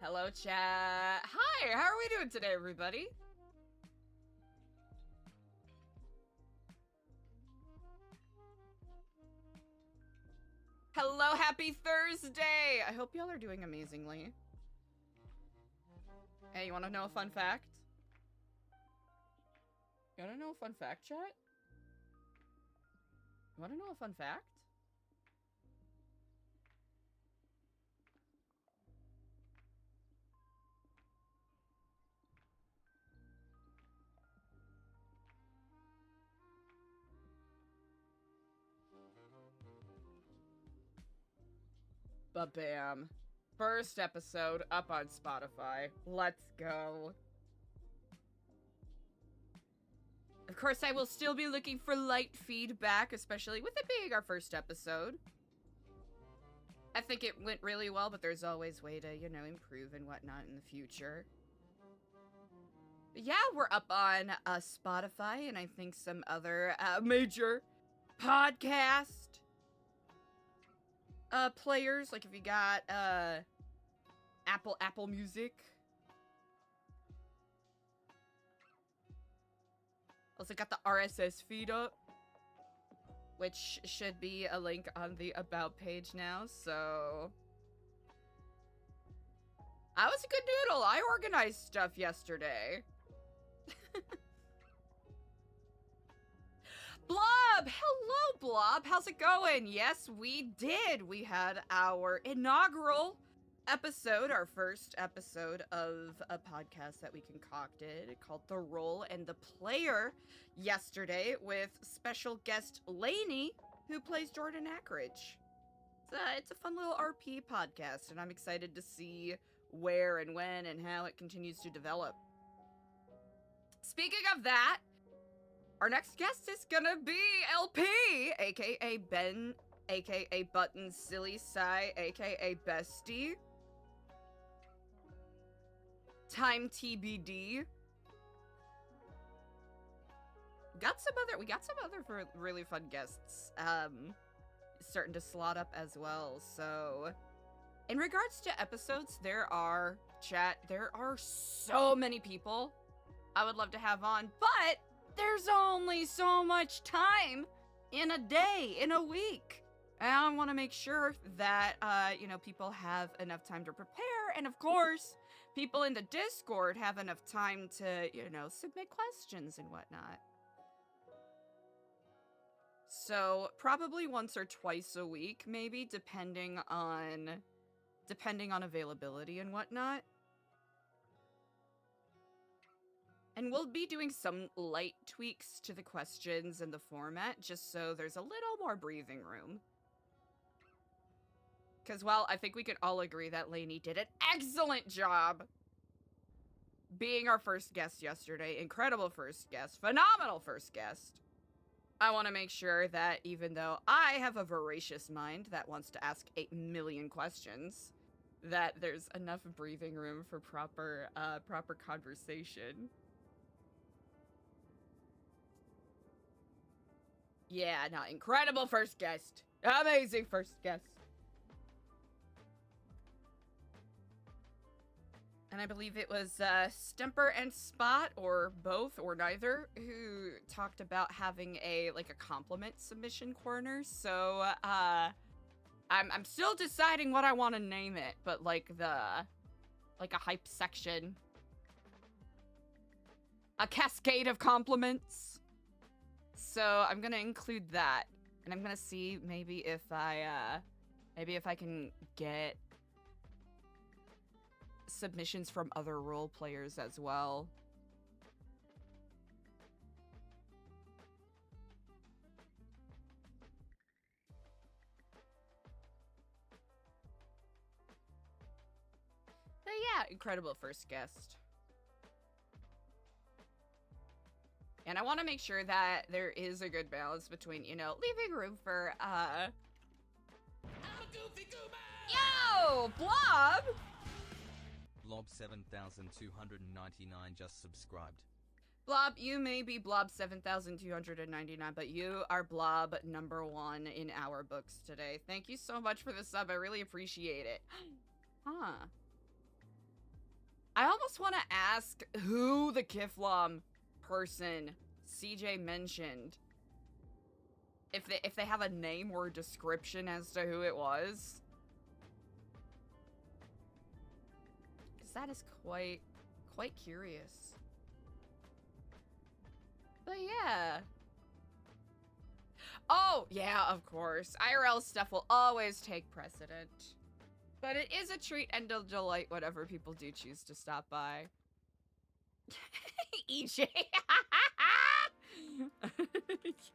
Hello, chat. Hi, how are we doing today, everybody? Hello, happy Thursday! I hope y'all are doing amazingly. Hey, you wanna know a fun fact? You wanna know a fun fact, chat? You wanna know a fun fact? Ba-bam. First episode up on Spotify. Let's go. Of course, I will still be looking for light feedback, especially with it being our first episode. I think it went really well, but there's always way to, you know, improve and whatnot in the future. But yeah, we're up on Spotify and I think some other major podcast players, like if you got Apple Music. Also got the RSS feed up, which should be a link on the About page now, so... I was a good noodle. I organized stuff yesterday. Blob! Hello, Blob! How's it going? Yes, we did. We had our inaugural episode, our first episode of a podcast that we concocted called The Role and the Player yesterday with special guest Lainey, who plays Jordan Ackridge. It's a fun little RP podcast, and I'm excited to see where and when and how it continues to develop. Speaking of that, our next guest is gonna be LP, aka Ben, aka Button Silly Sai, aka Bestie. Time TBD. We got some other really fun guests starting to slot up as well. So in regards to episodes, there are so many people I would love to have on, but there's only so much time in a day, in a week. And I want to make sure that, you know, people have enough time to prepare. And of course, people in the Discord have enough time to, you know, submit questions and whatnot. So probably once or twice a week, maybe, depending on availability and whatnot. And we'll be doing some light tweaks to the questions and the format, just so there's a little more breathing room. Because, well, I think we could all agree that Lainey did an excellent job being our first guest yesterday. Incredible first guest. Phenomenal first guest. I want to make sure that even though I have a voracious mind that wants to ask 8 million questions, that there's enough breathing room for proper conversation. Yeah, no, incredible first guest. Amazing first guest. And I believe it was Stemper and Spot, or both, or neither, who talked about having a compliment submission corner. So I'm still deciding what I want to name it, but like a hype section, a cascade of compliments. So I'm gonna include that, and I'm gonna see maybe if I can get submissions from other role players as well. But yeah, incredible first guest. And I want to make sure that there is a good balance between, you know, leaving room for, I'm a goofy goober! Yo! Blob! Blob 7,299 just subscribed. Blob, you may be Blob 7,299, but you are Blob #1 in our books today. Thank you so much for the sub. I really appreciate it. Huh. I almost want to ask who the Kiflam person CJ mentioned. If they have a name or a description as to who it was. Because that is quite curious. But yeah. Oh, yeah, of course. IRL stuff will always take precedent. But it is a treat and a delight whenever people do choose to stop by. EJ.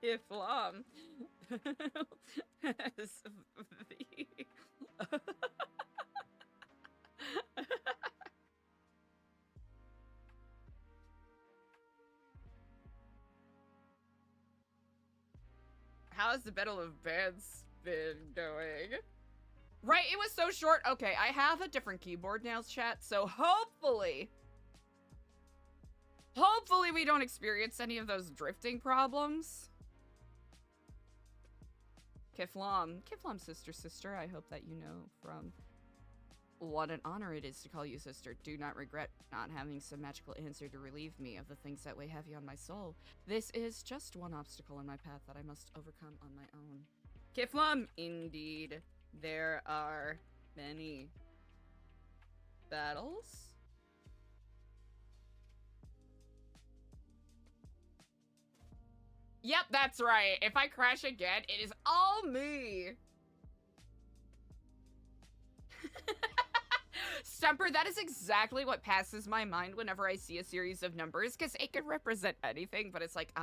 Kiflam. How's the Battle of Bands been going? Right, it was so short. Okay, I have a different keyboard now, chat, so hopefully we don't experience any of those drifting problems. Kiflam, sister, I hope that you know from what an honor it is to call you sister. Do not regret not having some magical answer to relieve me of the things that weigh heavy on my soul. This is just one obstacle in my path that I must overcome on my own. Kiflam, indeed. There are many battles. Yep, that's right. If I crash again, it is all me. Stumper, that is exactly what passes my mind whenever I see a series of numbers, because it could represent anything, but it's like,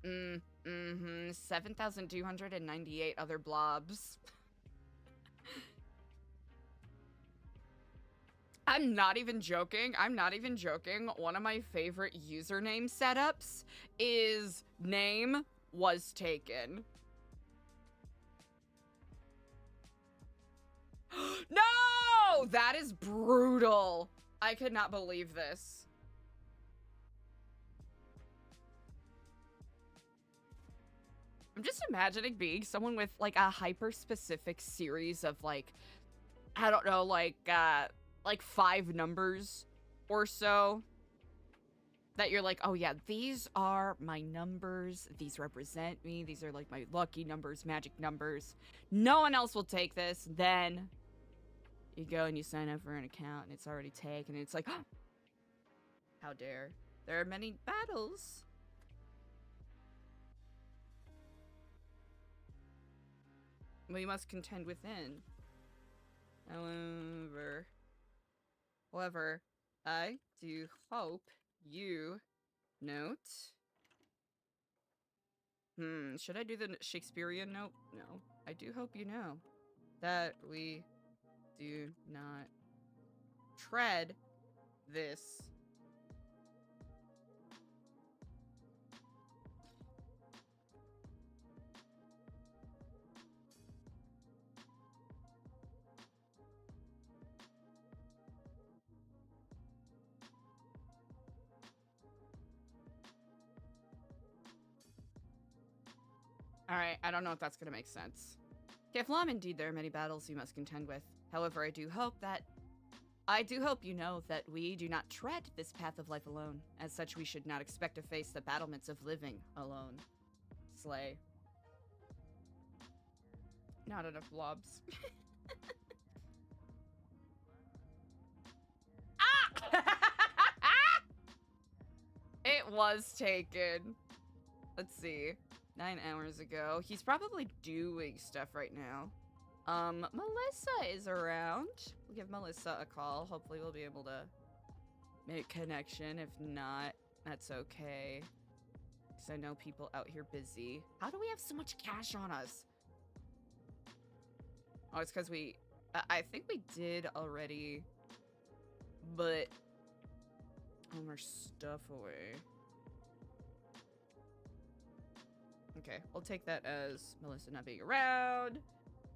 7,298 other blobs. I'm not even joking. One of my favorite username setups is name was taken. No! That is brutal. I could not believe this. I'm just imagining being someone with like a hyper-specific series of like, I don't know, like 5 numbers or so that you're like, oh yeah, these are my numbers. These represent me. These are like my lucky numbers, magic numbers. No one else will take this. Then you go and you sign up for an account and it's already taken. And it's like, oh, how dare. There are many battles. We must contend within. However, I do hope you note. Should I do the Shakespearean note? No. I do hope you know that we do not tread this. Alright, I don't know if that's gonna make sense. Keflam, indeed, there are many battles you must contend with. However, I do hope you know that we do not tread this path of life alone. As such, we should not expect to face the battlements of living alone. Slay. Not enough blobs. Ah! It was taken. Let's see. 9 hours ago. He's probably doing stuff right now. Melissa is around. We'll give Melissa a call. Hopefully we'll be able to make connection. If not, that's okay. Because I know people out here busy. How do we have so much cash on us? Oh, it's because I think we did already, but all our stuff away. Okay, we'll take that as Melissa not being around.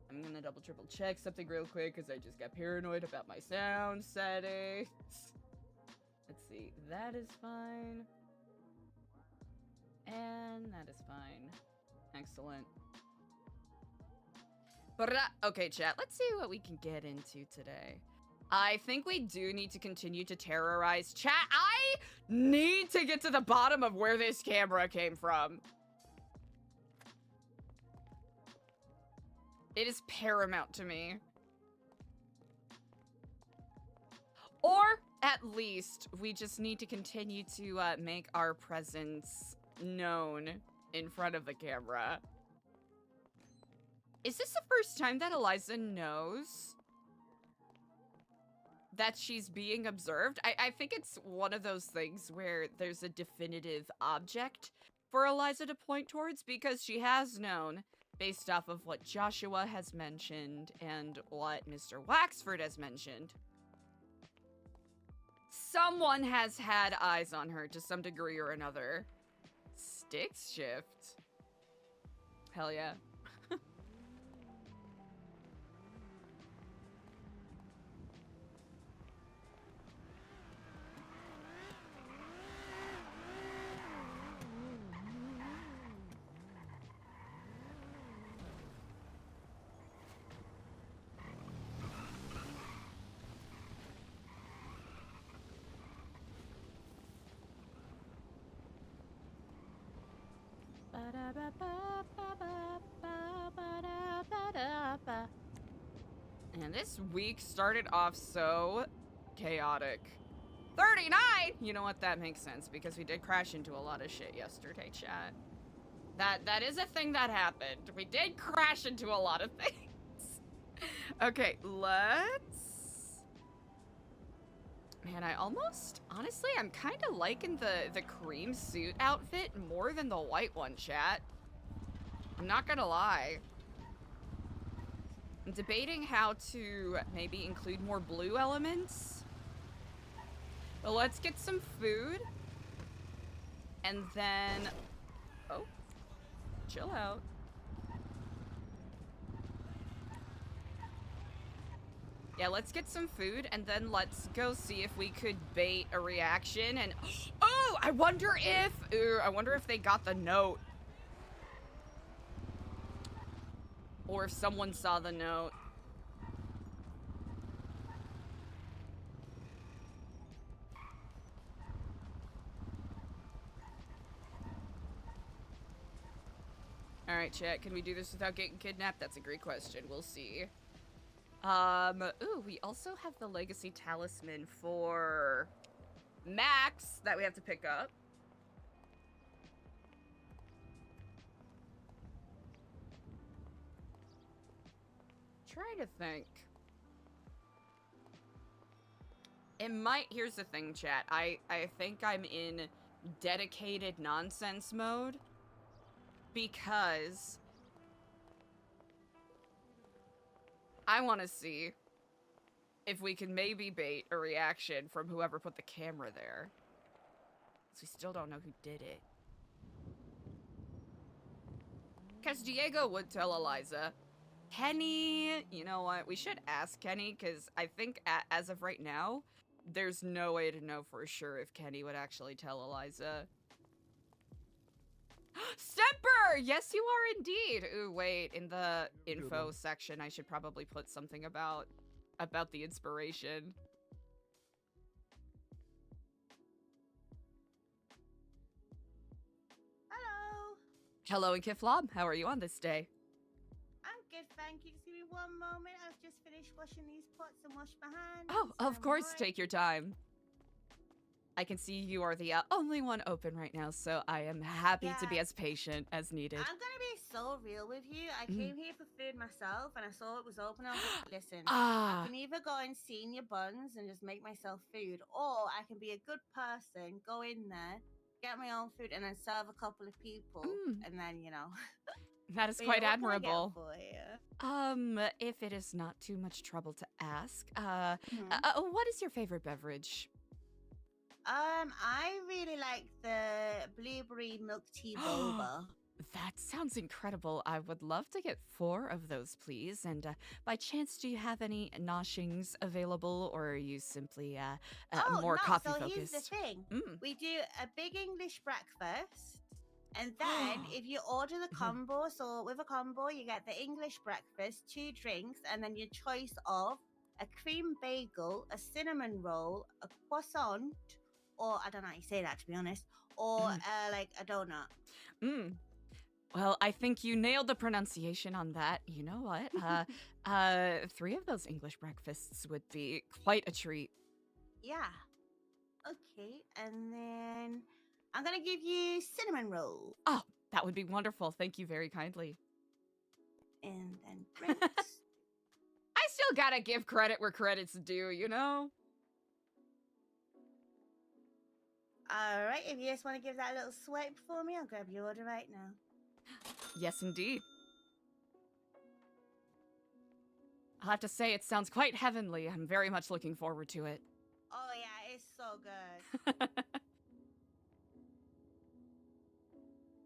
I'm gonna double triple check something real quick because I just got paranoid about my sound settings. Let's see, that is fine. And that is fine. Excellent. But okay, chat, let's see what we can get into today. I think we do need to continue to terrorize chat. I need to get to the bottom of where this camera came from. It is paramount to me. Or, at least, we just need to continue to make our presence known in front of the camera. Is this the first time that Eliza knows that she's being observed? I think it's one of those things where there's a definitive object for Eliza to point towards, because she has known, based off of what Joshua has mentioned and what Mr. Waxford has mentioned. Someone has had eyes on her to some degree or another. Stick shift. Hell yeah. And this week started off so chaotic. 39! You know what? That makes sense, because we did crash into a lot of shit yesterday, chat. That is a thing that happened. We did crash into a lot of things. Okay, let's... Man, honestly, I'm kind of liking the cream suit outfit more than the white one, chat. I'm not gonna lie. I'm debating how to maybe include more blue elements. But let's get some food. And then... Oh. Chill out. Yeah, let's get some food, and then let's go see if we could bait a reaction. And oh, I wonder if they got the note, or if someone saw the note. All right, chat. Can we do this without getting kidnapped? That's a great question. We'll see. Ooh, we also have the legacy talisman for Max that we have to pick up. Trying to think. It might, here's the thing, chat. I think I'm in dedicated nonsense mode, because I want to see if we can maybe bait a reaction from whoever put the camera there. So we still don't know who did it. Because Diego would tell Eliza. Kenny, you know what? We should ask Kenny, because I think as of right now, there's no way to know for sure if Kenny would actually tell Eliza. Stemper! Yes, you are indeed. Ooh, wait. In the info section, I should probably put something about the inspiration. Hello. Hello, and Kiflob. How are you on this day? I'm good, thank you. Just give me one moment. I've just finished washing these pots and washed my hands. Oh, of course. Right. Take your time. I can see you are the only one open right now, so I am happy to be as patient as needed. I'm gonna be so real with you. I came here for food myself, and I saw it was open. I was like, listen, I can either go in Senior Buns and just make myself food, or I can be a good person, go in there, get my own food, and then serve a couple of people, and then, you know. That is quite admirable. For you? If it is not too much trouble to ask, what is your favorite beverage? I really like the blueberry milk tea boba. That sounds incredible. I would love to get 4 of those, please. And by chance, do you have any noshings available, or are you simply more coffee focused? So here's the thing. We do a big English breakfast, and then if you order the combo, so with a combo, you get the English breakfast, 2 drinks, and then your choice of a cream bagel, a cinnamon roll, a croissant, or I don't know how you say that to be honest, or like a donut. Well, I think you nailed the pronunciation on that. You know what? 3 of those English breakfasts would be quite a treat. Yeah. Okay, and then I'm gonna give you cinnamon roll. Oh, that would be wonderful. Thank you very kindly. And then drinks. I still gotta give credit where credit's due, you know? All right, if you just want to give that a little swipe for me, I'll grab your order right now. Yes, indeed. I'll have to say, it sounds quite heavenly. I'm very much looking forward to it. Oh, yeah, it's so good.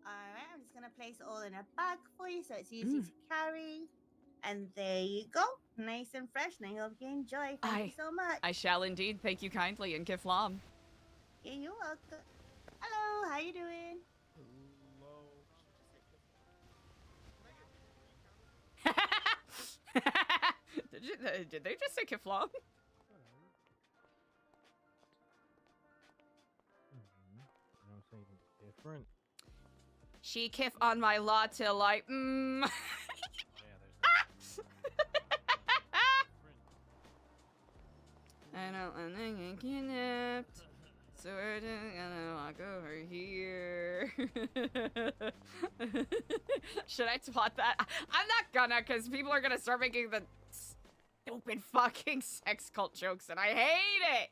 All right, I'm just going to place it all in a bag for you so it's easy to carry. And there you go. Nice and fresh, and I hope you enjoy. Thank you so much. I shall indeed. Thank you kindly, and Kiflam. Yeah, you're welcome. Hello, how you doing? Did they just say Kiflam? You know, something different. She kiff on my latte like, Yeah, I don't want to get kidnapped, so we're just gonna walk over here. Should I twat that? I'm not gonna, because people are gonna start making the stupid fucking sex cult jokes, and I hate it.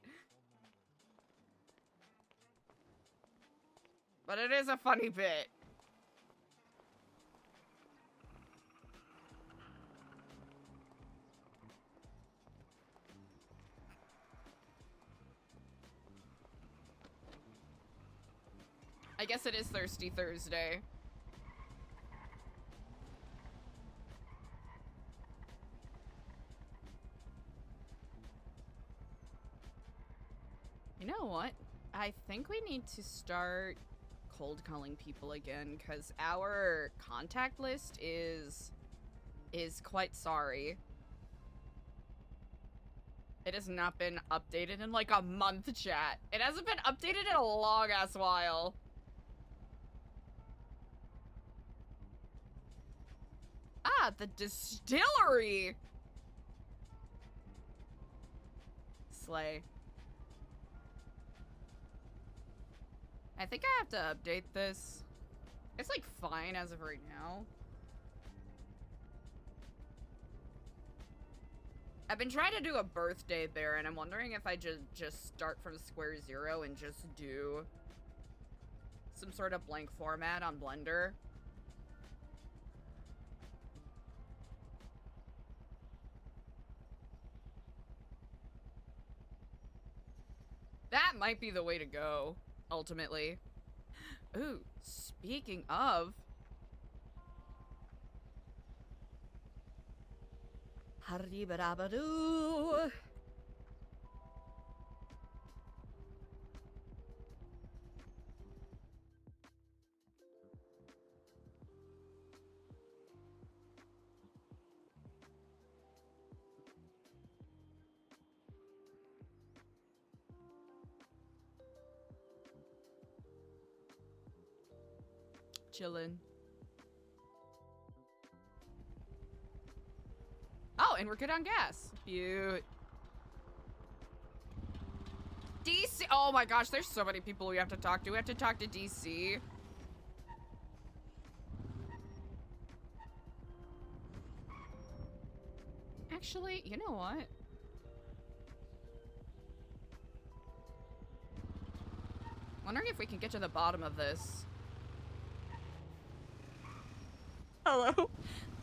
But it is a funny bit. I guess it is Thirsty Thursday. You know what? I think we need to start cold calling people again, because our contact list is quite sorry. It has not been updated in like a month, chat. It hasn't been updated in a long ass while. Ah, the distillery! Slay. I think I have to update this. It's like fine as of right now. I've been trying to do a birthday there, and I'm wondering if I just start from square zero and just do some sort of blank format on Blender. That might be the way to go, ultimately. Ooh, speaking of... Haribadabadoo. Chillin'. Oh, and we're good on gas. Beaut. DC. Oh my gosh, there's so many people we have to talk to. We have to talk to DC. Actually, you know what? Wondering if we can get to the bottom of this. Hello.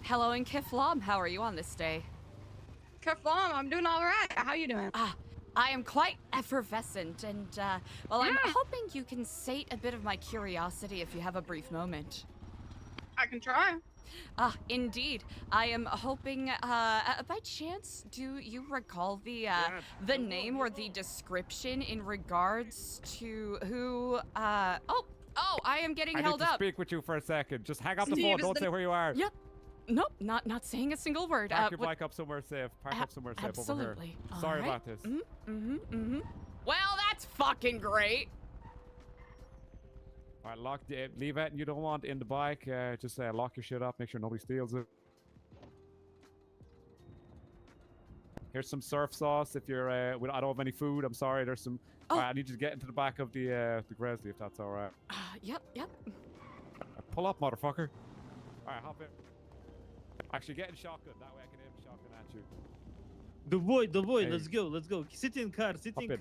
Hello, and Kiflam, how are you on this day? Kiflam, I'm doing all right. How you doing? I am quite effervescent, and, well, I'm hoping you can sate a bit of my curiosity if you have a brief moment. I can try. Indeed. I am hoping, by chance, do you recall the name or the description in regards to who, oh, I am getting held I need up. to speak with you for a second. Just hang up the Steve, phone. Don't say where you are. Yep. Nope, not saying a single word. Park your bike up somewhere safe. Park up somewhere safe over here. Absolutely. Sorry All right. about this. Well, that's fucking great. All right, leave anything you don't want in the bike. Just lock your shit up. Make sure nobody steals it. Here's some surf sauce. If you're, I don't have any food. I'm sorry. There's some. Oh. All right, I need you to get into the back of the Grizzly, if that's all right. Yep. Pull up, motherfucker. All right, hop in. Actually, get in shotgun. That way I can aim the shotgun at you. The boy, Hey. let's go. Sit in car, sit in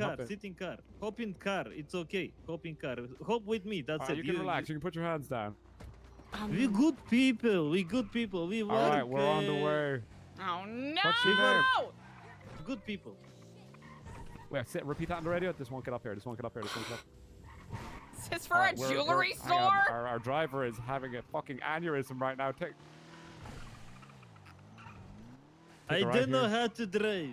car. Hop in car, it's okay. Hop in car. Hop with me, that's All right, it. you can relax. You can put your hands down. We good people, we work. All right, we're on the way. Oh no! What's your name? Good people. Wait, repeat that on the radio. This won't get up here. This won't get up here. Is this for All a right, jewelry hang on. store? Our driver is having a fucking aneurysm right now. Take I a ride don't know here. how to drive.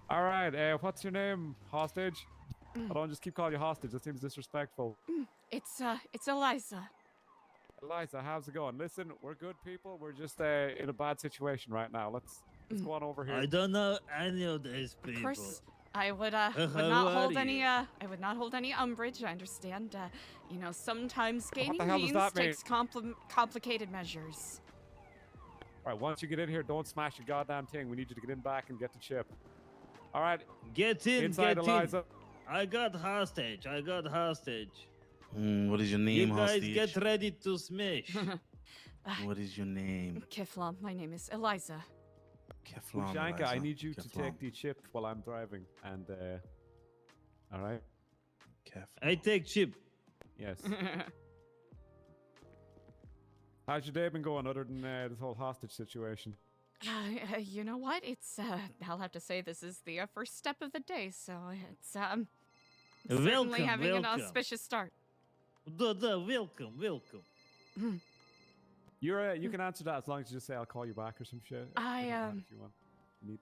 All right, what's your name, hostage? I don't just keep calling you hostage. That seems disrespectful. It's Eliza. Eliza, how's it going? Listen, we're good people. We're just in a bad situation right now. Let's go on over here. I don't know any of these people. Of course, I would how not hold are any you? I would not hold any umbrage. I understand. Sometimes gaining the hell does means that mean? takes complicated measures. All right, once you get in here, don't smash your goddamn thing. We need you to get in back and get the chip. All right, Get in, inside, get Eliza. in. I got hostage. What is your You name, guys hostage? get ready to smash. What is your name? Kiflam, my name is Eliza. Keflon. Shanka, I Eliza. need you to Keflon. take the chip while I'm driving. And, all right? I take chip. Yes. How's your day been going other than this whole hostage situation? You know what? It's I'll have to say this is the first step of the day, so it's certainly Welcome, having an welcome. auspicious start. Welcome. You can answer that as long as you just say I'll call you back or some shit. It doesn't matter if you want. Need.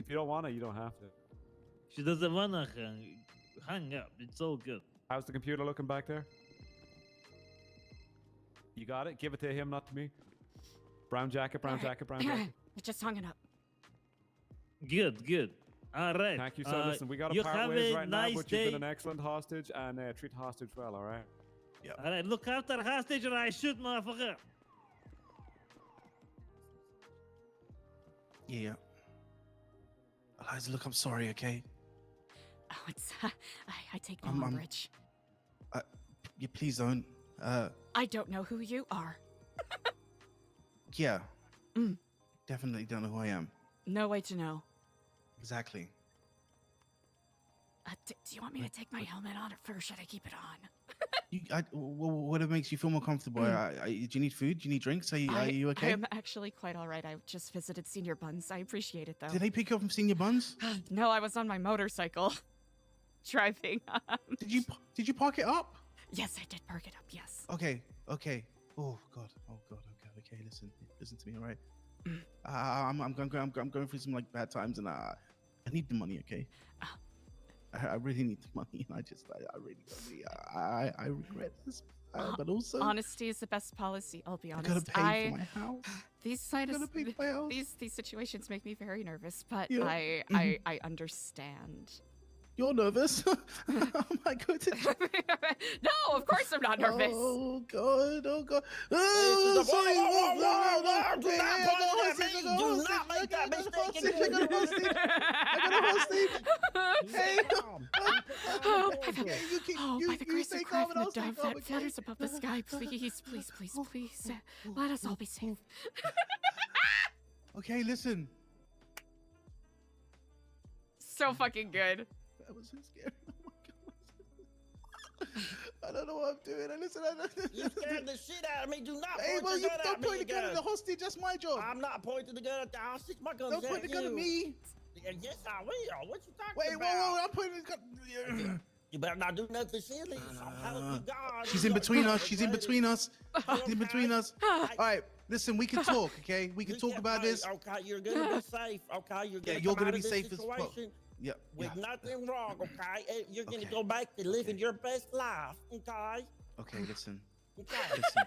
If you don't want to, you don't have to. She doesn't wanna hang up. It's all good. How's the computer looking back there? You got it? Give it to him, not to me. Brown jacket, brown jacket, brown jacket. I just hung it up. Good. All right. Thank you, sir. Listen, we got to you part have ways a right nice now, but day. you've been an excellent hostage and treat the hostage well, all right? All right, look after hostage or I shoot, motherfucker. Yeah. Eliza, look, I'm sorry, okay? Oh, it's I take no I'm- umbrage. You please don't. I don't know who you are. Yeah. Mm. Definitely don't know who I am. No way to know. Exactly. Do you want me to take my helmet on, or should I keep it on? What makes you feel more comfortable? Do you need food? Do you need drinks? Are you okay? I'm actually quite all right. I just visited Senior Buns. I appreciate it, though. Did they pick you up from Senior Buns? No, I was on my motorcycle, driving. Did you park it up? Yes, I did park it up. Yes. Okay. Oh God. Okay. Listen to me. All right. I'm going through some like bad times, and I need the money. Okay. I really need the money, and I really don't. I regret this, but also Honesty is the best policy. I'll be I honest. gotta pay for my house. These situations make me very nervous, but Yeah. I understand. You're nervous? Oh my goodness. No, of course I'm not nervous. Oh God. Oh, sorry. Do not make that mistake I got a hostage. Hey. Oh, Yeah, by the grace stay of Christ calm and and I'll the stay dove calm, that okay? flutters above the sky, please, let us all be safe. Okay, listen. So fucking good. That was so scary. Oh my God. I don't know what I'm doing. You scared the shit out of me. Do not Hey, point well, your you gun don't at me point the gun at again. the hostage. That's my job. I'm not pointing the gun at the hostage. My gun's Don't at point the gun at you. me. Yes, I will. What you talking Wait, about? whoa, I'm pointing the gun. You better not do nothing silly. God. She's in between us. She's in between us. She's in between us. All right, listen, we can talk, okay? We can talk about this. Okay, you're gonna be safe. Okay, you're gonna you're come gonna out be of this safe as fuck. situation. Yep. with Yeah. nothing wrong, okay? You're gonna Okay. go back to living Okay. your best life, okay? Okay. Listen. Okay. Listen.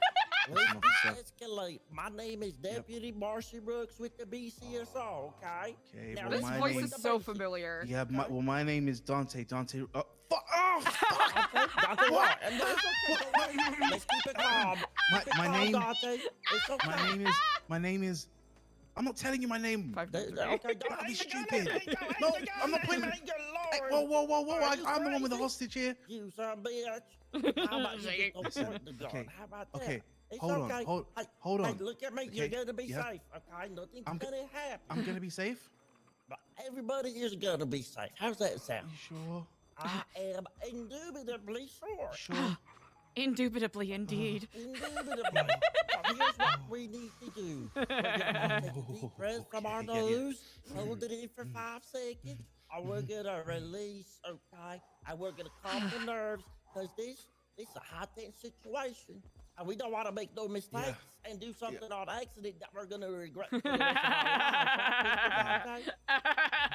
Let's Listen, officer. escalate. My name is Deputy Marcy Brooks with the BCSO, okay? Okay. Now, Well, This my voice name. is so familiar. Yeah. Okay. Well, my name is Dante. Dante. Oh, fuck! Oh, fuck! Dante, what? And it's okay. Don't worry. Let's keep it calm. My- Keep it my calm, name- Dante. It's okay. My name is. I'm not telling you my name. Okay, Don't be stupid. No, I'm not putting. Hey, Whoa, whoa! I'm the one with the hostage here. You son of a bitch. How about you just Listen, go point the gun? okay, How about that? okay, It's hold on, okay. hold Hey, on. look at me. Okay, You're gonna be yeah. safe, okay? Nothing's I'm gonna happen. I'm gonna be safe. But everybody is gonna be safe. How's that sound? You sure? I am indubitably sure. Sure. Indubitably, indeed. Indubitably. Now, here's what we need to do. We're gonna take a deep breath from our Okay, yeah. nose, hold it in for 5 seconds, and we're gonna release, okay? And we're gonna calm the nerves, because this is a high-tense situation. And we don't want to make no mistakes and do something on accident that we're gonna regret for the rest of our lives.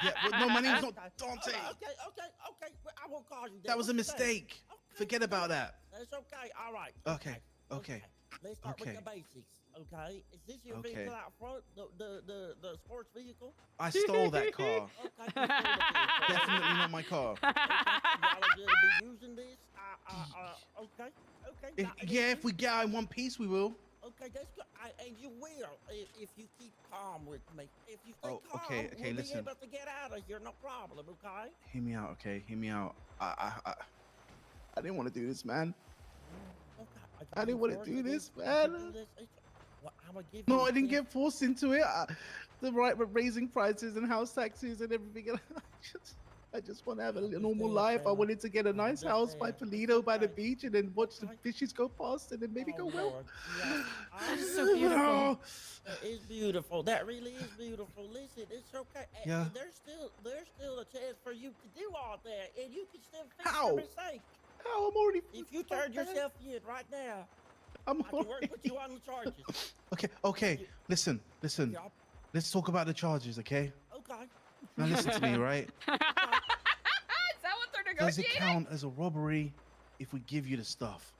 Yeah. Well, no, my name's not Okay. Dante. Okay. Well, I won't call you that. That was a What's your name? mistake. Okay, Forget about that. That's okay. All right. Okay. Okay. Let's start with Okay. the basics. Okay. Is this your Okay. vehicle out front? The sports vehicle? I stole that car. Okay. you stole the vehicle. Definitely not my car. Okay, y'all are gonna be using this. Okay. If, now, yeah, if we get out in one piece, we will. Okay, that's good. And you will if you keep calm with me. If you stay Oh, calm, okay, we'll listen. be able to get out of here. No problem. Okay. Hear me out, okay? Hear me out. I didn't want to do this, man. Okay. I didn't want to do this, man. I'm gonna give No, you I didn't this. get forced into it. But raising prices and house taxes and everything. And I just want to have a normal life. I wanted to get a nice house by Toledo by the beach and then watch the fishes go past and then maybe go well. Lord, yes. That is so beautiful. That is beautiful. That really is beautiful. Listen, it's okay. Yeah. There's still a chance for you to do all that, and you can still fix How? your mistake. How? I'm already. If you turn yourself in right now, I'm I can work already. with you on the charges. Okay. Listen. Yup. Let's talk about the charges, okay? Okay. Now listen to me, right? Is that what they're Does it negotiating? count as a robbery if we give you the stuff?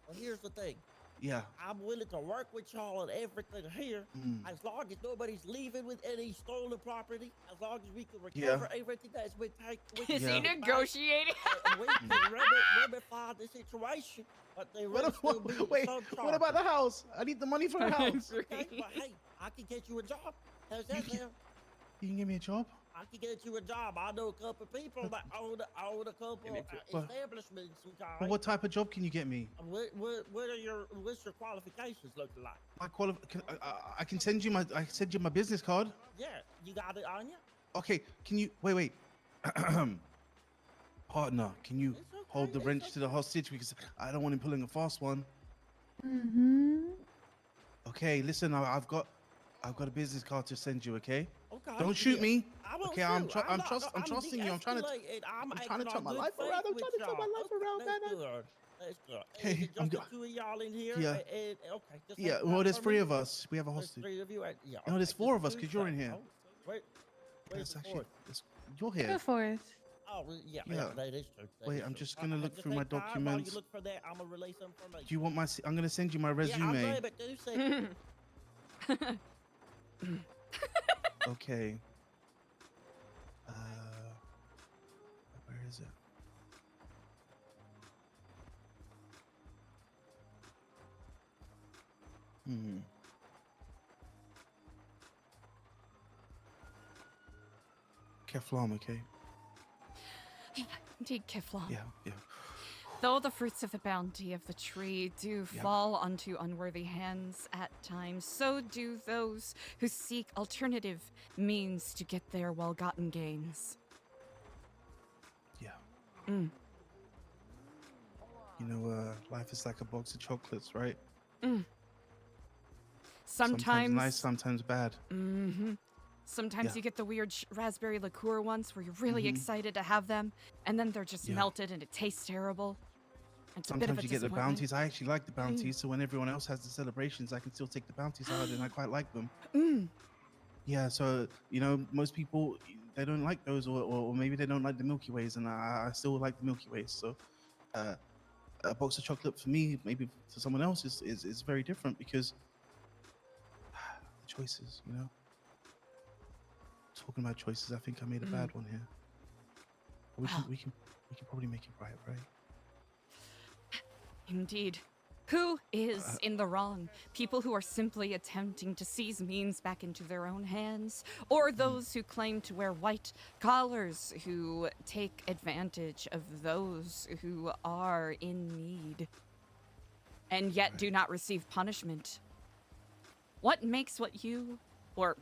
Well, here's the thing. Yeah. I'm willing to work with y'all on everything here, Mm. as long as nobody's leaving with any stolen property, as long as we can Yeah. recover everything that's been taken. Is Yeah. he negotiating? And we can remedy the situation, but they will still be Wait, some what about the charges. house? I need the money for the house. Okay, but hey, I can get you a job. How's that You can- sound? You can give me a job? I can get you a job. I know a couple people that own a couple Well- establishments. Okay. Well, what type of job can you get me? What's your qualifications looking like? I can send you my business card. Yeah, you got it on you. Okay, can you wait? Partner, can you It's okay, hold the it's wrench to the hostage because I don't want him pulling a fast one. Mm-hmm. Okay, listen, I've got a business card to send you. Okay, Okay. don't shoot yeah. me. I won't Okay, shoot. I'm not- trusting you. I'm trying to de-escalating. I'm trying to acting turn my on life good around. faith I'm trying to with turn my y'all. life around, That's man. good. That's good. Okay, Is it I'm just the go- 2 of y'all in here? Yeah. Okay. Just Yeah, hang well, tight there's for 3 me. of us. We have a There's hostage. 3 of you. Yeah. No, there's okay, 4 just of us two because you're in seconds. here. Oh, where's That's the actually, fourth? you're Go here. for it. Oh, well, yeah, Yeah. that is true. that Wait, is I'm true. just gonna look Just through my take time. While documents. you look for that, I'm gonna relay some information. Do you want I'm gonna send you my Yeah, I'll resume. grab it. 2 seconds. Okay. Where is it? Keflam, okay? Indeed, Kiflam. Yeah. Though the fruits of the bounty of the tree do Yep. fall onto unworthy hands at times, so do those who seek alternative means to get their well-gotten gains. Yeah. Mm. You know, life is like a box of chocolates, right? Sometimes nice, sometimes bad. Mm-hmm. Sometimes Yeah. you get the weird raspberry liqueur ones where you're really Mhm. excited to have them, and then they're just Yeah. melted and it tastes terrible. It's a bit of Sometimes a you get the disappointment. bounties. I actually like the bounties, so when everyone else has the celebrations, I can still take the bounties out, and I quite like them. Mm. Yeah, so most people they don't like those, or maybe they don't like the Milky Ways, and I still like the Milky Ways. So, a box of chocolate for me, maybe to someone else, is very different because the choices, you know. Talking about choices, I think I made a bad one here. We can probably make it right, right? Indeed. Who is in the wrong? People who are simply attempting to seize means back into their own hands, or those who claim to wear white collars, who take advantage of those who are in need, and yet do not receive punishment? What makes what you, or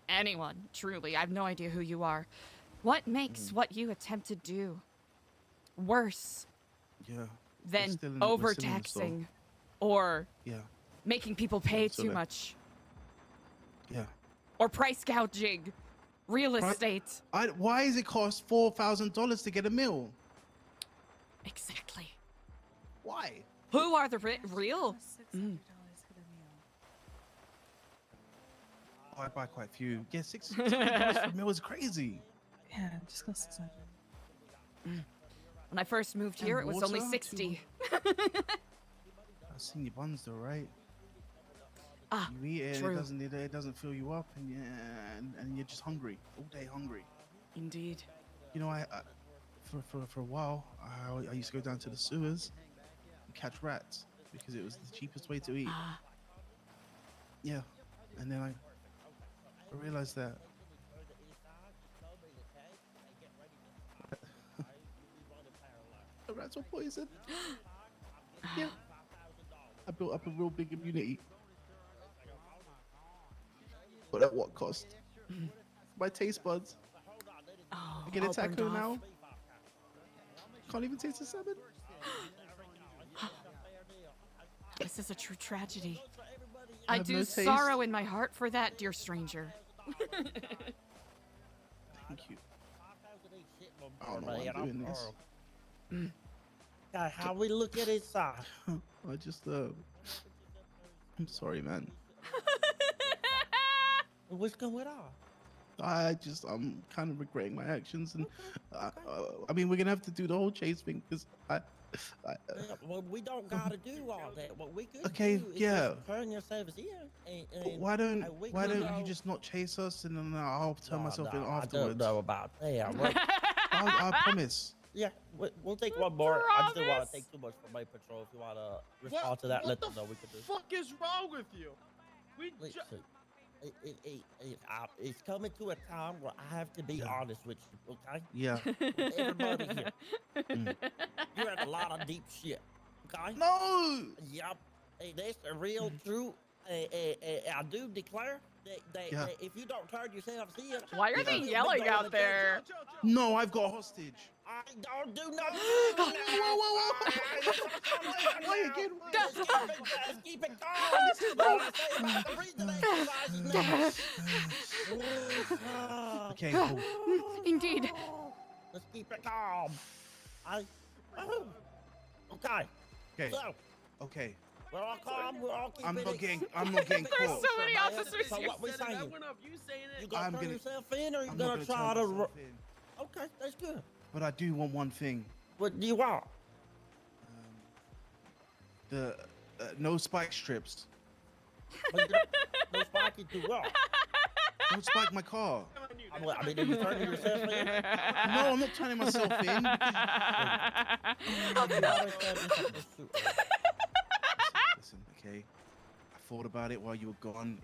anyone, truly, I have no idea who you are, what makes what you attempt to do worse Yeah. than we're still in the overtaxing or Yeah. making people pay so too that- much Yeah. or price gouging real estate? Why does it cost $4,000 to get a meal? Exactly. Why? Who are the real? Oh, I buy quite a few. Yeah, $600 for a meal is crazy. Yeah, just go 600. When I first moved And here, it was only water? 60. I've seen your buns though, right? Ah, You eat it, and true. it doesn't fill you up, and you're just hungry all day, hungry. Indeed. You know, I for a while, I used to go down to the sewers and catch rats because it was the cheapest way to eat. Ah, Yeah, and then I realized that the rats were poisoned. Yeah, I built up a real big immunity. But at what cost? My taste buds. oh, I get a all burned taco off. now. Can't even taste the salmon. This is a true tragedy. I I have do no taste. sorrow in my heart for that, dear stranger. Thank you. I don't know why I'm doing this. God, how we look at his side? I just I'm sorry, man. What's going on? I'm kind of regretting my actions, and I mean, we're gonna have to do the whole chase thing because Yeah, well, we don't gotta do all that. What we could Okay, do is yeah. just turn yourselves in. And why don't we why could don't you go- just not chase us, and then I'll turn No, myself no, in I afterwards. don't know about that. Well, I promise. yeah, we'll take one more. I just don't want to take too much from my patrol. If you want to respond to that, let them know we can do. What the fuck is wrong with you? Listen, it's coming to a time where I have to be honest with you, okay? Yeah. Everybody here, you're in a lot of deep shit, okay? No. Yep. Hey, that's the real true. I do declare that Yeah. if you don't turn yourselves in, Why are they yelling out there? No, I've got a hostage. I don't do no. Whoa. Why again? Let's keep it calm. This is what I say about the breathing exercises now. Okay, cool. Indeed. Let's keep it calm. Okay. Okay. So Okay. we're all calm. We're all keeping I'm not it. getting There's caught. so many officers So here. what we Said it, saying? that went up. You saying You it? gonna I'm turn gonna- yourself in, or you I'm gonna not try turn to? myself in, Okay, that's good. but I do want one thing. What do you want? The no spike strips. No spiking too well. Don't spike my car. I mean, did you turn yourself in? No, I'm not turning myself in. Listen, okay. I thought about it while you were gone.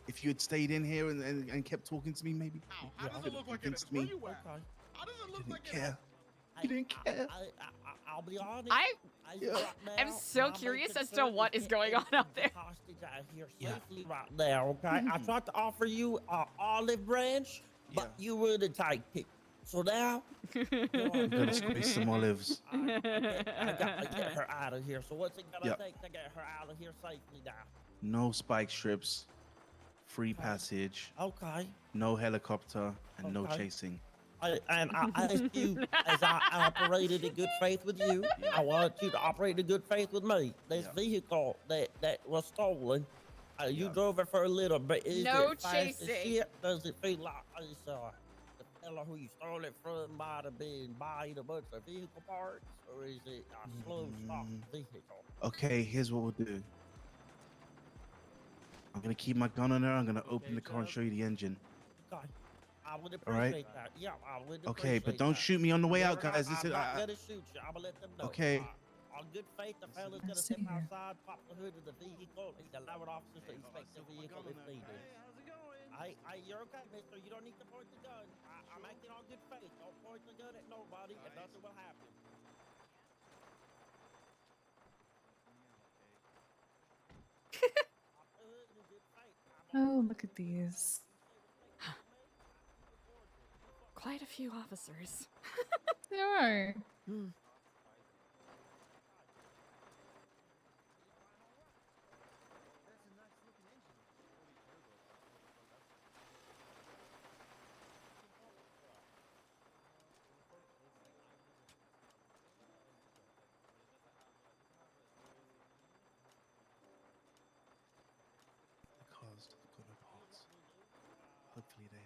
If you had stayed in here and kept talking to me, maybe How you does could it look have like it convinced is? Where me. you at? Okay. How does it You look didn't like it care. is? You didn't care. I'll be honest. Yeah. I'm so curious as to what is going on out there. Hostage out here Yeah. safely right now, okay? I tried to offer you an olive branch, but Yeah. you were the tight pick. So now, I'm gonna squeeze some olives. I gotta get her out of here. So what's it gonna Yep. take to get her out of here safely now? No spike strips. Free passage. Okay. No helicopter and no Okay. chasing. I asked you, as I operated in good faith with you, I want you to operate in good faith with me. This Yeah. vehicle that was stolen, you Yeah. drove it for a little bit. Is No it fast as chasing. shit? Does it feel like it's fella who you stole it from might have been buying a bunch of vehicle parts, or is it a slow stock vehicle? Okay, here's what we'll do. I'm gonna keep my gun on there. I'm gonna open the car and show you the engine. Okay. I would All right. appreciate that. Yeah, I would appreciate Okay, but don't that. shoot me on the way No, out, no, guys. I'm not gonna shoot you. I'm gonna let them know. Okay. On good faith, the fella's I gonna see step you. outside, pop the hood of the vehicle, and allowing officers to inspect the vehicle if needed. You're okay, mister. You don't need to point the gun. I'm acting on good faith. Don't point the gun at nobody, and nothing will happen. Oh, look at these. Quite a few officers. There are. The cars have got no parts. Hopefully they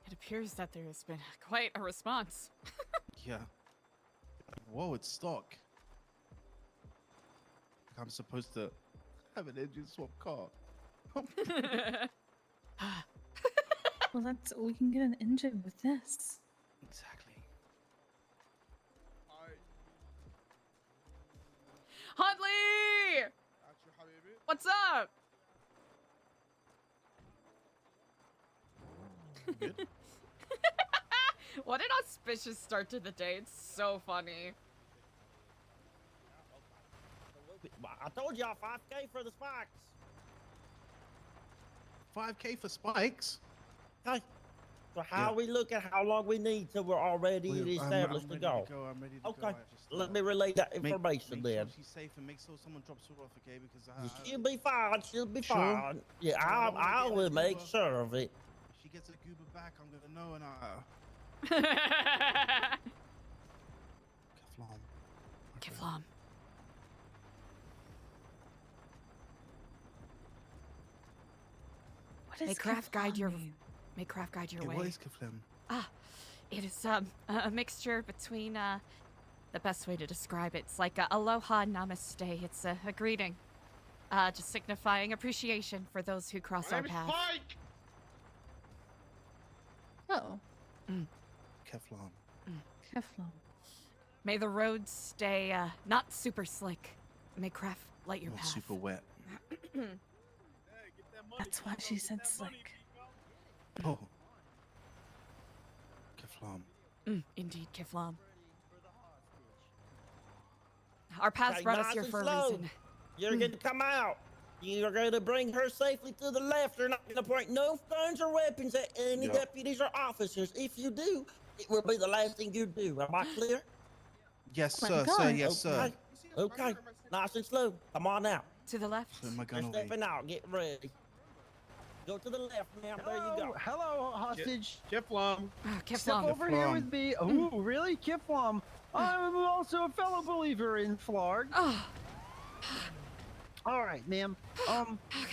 It appears that there has been quite a response. Yeah. Whoa, it's stock. I'm supposed to have an engine swap car. Well, we can get an engine with this. Exactly. Huntley! What's up? Good. What an auspicious start to the day. It's so funny. I told y'all 5K for the spikes. 5K for spikes? Okay. So how we look at how long we need till we're all ready and established I'm to ready go. I'm ready to Okay. go. I just, Let me relay that information make then. sure she's safe and make sure someone drops her off, okay? Because She'll be fine. She'll be Sure? fine. Yeah, I don't wanna I get will a make Uber. sure of it. if she gets a goober back, I'm gonna know and Keflam. Okay. Keflam. What is May craft guide Keflam your mean? May craft guide your Yeah, way. what is Keflam? It is a mixture between the best way to describe it. It's like aloha namaste. It's a greeting, just signifying appreciation for those who cross our path. Oh, Keflam. Keflam. May the roads stay not super slick. May craft light your Not path. super wet. That's why she said slick. Oh. Keflam. Indeed, Keflam. Our paths Okay, brought us nice here and for a slow. reason. You're going to come out. You're going to bring her safely to the left. You're not going to point no guns or weapons at any deputies or officers. If you do, it will be the last thing you do. Am I clear? Yes, My sir. Sir, God. yes, sir. Okay. Nice and slow. Come on out. To the left. Put my You're gun away. stepping out. Get ready. Go to the left, ma'am. There you go. Hello, hostage. Oh, Step Keflam. over here with me. Ooh, really? Kiflam. I'm also a fellow believer in Flarg. Oh, All right, ma'am.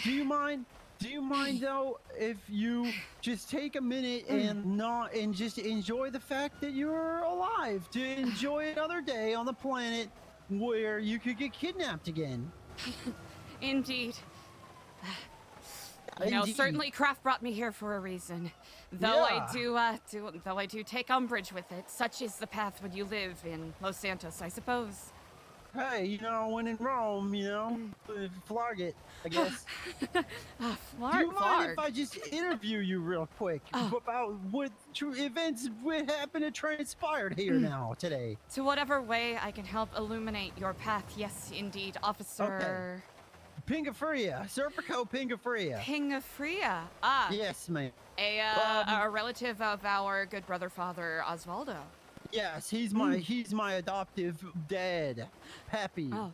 Do you mind? Do you mind though if you just take a minute and just enjoy the fact that you're alive, to enjoy another day on the planet where you could get kidnapped again? indeed. You know, Indeed. certainly Kraft brought me here for a reason. Though I do take umbrage with it. Such is the path when you live in Los Santos, I suppose. Hey, you know, when in Rome, you know, flarg it, I guess. Do you mind if I just interview you real quick about what true events would happen to transpired here now today? To whatever way I can help illuminate your path, yes, indeed, Officer. Pingafria, Serpico Pingafria. Pingafria. Ah, Yes, ma'am. a relative of our good brother Father Osvaldo. Yes, he's my adoptive dad, Pappy. Oh.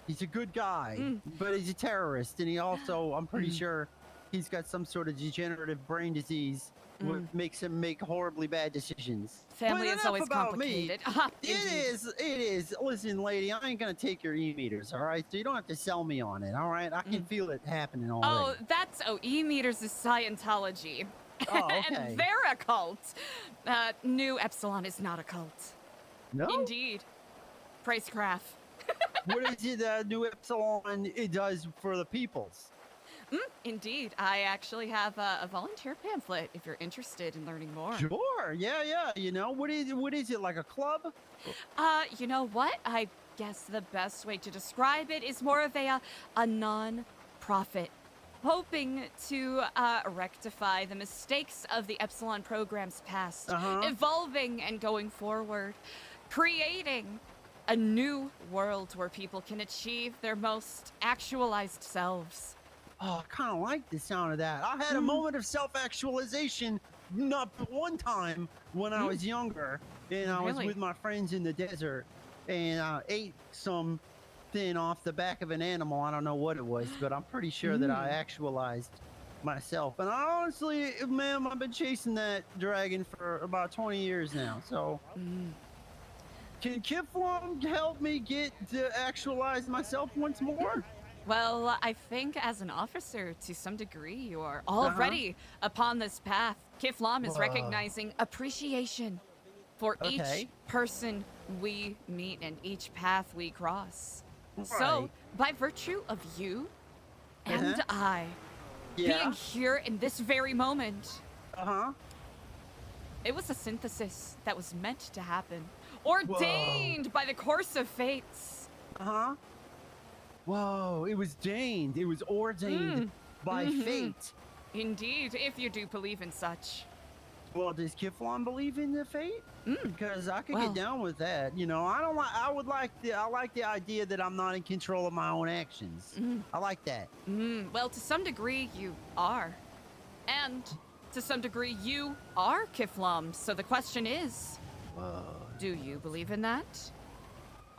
He's a good guy, but he's a terrorist, and he also, I'm pretty sure, he's got some sort of degenerative brain disease, what makes him make horribly bad decisions. Family But is always enough about me. complicated. It is. Listen, lady, I ain't gonna take your e-meters, all right? So you don't have to sell me on it, all right? I can feel it happening already. E-meters is Scientology. Oh, okay. And they're a cult. New Epsilon is not a cult. No? Indeed. Praise craft. What is it that New Epsilon it does for the peoples? Indeed. I actually have a volunteer pamphlet if you're interested in learning more. Sure. Yeah. You know, what is it, like a club? You know what? I guess the best way to describe it is more of a non-profit, hoping to rectify the mistakes of the Epsilon program's past, evolving and going forward, creating a new world where people can achieve their most actualized selves. Oh, I kind of like the sound of that. I had a moment of self-actualization not one time when I was younger, and I was with my friends in the desert, and I ate something off the back of an animal. I don't know what it was, but I'm pretty sure that I actualized myself. And I honestly, ma'am, I've been chasing that dragon for about 20 years now, so... Can Kiflom help me get to actualize myself once more? Well, I think as an officer, to some degree, you are already upon this path. Kiflam is recognizing appreciation for each person we meet and each path we cross. So, by virtue of you and I being here in this very moment, it was a synthesis that was meant to happen, ordained by the course of fates. Whoa, it was ordained. It was ordained by fate. Indeed, if you do believe in such. Well, does Kiflon believe in the fate? Because I could get down with that. You know, I like the idea that I'm not in control of my own actions. I like that. Well, to some degree, you are. And to some degree, you are Kiflam. So the question is, do you believe in that?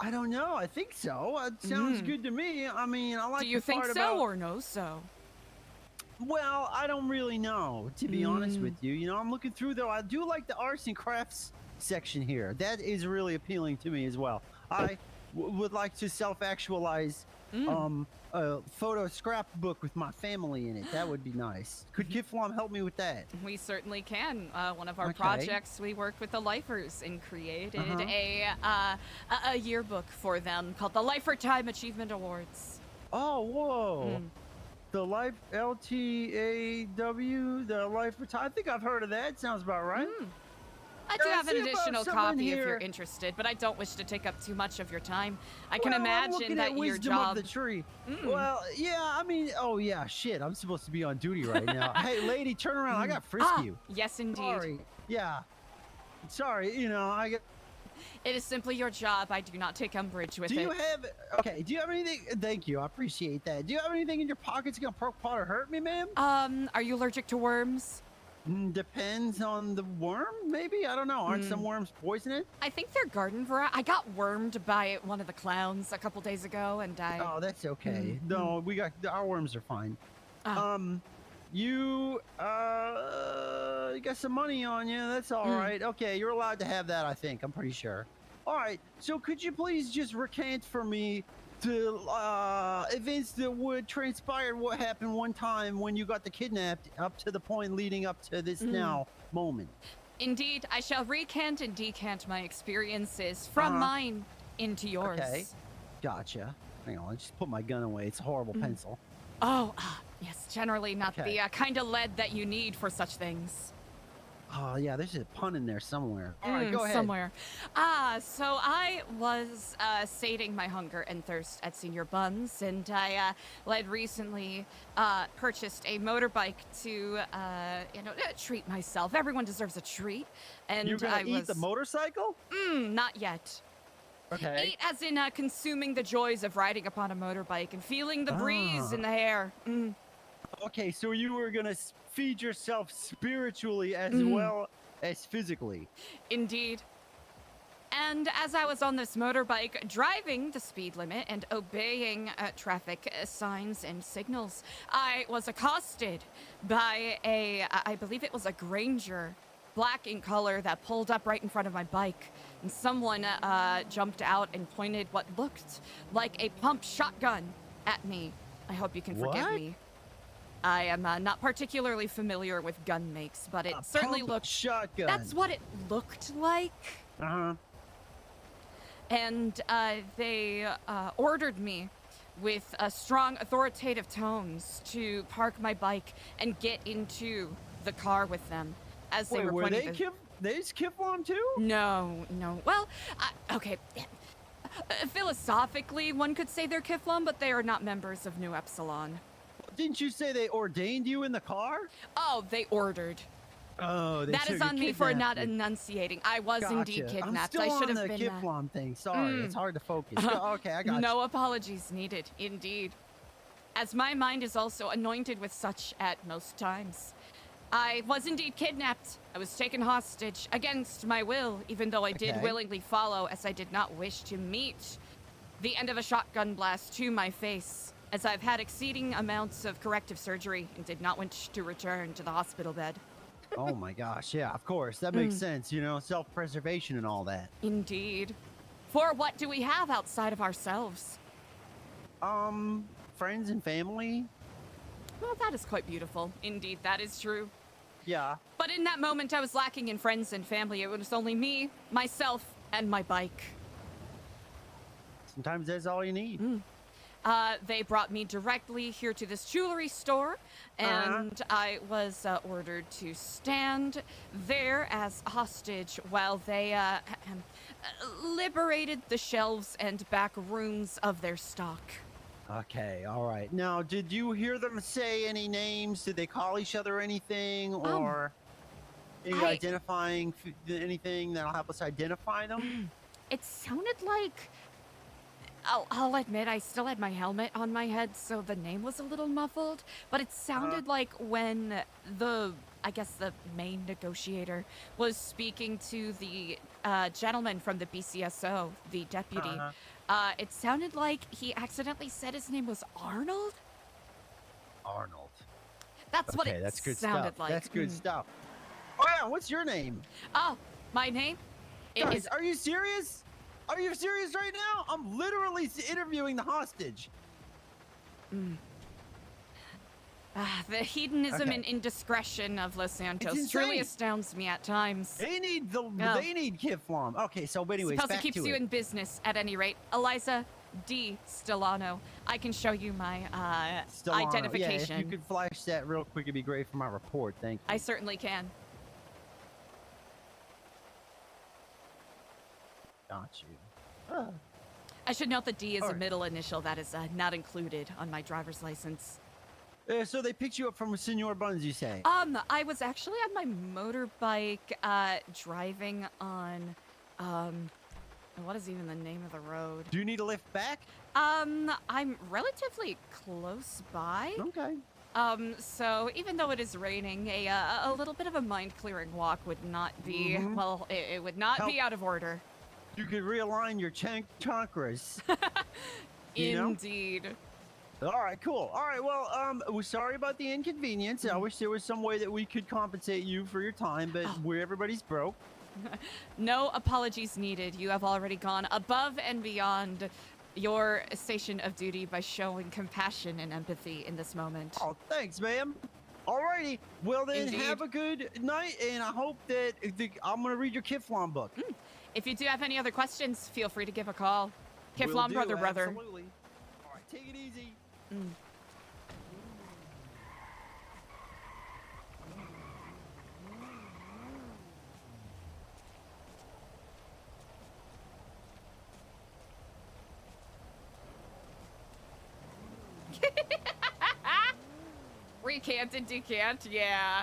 I don't know. I think so. It sounds good to me. I mean, I like. Do you think so or no so? Well, I don't really know, to be honest with you. You know, I'm looking through though. I do like the arts and crafts section here. That is really appealing to me as well. I would like to self-actualize a photo scrapbook with my family in it. That would be nice. Could Kiflam help me with that? We certainly can. One of our projects, we worked with the Lifers and created a yearbook for them called the Lifetime Achievement Awards. Oh, whoa. The Life LTAW, the Life. I think I've heard of that. Sounds about right. I do have an additional copy if you're interested, but I don't wish to take up too much of your time. I can imagine that your job. Of the tree. Well, yeah, I mean, oh yeah, shit, I'm supposed to be on duty right now. Hey, lady, turn around. I got frisk you. Yes, indeed. Sorry. Yeah. Sorry, you know, I get. It is simply your job. I do not take umbrage with it. Do you have anything? Thank you. I appreciate that. Do you have anything in your pockets gonna poke, pot, or hurt me, ma'am? Are you allergic to worms? Depends on the worm, maybe? I don't know. Aren't some worms poisonous? I think they're garden variety. I got wormed by one of the clowns a couple days ago, and I... Oh, that's okay. No, our worms are fine. You got some money on you. That's all right. Okay, you're allowed to have that, I think. I'm pretty sure. All right, so could you please just recant for me the events that would transpire what happened one time when you got kidnapped up to the point leading up to this now moment? Indeed, I shall recant and decant my experiences from mine into yours. Okay, gotcha. Hang on, let's just put my gun away. It's a horrible pencil. Oh, yes, generally not the kind of lead that you need for such things. Oh, yeah, there's a pun in there somewhere. All right, go ahead. Somewhere. So I was sating my hunger and thirst at Senior Buns, and I had recently purchased a motorbike to, treat myself. Everyone deserves a treat. And you're gonna eat the motorcycle? Not yet. Okay. Eat as in consuming the joys of riding upon a motorbike and feeling the breeze in the hair. Okay, so you were gonna feed yourself spiritually as well as physically. Indeed. And as I was on this motorbike driving the speed limit and obeying traffic signs and signals, I was accosted by I believe it was a Granger, black in color, that pulled up right in front of my bike. And someone jumped out and pointed what looked like a pump shotgun at me. I hope you can forgive What? me. I am not particularly familiar with gun makes, but it certainly looked... shotgun. That's what it looked like. Uh-huh. And they ordered me with strong authoritative tones to park my bike and get into the car with them as they were pointing They Kiflon too? No. Well, okay. Philosophically, one could say they're Kiflon, but they are not members of New Epsilon. Didn't you say they ordained you in the car? Oh, they ordered. Oh, they That so is you on me for not kidnapped me. enunciating. I was indeed Gotcha. kidnapped. I'm still I should on have the been. Kiflon thing. Sorry, it's hard to focus. Okay, I got No apologies needed, indeed. As my mind is also anointed with such at most times. I was indeed kidnapped. I was taken hostage against my will, even though I did Okay. willingly follow, as I did not wish to meet the end of a shotgun blast to my face, as I've had exceeding amounts of corrective surgery and did not wish to return to the hospital bed. Oh my gosh, yeah, of course. That makes sense, you know, self-preservation and all that. Indeed. For what do we have outside of ourselves? Friends and family? Well, that is quite beautiful. Indeed, that is true. Yeah. But in that moment, I was lacking in friends and family. It was only me, myself, and my bike. Sometimes that's all you need. They brought me directly here to this jewelry store, and I was ordered to stand there as hostage while they liberated the shelves and back rooms of their stock. Okay, all right. Now, did you hear them say any names? Did they call each other anything, or any identifying anything that'll help us identify them? It sounded like... I'll admit, I still had my helmet on my head, so the name was a little muffled, but it sounded like when I guess the main negotiator was speaking to the gentleman from the BCSO, the deputy. It sounded like he accidentally said his name was Arnold. Arnold. That's what it that's good sounded stuff. like. That's good stuff. Oh yeah, what's your name? Oh, my name? Guys, are you serious? Are you serious right now? I'm literally interviewing the hostage. The hedonism and indiscretion of Los Santos truly astounds me at times. They need Kiflom. Okay, so anyways, Suppose back it keeps to you it. in business at any rate. Eliza D. Stellano. I can show you my Stellano. identification. Yeah, if you could flash that real quick, it'd be great for my report. Thank you. I certainly can. Got you. I should note the D is a middle initial that is not included on my driver's license. So they picked you up from Senor Buns, you say? I was actually on my motorbike driving on what is even the name of the road? Do you need a lift back? I'm relatively close by. Okay. So even though it is raining, a little bit of a mind-clearing walk would not be, well, it would not be out of order. You could realign your chakras. Indeed. All right, cool. All right, well, we're sorry about the inconvenience. I wish there was some way that we could compensate you for your time, but everybody's broke. No apologies needed. You have already gone above and beyond your station of duty by showing compassion and empathy in this moment. Oh, thanks, ma'am. Alrighty, well then, Indeed. have a good night, and I hope that I'm gonna read your Kiflon book. If you do have any other questions, feel free to give a call. Will Kiflon do, brother. Absolutely. All right, take it easy. Recant and decant, yeah.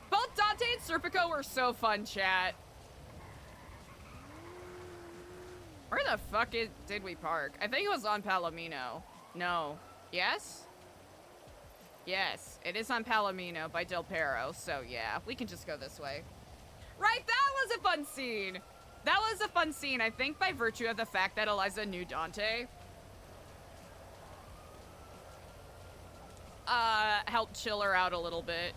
Both Dante and Serpico were so fun, chat. Where the fuck did we park? I think it was on Palomino. No. Yes? Yes, it is on Palomino by Del Perro, so yeah, we can just go this way. Right, that was a fun scene! That was a fun scene, I think by virtue of the fact that Eliza knew Dante. Helped chill her out a little bit.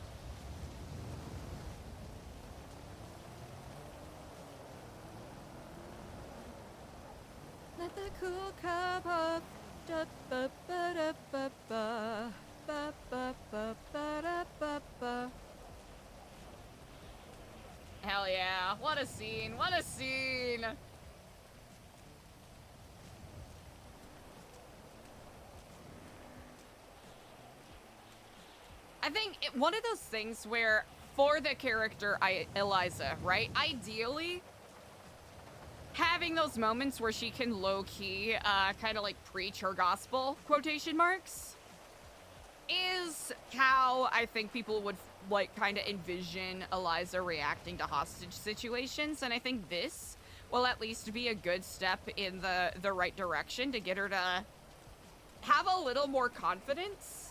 Let the cool cup of da ba ba da ba ba ba ba ba ba da ba ba. Hell yeah, what a scene, what a scene! I think one of those things where, for the character Eliza, right? Ideally, having those moments where she can low-key, kind of like preach her gospel, quotation marks, is how I think people would, like, kind of envision Eliza reacting to hostage situations. And I think this will at least be a good step in the right direction to get her to have a little more confidence.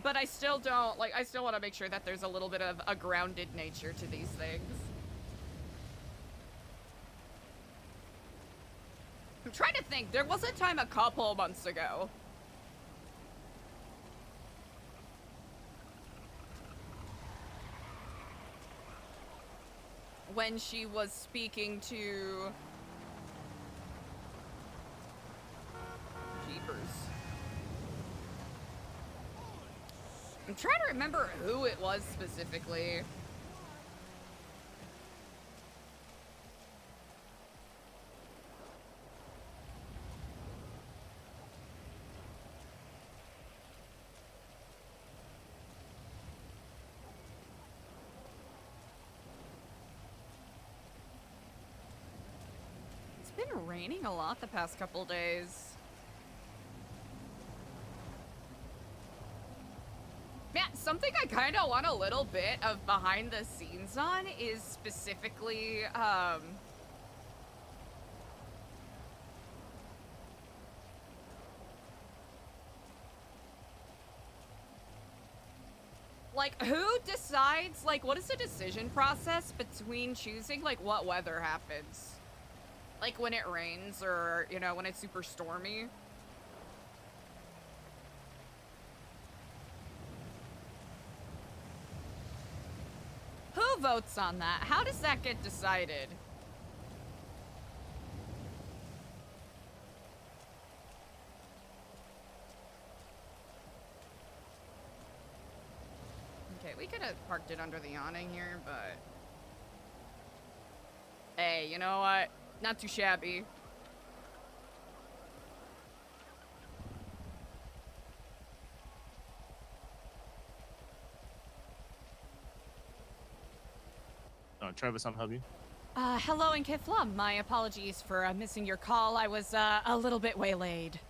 But I still don't, like, I still want to make sure that there's a little bit of a grounded nature to these things. I'm trying to think. There was a time a couple months ago when she was speaking to Jeepers. I'm trying to remember who it was specifically. It's been raining a lot the past couple days. Yeah, something I kind of want a little bit of behind the scenes on is specifically, like, who decides, like, what is the decision process between choosing, like, what weather happens? Like, when it rains or, you know, when it's super stormy? Who votes on that? How does that get decided? Okay, we could have parked it under the awning here, but... Hey, you know what? Not too shabby. Travis, I'm help you. Hello in Kiflam. My apologies for missing your call. I was a little bit waylaid.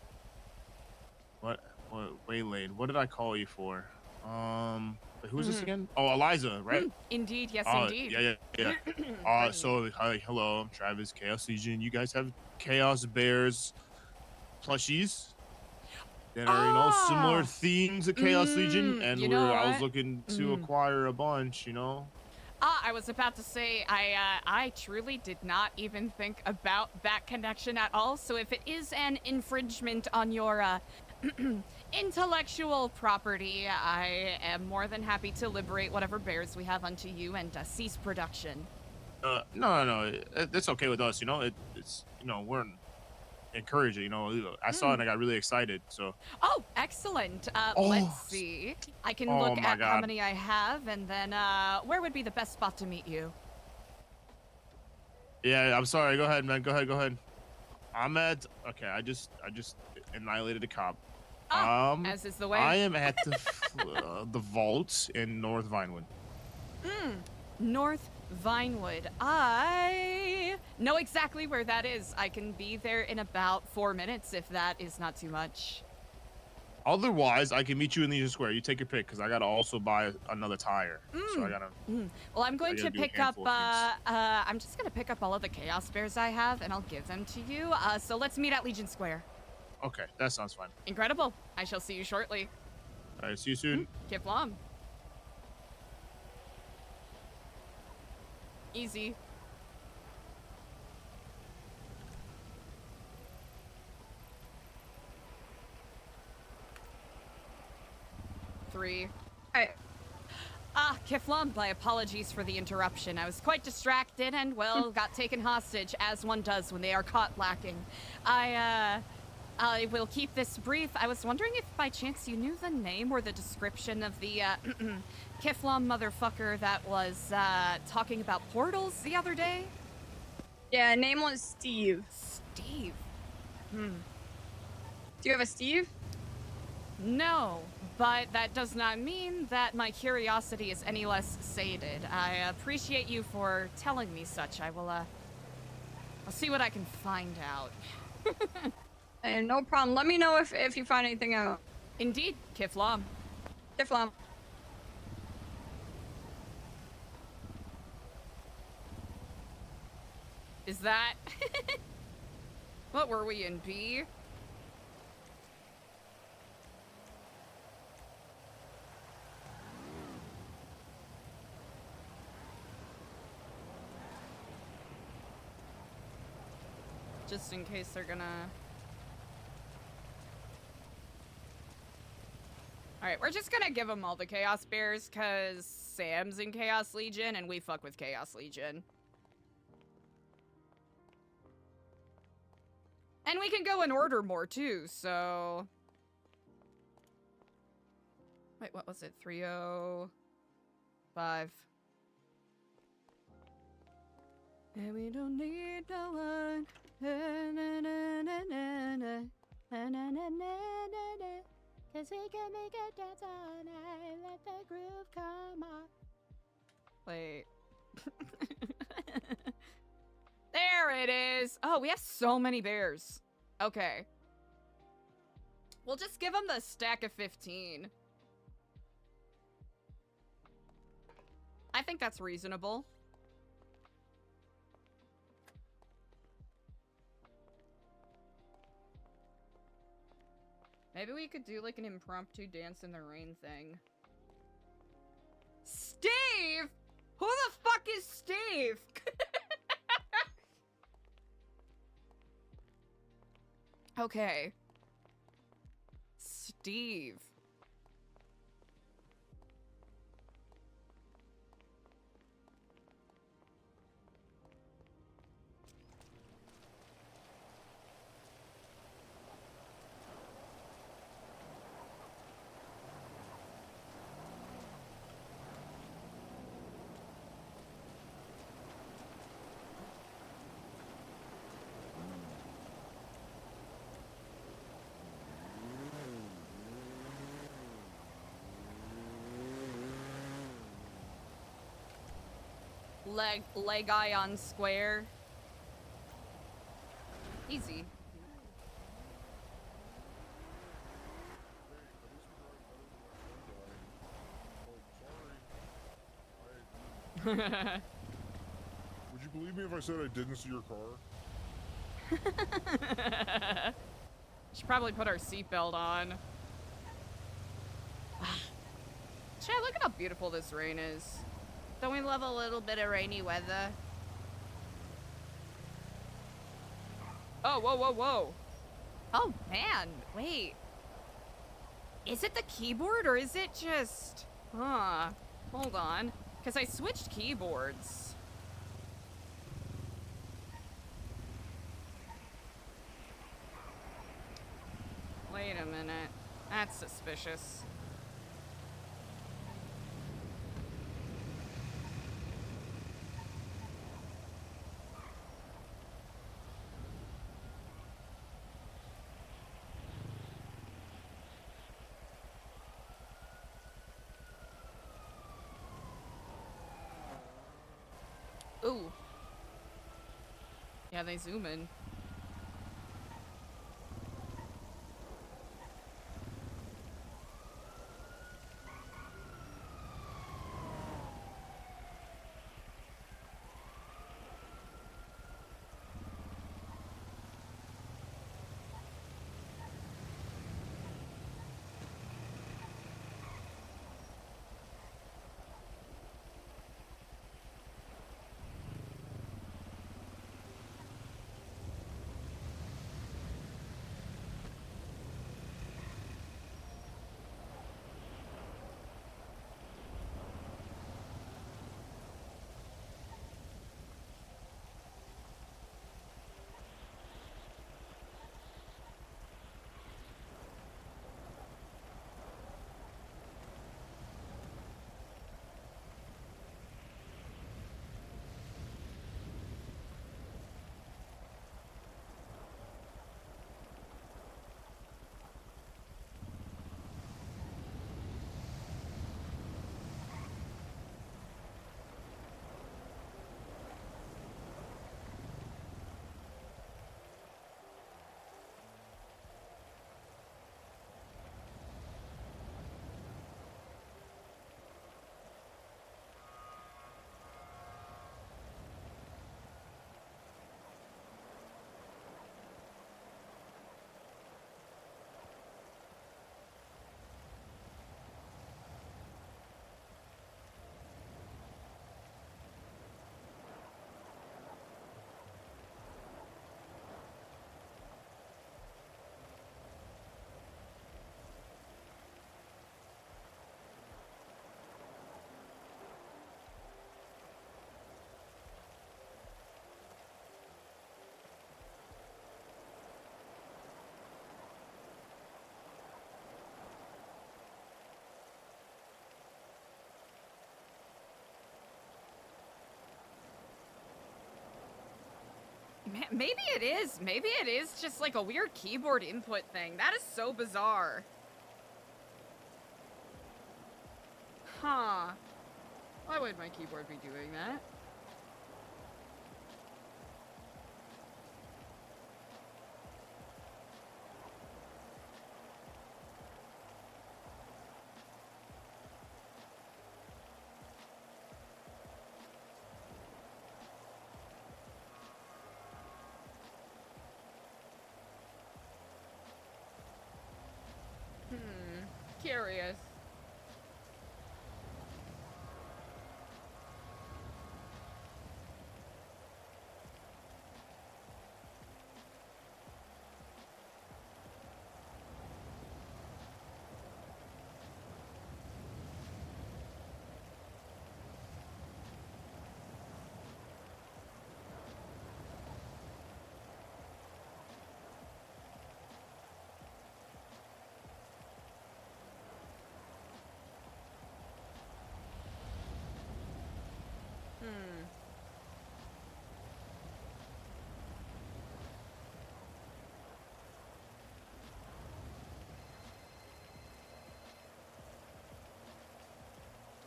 What waylaid? What did I call you for? Who's this again? Oh, Eliza, right? Indeed, yes, indeed. Yeah. So, hi, hello, I'm Travis, Chaos Legion. You guys have Chaos Bears plushies that are, you know, similar themes to Chaos Legion, and I was looking to acquire a bunch, you know. I was about to say, I truly did not even think about that connection at all. So if it is an infringement on your intellectual property, I am more than happy to liberate whatever bears we have unto you and cease production. No, it's okay with us. You know, it's you know, we're encouraging. You know, I saw it and I got really excited. So. Oh, excellent. Let's see. I can look at how many I have, and then where would be the best spot to meet you? Yeah, I'm sorry. Go ahead, man. Go ahead. I'm at. Okay, I just annihilated a cop. As is the way. I am at the vault in North Vinewood. North Vinewood. I know exactly where that is. I can be there in about 4 minutes if that is not too much. Otherwise, I can meet you in Legion Square. You take your pick, because I gotta also buy another tire. So I gotta. Well, I'm going to pick up. I'm just gonna pick up all of the Chaos Bears I have, and I'll give them to you. So let's meet at Legion Square. Okay, that sounds fine. Incredible. I shall see you shortly. All right, see you soon. Kiflam. Easy. Three. Alright. Kiflam, my apologies for the interruption. I was quite distracted and, well, got taken hostage, as one does when they are caught lacking. I will keep this brief. I was wondering if by chance you knew the name or the description of the, Kiflam motherfucker that was, talking about portals the other day? Yeah, name was Steve. Steve. Do you have a Steve? No, but that does not mean that my curiosity is any less sated. I appreciate you for telling me such. I will, I'll see what I can find out. And no problem. Let me know if you find anything out. Indeed, Kiflam. Kiflam. Is that... What were we in, B? Just in case they're gonna... Alright, we're just gonna give them all the Chaos Bears, cause Sam's in Chaos Legion, and we fuck with Chaos Legion. And we can go and order more, too, so... Wait, what was it? 305. And we don't need no one. Na, na, na, na, na, na. Na, na, na, na, na, na. Cause we can make it dance all night. Let the groove come on. Wait. There it is. Oh, we have so many bears. Okay. We'll just give them the stack of 15. I think that's reasonable. Maybe we could do like an impromptu dance in the rain thing. Steve? Who the fuck is Steve? Okay. Steve. Leg eye on square. Easy. Would you believe me if I said I didn't see your car? Should probably put our seatbelt on. Chad, look at how beautiful this rain is. Don't we love a little bit of rainy weather? Oh, whoa, whoa, whoa. Oh, man. Wait. Is it the keyboard or is it just... Huh. Hold on. Because I switched keyboards. Wait a minute. That's suspicious. Ooh. Yeah, they zoom in. maybe it is. Maybe it is just like a weird keyboard input thing. That is so bizarre. Huh. Why would my keyboard be doing that? Curious.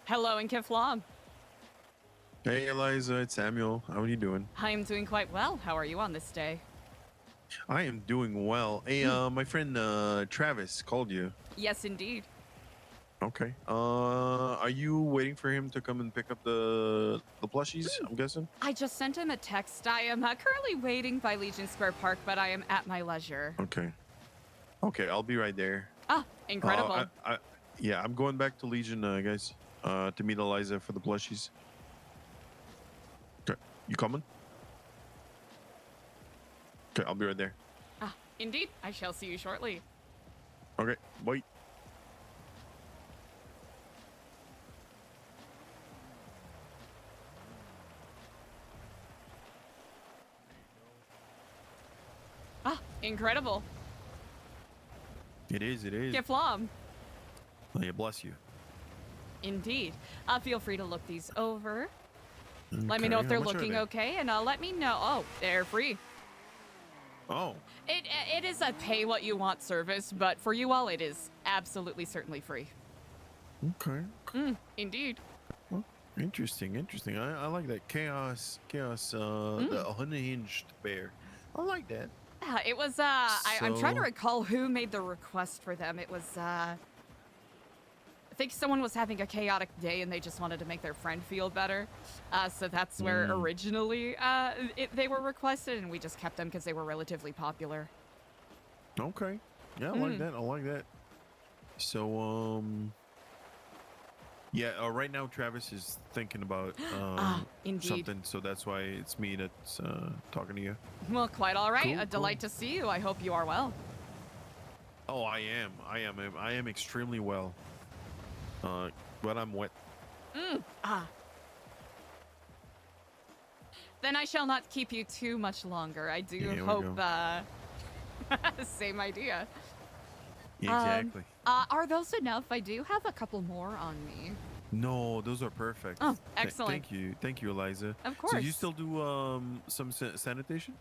Hello, and Kiflam. Hey, Eliza, it's Samuel. How are you doing? I am doing quite well. How are you on this day? I am doing well. Hey, my friend Travis called you. Yes, indeed. Okay. Are you waiting for him to come and pick up the plushies? I'm guessing. I just sent him a text. I am currently waiting by Legion Square Park, but I am at my leisure. Okay. Okay, I'll be right there. Ah, incredible. Yeah, I'm going back to Legion, guys, to meet Eliza for the plushies. Okay, you coming? Okay, I'll be right there. Ah, indeed. I shall see you shortly. Okay, bye. Ah, incredible. It is, it is. Kiflam. Oh, yeah, bless you. Indeed. Feel free to look these over. Let me Okay, know if they're how much are looking they? okay, and let me know. Oh, they're free. Oh. It is a pay what you want service, but for you all, it is absolutely certainly free. Okay. Indeed. Interesting, interesting. I like that. Chaos, the unhinged bear. I like that. It was, I'm trying to recall who made the request for them. It was, I think someone was having a chaotic day and they just wanted to make their friend feel better. So that's where originally they were requested, and we just kept them because they were relatively popular. Okay. Yeah, I like that. I like that. So, yeah, right now Travis is thinking about indeed. something, so that's why it's me that's talking to you. Well, quite all right. Cool, A delight to see you. I hope you are well. Oh, I am extremely well. But I'm wet. Then I shall not keep you too much longer. I do Here we hope, go. same idea. Exactly. Are those enough? I do have a couple more on me. No, those are perfect. Oh, excellent. Thank you, Eliza. Of course. So you still do some sanitation?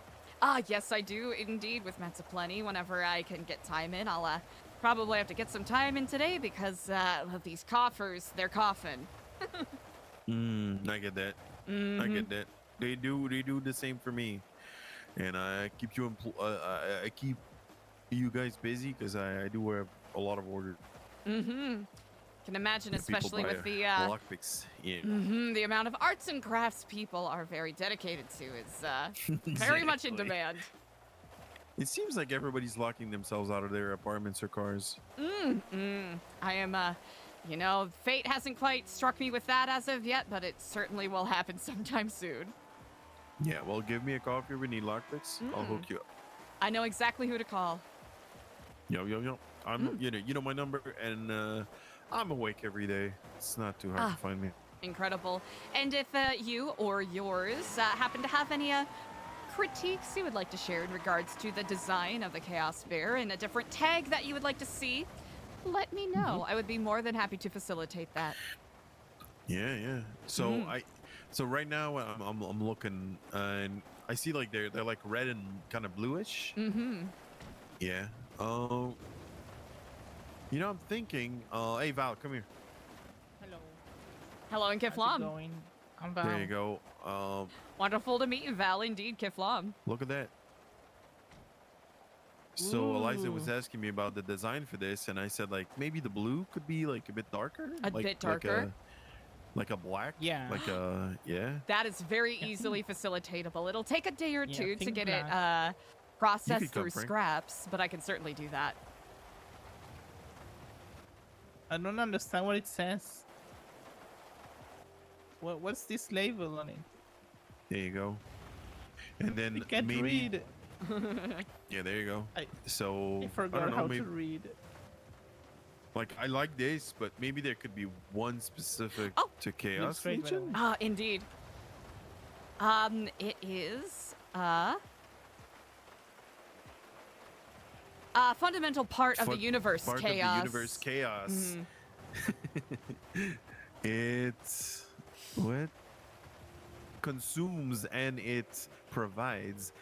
Yes, I do indeed, with Mensa Plenty. Whenever I can get time in, I'll probably have to get some time in today because of these coughers, they're coughing. I get that. I get that. They do the same for me, and I keep you I keep you guys busy because I do have a lot of orders. Can imagine, And people especially buy with the lockpicks. Yeah. the amount of arts and crafts people are very dedicated to is very much in Exactly. demand. It seems like everybody's locking themselves out of their apartments or cars. I am, you know, fate hasn't quite struck me with that as of yet, but it certainly will happen sometime soon. Yeah, well, give me a call if you ever need lockpicks. I'll hook you up. I know exactly who to call. Yo. I'm, you know my number, and I'm awake every day. It's not too hard to find me. Incredible. And if you or yours happen to have any critiques you would like to share in regards to the design of the Chaos Bear and a different tag that you would like to see, let me know. I would be more than happy to facilitate that. Yeah. So so right now I'm looking, and I see like they're like red and kind of bluish. Mm-hmm. Yeah. You know, I'm thinking. Hey Val, come here. Hello, and Kiflam. I'm There you go. Wonderful to meet you, Val. Indeed, Kiflam. Look at that. So Eliza was Ooh. asking me about the design for this, and I said like maybe the blue could be like a bit darker. A bit darker. Like a black. Yeah. Like a That is very easily facilitatable. It'll take a day or Yeah, two to think get black. it processed could come, through Frank. scraps, but I can certainly do that. I don't understand what it says. What's this label on it? There you go. And then I can't maybe. read. Yeah, there you go. I So forgot don't know, how maybe, to read. like I like this, but maybe there could be one specific to Chaos great, by the Legion. Ah, indeed. It is a fundamental part of the universe, Part chaos. of the universe, chaos. Mhm. It's what consumes and it provides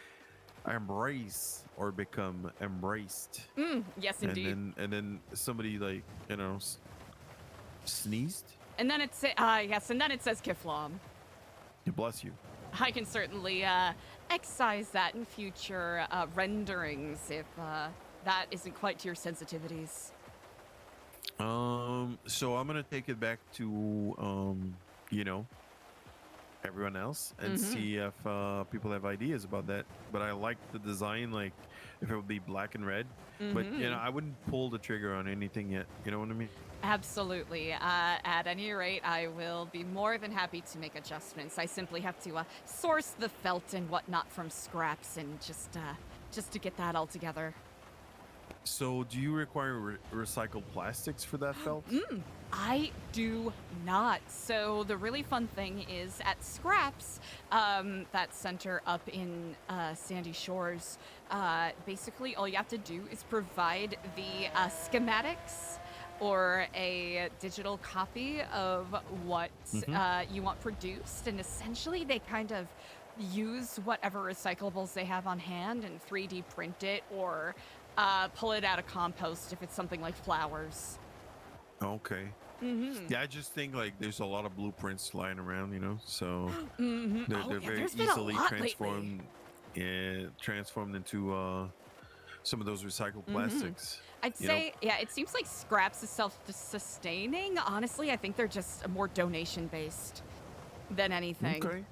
embrace or become embraced. Yes, indeed. And then somebody like sneezed. And then it's yes, and then it says Kiflam. Bless you. I can certainly excise that in future renderings if that isn't quite to your sensitivities. So I'm gonna take it back to you know, everyone else and see if people have ideas about that. But I like the design, like if it would be black and red. But you know, I wouldn't pull the trigger on anything yet. You know what I mean? Absolutely. At any rate, I will be more than happy to make adjustments. I simply have to source the felt and whatnot from scraps and just to get that all together. So do you require recycled plastics for that felt? I do not. So the really fun thing is at Scraps, that center up in Sandy Shores, basically all you have to do is provide the schematics or a digital copy of what you want produced, and essentially they kind of use whatever recyclables they have on hand and 3D print it or pull it out of compost if it's something like flowers. Okay. Yeah, I just think like there's a lot of blueprints lying around, you know, so they're very there's been a easily lot lately. transformed into some of those recycled plastics. I'd you know? say, yeah, it seems like Scraps is self-sustaining. Honestly, I think they're just more donation-based than anything. Okay.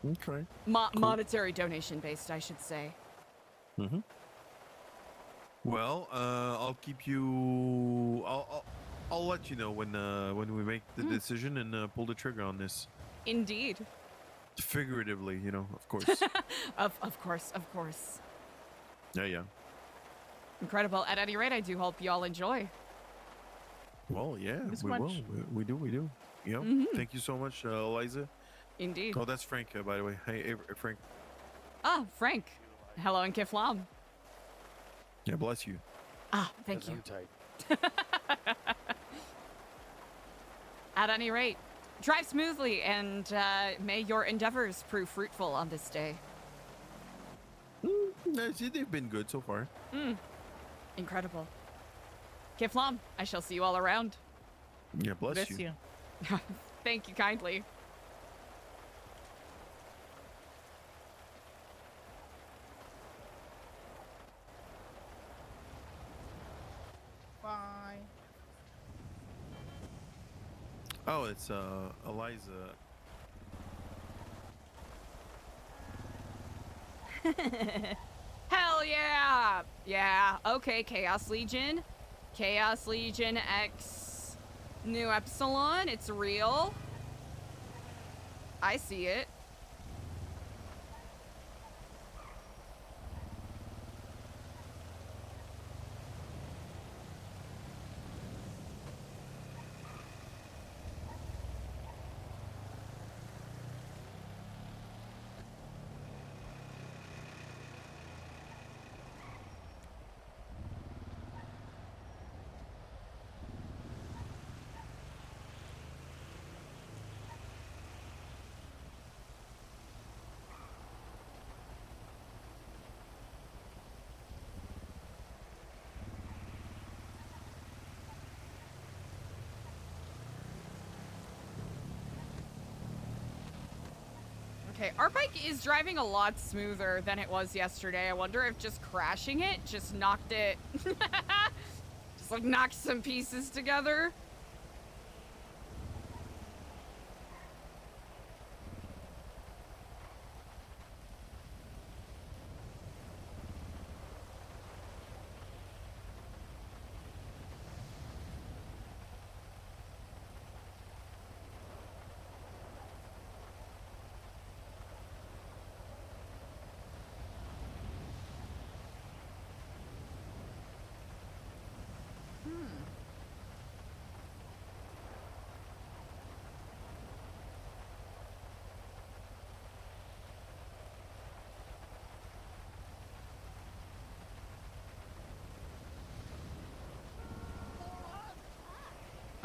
Okay. Monetary donation-based, I should say. Well, I'll keep you. I'll let you know when we make the decision and pull the trigger on this. Indeed. Figuratively, you know, of course. Of course. Yeah. Incredible. At any rate, I do hope you all enjoy. Well, yeah, This we much. will. We do. You know, thank you so much, Eliza. Indeed. Oh, that's Frank, by the way. Hey, Frank. Ah, Frank. Hello, and Kiflam. Yeah, bless you. Ah, thank you. At any rate, drive smoothly, and may your endeavors prove fruitful on this day. They've been good so far. Incredible. Kiflam, I shall see you all around. Yeah, bless you. Thank you kindly. Bye. Oh, it's Eliza. Hell yeah! Yeah, okay, Chaos Legion. Chaos Legion X New Epsilon, it's real. I see it. Okay, our bike is driving a lot smoother than it was yesterday. I wonder if just crashing it just knocked it... just, like, knocked some pieces together.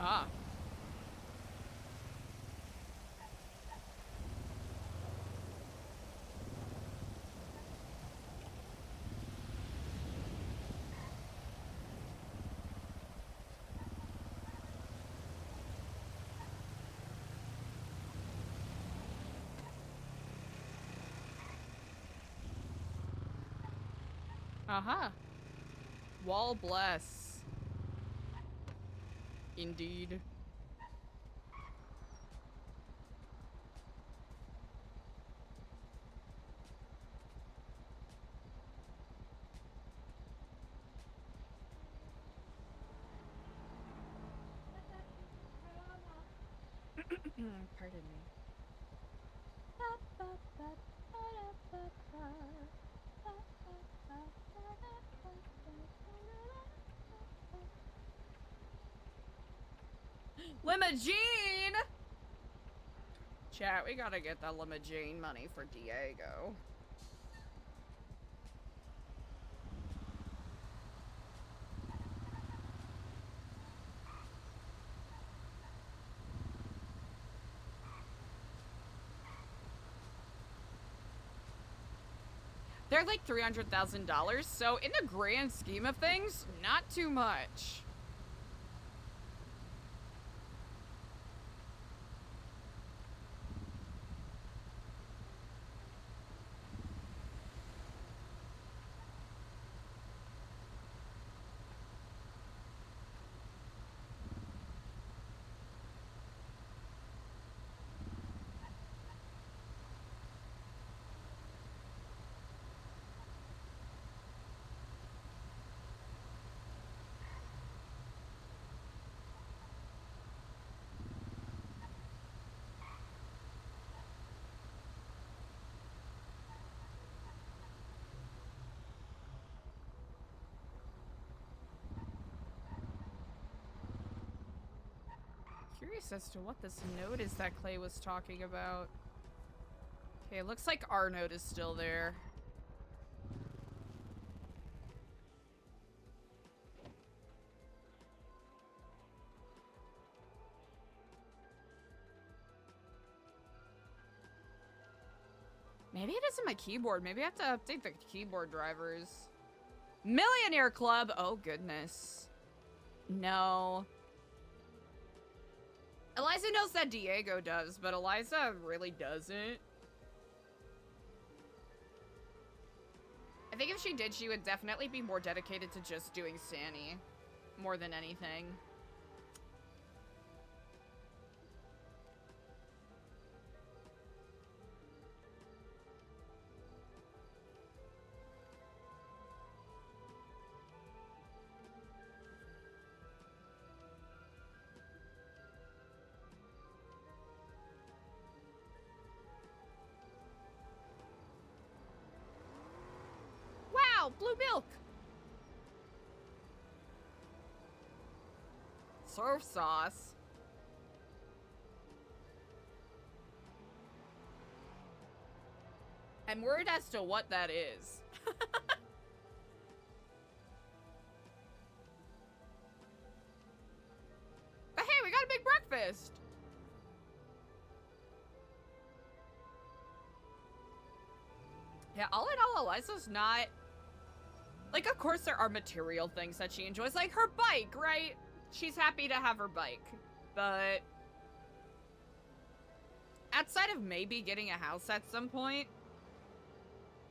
Ah. Uh-huh. Wall bless. Indeed. Pardon me. Limousine! Chat, we gotta get that limousine money for Diego. They're like $300,000, so in the grand scheme of things, not too much. Curious as to what this node is that Clay was talking about. Okay, it looks like our node is still there. Maybe it isn't my keyboard. Maybe I have to update the keyboard drivers. Millionaire Club! Oh, goodness. No. Eliza knows that Diego does, but Eliza really doesn't. I think if she did, she would definitely be more dedicated to just doing Sani. More than anything. Wow, blue milk! Surf sauce. I'm worried as to what that is. But hey, we got a big breakfast! Yeah, all in all, Eliza's not... Like, of course there are material things that she enjoys, like her bike, right? She's happy to have her bike, but... outside of maybe getting a house at some point,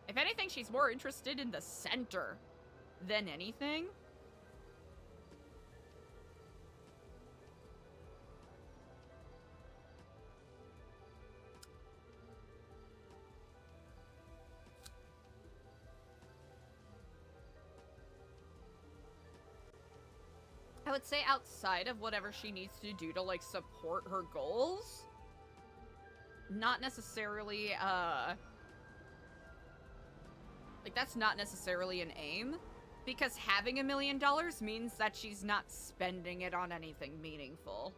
if anything, she's more interested in the center than anything. I would say outside of whatever she needs to do to, like, support her goals, not necessarily, like, that's not necessarily an aim, because having $1 million means that she's not spending it on anything meaningful.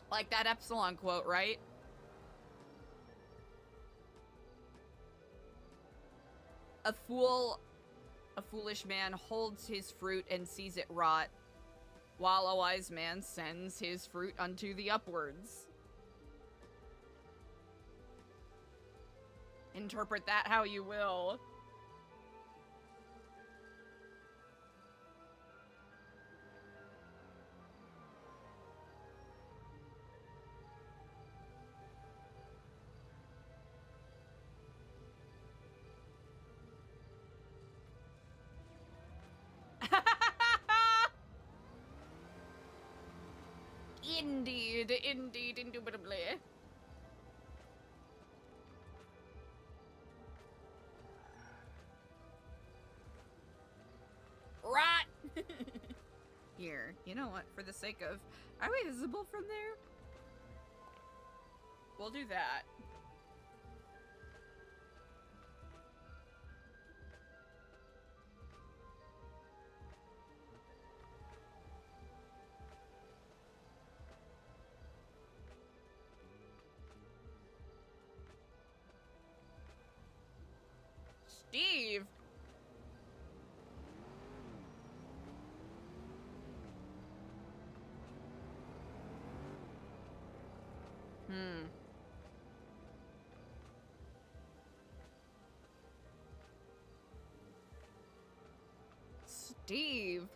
Like that Epsilon quote, right? A foolish man holds his fruit and sees it rot, while a wise man sends his fruit unto the upwards. Interpret that how you will. Indeed, indubitably. Rot! Here, you know what, for the sake of... Are we visible from there? We'll do that. Steve! Steve.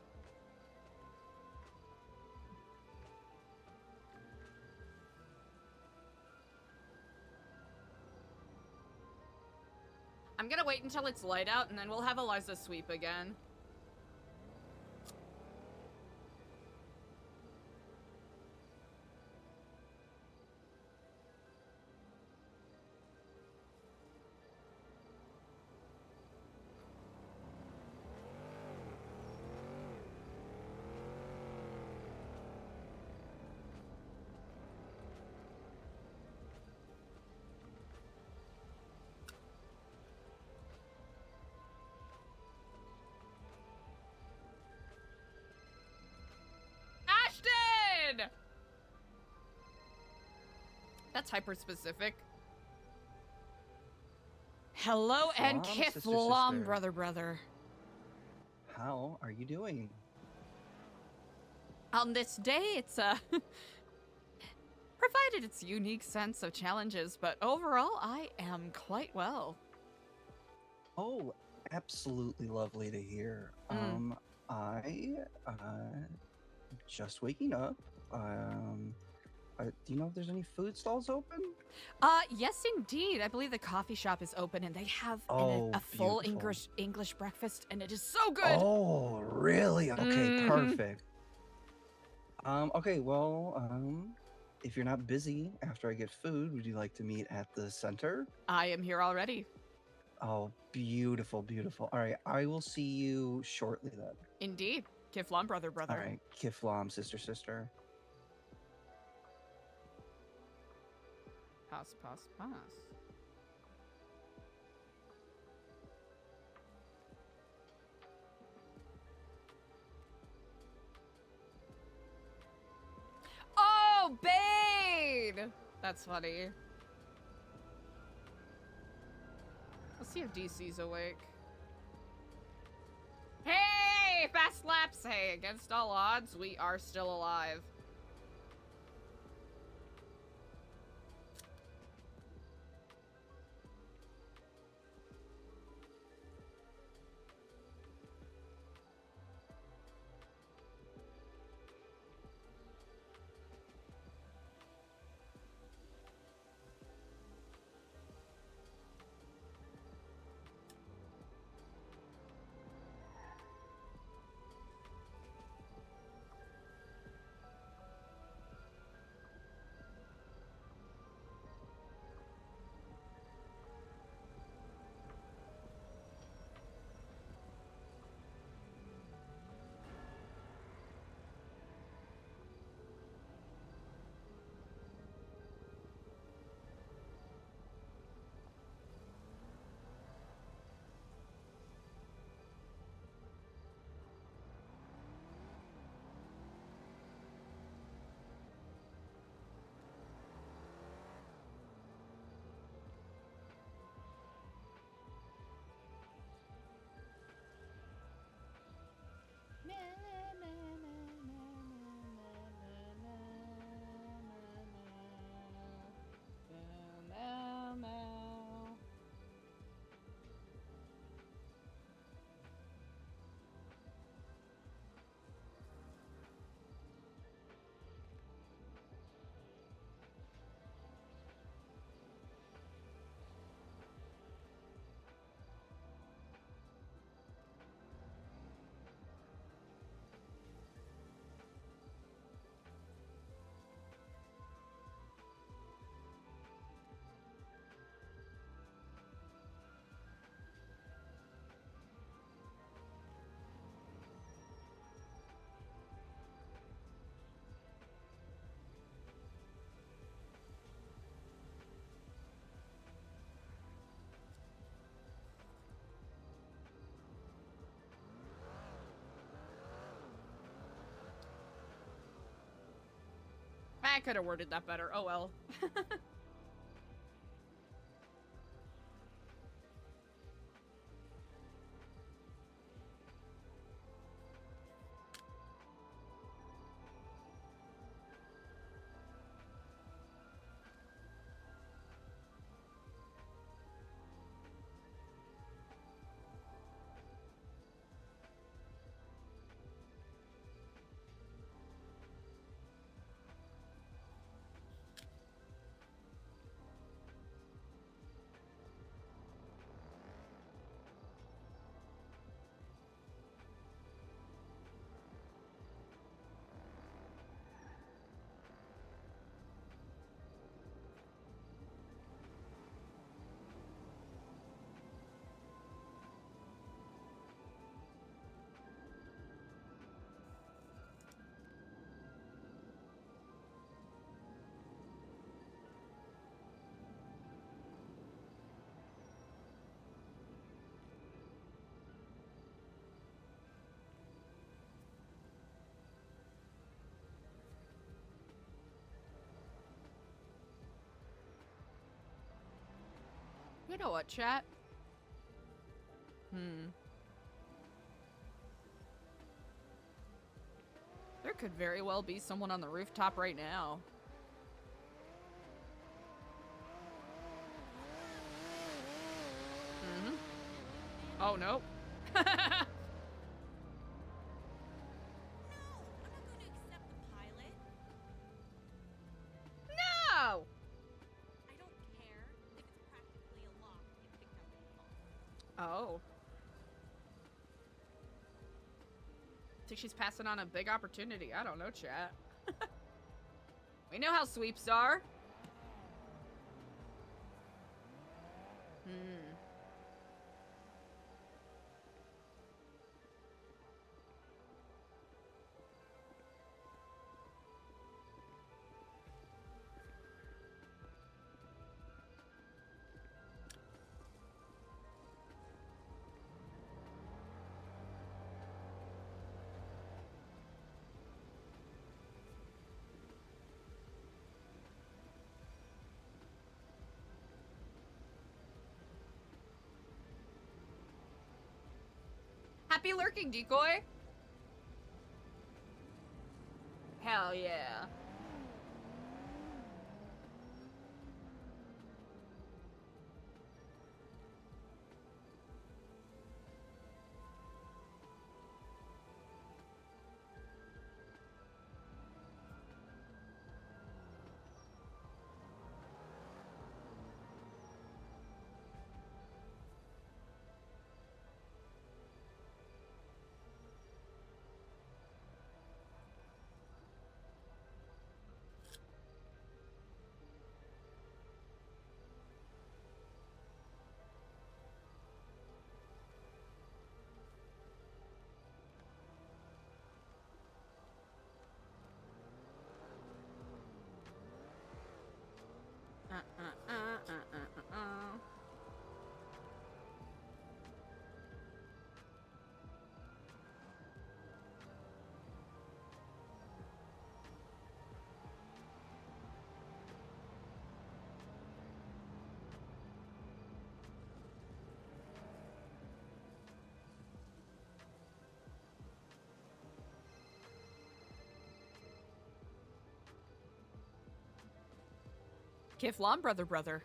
I'm gonna wait until it's light out and then we'll have Eliza sweep again. Ashton! That's hyper-specific. Hello and Shalom, kiss sister, Lom, sister. brother. How are you doing? On this day, it's provided its unique sense of challenges, but overall, I am quite well. Oh, absolutely lovely to hear. I just waking up. Do you know if there's any food stalls open? Yes, indeed. I believe the coffee shop is open, and they have Oh, a full beautiful. English breakfast, and it is so good. Oh, really? Okay, Mhm. perfect. Okay, well, if you're not busy after I get food, would you like to meet at the center? I am here already. Oh, beautiful, beautiful. All right, I will see you shortly then. Indeed. Kiflom, brother. All right, Kiflam, sister. Pass. Oh, Bane! That's funny. Let's see if DC's awake. Hey! Fast laps! Hey, against all odds, we are still alive. could have worded that better. Oh well. You know what, chat? There could very well be someone on the rooftop right now. Oh, no. No! Oh. Think she's passing on a big opportunity. I don't know, chat. We know how sweeps are. Happy lurking, decoy. Hell yeah. Kiflam, brother.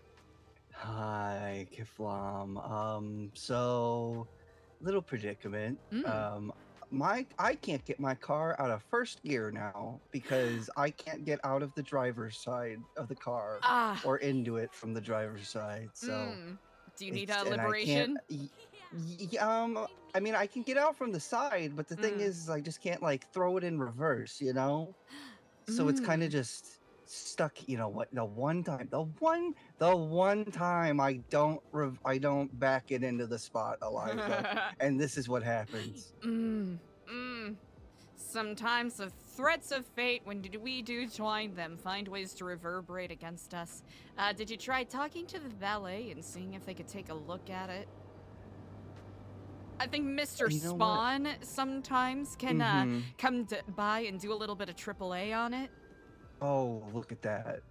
Hi, Kiflam. So, little predicament. I can't get my car out of first gear now because I can't get out of the driver's side of the car or into it from the driver's side. So, do you need a liberation? I mean, I can get out from the side, but the thing is, I just can't like throw it in reverse, you know. So it's kind of just stuck. You know what? The one time I don't back it into the spot, Eliza, and this is what happens. Sometimes the threats of fate, when we do join them, find ways to reverberate against us. Did you try talking to the valet and seeing if they could take a look at it? I think Mr. Spawn sometimes can come by and do a little bit of AAA on it. Oh, look at that.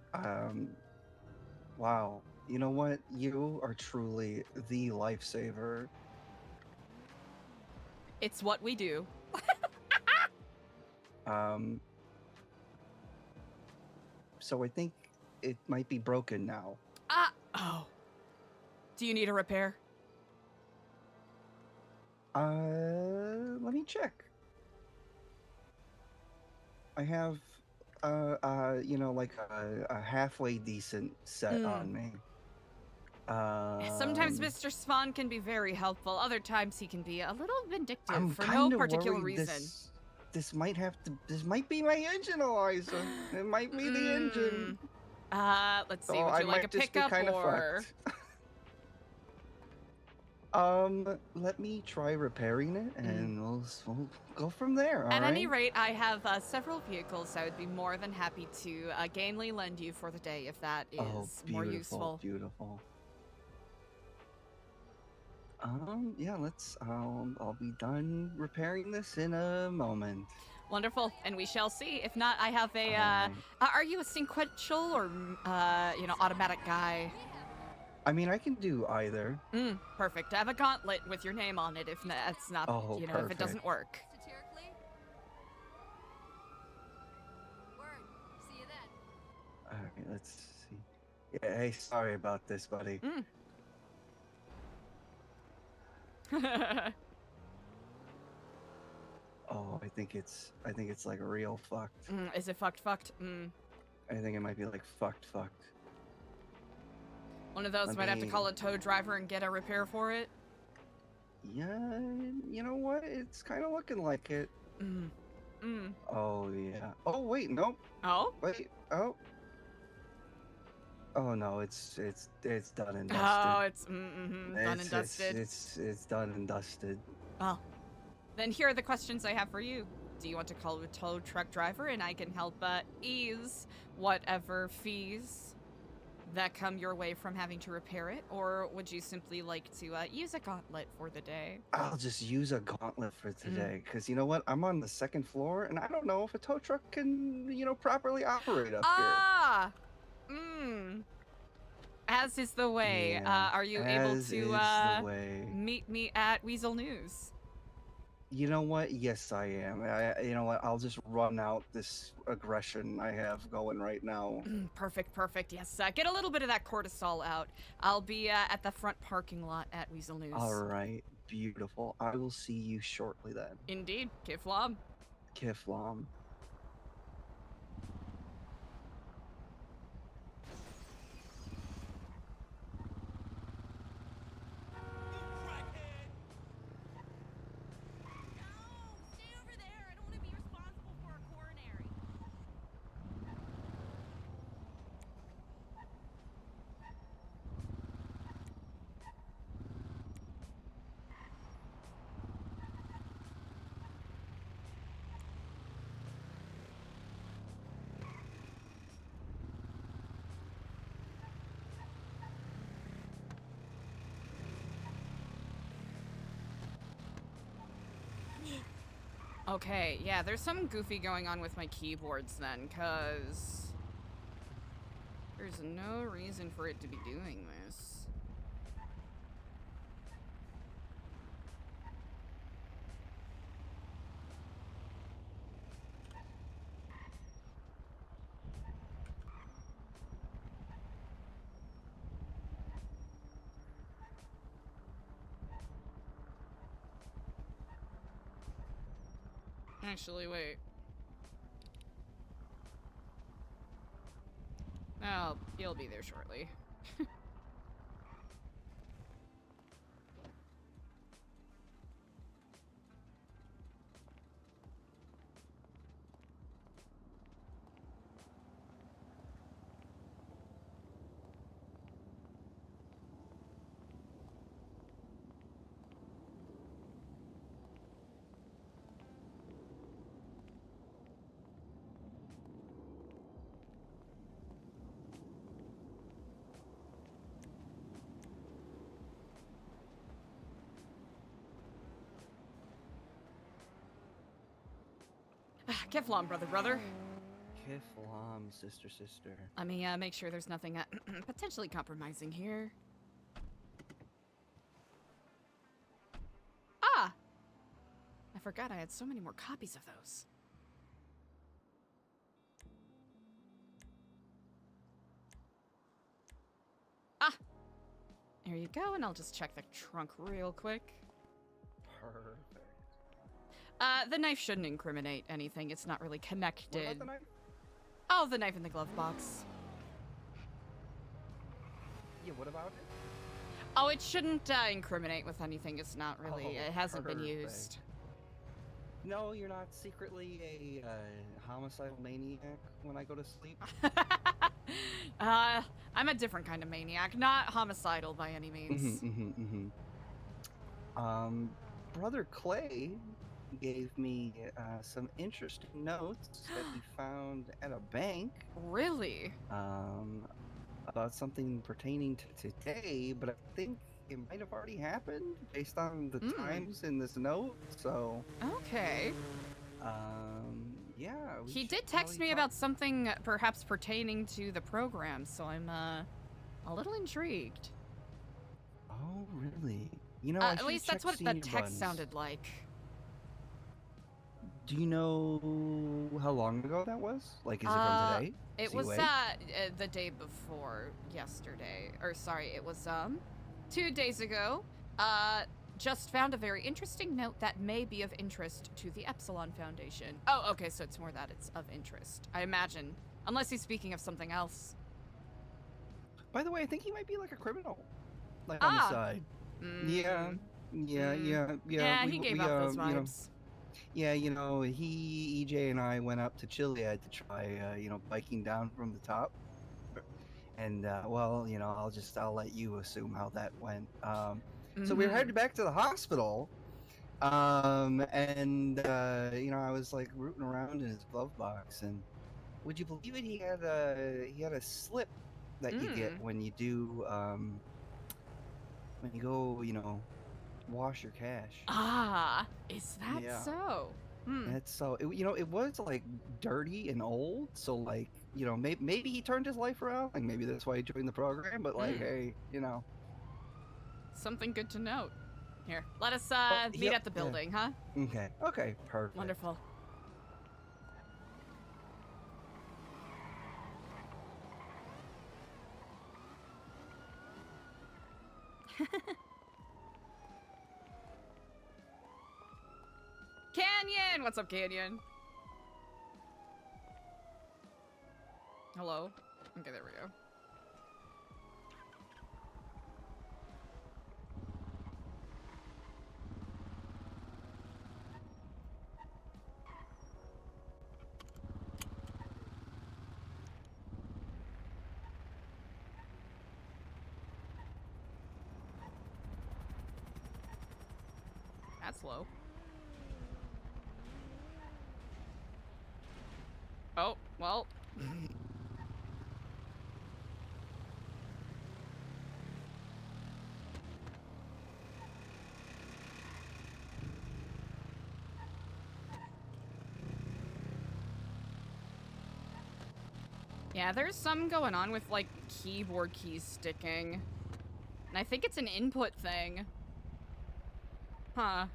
Wow. You know what? You are truly the lifesaver. It's what we do. So I think it might be broken now. Oh. Do you need a repair? Let me check. I have, like a halfway decent set on me. Sometimes Mr. Swan can be very helpful. Other times he can be a little vindictive I'm for no kinda particular worried reason. This might be my engine, Eliza. It might be the engine. Let's see. So Would I you like a might just be pickup kinda or? Let me try repairing it, and we'll go from there. All At right. any rate, I have several vehicles I would be more than happy to gamely lend you for the day if that is more useful. Beautiful. Yeah. I'll be done repairing this in a moment. Wonderful, and we shall see. If not, I have a. Are you a sequential or automatic guy? I mean, I can do either. Perfect. I have a gauntlet with your name on it. If that's not, if it doesn't perfect. work. All right. Let's see. Yeah. Hey, sorry about this, buddy. Oh, I think it's like real fucked. Is it fucked? I think it might be like fucked. One of those might have to call a tow driver and get a repair for it. Yeah, you know what? It's kind of looking like it. Oh yeah. Oh wait, nope. Oh. Wait. Oh. Oh no, it's done and dusted. Oh, it's done and dusted. It's done and dusted. Well, then here are the questions I have for you. Do you want to call a tow truck driver and I can help ease whatever fees that come your way from having to repair it, or would you simply like to use a gauntlet for the day? I'll just use a gauntlet for today, because you know what? I'm on the second floor, and I don't know if a tow truck can, properly operate up here. As is the way. Yeah, Are you able as is to the way. meet me at Weasel News? You know what? Yes, I am. You know what? I'll just run out this aggression I have going right now. Perfect. Yes, get a little bit of that cortisol out. I'll be at the front parking lot at Weasel News. All right, beautiful. I will see you shortly then. Indeed, Kiflam. Kiflam. Okay, yeah, there's some goofy going on with my keyboards then, because there's no reason for it to be doing this. Actually, wait. Oh, you'll be there shortly. Keflon, brother. careful, sister. Let me make sure there's nothing potentially compromising here. Ah! I forgot I had so many more copies of those. Ah! There you go, and I'll just check the trunk real quick. Perfect. The knife shouldn't incriminate anything. It's not really connected. What about the knife? Oh, the knife in the glove box. Yeah, what about it? Oh, it shouldn't incriminate with anything. It's not really. Oh, it hasn't been perfect. used. No, you're not secretly a homicidal maniac when I go to sleep? I'm a different kind of maniac, not homicidal by any means. Brother Clay gave me some interesting notes that he found at a bank. Really? About something pertaining to today, but I think it might have already happened based on the times in this note. So okay. Yeah. He did text me about something perhaps pertaining to the program, so I'm a little intrigued. Oh, really? You know, at least that's what the text sounded like. Do you know how long ago that was? Like, is it from today? It was the day before yesterday. Or sorry, it was 2 days ago. Just found a very interesting note that may be of interest to the Epsilon Foundation. Oh, okay, so it's more that it's of interest, I imagine. Unless he's speaking of something else. By the way, I think he might be like a criminal. Like on the side. Yeah, he gave off those vibes. Yeah, you know, EJ and I went up to Chiliad to try, you know, biking down from the top. And, well, you know, I'll let you assume how that went. So we were headed back to the hospital. And, you know, I was like rooting around in his glove box, and would you believe it? He had a slip that you get when you do, when you go, you know, wash your cash. Ah, is that so? That's so. You know, it was like dirty and old. So like, you know, maybe he turned his life around. Like maybe that's why he joined the program. But like, hey, you know, something good to note. Here, let us meet at the building, huh? Okay. Okay. Perfect. Wonderful. Canyon! What's up, Canyon? Hello? Okay, there we go. That's low. Oh, well. Yeah, there's some going on with, like, keyboard keys sticking. And I think it's an input thing. Huh.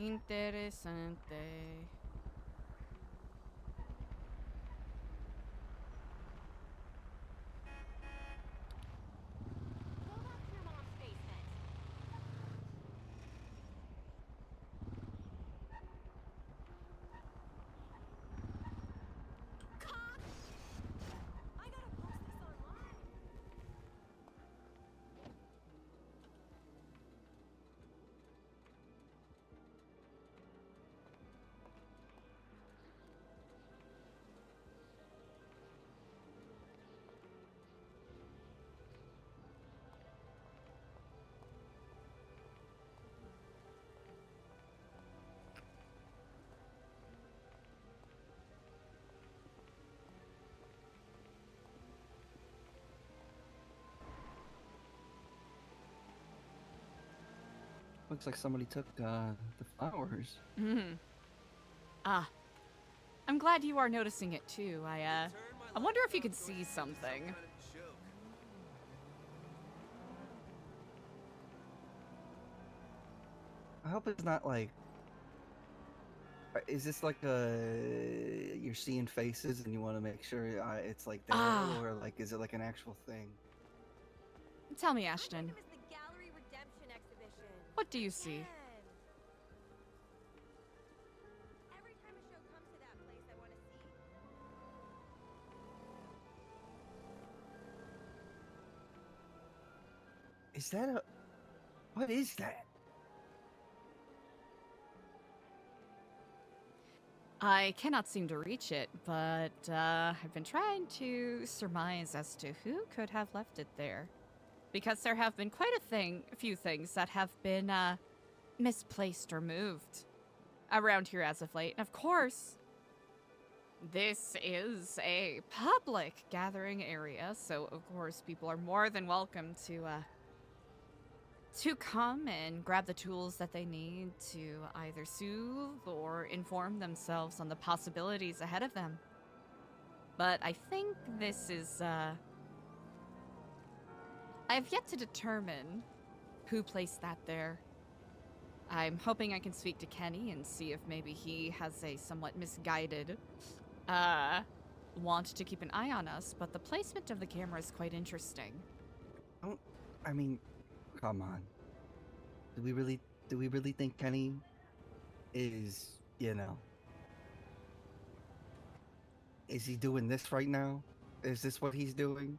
Interesante. Looks like somebody took the flowers. Ah. I'm glad you are noticing it too. I wonder if you could see something. I hope it's not like. Is this like you're seeing faces and you want to make sure it's like there, or like is it like an actual thing? Tell me, Ashton. What do you see? Is that a? What is that? I cannot seem to reach it, but I've been trying to surmise as to who could have left it there. Because there have been quite a few things that have been misplaced or moved around here as of late. And of course, this is a public gathering area, so of course people are more than welcome to come and grab the tools that they need to either soothe or inform themselves on the possibilities ahead of them. But I think this is, I have yet to determine who placed that there. I'm hoping I can speak to Kenny and see if maybe he has a somewhat misguided, want to keep an eye on us, but the placement of the camera is quite interesting. I mean, come on. Do we really think Kenny is, is he doing this right now? Is this what he's doing?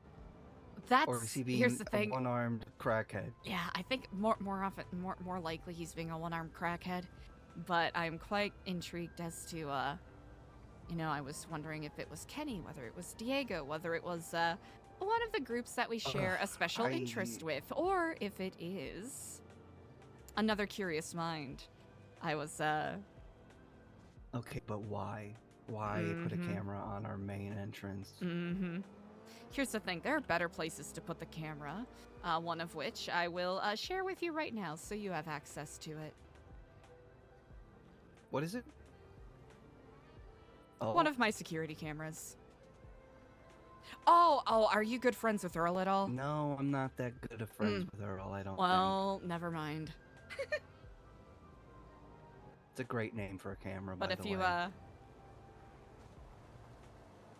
Or is he being Here's the thing. a one-armed crackhead? Yeah, I think more likely he's being a one-armed crackhead, but I'm quite intrigued as to, I was wondering if it was Kenny, whether it was Diego, whether it was, one of the groups that we share a special interest with, or if it is another curious mind. I was, Okay, but why? Why put a camera on our main entrance? Here's the thing, there are better places to put the camera, one of which I will share with you right now so you have access to it. What is it? Oh. One of my security cameras. Oh, are you good friends with Earl at all? No, I'm not that good of friends with Earl, I don't Well, never mind. It's a great name for a camera, But by if the you, way.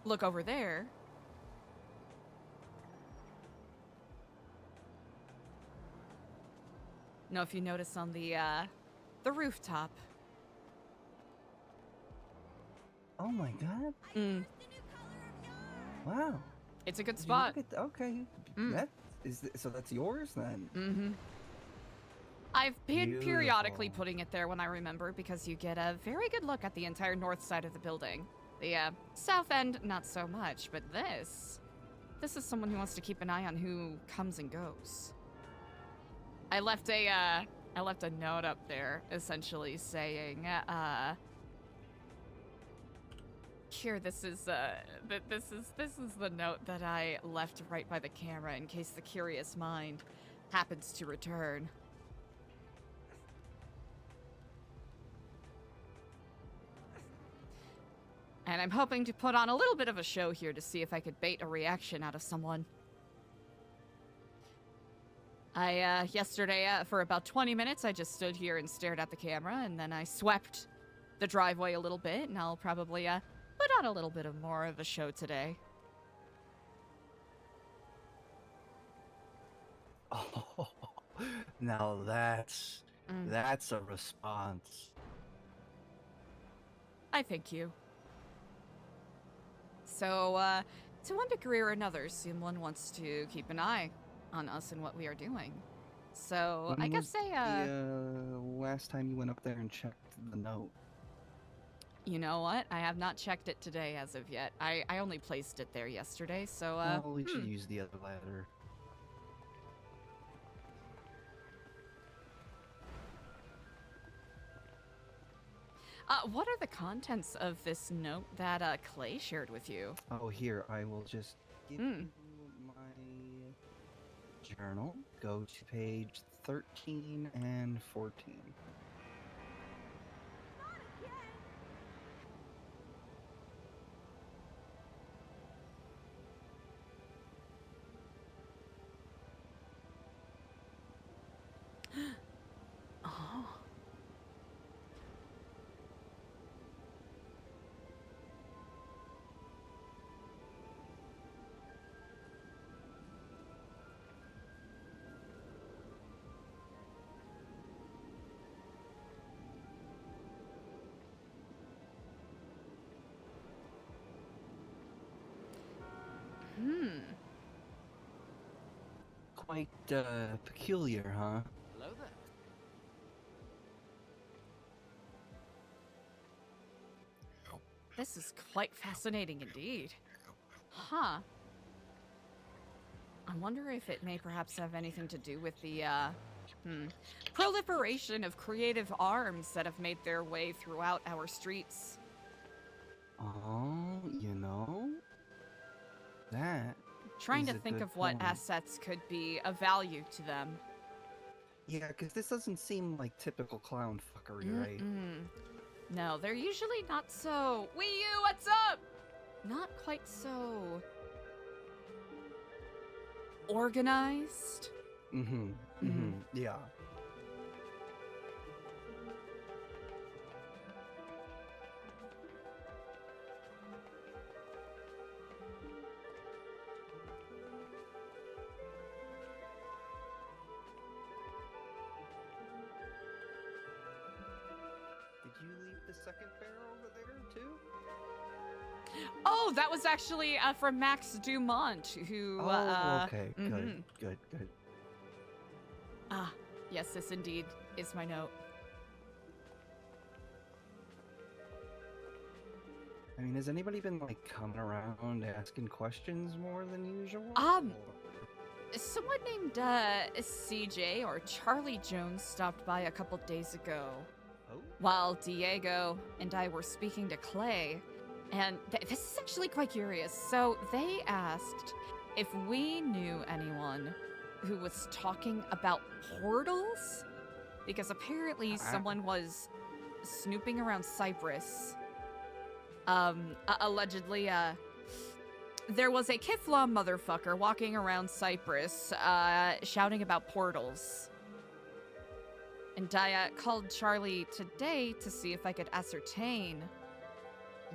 look over there. Know if you notice on the rooftop. Oh my god. Wow. It's a good spot. Okay. So that's yours then? I've been periodically Beautiful. putting it there when I remember because you get a very good look at the entire north side of the building. The south end, not so much, but this is someone who wants to keep an eye on who comes and goes. I left a note up there, essentially saying, here, this is the note that I left right by the camera in case the curious mind happens to return. And I'm hoping to put on a little bit of a show here to see if I could bait a reaction out of someone. Yesterday, for about 20 minutes, I just stood here and stared at the camera, and then I swept the driveway a little bit, and I'll probably, put on a little bit of more of a show today. Oh, now that's a response. I thank you. So, to one degree or another, someone wants to keep an eye on us and what we are doing. So, When I guess was they, last time you went up there and checked the note? You know what? I have not checked it today as of yet. I only placed it there yesterday, so, Well, we should use the other ladder. What are the contents of this note that, Clay shared with you? Oh, here, I will just give you my journal. Go to page 13 and 14. quite peculiar, huh? Hello there. This is quite fascinating indeed. Huh. I wonder if it may perhaps have anything to do with the, proliferation of creative arms that have made their way throughout our streets. Oh, you know, that. Trying is to a think good of what point. assets could be of value to them. Yeah, because this doesn't seem like typical clown fuckery, right? No, they're usually not so. Wii U, what's up? Not quite so organized. Yeah. Did you leave the second bear over there too? Oh, that was actually from Max Dumont, who. Okay, good. Ah, yes, this indeed is my note. I mean, has anybody been like coming around asking questions more than usual? Someone named CJ or Charlie Jones stopped by a couple days ago. Oh. While Diego and I were speaking to Clay, and this is actually quite curious. So they asked if we knew anyone who was talking about portals, because apparently someone was snooping around Cyprus. Allegedly, there was a Kifla motherfucker walking around Cyprus, shouting about portals. And I called Charlie today to see if I could ascertain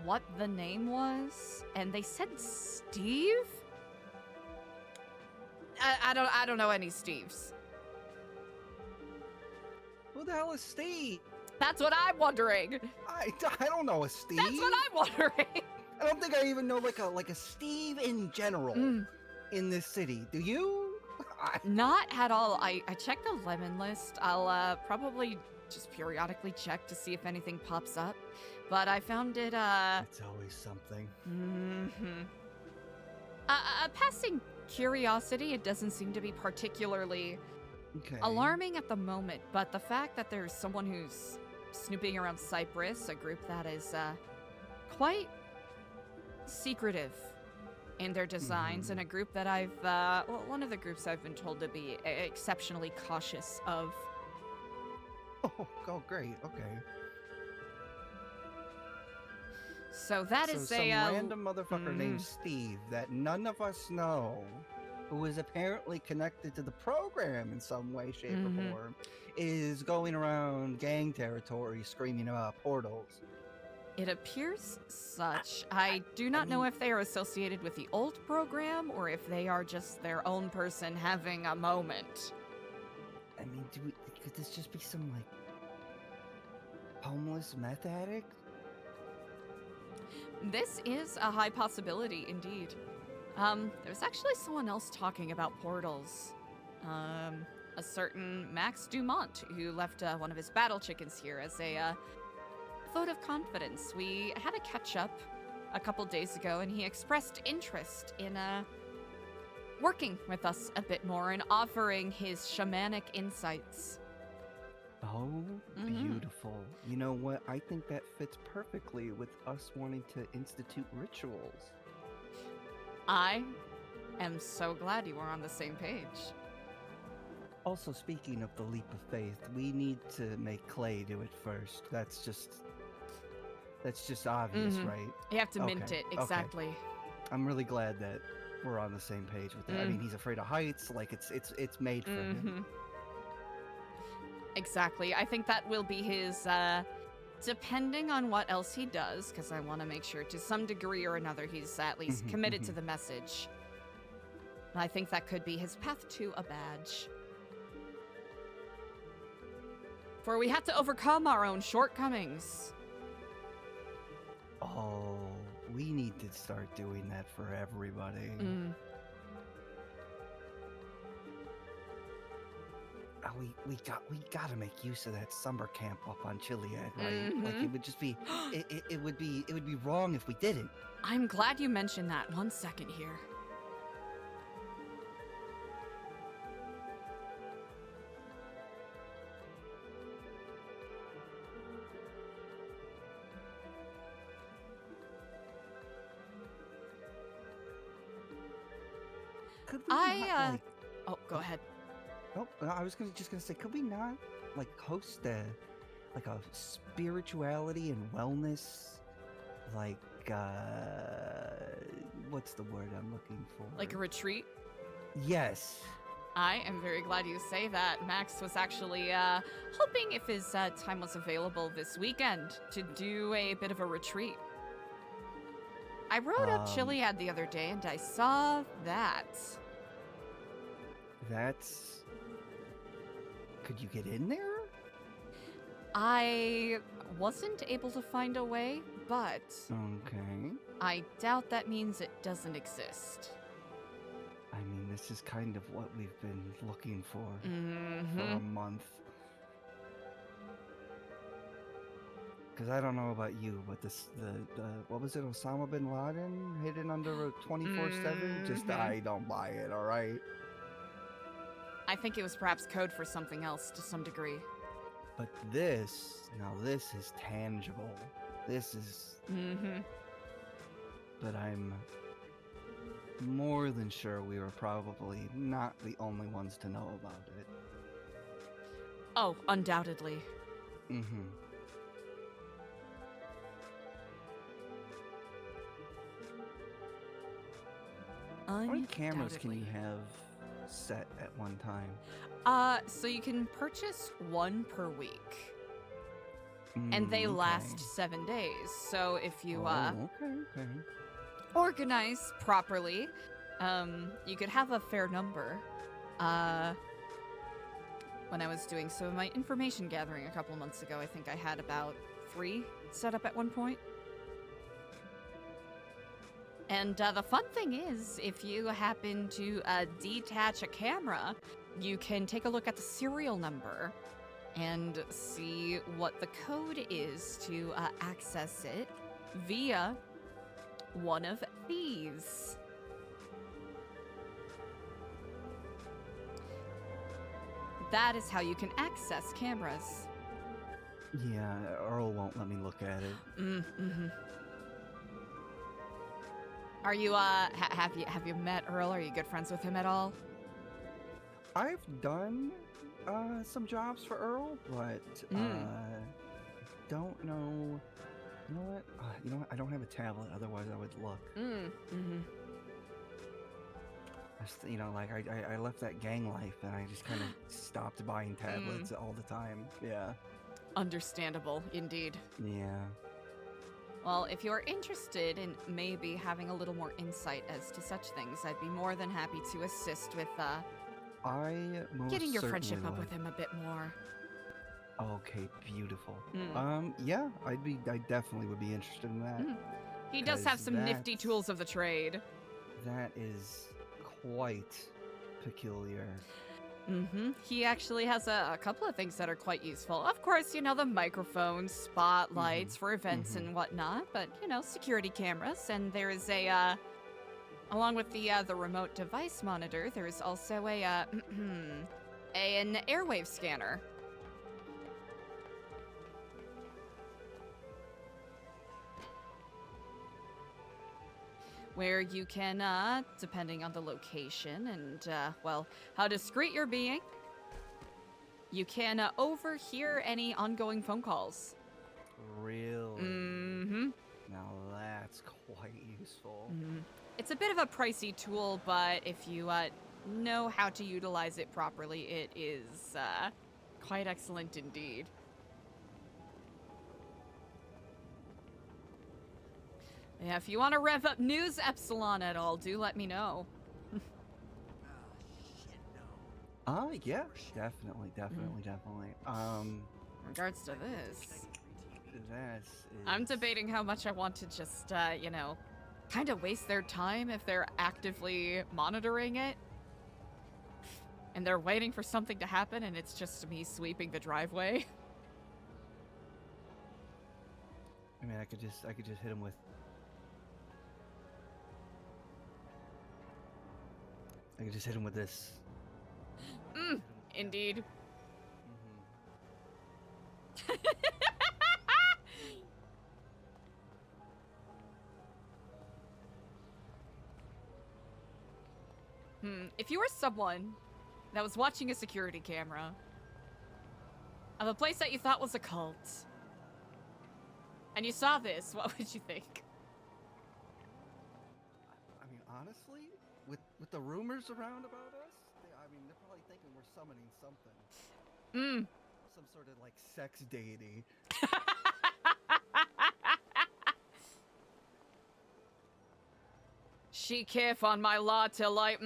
what the name was, and they said Steve? I don't know any Steves. Who the hell is Steve? That's what I'm wondering. I don't know a Steve. That's what I'm wondering. I don't think I even know like a Steve in general in this city. Do you? Not at all. I checked the lemon list. I'll probably just periodically check to see if anything pops up. But I found it, It's always something. A passing curiosity. It doesn't seem to be particularly alarming at the moment, but the fact that there's someone who's snooping around Cyprus, a group that is quite secretive in their designs, and a group that I've, well, one of the groups I've been told to be exceptionally cautious of. Oh, great. Okay. So that is some random motherfucker named Steve that none of us know, who is apparently connected to the program in some way, shape, or form, is going around gang territory screaming about portals. It appears such. I do not know if they are associated with the old program or if they are just their own person having a moment. I mean, could this just be some, like, homeless meth addict? This is a high possibility, indeed. There's actually someone else talking about portals. A certain Max Dumont, who left one of his battle chickens here as a vote of confidence. We had a catch-up a couple days ago, and he expressed interest in working with us a bit more and offering his shamanic insights. Oh, beautiful. You know what? I think that fits perfectly with us wanting to institute rituals. I am so glad you are on the same page. Also, speaking of the leap of faith, we need to make Clay do it first. That's just obvious, right? You have to mint it, exactly. Okay. I'm really glad that we're on the same page with that. I mean, he's afraid of heights, like it's made for him. Exactly. I think that will be his, depending on what else he does, because I want to make sure to some degree or another he's at least committed to the message. I think that could be his path to a badge. For we have to overcome our own shortcomings. Oh, we need to start doing that for everybody. we gotta make use of that summer camp up on Chiliad, right? Like Mhm. it would just be it would be wrong if we didn't. I'm glad you mentioned that. 1 second here. Could we not, like, Oh, go ahead. Nope. I was just gonna say, could we not like host a spirituality and wellness, like what's the word I'm looking for? Like a retreat? Yes. I am very glad you say that. Max was actually hoping if his time was available this weekend to do a bit of a retreat. I rode up Chiliad the other day and I saw that. That's. Could you get in there? I wasn't able to find a way, but Okay. I doubt that means it doesn't exist. I mean, this is kind of what we've been looking for a Mhm. month. Because I don't know about you, but the what was it, Osama bin Laden hidden under a 24/7? Just Mhm. I don't buy it. All right. I think it was perhaps code for something else to some degree. But this is tangible. This is. Mhm. But I'm more than sure we were probably not the only ones to know about it. Oh, undoubtedly. Mm-hmm. How many cameras can you have set at one time? So you can purchase one per week. And they last 7 days. So if you okay. organize properly, you could have a fair number. When I was doing some of my information gathering a couple months ago, I think I had about 3 set up at one point. And the fun thing is, if you happen to detach a camera, you can take a look at the serial number and see what the code is to access it via one of these. That is how you can access cameras. Yeah, Earl won't let me look at it. Mm-hmm. Are you have you met Earl? Are you good friends with him at all? I've done some jobs for Earl, but don't know. You know what? You know what? I don't have a tablet. Otherwise, I would look. Mm-hmm. You know, like I left that gang life, and I just kind of stopped buying tablets all the time. Yeah. Understandable, indeed. Yeah. Well, if you're interested in maybe having a little more insight as to such things, I'd be more than happy to assist with I most getting your certainly friendship up would. with him a bit more. Okay, beautiful. Mm. Yeah, I definitely would be interested in that. He does have 'Cause some nifty tools of the trade. That is quite peculiar. Mm-hmm. He actually has a couple of things that are quite useful. Of course, you know, the microphones, spotlights for events and whatnot, but, you know, security cameras. And there is a, along with the remote device monitor, there is also an airwave scanner. Where you can, depending on the location and, well, how discreet you're being, you can overhear any ongoing phone calls. Really? Mm-hmm. Now that's quite useful. Mm-hmm. It's a bit of a pricey tool, but if you know how to utilize it properly, it is quite excellent indeed. Yeah, if you want to rev up news Epsilon at all, do let me know. Yeah, definitely. In regards to this, that's. I'm debating how much I want to just, you know, kind of waste their time if they're actively monitoring it. and they're waiting for something to happen, and it's just me sweeping the driveway. I mean, I could just hit him with. I could just hit him with this. Indeed. If you were someone that was watching a security camera of a place that you thought was a cult, and you saw this, what would you think? I mean, honestly, with the rumors around about us, they're probably thinking we're summoning something. Some sort of like sex deity. She keep on my latte like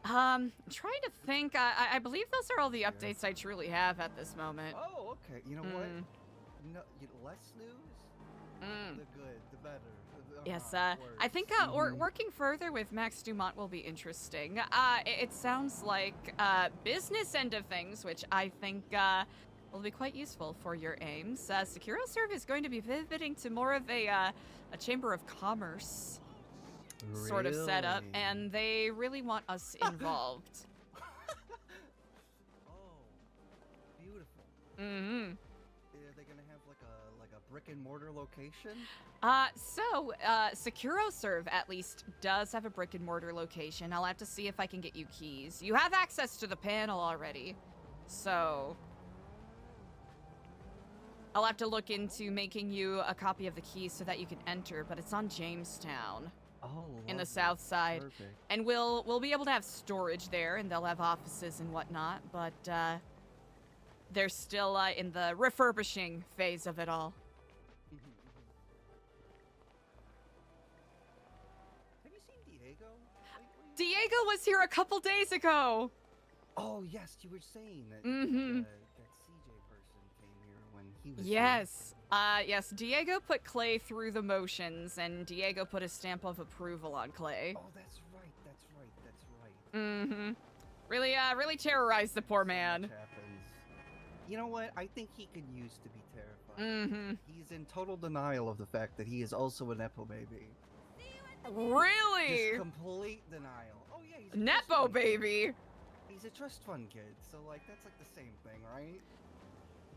I'm trying to think. I believe those are all the updates I truly have at this moment. Oh, okay. You know what? No, less news. The good, the better. Yes, I think working further with Max Dumont will be interesting. It sounds like business end of things, which I think will be quite useful for your aims. SecuroServe is going to be pivoting to more of a Chamber of Commerce sort of setup, and they really want us involved. Oh, beautiful. Are they gonna have like a brick and mortar location? SecuroServe at least does have a brick and mortar location. I'll have to see if I can get you keys. You have access to the panel already, so I'll have to look into making you a copy of the keys so that you can enter, but it's on Jamestown. In the south side. Perfect. And we'll be able to have storage there, and they'll have offices and whatnot, but they're still in the refurbishing phase of it all. Have you seen Diego lately? Diego was here a couple days ago. Oh yes, you were saying that. That CJ person came here when he was. Yes. Yes, Diego put Clay through the motions, and Diego put a stamp of approval on Clay. Oh, that's right. Really terrorized the poor man. So much happens. You know what? I think he could use to be terrified. He's in total denial of the fact that he is also a Nepo baby. Really? Just complete denial. Oh yeah, he's a Nepo baby. He's a trust fund kid, so like that's like the same thing, right?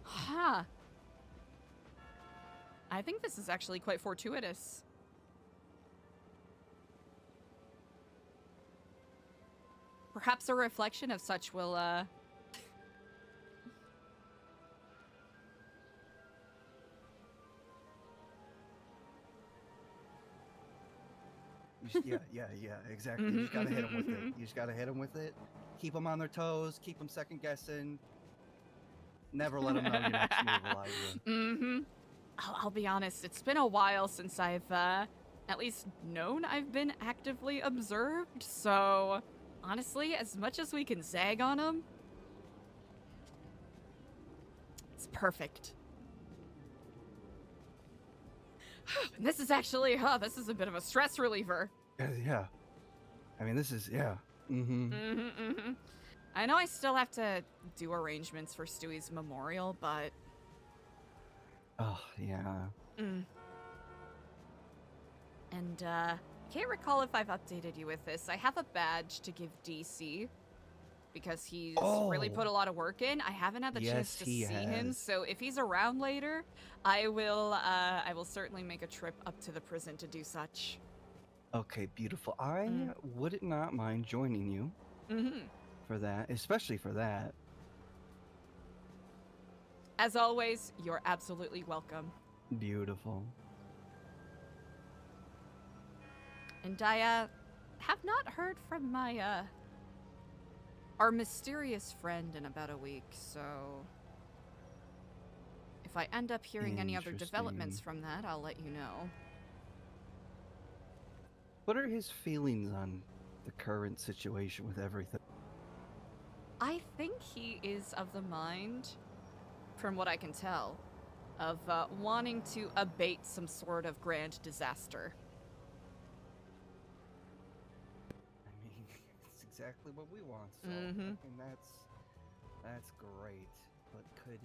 Huh. I think this is actually quite fortuitous. Perhaps a reflection of such will, Yeah, exactly. You just gotta hit them with it. You just gotta hit them with it. Keep them on their toes. Keep them second guessing. Never let them know your next move, Eliza. I'll be honest, it's been a while since I've, at least known I've been actively observed, so honestly, as much as we can zag on them, it's perfect. This is actually, this is a bit of a stress reliever. Yeah. I mean, this is, yeah. I know I still have to do arrangements for Stewie's memorial, but... Oh, yeah. And, can't recall if I've updated you with this. I have a badge to give DC because he's really put a lot of work in. I haven't had the chance to see him, so if he's around later, I will certainly make a trip up to the prison to do such. Okay, beautiful. I would not mind joining you for that, especially for that. As always, you're absolutely welcome. Beautiful. And I, have not heard from my, our mysterious friend in about a week, so... If I end up hearing any other developments from that, I'll let you know. What are his feelings on the current situation with everything? I I think he is of the mind, from what I can tell, of wanting to abate some sort of grand disaster. I mean, it's exactly what we want. So I mean, that's great. But could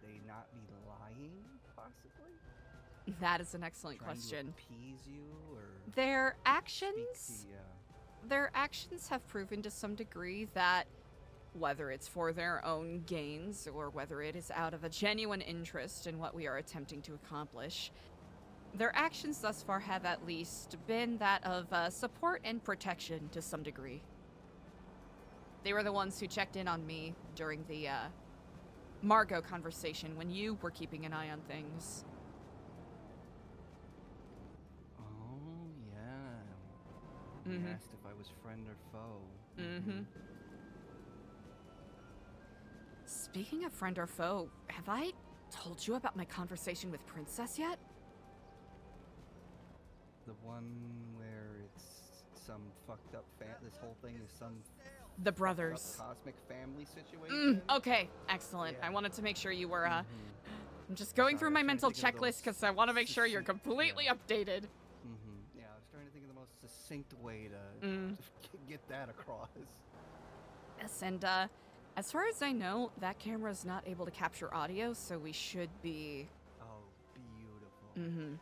they not be lying, possibly? That is an excellent Trying question. To appease you, or Their actions, speak the, their actions have proven to some degree that whether it's for their own gains or whether it is out of a genuine interest in what we are attempting to accomplish, their actions thus far have at least been that of support and protection to some degree. They were the ones who checked in on me during the Margot conversation when you were keeping an eye on things. Oh, yeah. You asked if I was friend or foe. Speaking of friend or foe, have I told you about my conversation with Princess yet? The one where it's some fucked up this whole thing is some the brothers cosmic family situation. Okay, excellent. I wanted to make sure you were I'm just going Sorry, through I my was trying to mental think of checklist because I want to make sure you're completely updated. Yeah, I was trying to think of the most succinct way to get that across. Yes, and as far as I know, that camera is not able to capture audio, so we should be... Oh, beautiful.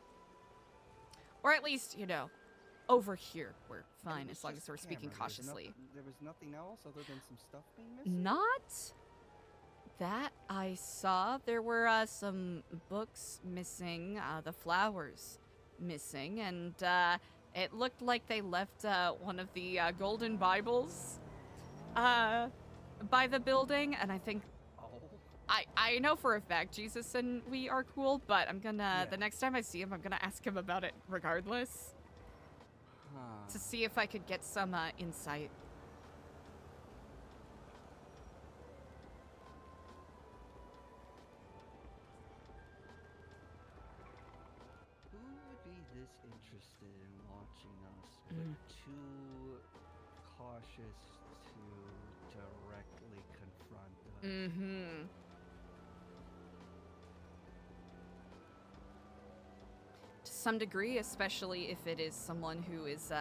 Or at least, you know, over here, we're fine as long as we're speaking cautiously. There was nothing else other than some stuff being missing? Not that I saw. There were some books missing, the flowers missing, and it looked like they left one of the golden Bibles by the building, and I think I know for a fact Jesus and we are cool, but I'm gonna the next time I see him, I'm gonna ask him about it regardless. To see if I could get some insight. Who would be this interested in watching us, but too cautious to directly confront us? To some degree, especially if it is someone who is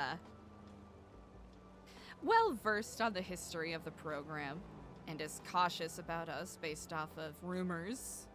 well versed on the history of the program and is cautious about us based off of rumors.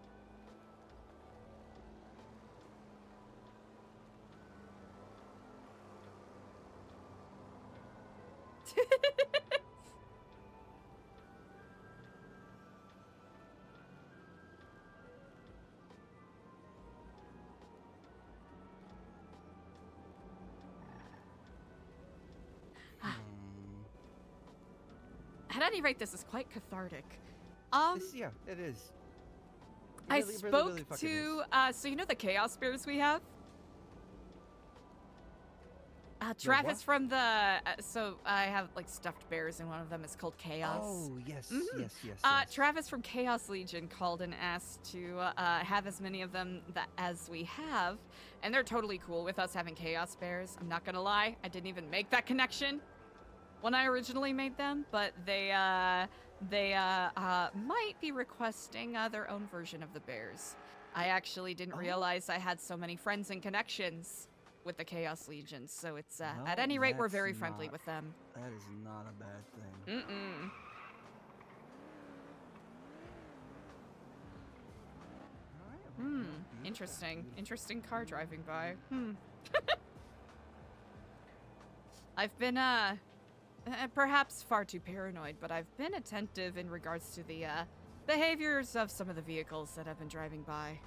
At any rate, this is quite cathartic. Yeah, it is. I Really, spoke really fucking to, so you know the Chaos Bears we have? Travis what? from the, so I have like stuffed bears and one of them is called Chaos. Oh, yes, yes. Travis from Chaos Legion called and asked to have as many of them as we have, and they're totally cool with us having Chaos Bears. I'm not gonna lie, I didn't even make that connection when I originally made them, but they might be requesting their own version of the bears. I actually didn't realize I had so many friends and connections with the Chaos Legion, so it's at any rate we're very friendly with them. That is not a bad thing. Interesting car driving by. I've been perhaps far too paranoid, but I've been attentive in regards to the behaviors of some of the vehicles that have been driving by.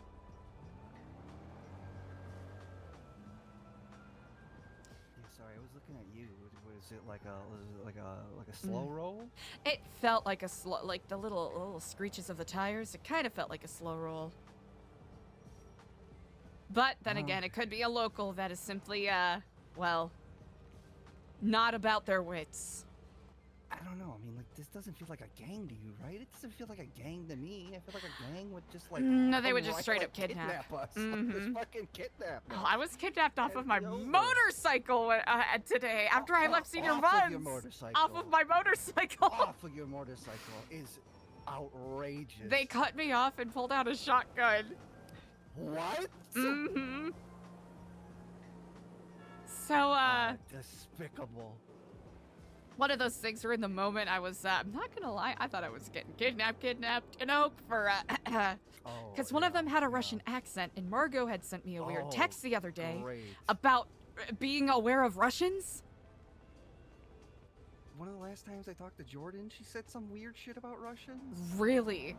Yeah, sorry, I was looking at you. Was it like a slow roll? It felt like a slow, like the little screeches of the tires. It kind of felt like a slow roll. But then again, it could be a local that is simply, well, not about their wits. I don't know. I mean, like this doesn't feel like a gang to you, right? It doesn't feel like a gang to me. I feel like a gang would just like No, they come would just right, straight like, up kidnap. us. Like, just fucking kidnap us. Oh, I was kidnapped off of my Hand me over. motorcycle today after I left Senior off Buns. of your motorcycle. Off of my motorcycle. Off of your motorcycle is outrageous. They cut me off and pulled out a shotgun. What? Mm-hmm. So, despicable. one of those things where in the moment I was, I'm not gonna lie, I thought I was getting kidnapped in Oak for, because one of them had a Russian accent, and Margot had sent me a weird text the other day about being aware of Russians. One of the last times I talked to Jordan, she said some weird shit about Russians. Really?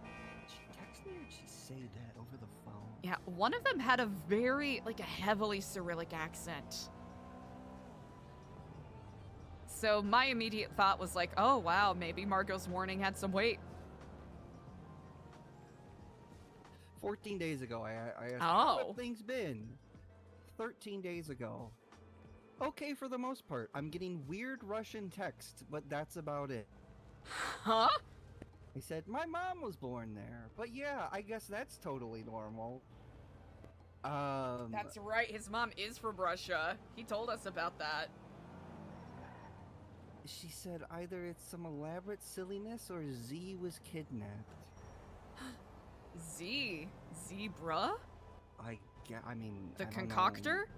Did she text me or did she say that over the phone? Yeah, one of them had a very, like a heavily Cyrillic accent. So my immediate thought was like, oh wow, maybe Margot's warning had some weight. 14 days ago, I asked, Oh. how have things been? 13 days ago. Okay for the most part. I'm getting weird Russian texts, but that's about it. Huh? He said, my mom was born there. But yeah, I guess that's totally normal. That's right, his mom is from Russia. He told us about that. She said either it's some elaborate silliness or Z was kidnapped. Z? Zebra? I mean... The I don't know. concoctor?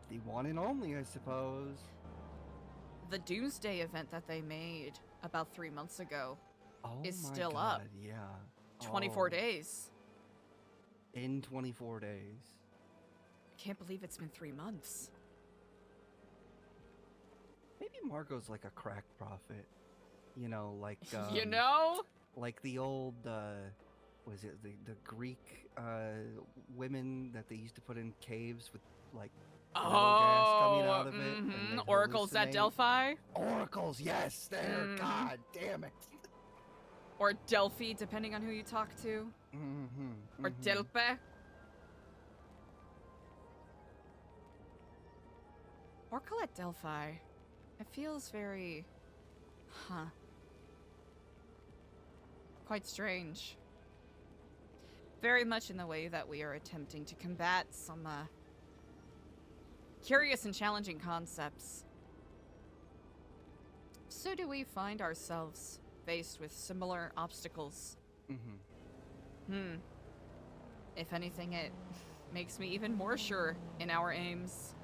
The one and only, I suppose. The Doomsday event that they made about 3 months ago is my still God, up. Yeah. 24 days. In 24 days. I can't believe it's been 3 months. Maybe Margot's like a crack prophet. You know, like... you know? Like the old, was it the Greek women that they used to put in caves with, like, metal gas coming out of it? And they'd Oracles at hallucinate? Delphi? Oracles, yes, there, God damn it. Or Delphi, depending on who you talk to. Or Delpe. Oracle at Delphi. It feels very... Huh. Quite strange. Very much in the way that we are attempting to combat some, curious and challenging concepts. So do we find ourselves faced with similar obstacles? If anything, it makes me even more sure in our aims.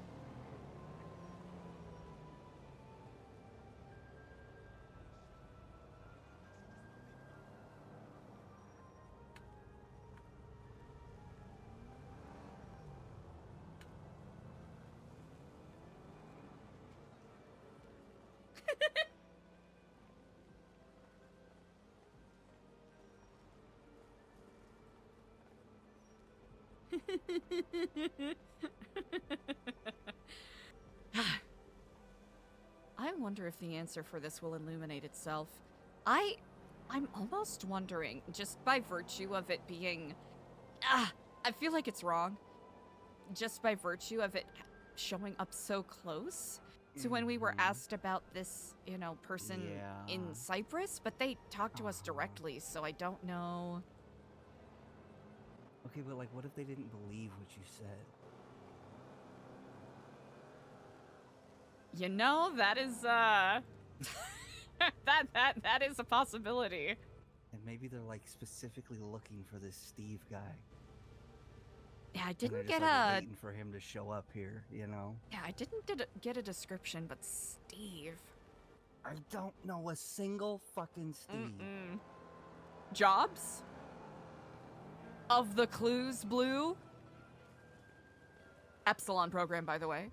I wonder if the answer for this will illuminate itself. I'm almost wondering, just by virtue of it being... I feel like it's wrong. Just by virtue of it showing up so close to when we were asked about this, you know, person in Cyprus, but they talked to us directly, so I don't know... Okay, but like, what if they didn't believe what you said? You know, that is, that is a possibility. And maybe they're like specifically looking for this Steve guy. Yeah, I And they're didn't just, get like, a... waiting for him to show up here, you know? Yeah, I didn't get a description, but Steve... I don't know a single fucking Steve. Jobs? Of the Clues Blue? Epsilon program, by the way.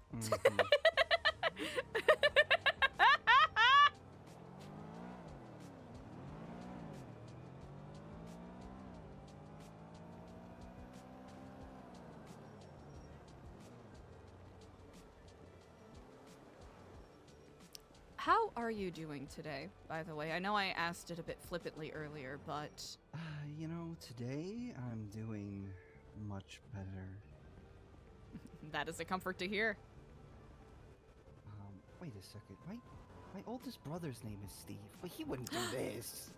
How are you doing today, by the way? I know I asked it a bit flippantly earlier, but... You know, today I'm doing much better. That is a comfort to hear. Wait a second. My oldest brother's name is Steve, but he wouldn't do this.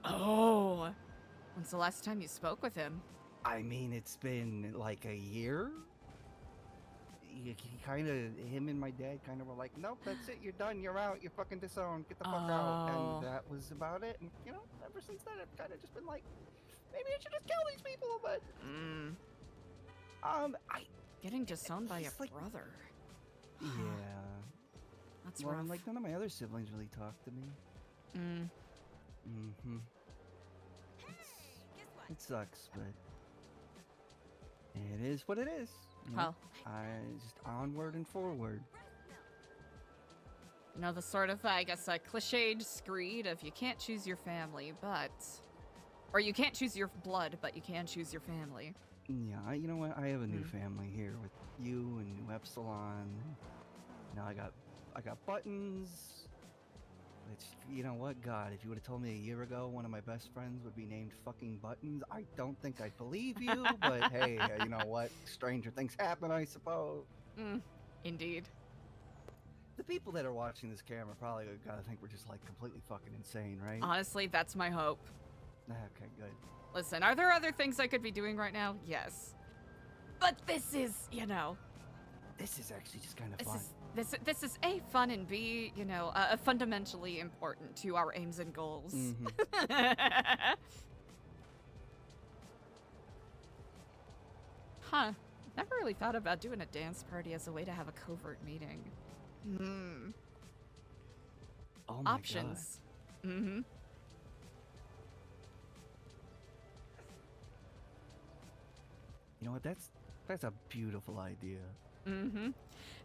Oh. When's the last time you spoke with him? I mean, it's been like a year. He kind of, him and my dad kind of were like, nope, that's it, you're done, you're out, you're fucking disowned, get the fuck out. Oh. And that was about it. And, you know, ever since then, I've kind of just been like, maybe I should just kill these people, but... Getting disowned by a like, brother. Yeah. That's well, rough. like, none of my other siblings really talk to me. It sucks, but it is what it is. You know? Well, I just onward and forward. You know, the sort of, I guess, cliched screed of you can't choose your family, but... Or you can't choose your blood, but you can choose your family. Yeah, you know what? I have a new family here with you and New Epsilon. Now I got Buttons. Which, you know what? God, if you would have told me a year ago one of my best friends would be named fucking Buttons, I don't think I'd believe you. But hey, you know what? Stranger things happen, I suppose. Indeed. The people that are watching this camera probably gotta think we're just like completely fucking insane, right? Honestly, that's my hope. Okay, good. Listen, are there other things I could be doing right now? Yes. But this is, you know... This is actually just kind of fun. This is A, fun, and B, you know, fundamentally important to our aims and goals. Huh. Never really thought about doing a dance party as a way to have a covert meeting. Oh my Options. God. You know what? That's a beautiful idea.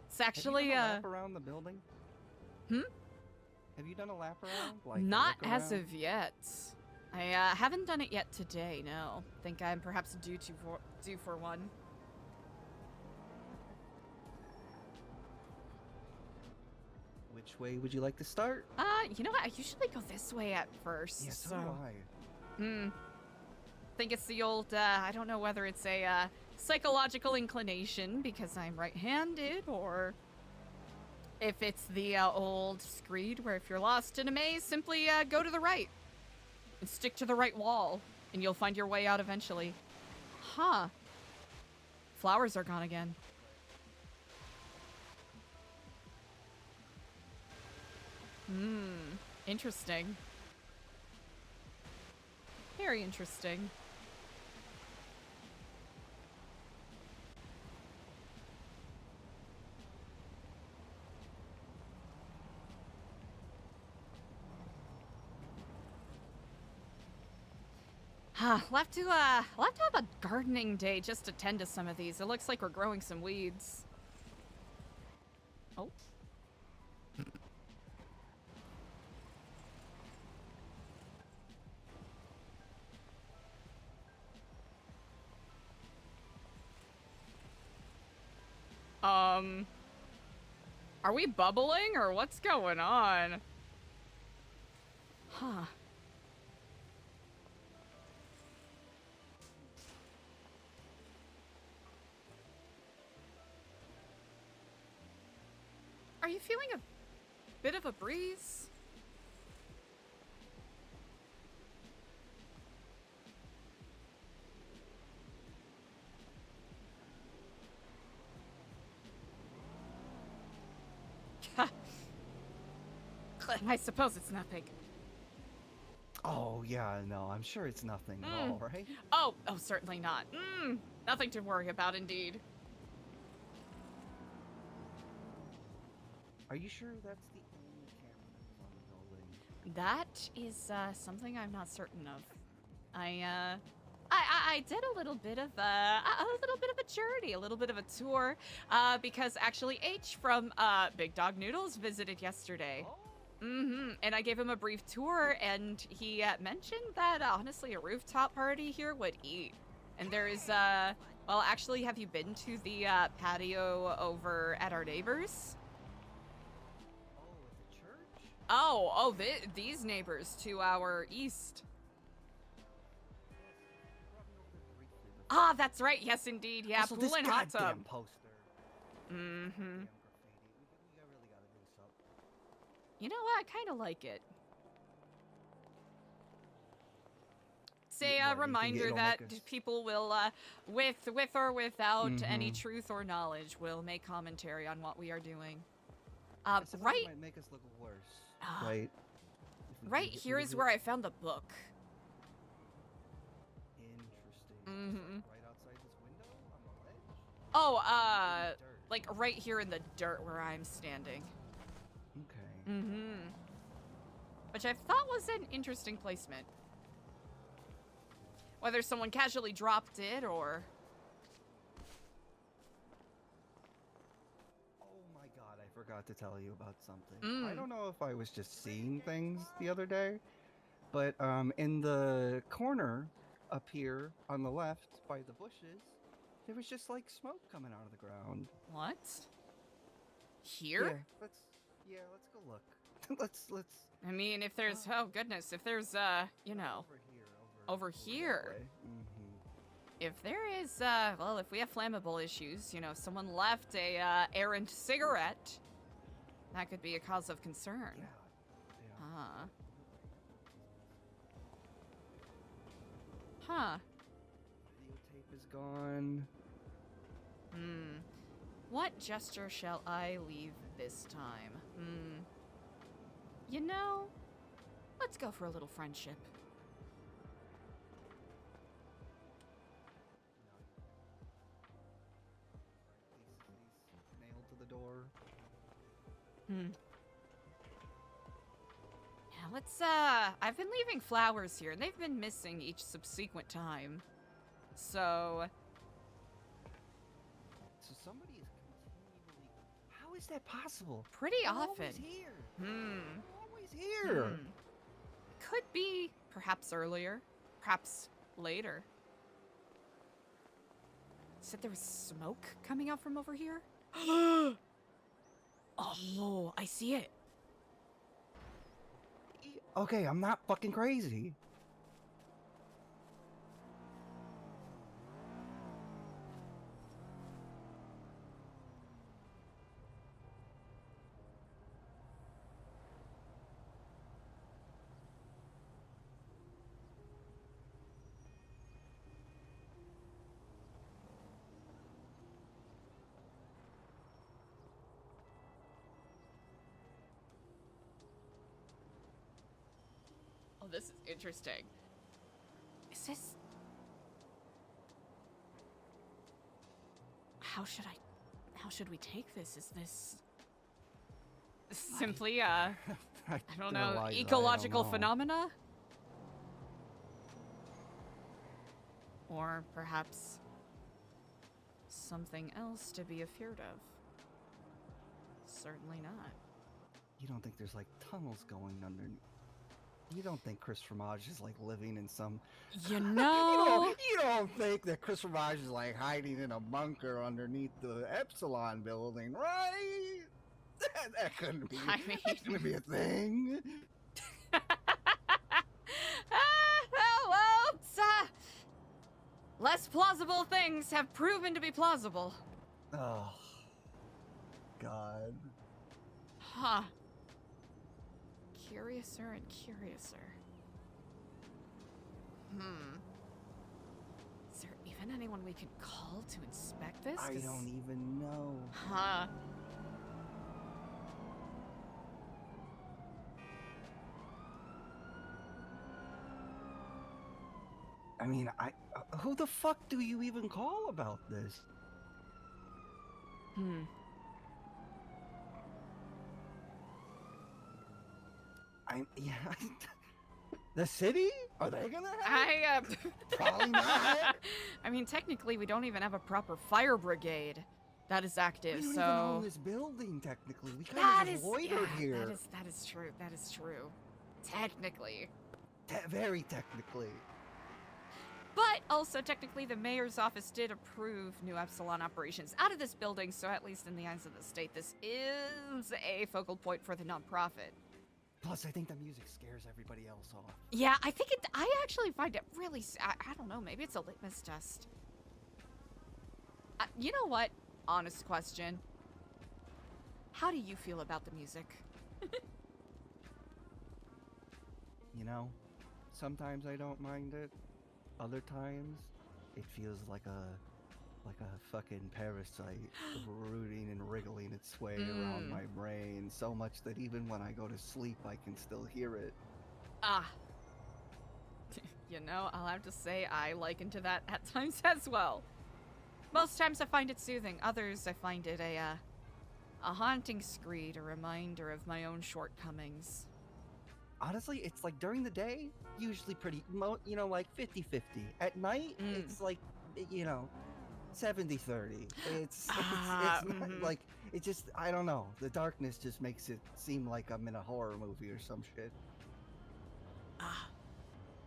It's actually Have you done a lap around the building? Have you done a lap around? Like not look as around? of yet. I haven't done it yet today. No, think I'm perhaps due for one. Which way would you like to start? You know what? I usually go this way at first. Yeah, so do I. Think it's the old, I don't know whether it's a psychological inclination because I'm right-handed, or if it's the old screed where if you're lost in a maze, simply go to the right and stick to the right wall and you'll find your way out eventually. Huh. Flowers are gone again. Interesting. Very interesting. We'll have to have a gardening day just to tend to some of these. It looks like we're growing some weeds. Oh. Are we bubbling or what's going on? Huh. Are you feeling a bit of a breeze? I suppose it's nothing. Oh yeah, no, I'm sure it's nothing at all, right? Oh, certainly not. Nothing to worry about, indeed. Are you sure that's the only camera that's on the building? That is something I'm not certain of. I did a little bit of a journey, a little bit of a tour, because actually H from Big Dog Noodles visited yesterday. And I gave him a brief tour, and he mentioned that honestly a rooftop party here would eat. And there is well, actually, have you been to the patio over at our neighbors? Oh, at the church? Oh, these neighbors to our east. Ah, that's right. Yes, indeed. Yeah, Also, pool this and hot tub. goddamn poster. Mm-hmm. Damn graffiti. We really gotta do something. You know what? I kind of like it. Say a reminder that people will, with or without any truth or knowledge, will make commentary on what we are doing. Right. Might make us look worse. Right. Right here is where I found the book. Interesting. Right outside this window on the ledge? Oh, like right here in the dirt where I'm standing. Okay. Which I thought was an interesting placement. Whether someone casually dropped it or... Oh my god, I forgot to tell you about something. I don't know if I was just seeing things the other day, but in the corner up here on the left by the bushes, there was just like smoke coming out of the ground. What? Here? Yeah, let's go look. let's I mean, if there's oh goodness, if there's you know, over here. If there is well, if we have flammable issues, you know, if someone left a errant cigarette, that could be a cause of concern. Yeah. Huh. Videotape is gone. What gesture shall I leave this time? You know, let's go for a little friendship. He's nailed to the door. Yeah, let's I've been leaving flowers here and they've been missing each subsequent time. So somebody is continually... How is that possible? Pretty They're often. Always here. Always here. Could be perhaps earlier, perhaps later. Said there was smoke coming out from over here? Oh, I see it. Okay, I'm not fucking crazy. Oh, this is interesting. Is this... How should we take this? Is this simply I don't know, ecological phenomena? Or perhaps something else to be afeared of? Certainly not. You don't think there's like tunnels going underneath? You don't think Chris Fromage is like living in some... You know... you don't think that Chris Fromage is like hiding in a bunker underneath the Epsilon building, right? That couldn't be. I mean... That couldn't be a thing. Well, it's, less plausible things have proven to be plausible. Oh, God. Huh. Curiouser and curiouser. Is there even anyone we can call to inspect this? I don't even know. Huh. I mean, who the fuck do you even call about this? Yeah. The city? Are they gonna have it? Probably not. I mean, technically, we don't even have a proper fire brigade that is active, We don't so... even own this building, technically. We kind of just loitered here. That is true. That is true. Technically. Very technically. But also, technically, the mayor's office did approve new Epsilon operations out of this building, so at least in the eyes of the state, this is a focal point for the nonprofit. Plus, I think the music scares everybody else off. Yeah, I think it. I actually find it really. I don't know. Maybe it's a litmus test. You know what? Honest question. How do you feel about the music? You know, sometimes I don't mind it. Other times, it feels like a fucking parasite rooting and wriggling its way around my brain so much that even when I go to sleep, I can still hear it. Ah. You know, I'll have to say I liken to that at times as well. Most times I find it soothing. Others I find it a haunting screed, a reminder of my own shortcomings. Honestly, it's like during the day, usually pretty, like 50-50. At night, it's like, 70-30. It's not like, it just, I don't know. The darkness just makes it seem like I'm in a horror movie or some shit.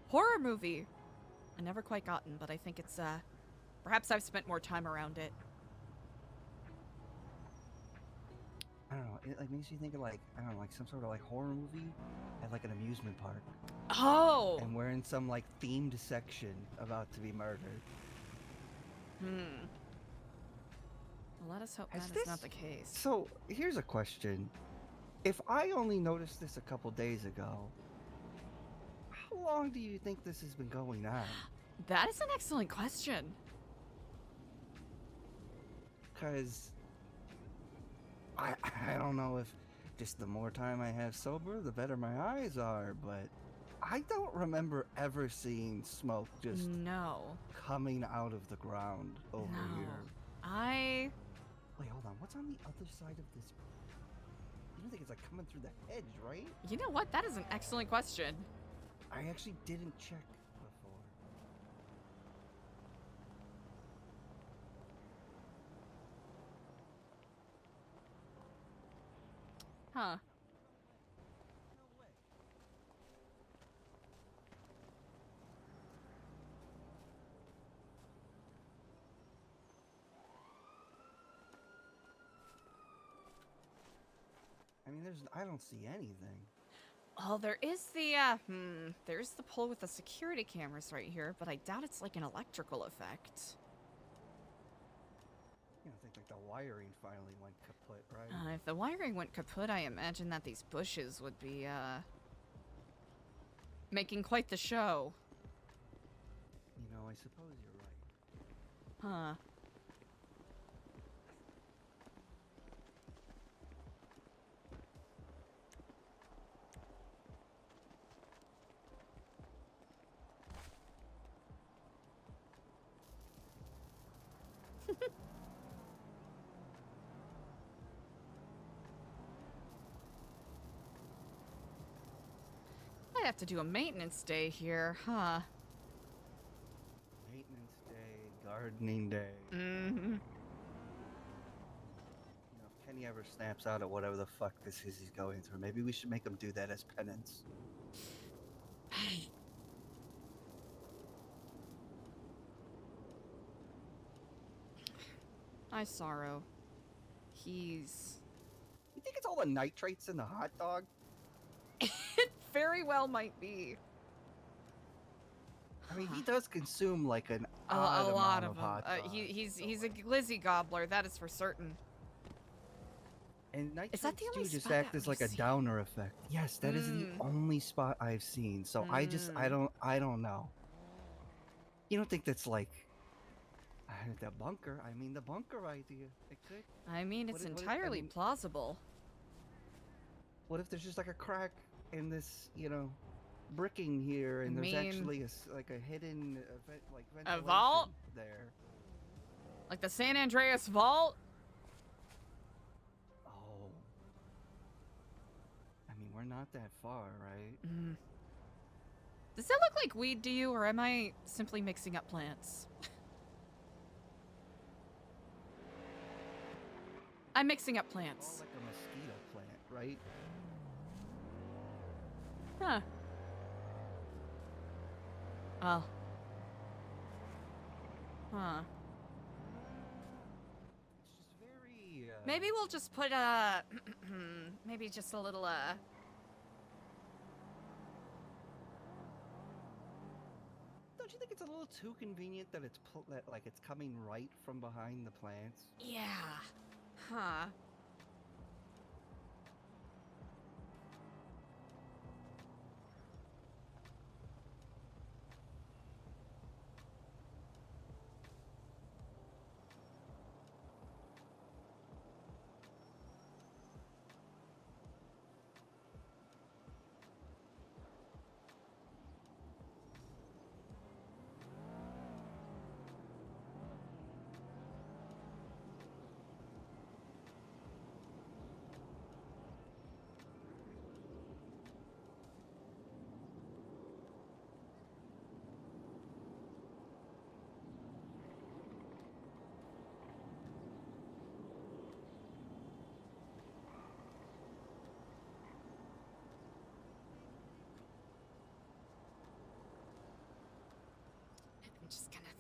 Horror movie. I never quite gotten, but I think it's, perhaps I've spent more time around it. I don't know. It like makes you think of like, I don't know, like some sort of like horror movie at like an amusement park. Oh! And we're in some like themed section about to be murdered. Well, let us hope Has that is not the case. So here's a question. If I only noticed this a couple days ago, how long do you think this has been going on? That is an excellent question. Because I don't know if just the more time I have sober, the better my eyes are, but I don't remember ever seeing smoke just coming out of the ground over here. Wait, hold on. What's on the other side of this? You don't think it's like coming through the hedge, right? You know what? That is an excellent question. I actually didn't check before. Huh. I mean, I don't see anything. Oh, there is the, there's the pole with the security cameras right here, but I doubt it's like an electrical effect. You don't think like the wiring finally went kaput, right? If the wiring went kaput, I imagine that these bushes would be, making quite the show. You know, I suppose you're right. Huh. I have to do a maintenance day here, huh? Maintenance day, gardening day. Mm-hmm. You know, if Kenny ever snaps out at whatever the fuck this is he's going through, maybe we should make him do that as penance. I sorrow. He's... You think it's all the nitrates in the hot dog? It very well might be. I mean, he does consume like a lot of them. hot dogs. He's a glizzy gobbler, that is for certain. And nitrates Is that the only do just spot act that as we like a see? downer effect. Yes, that is the only spot I've seen. So I don't know. You don't think that's like the bunker? I mean, the bunker idea. It could. I mean, it's entirely plausible. What if there's just like a crack in this, bricking here, and there's actually like a hidden ventilation vault there? Like the San Andreas Vault? Oh. I mean, we're not that far, right? Does that look like weed to you, or am I simply mixing up plants? I'm mixing up plants. It's all like a mosquito plant, right? Huh. Oh. Huh. It's just very, Maybe we'll just put, maybe just a little, Don't you think it's a little too convenient that it's it's coming right from behind the plants? Yeah. Huh.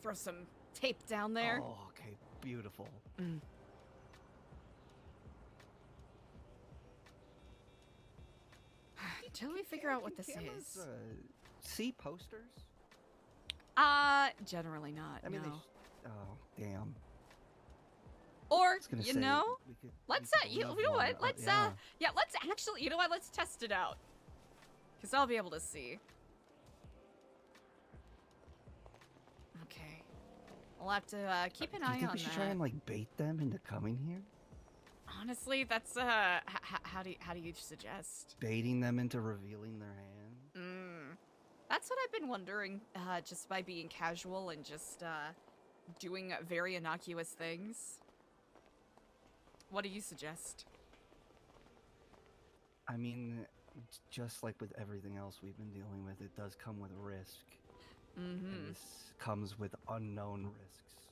throw some tape down there. Oh, okay, beautiful. Until we figure out what this is. See posters? Generally not. I mean, no. Oh, damn. Or gonna you say, know, we could let's you love know one what? up, Let's yeah. yeah, let's actually, you know what? Let's test it out. Cause I'll be able to see. Okay. I'll have to keep an Do you eye think on we should that. try and like bait them into coming here? Honestly, that's how do you suggest? Baiting them into revealing their hand? That's what I've been wondering, just by being casual and just doing very innocuous things. What do you suggest? I mean, just like with everything else we've been dealing with, it does come with risk. And this comes with unknown risks.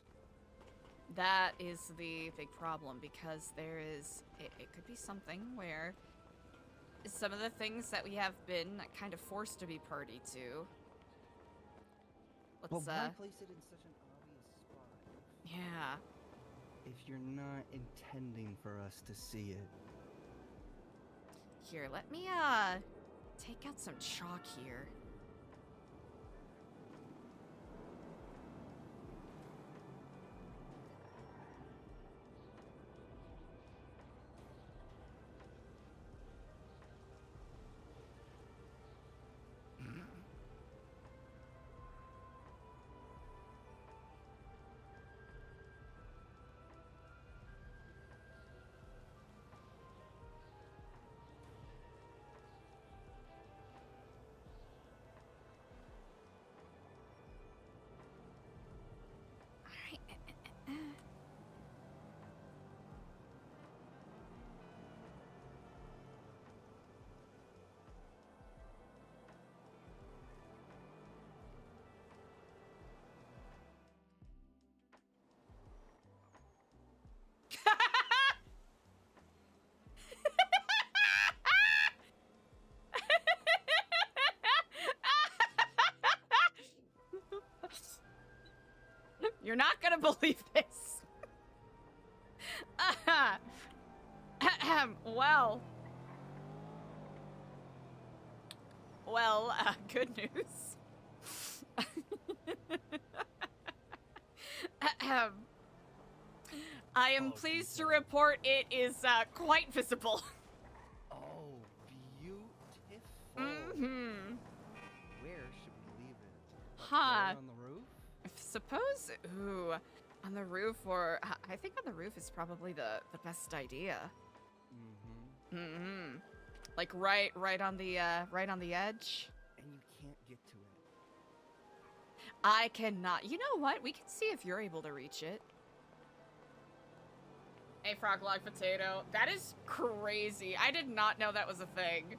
That is the big problem, because there is, it could be something where some of the things that we have been kind of forced to be party to. Well, Let's, why place it in such an obvious spot? yeah. If you're not intending for us to see it. Here, let me, take out some chalk here. You're not gonna believe this. Well, good news. I am pleased to report it is quite visible. Oh, beautiful. Where should we leave it? Up Huh. there on the roof? Suppose, ooh, on the roof, or I think on the roof is probably the best idea. Like right on the edge. And you can't get to it. I cannot. You know what? We can see if you're able to reach it. Hey, frog log potato. That is crazy. I did not know that was a thing.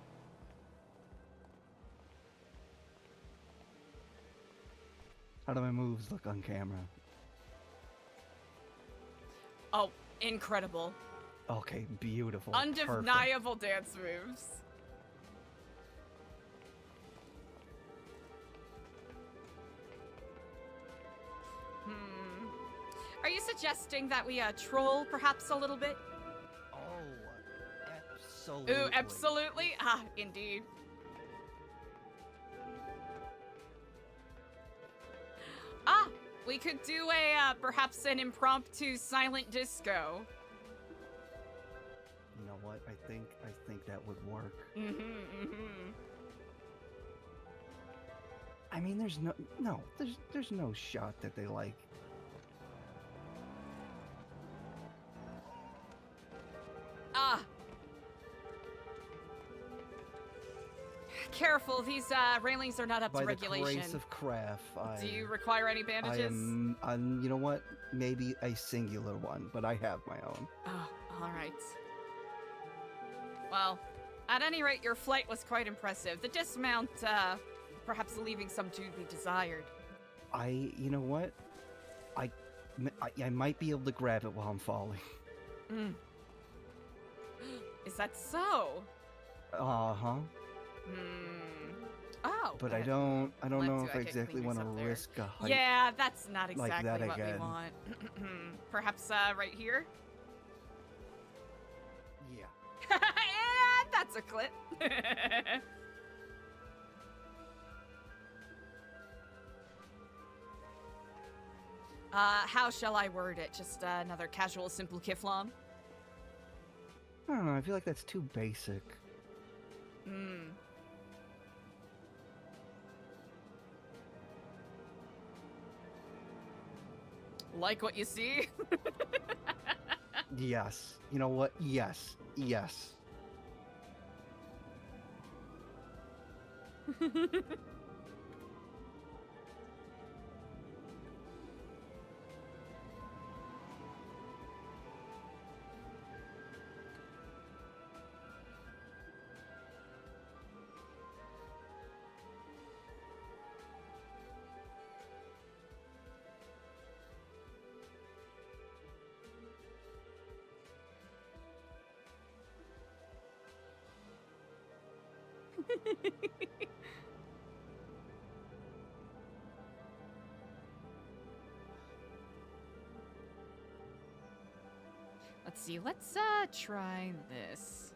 How do my moves look on camera? Oh, incredible. Okay, beautiful. Undeniable dance moves. Are you suggesting that we troll perhaps a little bit? Oh, absolutely. Ooh, absolutely. Ah, indeed. Ah, we could do a perhaps an impromptu silent disco. You know what? I think that would work. I mean, there's no shot that they like. Ah. Careful, these railings are not up By to the regulation. grace of craft, Do you require any bandages? You know what? Maybe a singular one, but I have my own. Oh, all right. Well, at any rate, your flight was quite impressive. The dismount, perhaps leaving some to be desired. You know what? I might be able to grab it while I'm falling. Is that so? Uh-huh. Oh. but I don't Left know to, if I I get exactly cleaners want up to there. risk a height. Yeah, that's not like exactly that what we again. want. Perhaps right here? Yeah. And that's a clip. How shall I word it? Just another casual, simple kiflom? I don't know. I feel like that's too basic. Hmm. Like what you see? Yes. You know what? Yes. Yes. Let's see. Let's try this.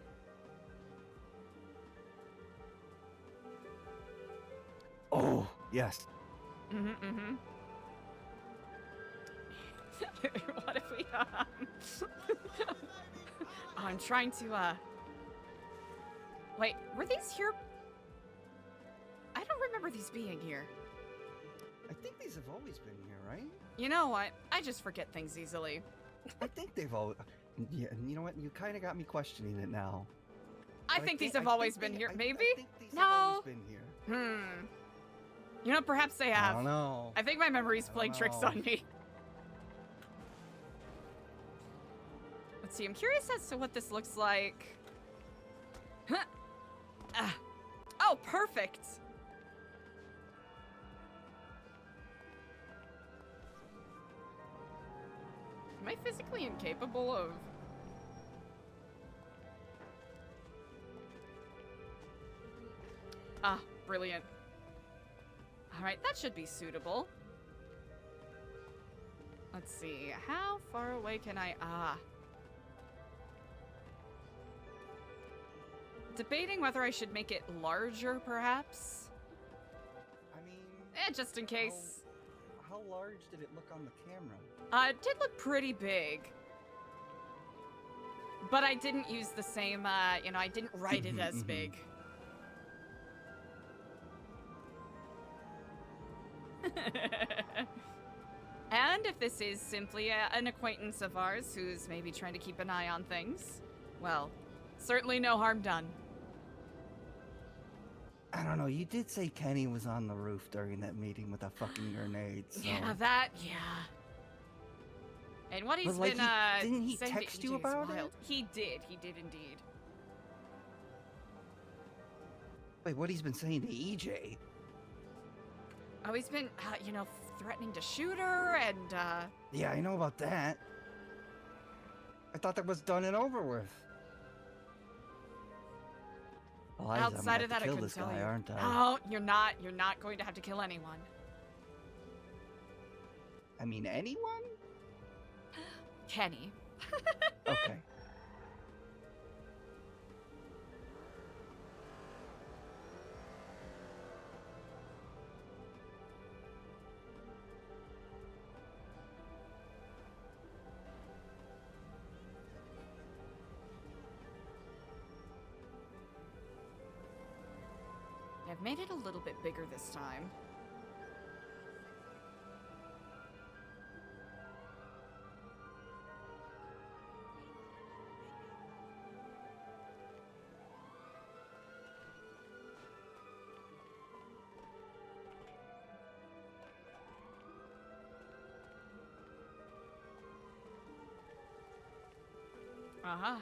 Oh, yes. Mm-hmm. What if we oh, I'm trying to wait, were these here? I don't remember these being here. I think these have always been here, right? You know what? I just forget things easily. I think they've always. Yeah, and you know what? You kind of got me questioning it now. I But think these think- have I always think been they- here. I Maybe? think these No. have always been here. You know, perhaps they have. I don't know. I think my memory's I don't playing tricks know. on me. Let's see. I'm curious as to what this looks like. Huh. Ah. Oh, perfect. Am I physically incapable of... Ah, brilliant. Alright, that should be suitable. Let's see, how far away can I... Debating whether I should make it larger, perhaps? I mean... just in case. How large did it look on the camera? It did look pretty big. But I didn't use the same, you know, I didn't write it as big. And if this is simply an acquaintance of ours who's maybe trying to keep an eye on things, well, certainly no harm done. I don't know. You did say Kenny was on the roof during that meeting with a fucking grenade. So. Yeah, that, yeah. And what he's But, like, been, didn't he saying to text you EJ is about it? wild. He did indeed. Wait, what he's been saying to EJ? Oh, he's been, you know, threatening to shoot her and, Yeah, I know about that. I thought that was done and over with. Eliza, outside of that, I kill couldn't this tell guy, you. aren't I? Oh, you're not going to have to kill anyone. I mean, anyone? Kenny. Okay. I've made it a little bit bigger this time. Uh-huh.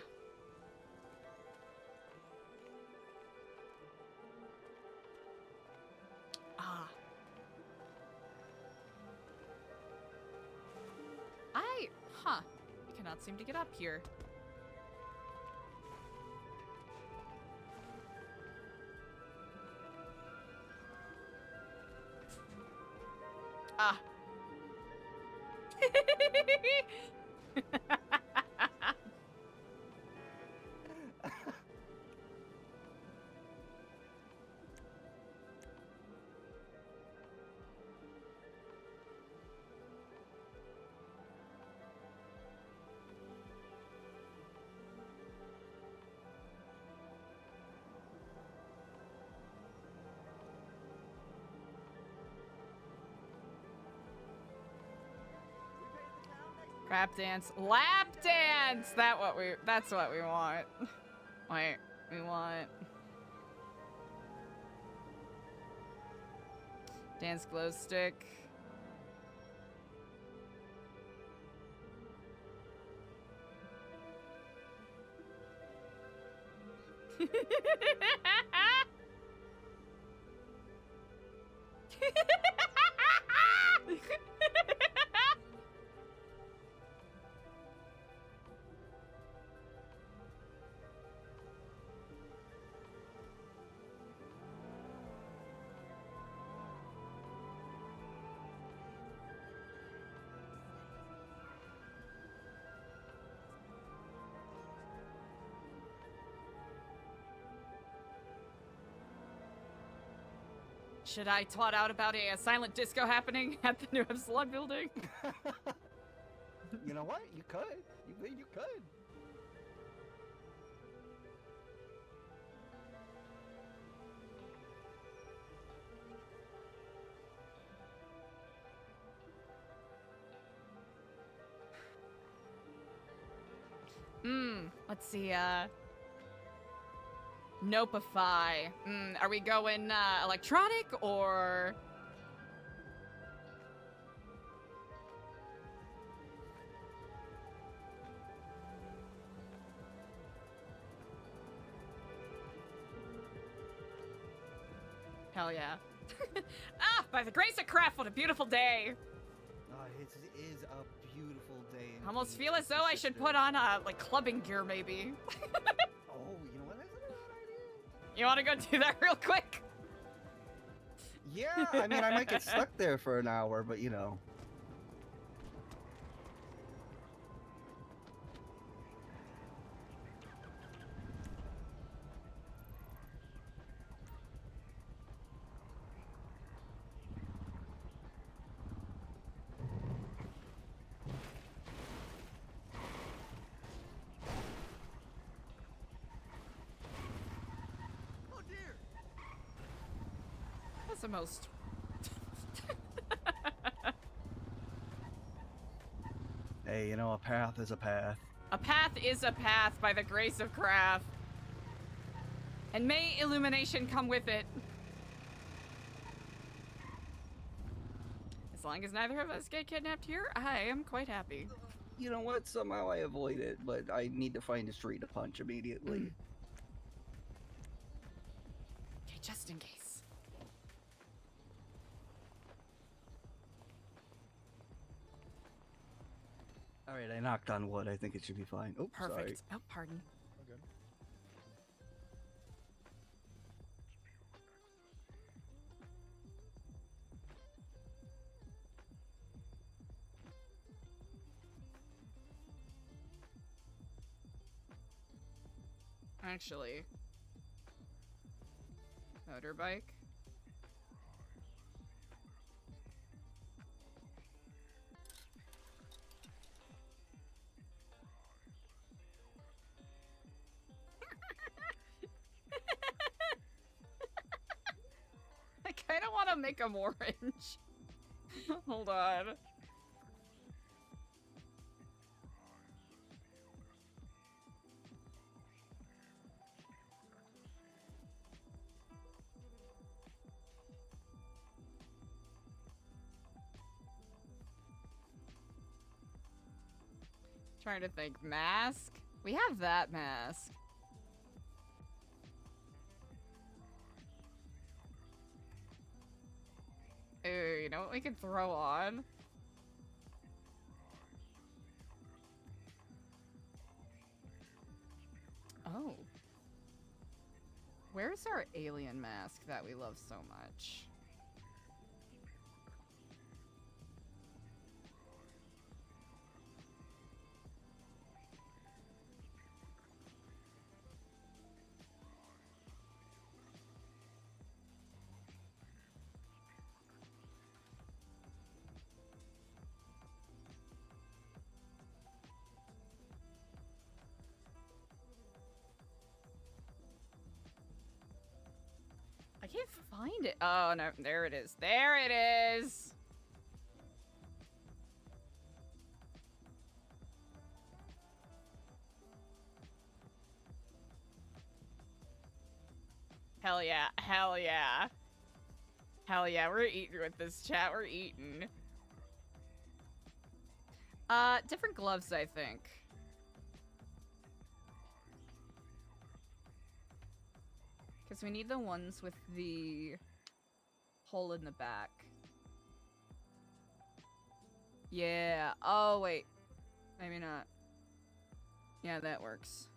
Ah. I cannot seem to get up here. Crap dance. Lap dance! That's what we want. Wait, we want... Dance glow stick. Should I twat out about a silent disco happening at the New Epsilon building? You know what? You could. You could. Let's see, Nopify. Are we going, electronic, or... Hell yeah. By the grace of craft, what a beautiful day. It is a beautiful day. Almost feel as though I should put on, like, clubbing gear, maybe. Oh, you know what? That's a good idea. You want to go do that real quick? Yeah, I mean, I might get stuck there for an hour, but you know. That's the most... Hey, you know, a path is a path. A path is a path by the grace of craft. And may illumination come with it. As long as neither of us get kidnapped here, I am quite happy. You know what? Somehow I avoid it, but I need to find a street to punch immediately. Okay, just in case. All right, I knocked on wood. I think it should be fine. Oh, Perfect. sorry. Oh, pardon. Again. Actually, motorbike. I kind of want to make them orange. Hold on. Trying to think. Mask? We have that mask. Ooh, you know what we could throw on? Oh. Where's our alien mask that we love so much? can't find it. Oh, no. There it is. There it is. Hell yeah. Hell yeah. Hell yeah. We're eating with this chat. We're eating. Different gloves, I think. Because we need the ones with the hole in the back. Yeah. Oh, wait. Maybe not. Yeah, that works.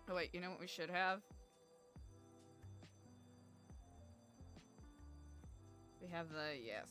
Oh, wait. You know what we should have? We have the... Yes.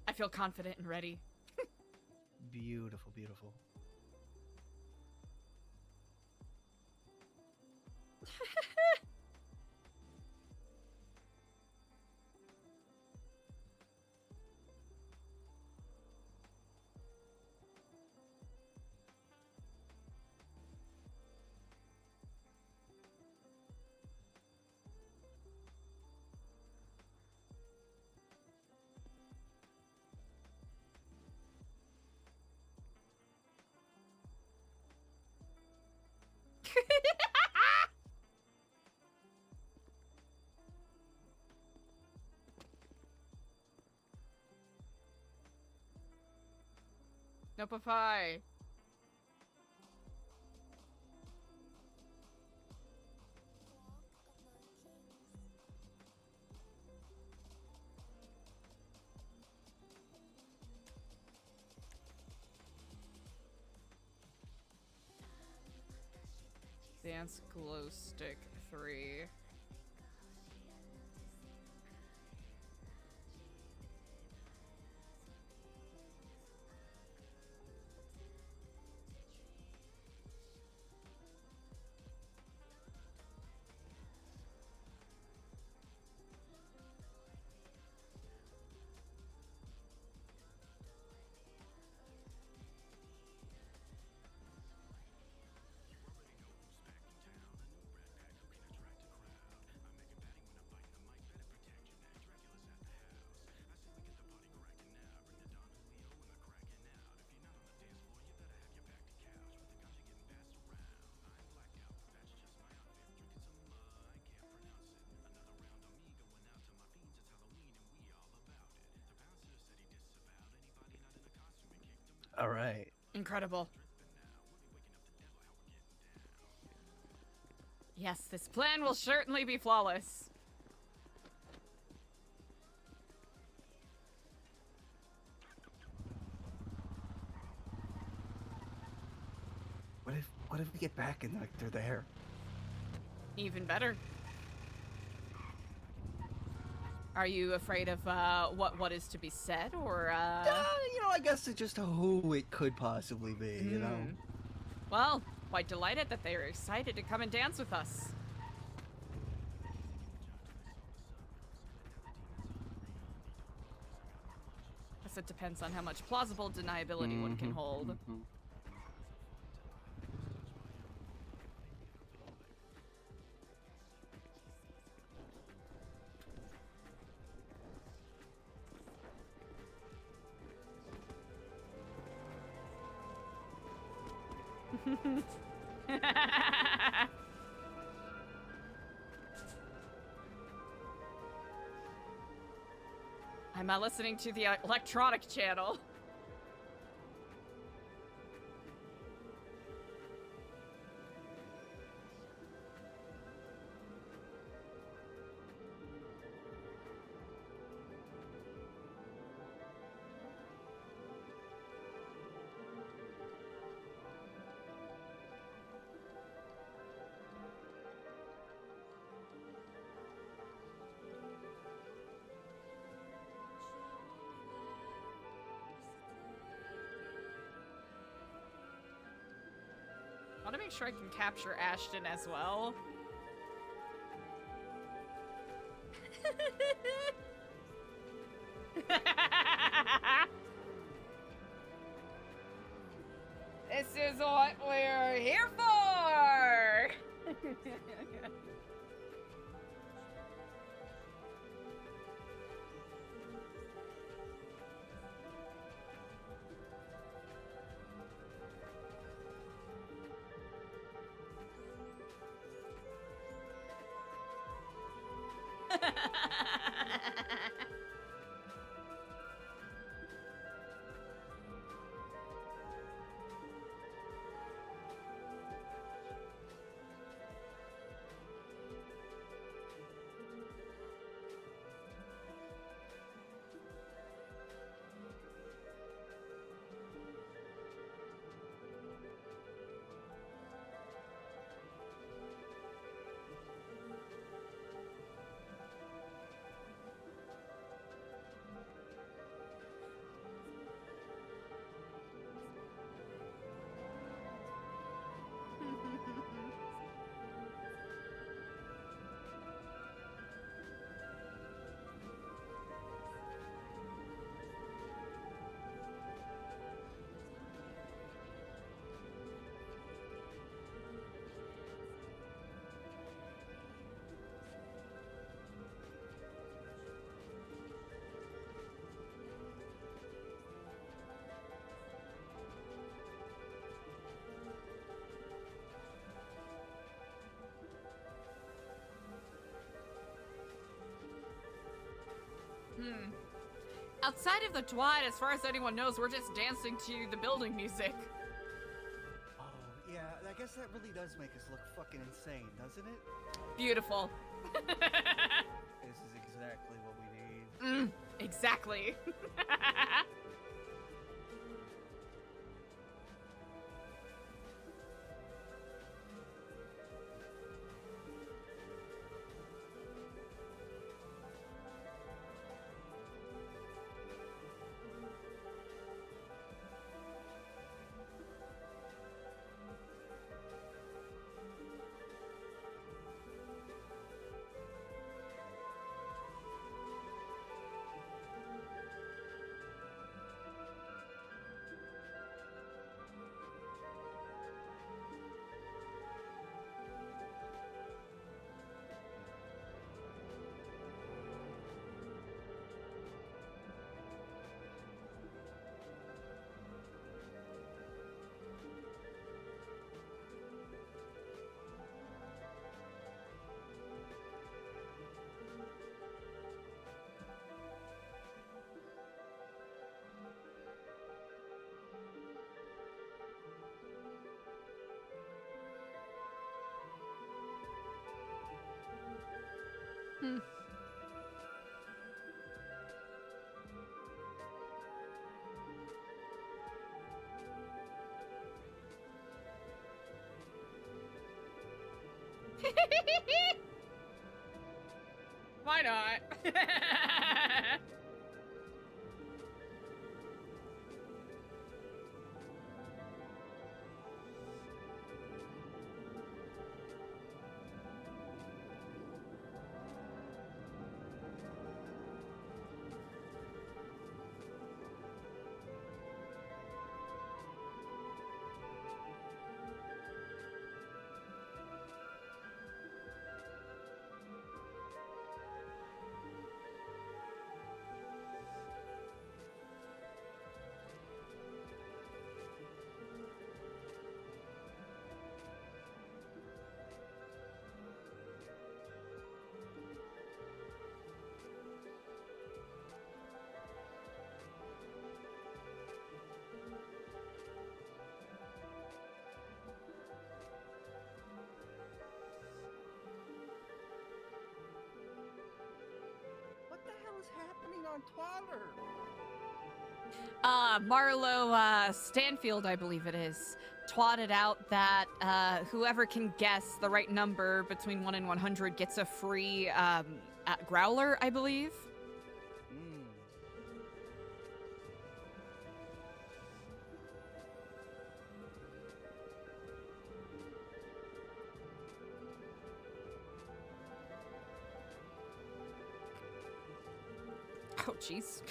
I feel confident and ready. Beautiful, beautiful. No pie. Dance glow stick 3. All right. Incredible. Yes, this plan will certainly be flawless. What if we get back and like they're there? Even better. Are you afraid of what is to be said, or You know, I guess it's just who it could possibly be. You know. Well, quite delighted that they are excited to come and dance with us. Guess it depends on how much plausible deniability one can hold. I'm not listening to the electronic channel. I want to make sure I can capture Ashton as well. This is what we're here for! Outside of the twat, as far as anyone knows, we're just dancing to the building music. Oh, yeah, I guess that really does make us look fucking insane, doesn't it? Beautiful. This is exactly what we need. Exactly. Why not? on Twitter. Marlo Stanfield, I believe it is, twatted out that whoever can guess the right number between 1 and 100 gets a free growler, I believe. Oh, jeez.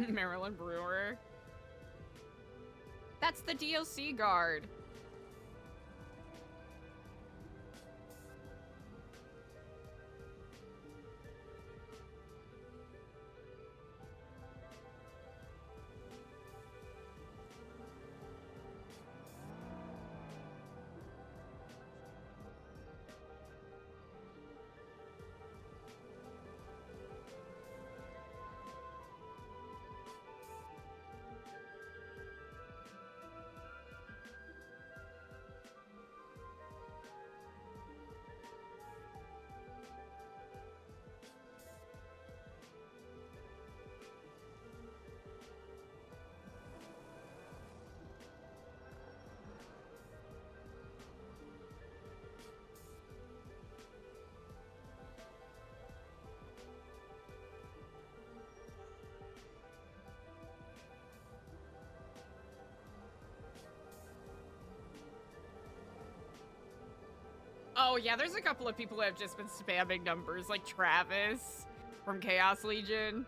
Marilyn Brewer. That's the DOC guard. Oh yeah, there's a couple of people who have just been spamming numbers, like Travis from Chaos Legion.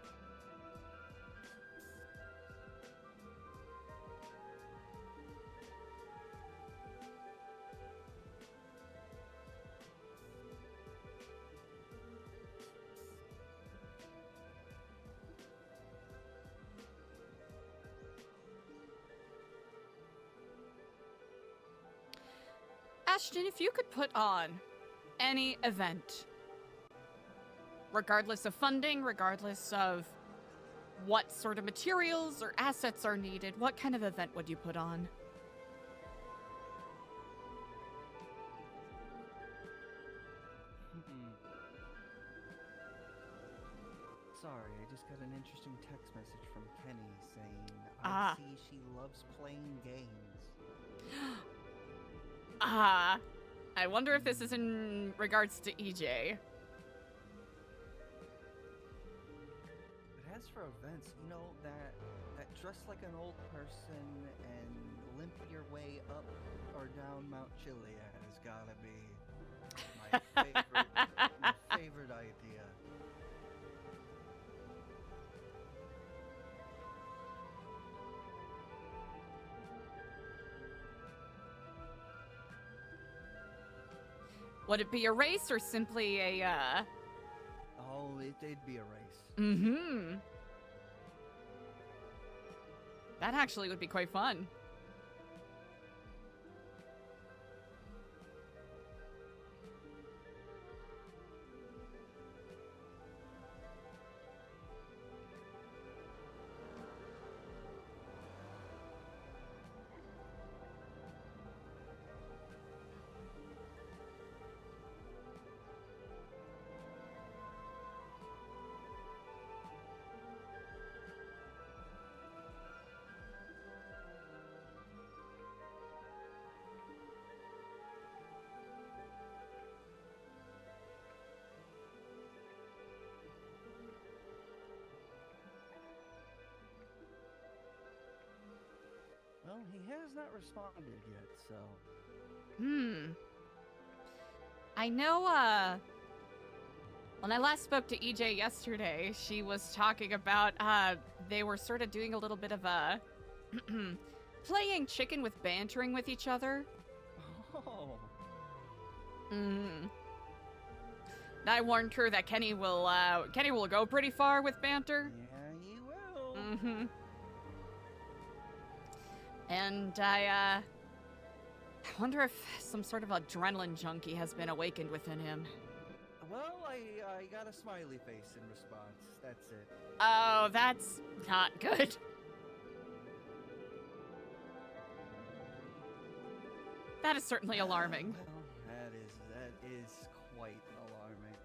Ashton, if you could put on any event, regardless of funding, regardless of what sort of materials or assets are needed, what kind of event would you put on? Sorry, I just got an interesting text message from Kenny saying, I see she loves playing games. I wonder if this is in regards to EJ. But as for events, you know, that dress like an old person and limp your way up or down Mount Chiliad has gotta be my favorite idea. Would it be a race or simply a, Oh, it'd be a race. Mm-hmm. That actually would be quite fun. Well, he has not responded yet, so. I know, when I last spoke to EJ yesterday, she was talking about, they were sort of doing a little bit of a playing chicken with bantering with each other. Oh. I warned her that Kenny will go pretty far with banter. Yeah, he will. And I wonder if some sort of adrenaline junkie has been awakened within him. Well, I got a smiley face in response. That's it. Oh, that's not good. That is certainly alarming. Well, that is quite alarming.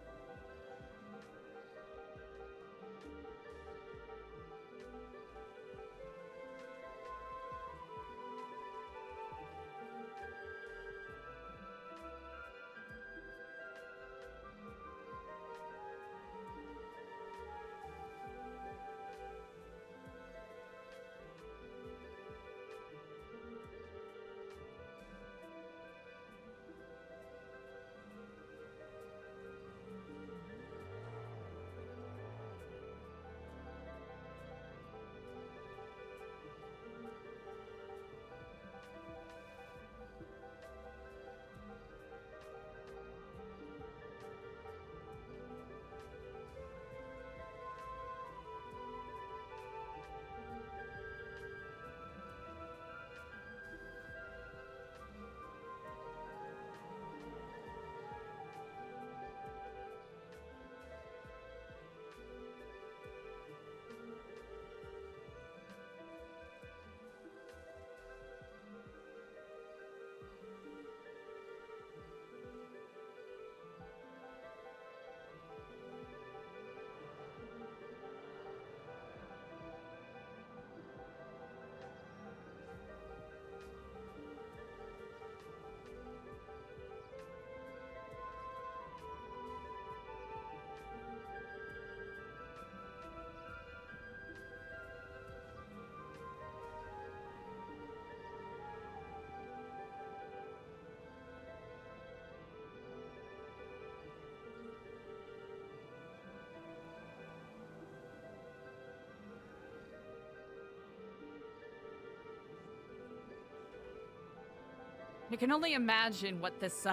I can only imagine what this,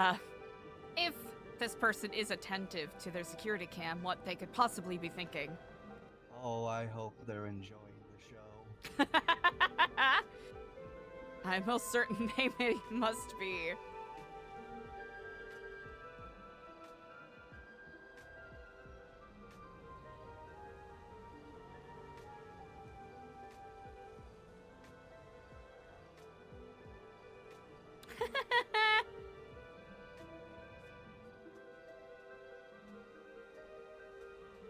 if this person is attentive to their security cam, what they could possibly be thinking. Oh, I hope they're enjoying the show. I'm most certain they must be.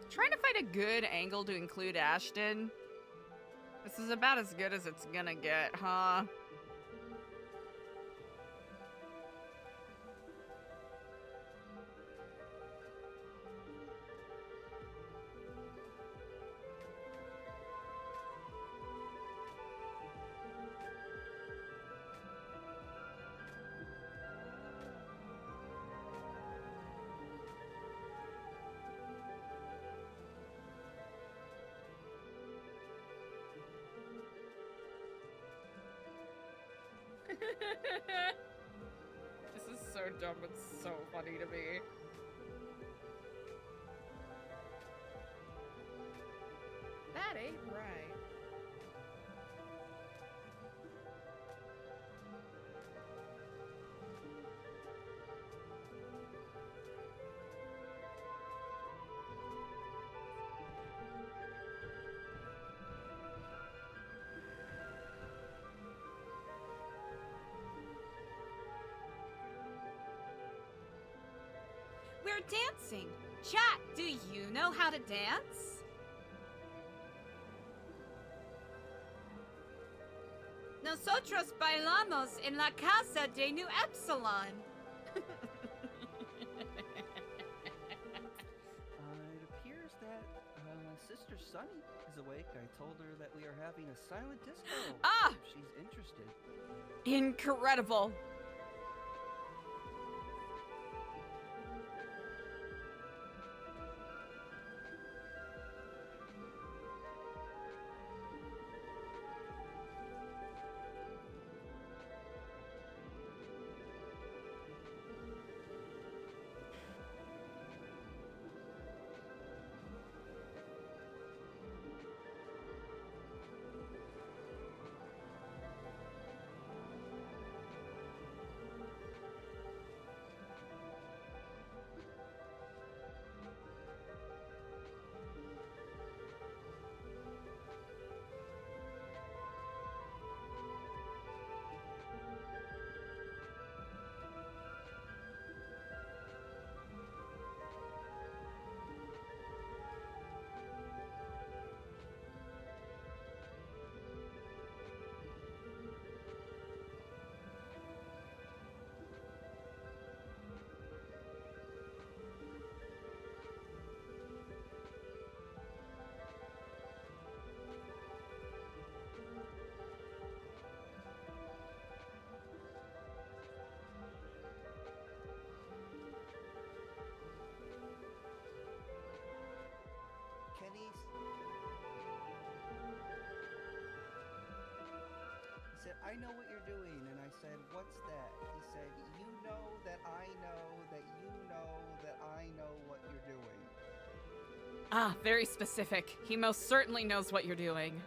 Trying to find a good angle to include Ashton. This is about as good as it's gonna get, huh? This is so dumb, it's so funny to me. That ain't right. We're dancing. Chat, do you know how to dance? Nosotros bailamos en la casa de New Epsilon. It appears that my sister Sunny is awake, I told her that we are having a silent disco. Ah! If she's interested. Incredible. Kenny's. He said, I know what you're doing. And I said, what's that? He said, you know that I know that you know that I know what you're doing. Ah, very specific. He most certainly knows what you're doing.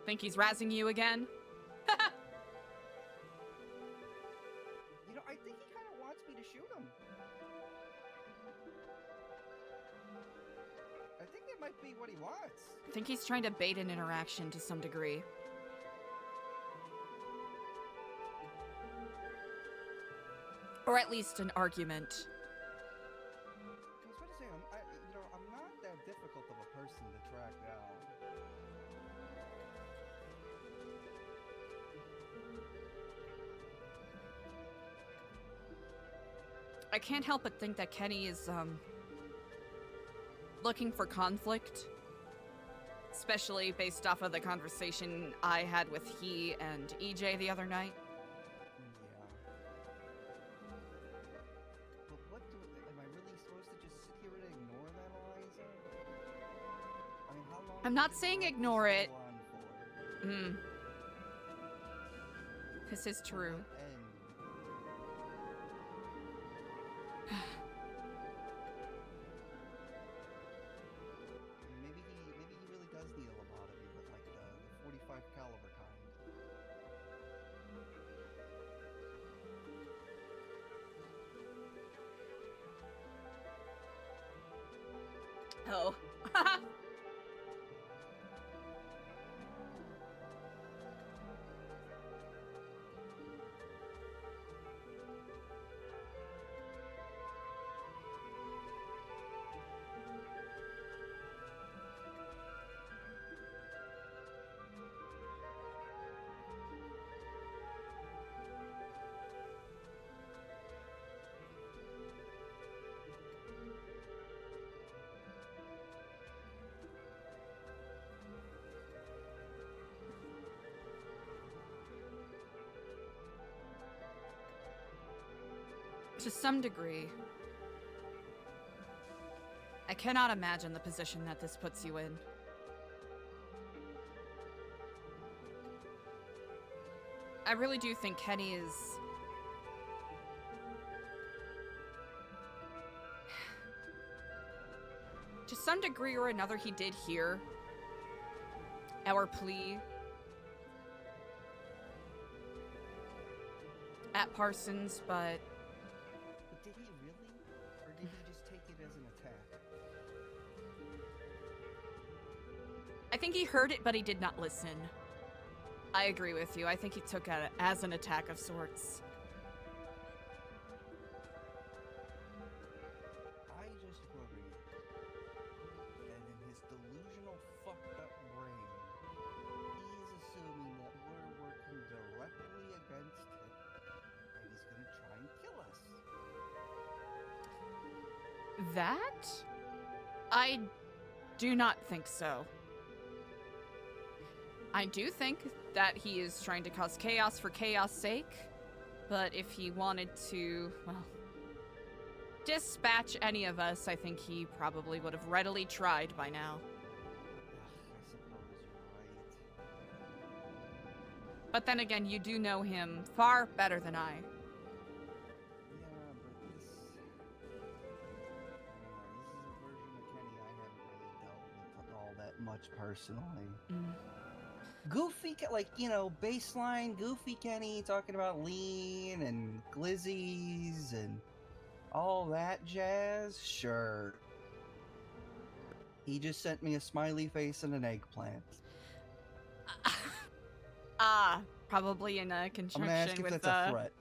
Think he's razzing you again? You know, I think he kind of wants me to shoot him. I think that might be what he wants. I think he's trying to bait an interaction to some degree. Or at least an argument. I was about to say, I'm not that difficult of a person to track down. I can't help but think that Kenny is, looking for conflict. Especially based off of the conversation I had with he and EJ the other night. But what am I really supposed to just sit here and ignore that, Eliza? I mean, how long I'm not saying ignore it. This is true. Maybe he really does need a lobotomy, but like the 45 caliber kind. Oh. To some degree. I cannot imagine the position that this puts you in. I really do think Kenny is... To some degree or another, he did hear our plea at Parsons, but... But did he really? Or did he just take it as an attack? I think he heard it, but he did not listen. I agree with you. I think he took it as an attack of sorts. I just worry that in his delusional, fucked up brain, he's assuming that we're working directly against him, and he's gonna try and kill us. that, I do not think so. I do think that he is trying to cause chaos for chaos' sake, but if he wanted to, well, dispatch any of us, I think he probably would have readily tried by now. I suppose you're right. But then again, you do know him far better than I. Yeah, but this is a version of Kenny I haven't really dealt with all that much personally. Goofy, like, you know, baseline Goofy Kenny talking about lean and glizzies and all that jazz, sure. He just sent me a smiley face and an eggplant. Probably in I'm conjunction gonna ask if with that's a threat.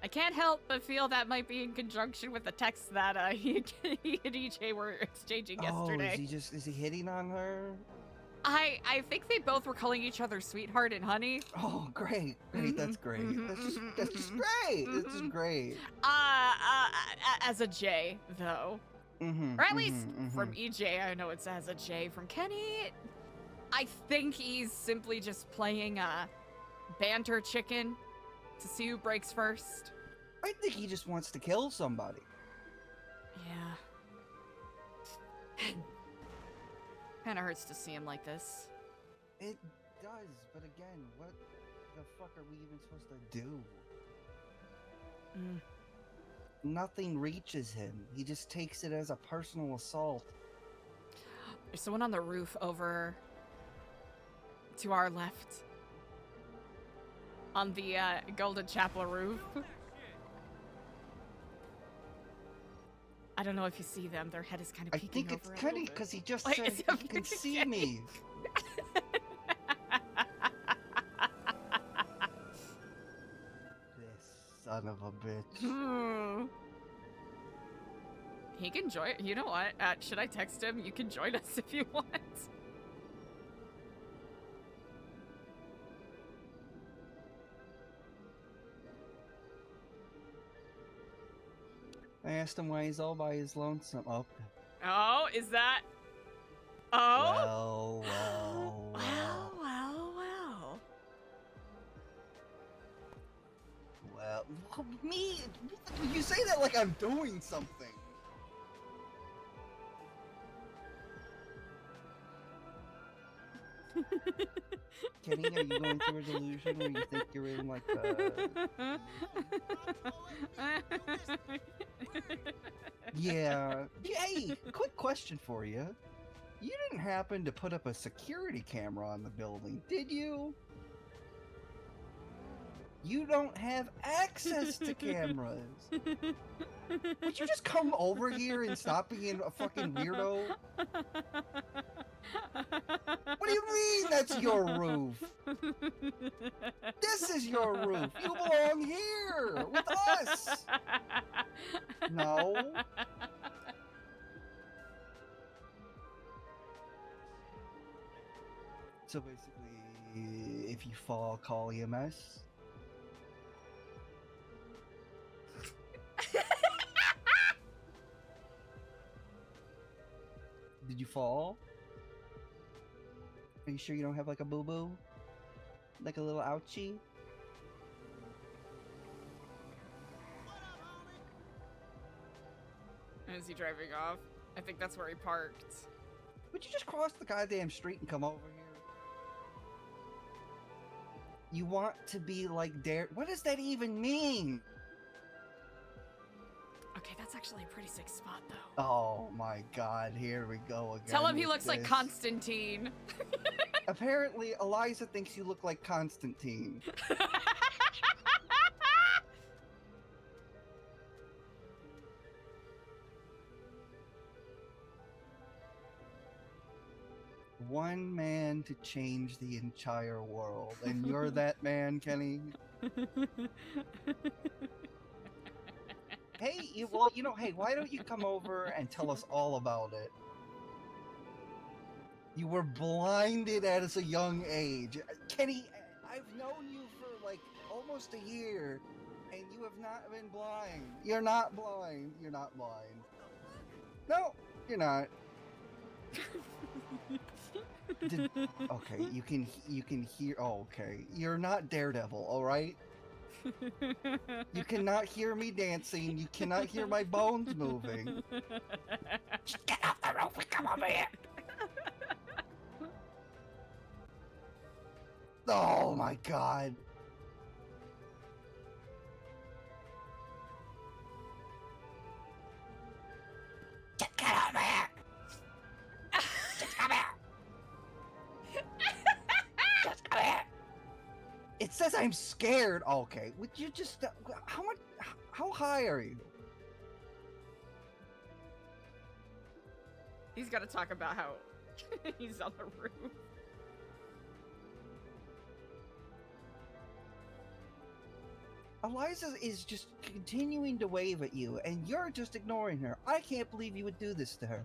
I can't help but feel that might be in conjunction with the text that he and EJ were exchanging yesterday. Oh, is he hitting on her? I think they both were calling each other sweetheart and honey. Oh, great. That's great. That's just great. That's just great. As a J, though. Or at least from EJ, I know it's as a J. From Kenny, I think he's simply just playing banter chicken to see who breaks first. I think he just wants to kill somebody. Yeah. Kinda hurts to see him like this. It does, but again, what the fuck are we even supposed to do? Nothing reaches him. He just takes it as a personal assault. There's someone on the roof over to our left. On the Golden Chapel roof. I don't know if you see them. Their head is kind of peeking over. I think it's Kenny because he just Wait, said he can see me. This son of a bitch. He can join. You know what? Should I text him? You can join us if you want. I asked him why he's all by his lonesome. Oh. Oh, is that? Oh. Well. Well, me? You say that like I'm doing something. Kenny, are you going through a delusion where you think you're in like Yeah. Hey, quick question for you. You didn't happen to put up a security camera on the building, did you? You don't have access to cameras. Would you just come over here and stop being a fucking weirdo? What do you mean that's your roof? This is your roof. You belong here with us. No. So basically, if you fall, call EMS. Did you fall? Are you sure you don't have like a boo-boo? Like a little ouchie? Is he driving off? I think that's where he parked. Would you just cross the goddamn street and come over here? You want to be like Dare? What does that even mean? Okay, that's actually a pretty sick spot, though. Oh my god, here we go again. Tell him he with looks like this. Constantine. Apparently, Eliza thinks you look like Constantine. one man to change the entire world, and you're that man, Kenny. Hey, hey, why don't you come over and tell us all about it? You were blinded at a young age. Kenny, I've known you for like almost a year, and you have not been blind. You're not blind. You're not blind. No, you're not. Okay, you can hear. Oh, okay. You're not Daredevil, all right? You cannot hear me dancing. You cannot hear my bones moving. Just get off the roof and come over here. Oh my god. Just get over here. Just come here. Just come here. It says I'm scared. Okay, would you just how high are you? He's got to talk about how he's on the roof. Eliza is just continuing to wave at you, and you're just ignoring her. I can't believe you would do this to her.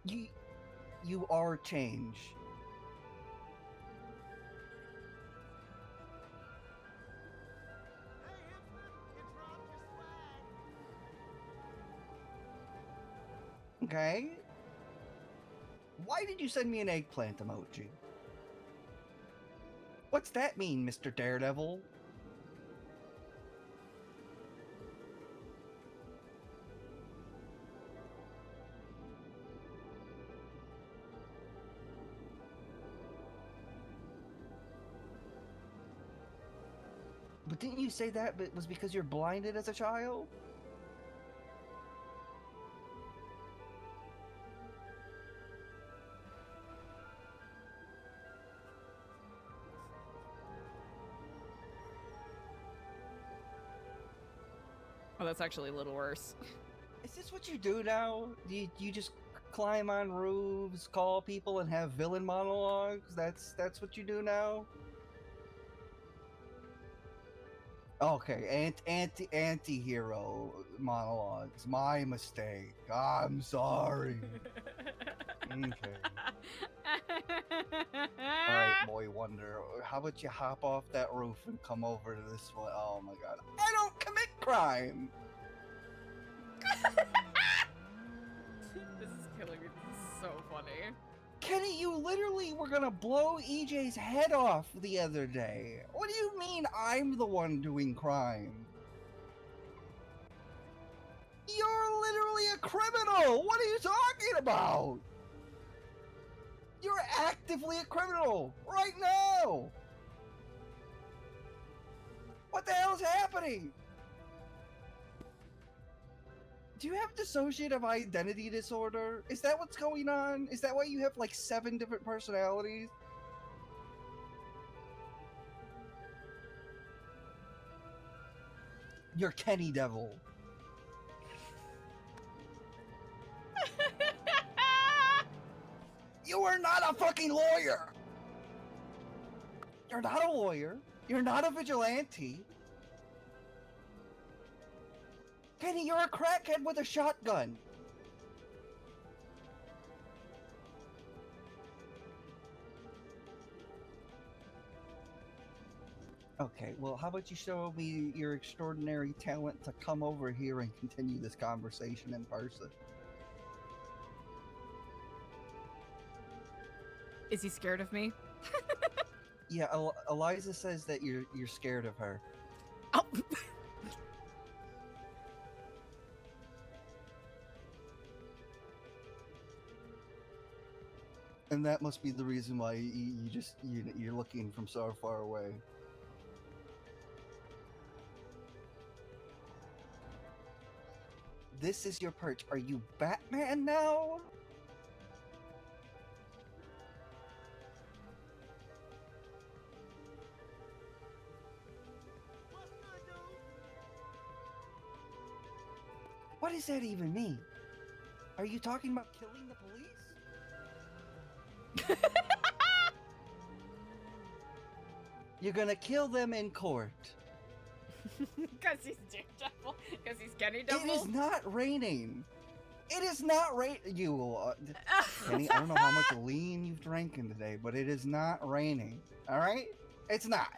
You are change. Okay. Why did you send me an eggplant emoji? What's that mean, Mr. Daredevil? But didn't you say that was because you're blinded as a child? Oh, that's actually a little worse. Is this what you do now? You just climb on roofs, call people, and have villain monologues? That's what you do now? Okay, antihero monologues. My mistake. I'm sorry. Okay. Alright, Boy Wonder. How about you hop off that roof and come over to this one? Oh my god. I don't commit crime! This is killing me. This is so funny. Kenny, you literally were gonna blow EJ's head off the other day. What do you mean I'm the one doing crime? You're literally a criminal! What are you talking about? You're actively a criminal right now! What the hell is happening? Do you have dissociative identity disorder? Is that what's going on? Is that why you have like 7 different personalities? You're Kennydevil. You are not a fucking lawyer! You're not a lawyer. You're not a vigilante. Kenny, you're a crackhead with a shotgun. Okay, well, how about you show me your extraordinary talent to come over here and continue this conversation in person? Is he scared of me? Yeah, Eliza says that you're scared of her. Oh. And that must be the reason why you're looking from so far away. This is your perch. Are you Batman now? What does that even mean? Are you talking about killing the police? You're gonna kill them in court. Because he's Daredevil. Because he's It Kennydevil. is not raining. It is not rain. Kenny, I don't know how much lean you've drinking today, but it is not raining. All right? It's not.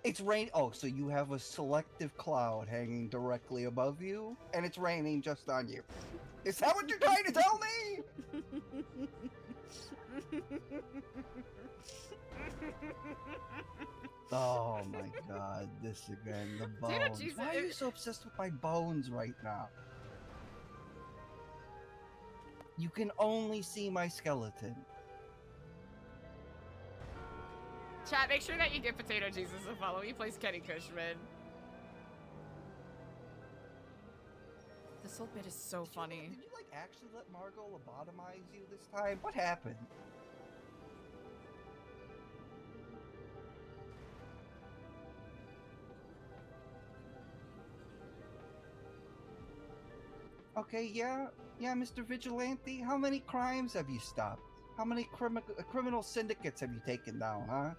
It's rain. Oh, so you have a selective cloud hanging directly above you, and it's raining just on you. Is that what you're trying to tell me? Oh my God! This again. The bones. Jesus, Why are you so obsessed with my bones right now? You can only see my skeleton. Chat, make sure that you give Potato Jesus a follow. He plays Kenny Cushman. This whole bit is so funny. Did you like actually let Margot lobotomize you this time? What happened? Okay, yeah, Mr. Vigilante. How many crimes have you stopped? How many criminal syndicates have you taken down, huh?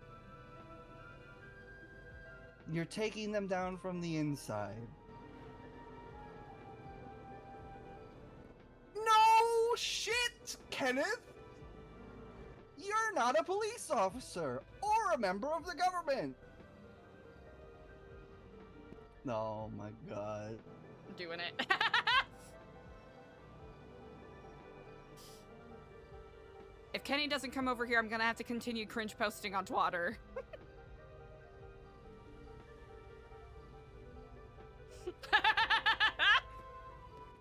You're taking them down from the inside. No shit, Kenneth! You're not a police officer or a member of the government. Oh my God. I'm doing it. If Kenny doesn't come over here, I'm gonna have to continue cringe posting on Twitter.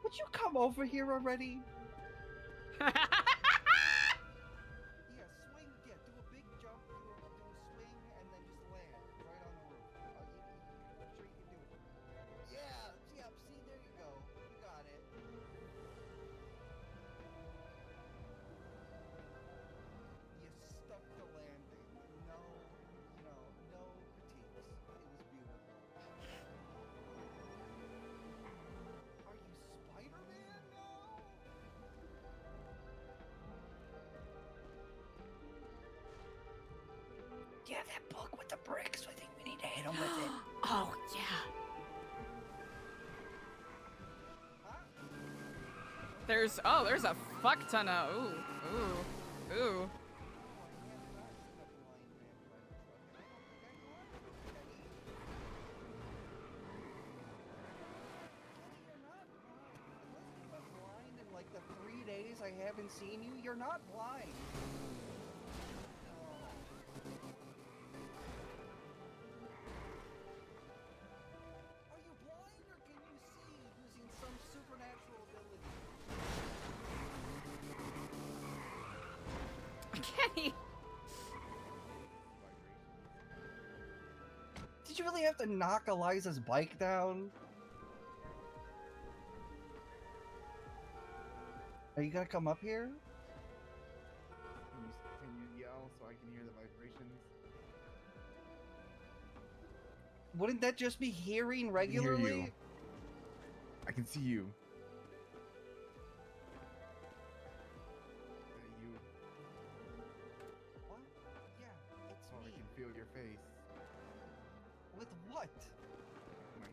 Would you come over here already? Yeah, swing. Yeah, do a big jump, do a swing, and then just land right on the roof. I'm sure you can do it. Yeah, yep. See, there you go. You got it. You stuck the landing. No, no critiques. It was beautiful. Are you Spider-Man now? Yeah, that book with the bricks. I think we need to hit him with it. Oh, yeah. There's a fuck ton of, ooh. In like the 3 days I haven't seen you, you're not blind. Are you blind or can you see using some supernatural ability? Kenny! Did you really have to knock Eliza's bike down? Are you gonna come up here? Can you yell so I can hear the vibrations? Wouldn't that just be hearing I can regularly? hear you. I can see you. You. What? Yeah, it's Oh, I me. can feel your face. With what? My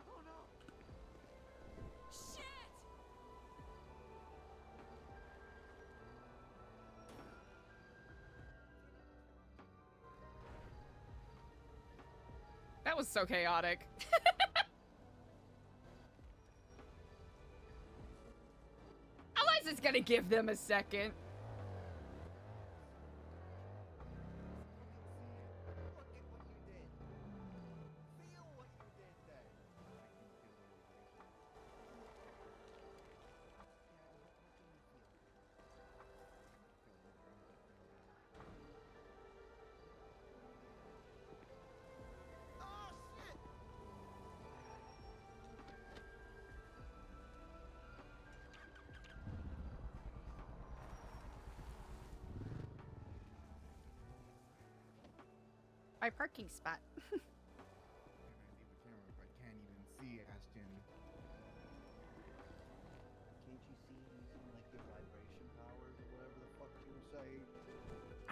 Oh no! That was so chaotic. Eliza's gonna give them a second. My parking spot. Can I leave the camera if I can't even see Ashton?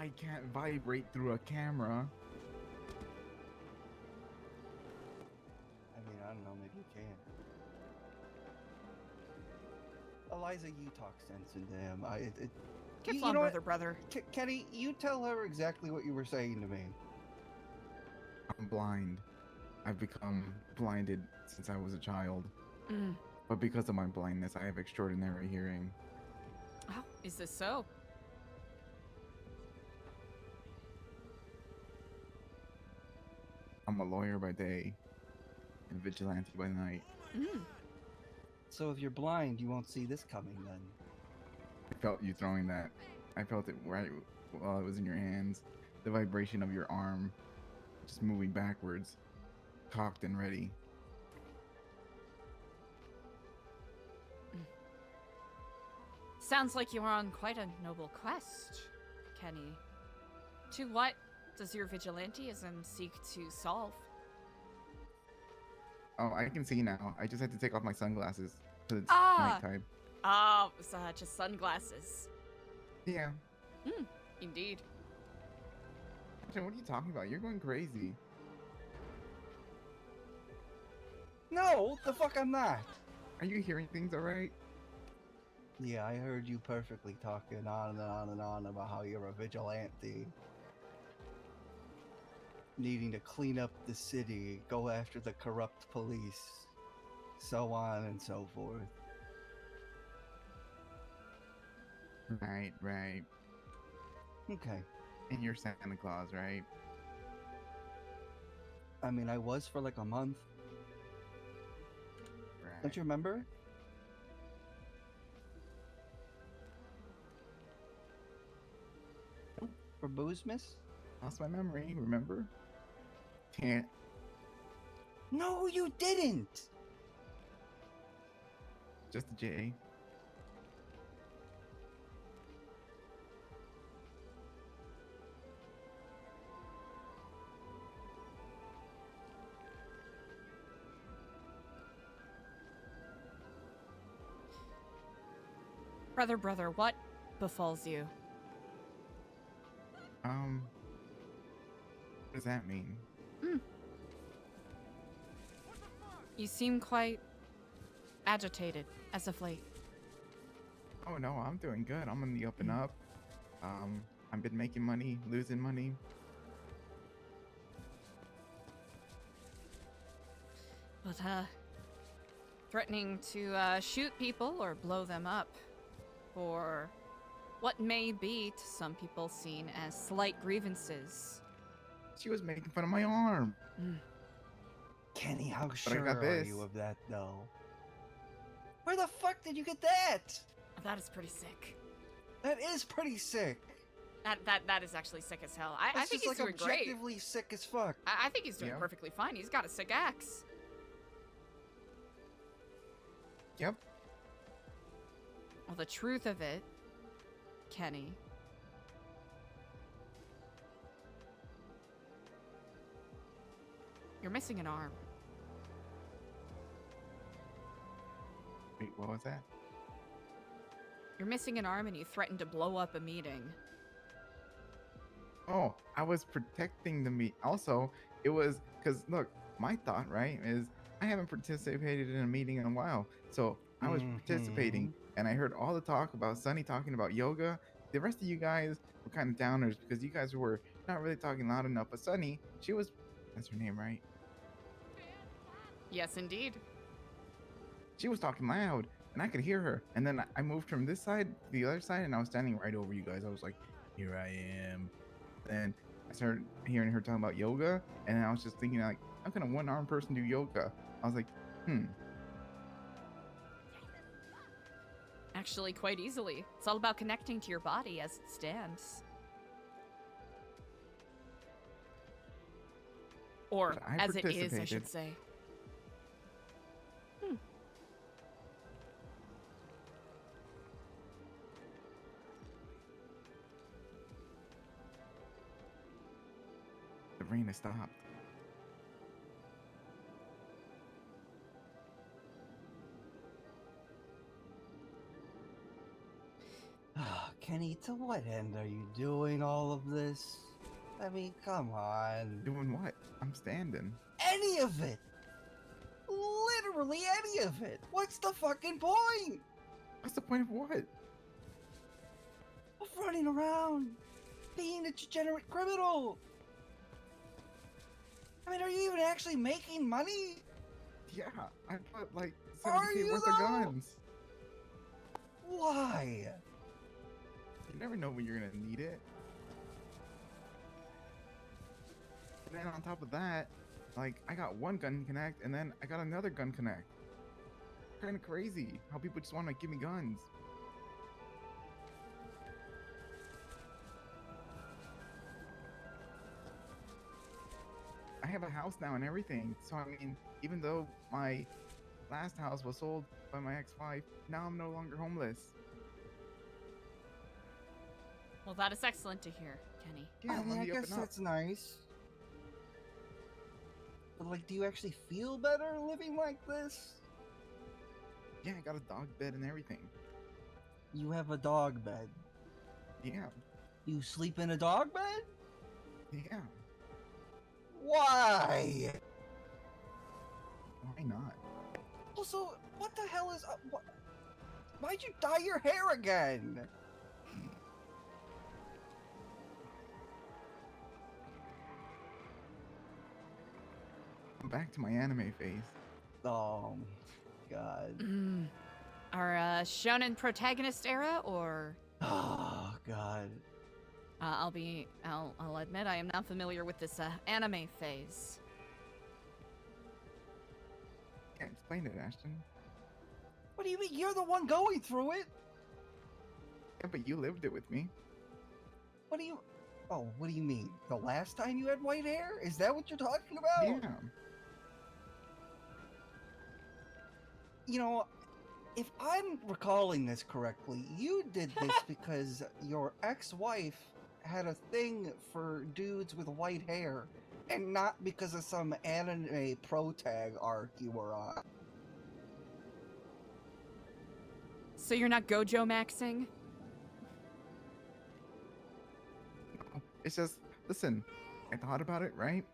I can't vibrate through a camera. I mean, I don't know, maybe you can. Eliza, you talk sense into him. Get you on, know what? brother. Kenny, you tell her exactly what you were saying to me. I'm blind. I've become blinded since I was a child. Mm. But because of my blindness, I have extraordinary hearing. Oh, is this so? I'm a lawyer by day and vigilante by night. Mm. So if you're blind, you won't see this coming then. I felt you throwing that. I felt it right while it was in your hands. The vibration of your arm just moving backwards, cocked and ready. Sounds like you're on quite a noble quest, Kenny. To what does your vigilantism seek to solve? Oh, I can see now. I just had to take off my sunglasses because it's Ah! nighttime. Oh, it was just sunglasses. Yeah. Indeed. Ashton, what are you talking about? You're going crazy. No, the fuck I'm not. Are you hearing things alright? Yeah, I heard you perfectly talking on and on and on about how you're a vigilante. Needing to clean up the city, go after the corrupt police, so on and so forth. Right. Okay. And you're Santa Claus, right? I mean, I was for like a month. Right. Don't you remember? For booze, miss? Lost my memory, remember? Can't. No, you didn't! Just a J. Brother, what befalls you? What does that mean? You seem quite agitated as of late. Oh no, I'm doing good. I'm on the up and up. I've been making money, losing money. But, threatening to, shoot people or blow them up for what may be, to some people, seen as slight grievances. She was making fun of my arm. Kenny, how I sure got are this. you of that, though? Where the fuck did you get that? That is pretty sick. That is pretty sick. That is actually sick as hell. I That's think just he's like doing great. objectively sick as fuck. I think he's doing Yeah. perfectly fine. He's got a sick axe. Yep. Well, the truth of it, Kenny, you're missing an arm. Wait, what was that? You're missing an arm and you threatened to blow up a meeting. Oh, I was protecting the meat. Also, it was because look, my thought, right, is I haven't participated in a meeting in a while. So I was participating and I heard all the talk about Sunny talking about yoga. The rest of you guys were kind of downers because you guys were not really talking loud enough. But Sunny, she was, that's her name, right? Yes, indeed. She was talking loud and I could hear her. And then I moved from this side to the other side and I was standing right over you guys. I was like, here I am. And I started hearing her talking about yoga. And I was just thinking like, how can a one-armed person do yoga? I was like, Actually, quite easily. It's all about connecting to your body as it stands. Or But I as it is, I should participated. say. the rain has stopped. Kenny, to what end are you doing all of this? I mean, come on. Doing what? I'm standing. Any of it! Literally any of it! What's the fucking point? What's the point of what? Of running around, being a degenerate criminal. I mean, are you even actually making money? Yeah, I put like Are 70K you worth though? of guns. Why? You never know when you're gonna need it. And then on top of that, like I got one gun connect, and then I got another gun connect. Kind of crazy how people just want to give me guns. I have a house now and everything, so I mean, even though my last house was sold by my ex-wife, now I'm no longer homeless. Well, that is excellent to hear, Kenny. Yeah, I mean, let I me up guess and up. that's nice. But like, do you actually feel better living like this? Yeah, I got a dog bed and everything. You have a dog bed. Yeah, You sleep in a dog bed? yeah. Why? Why not? Also, what the hell is up? Why'd you dye your hair again? I'm back to my anime phase. Oh, God. Our shonen protagonist era, or Oh, God. I'll admit I am not familiar with this anime phase. Yeah, explain it, Ashton. What do you mean? You're the one going through it. Yeah, but you lived it with me. What do you? Oh, what do you mean? The last time you had white hair? Is that what you're talking about? Yeah. You know, if I'm recalling this correctly, you did this because your ex-wife had a thing for dudes with white hair, and not because of some anime protag arc you were on. So you're not Gojo maxing? It's just, listen, I thought about it, right?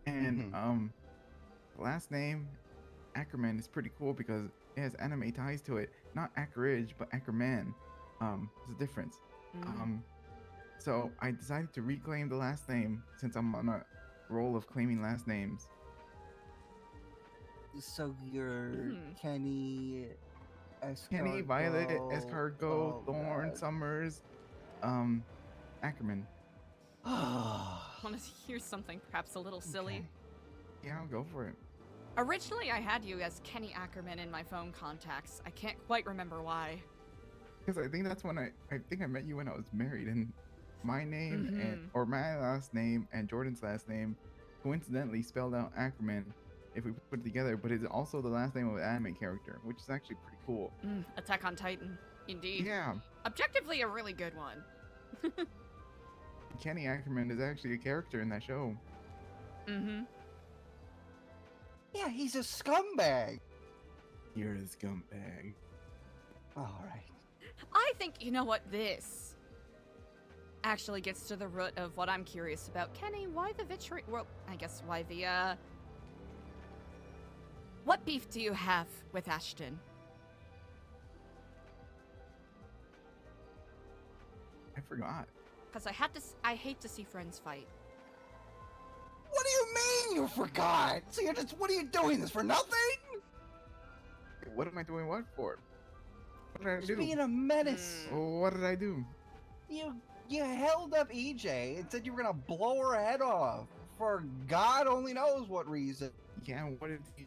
And the last name Ackerman is pretty cool because it has anime ties to it. Not Ackeridge, but Ackerman. There's a difference. So I decided to reclaim the last name since I'm on a roll of claiming last names. So you're Kenny, Kenny, Violet, Escargot, oh, Thorn, God. Summers, Ackerman. Want to hear something perhaps a little silly? Yeah, I'll go for it. Originally, I had you as Kenny Ackerman in my phone contacts. I can't quite remember why. Because I think that's when I think I met you when I was married, and my name and or my last name and Jordan's last name coincidentally spelled out Ackerman if we put it together, but it's also the last name of an anime character, which is actually pretty cool. Attack on Titan, indeed. Yeah. Objectively, a really good one. Kenny Ackerman is actually a character in that show. Yeah, he's a scumbag. You're a scumbag. All right. I think, you know what, this actually gets to the root of what I'm curious about. Kenny, why the vitriol? Well, I guess why the, what beef do you have with Ashton? I forgot. Because I hate to see friends fight. What do you mean you forgot? So you're just, what are you doing this for nothing? What am I doing what for? What did I Just do? being a menace. What did I do? You held up EJ and said you were gonna blow her head off for God only knows what reason. Yeah, what did he...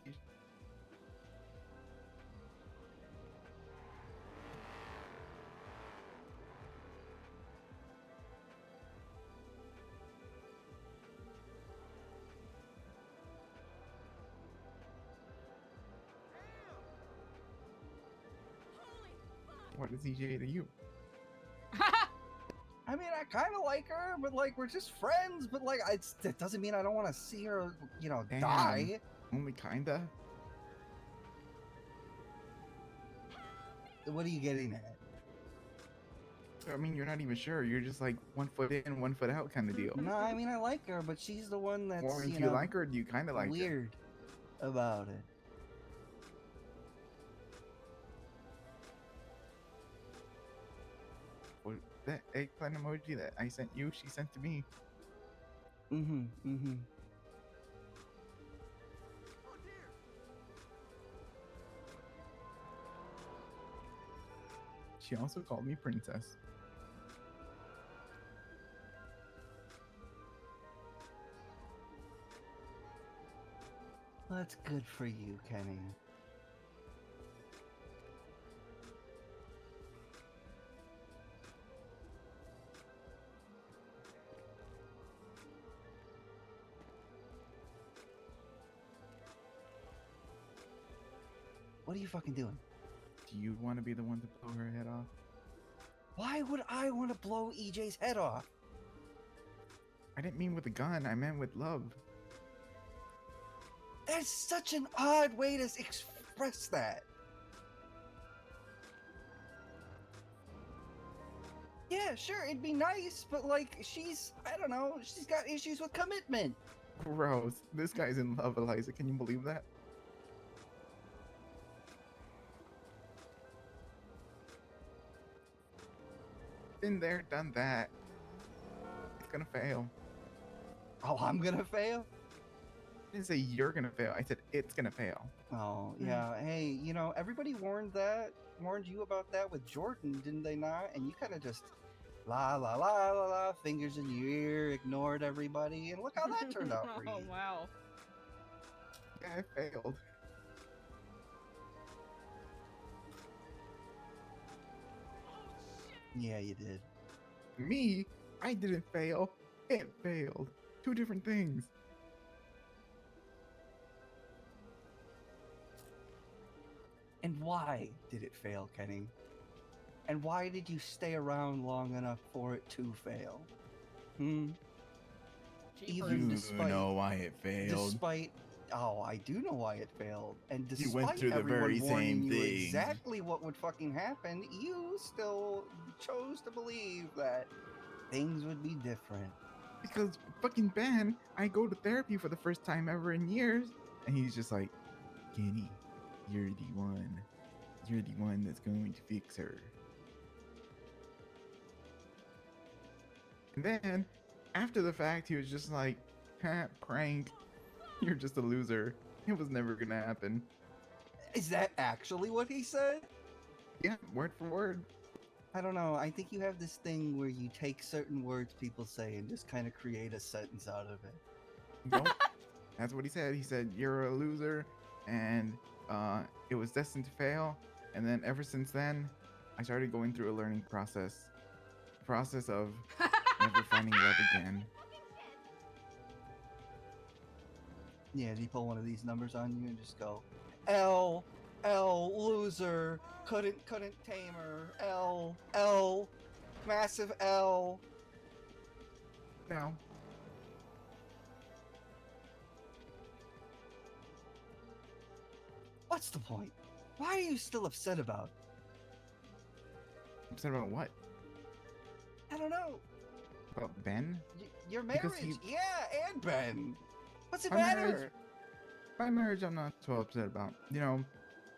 What is EJ to you? I mean, I kind of like her, but like we're just friends. But like, that doesn't mean I don't want to see her, Damn. die. Only kinda. What are you getting at? I mean, you're not even sure. You're just like 1 foot in, 1 foot out kind of deal. No, I mean I like her, but she's the one that's Or if you you know like her, do you kind of like her? weird about it. Well, that eggplant emoji that I sent you, she sent to me. Mm-hmm. She also called me princess. That's good for you, Kenny. What are you fucking doing? Do you want to be the one to blow her head off? Why would I want to blow EJ's head off? I didn't mean with a gun, I meant with love. That's such an odd way to express that. Yeah, sure, it'd be nice, but like, I don't know, she's got issues with commitment. Gross. This guy's in love, Eliza. Can you believe that? Been there, done that. It's gonna fail. Oh, I'm gonna fail? I didn't say you're gonna fail. I said it's gonna fail. Oh, yeah. Hey, you know, everybody warned you about that with Jordan, didn't they not? And you kind of just la la la la la, fingers in your ear, ignored everybody, and look how that turned out for you. Oh, wow. Yeah, I failed. Yeah, you did. Me? I didn't fail. It failed. Two different things. And why did it fail, Kenny? And why did you stay around long enough for it to fail? Even despite, know why it failed. Despite, oh, I do know why it failed. And despite You went through the everyone very warning same you thing. exactly what would fucking happen, you still chose to believe that things would be different. Because fucking Ben, I go to therapy for the first time ever in years, and he's just like, Kenny, you're the one. You're the one that's going to fix her. And then, after the fact, he was just like, ha, prank. You're just a loser. It was never gonna happen. Is that actually what he said? Yeah, word for word. I don't know. I think you have this thing where you take certain words people say and just kind of create a sentence out of it. Nope. That's what he said. He said, you're a loser, and it was destined to fail. And then ever since then, I started going through a learning process. Process of never finding love again. Yeah, did he pull one of these numbers on you and just go, L, loser, couldn't tame her, L, massive L. No. What's the point? Why are you still upset about it? Upset about what? I don't know. About Ben? Your Because marriage, he- yeah, and Ben. What's it My matter? marriage- My marriage, I'm not so upset about. You know,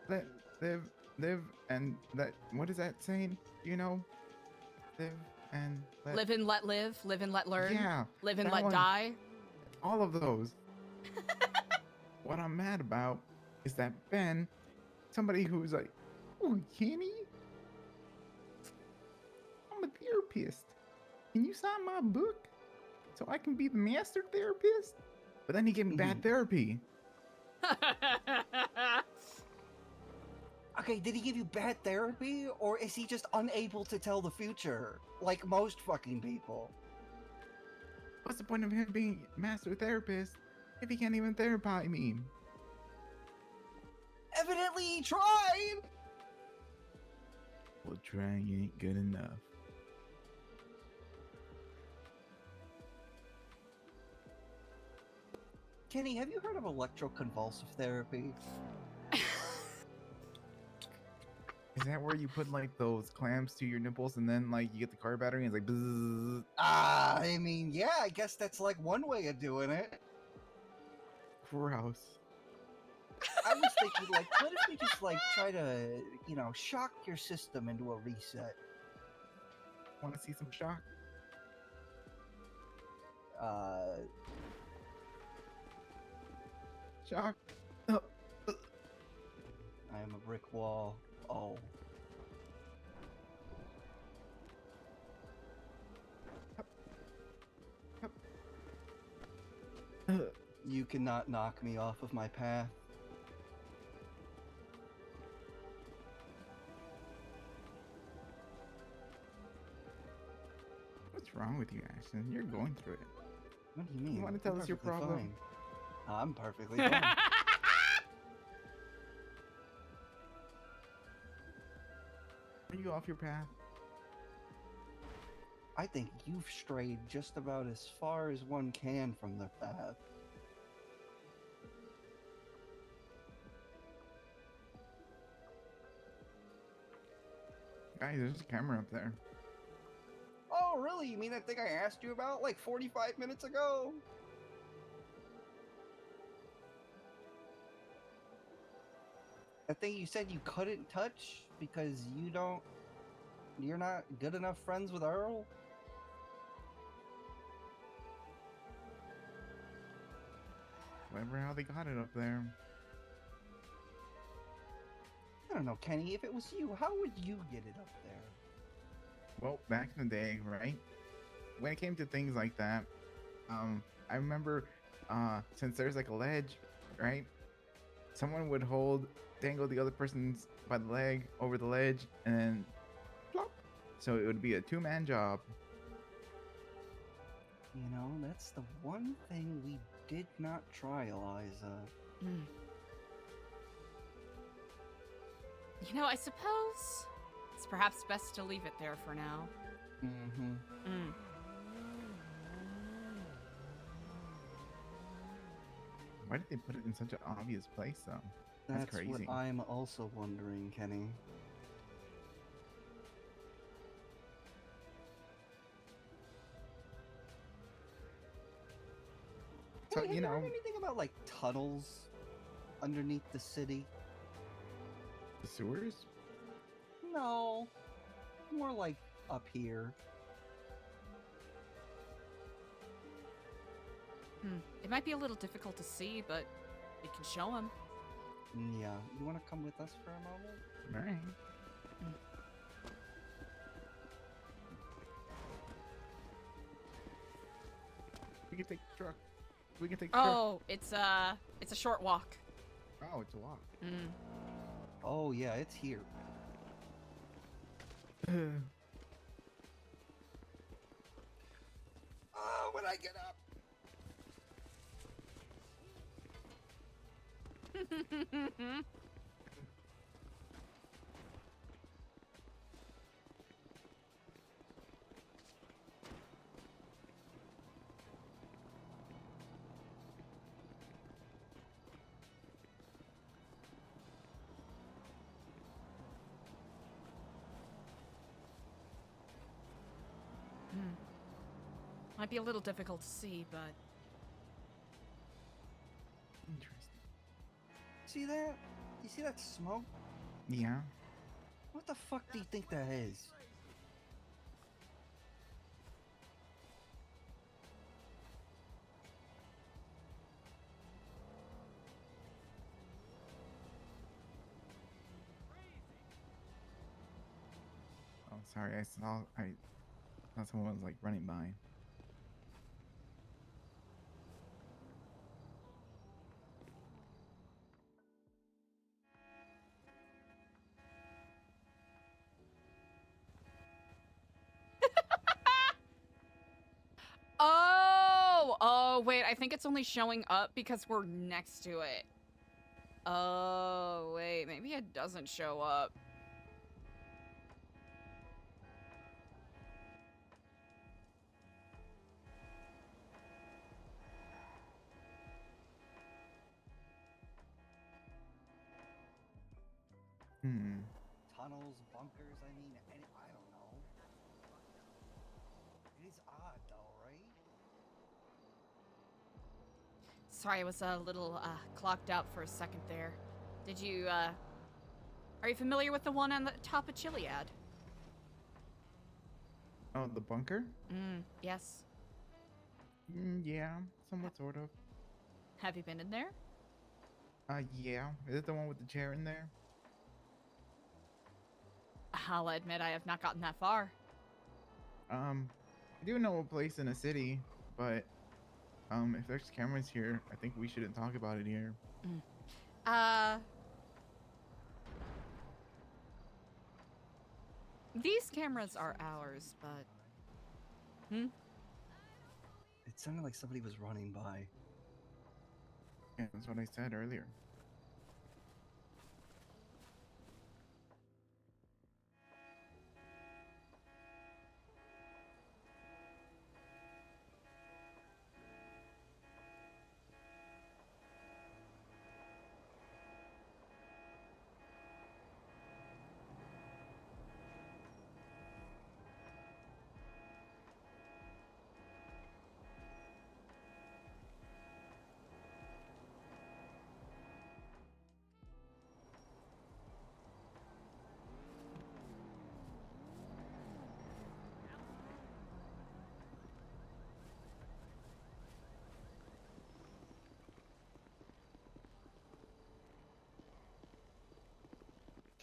live and let. What is that saying? You know, live and let. Live and let live, live and let learn. Yeah, Live and that let one. die. All of those. What I'm mad about is that Ben, somebody who's like, oh, Kenny, I'm a therapist. Can you sign my book so I can be the master therapist? But then he gave me bad therapy. Okay, did he give you bad therapy, or is he just unable to tell the future, like most fucking people? What's the point of him being master therapist if he can't even therapize me? Evidently he tried! Well, trying ain't good enough. Kenny, have you heard of electroconvulsive therapy? Is that where you put like those clamps to your nipples and then like you get the car battery and it's like bzzz? I mean, yeah, I guess that's like one way of doing it. Gross. I was thinking, like, what if we just like try to, you know, shock your system into a reset? Want to see some shock? Shock. I am a brick wall. Oh. You cannot knock me off of my path. What's wrong with you, Ashton? You're going through it. What do you mean? You want to tell I'm us your perfectly problem? fine. I'm perfectly fine. Are you off your path? I think you've strayed just about as far as one can from the path. Guys, there's a camera up there. Oh, really? You mean that thing I asked you about like 45 minutes ago? That thing you said you couldn't touch because you're not good enough friends with Earl? Whatever, how they got it up there. I don't know, Kenny. If it was you, how would you get it up there? Well, back in the day, right? When it came to things like that, I remember, since there's like a ledge, right? Someone would dangle the other person's by the leg over the ledge, and then plop. So it would be a two-man job. You know, that's the one thing we did not try, Eliza. You know, I suppose it's perhaps best to leave it there for now. Mm-hmm. Why did they put it in such an obvious place, though? That's crazy. What I'm also wondering, Kenny. So, Hey, have you know, heard anything about like tunnels underneath the city? the sewers? No, more like up here. It might be a little difficult to see, but we can show him. Yeah, you want to come with us for a moment? All right. We can take the truck. We can take the truck. Oh, it's a short walk. Oh, it's a walk. Oh yeah, it's here. Oh, when I get up. Might be a little difficult to see, but Interesting. See that? You see that smoke? Yeah. What the fuck do you think that is? Oh, sorry. I thought someone was like running by. Oh, wait, I think it's only showing up because we're next to it. Oh, wait, maybe it doesn't show up. tunnels, bunkers. I mean, I don't know. It is odd, though, right? Sorry, I was a little clocked out for a second there. Did you, are you familiar with the one on the top of Chiliad? Oh, the bunker? Yes. Yeah, somewhat, sort of. Have you been in there? Yeah. Is it the one with the chair in there? I'll admit I have not gotten that far. I do know a place in a city, but if there's cameras here, I think we shouldn't talk about it here. These cameras are ours, but... It sounded like somebody was running by. Yeah, that's what I said earlier.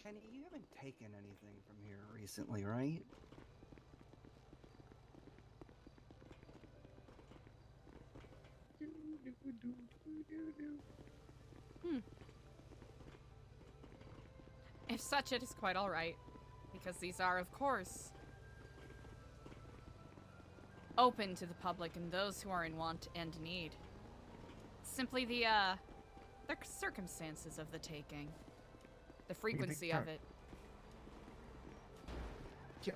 Kenny, you haven't taken anything from here recently, right? If such, it is quite all right, because these are, of course, open to the public and those who are in want and need. Simply the circumstances of the taking, the frequency of it. Yeah.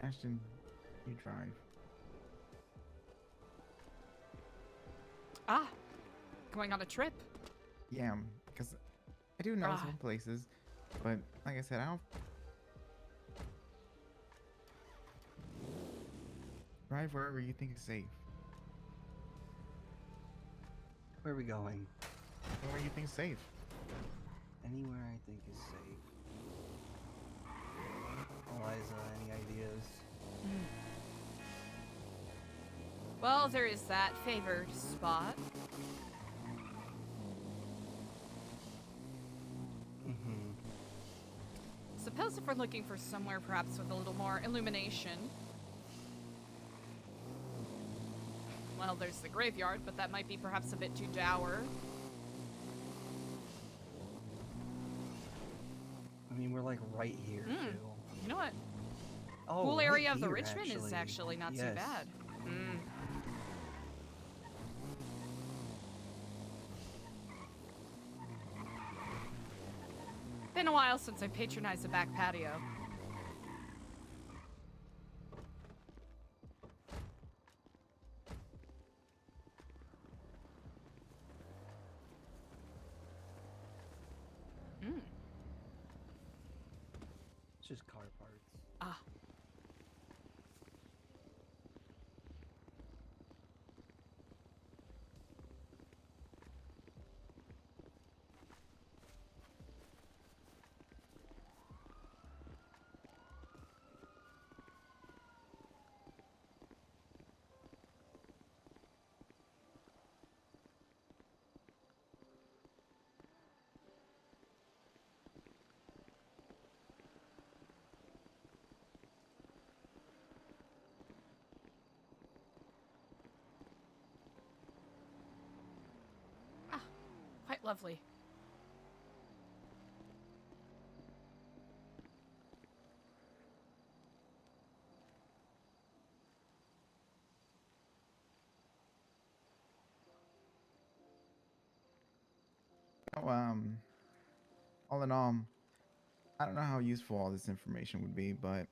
Ashton, you drive. Ah, going on a trip. Yeah, because I do know some places, but like I said, I don't. Drive wherever you think is safe. Where are we going? Where you think is safe. Anywhere I think is safe. Eliza, any ideas? Well, there is that favored spot. Suppose if we're looking for somewhere perhaps with a little more illumination. Well, there's the graveyard, but that might be perhaps a bit too dour. I mean, we're like right here, too. You know what? Oh, Pool right area of the here, Richmond is actually not too Yes. bad. Been a while since I patronized the back patio. It's just car parts. Ah. Quite lovely. Oh, all in all, I don't know how useful all this information would be, but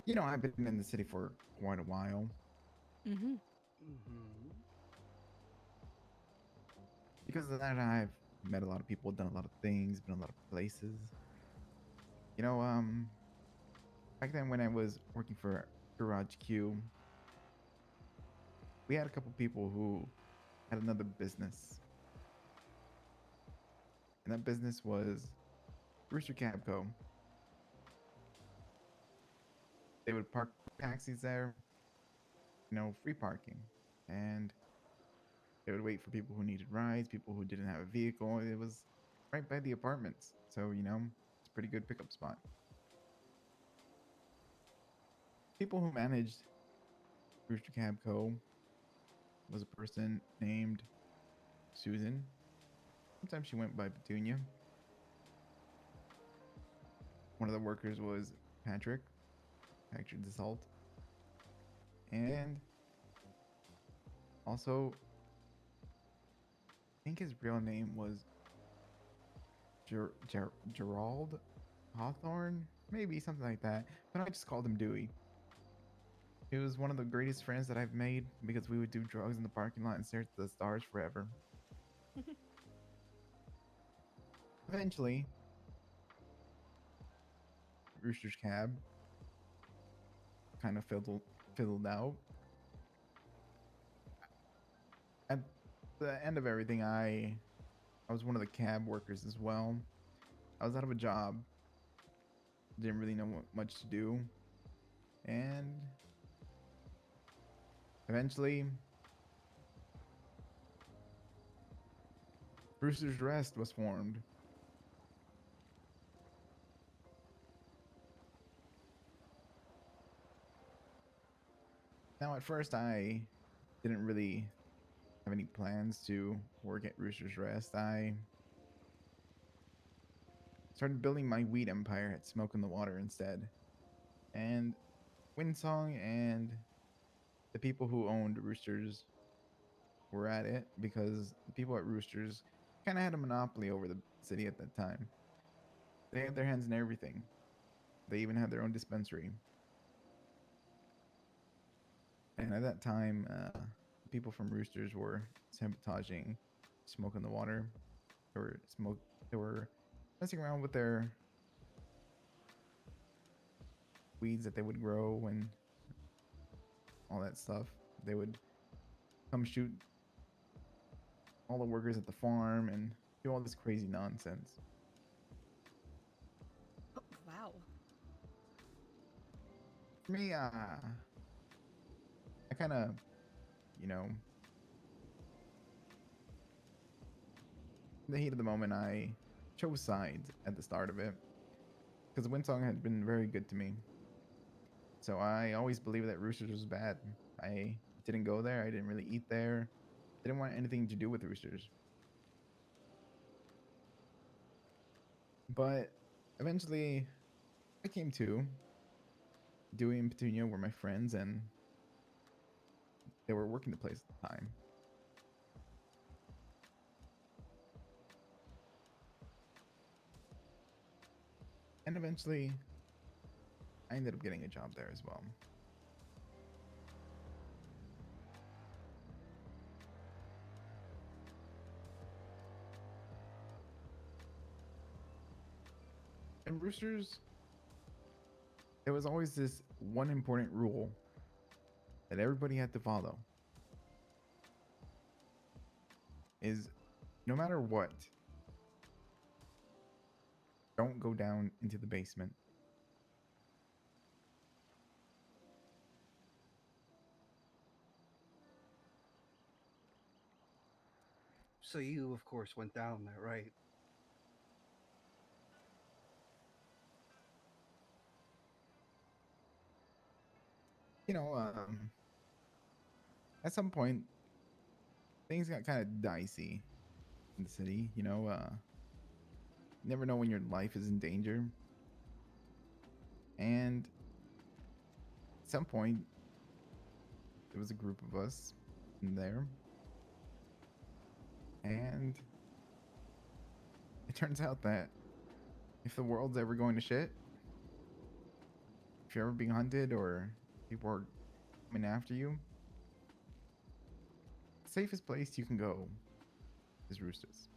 you know, I've been in the city for quite a while. because of that, I've met a lot of people, done a lot of things, been a lot of places. You know, back then when I was working for Garage Q, we had a couple people who had another business. And that business was Rooster Cab Co. They would park taxis there, free parking. And they would wait for people who needed rides, people who didn't have a vehicle. It was right by the apartments. So, it's a pretty good pickup spot. People who managed Rooster Cab Co. was a person named Susan. Sometimes she went by Petunia. One of the workers was Patrick DeSalt. And also, I think his real name was Gerald Hawthorne, maybe something like that. But I just called him Dewey. He was one of the greatest friends that I've made because we would do drugs in the parking lot and stare at the stars forever. Eventually, Rooster's Cab kind of fizzled out. At the end of everything, I was one of the cab workers as well. I was out of a job. Didn't really know what much to do. And eventually, Rooster's Rest was formed. Now, at first, I didn't really have any plans to work at Rooster's Rest. I started building my weed empire at Smoke in the Water instead. And Windsong and the people who owned Roosters were at it because the people at Roosters kind of had a monopoly over the city at that time. They had their hands in everything. They even had their own dispensary. And at that time, people from Roosters were sabotaging Smoke in the Water. They were messing around with their weeds that they would grow and all that stuff. They would come shoot all the workers at the farm and do all this crazy nonsense. Oh, wow. For me, I kind of, in the heat of the moment, I chose sides at the start of it because Windsong had been very good to me. So I always believed that Roosters was bad. I didn't go there. I didn't really eat there. Didn't want anything to do with Roosters. But eventually, I came to. Dewey and Petunia were my friends, and they were working the place at the time. And eventually, I ended up getting a job there as well. And Roosters, there was always this one important rule that everybody had to follow. Is no matter what, don't go down into the basement. So you, of course, went down there, right? At some point, things got kind of dicey in the city. You never know when your life is in danger. And at some point, there was a group of us in there. And it turns out that if the world's ever going to shit, if you're ever being hunted or people are coming after you, the safest place you can go is roosters.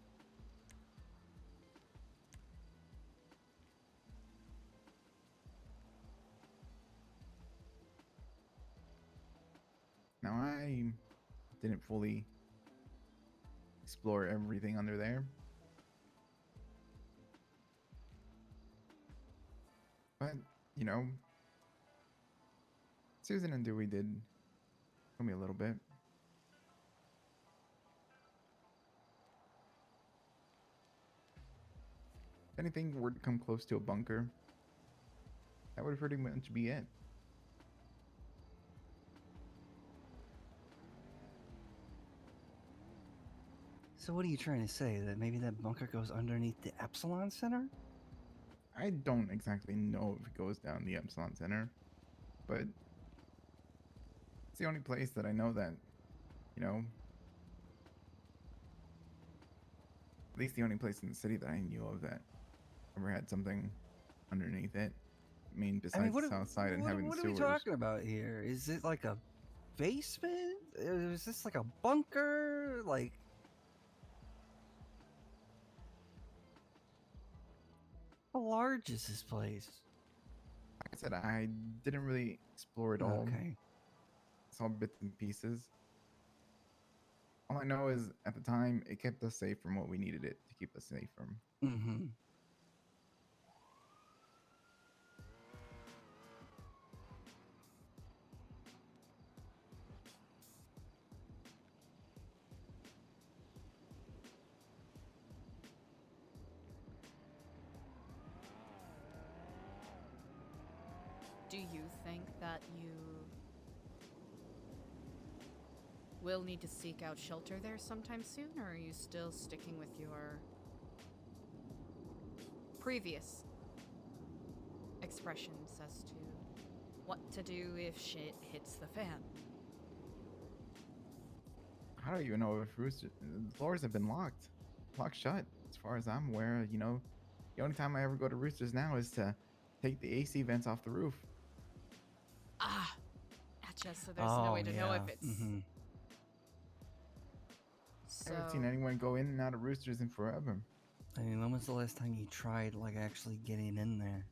Now I didn't fully explore everything under there. But, you know, Susan and Dewey did tell me a little bit. If anything were to come close to a bunker, that would pretty much be it. So what are you trying to say? That maybe that bunker goes underneath the Epsilon Center? I don't exactly know if it goes down the Epsilon Center, but it's the only place that I know that, you know, at least the only place in the city that I knew of that ever had something underneath it. I mean, besides the south side and having the what are sewers. we talking about here? Is it like a basement? Is this like a bunker? Like, how large is this place? Like I said, I didn't really explore it all. Okay. Saw bits and pieces. All I know is at the time it kept us safe from what we needed it to keep us safe from. Mm-hmm. Do you think that you will need to seek out shelter there sometime soon, or are you still sticking with your previous expressions as to what to do if shit hits the fan? I don't even know if the floors have been locked shut. As far as I'm aware, you know, the only time I ever go to Roosters now is to take the AC vents off the roof. Ah, gotcha. So there's no way to know if it's. Mm-hmm. So. I haven't seen anyone go in and out of Roosters in forever. I mean, when was the last time you tried, like, actually getting in there?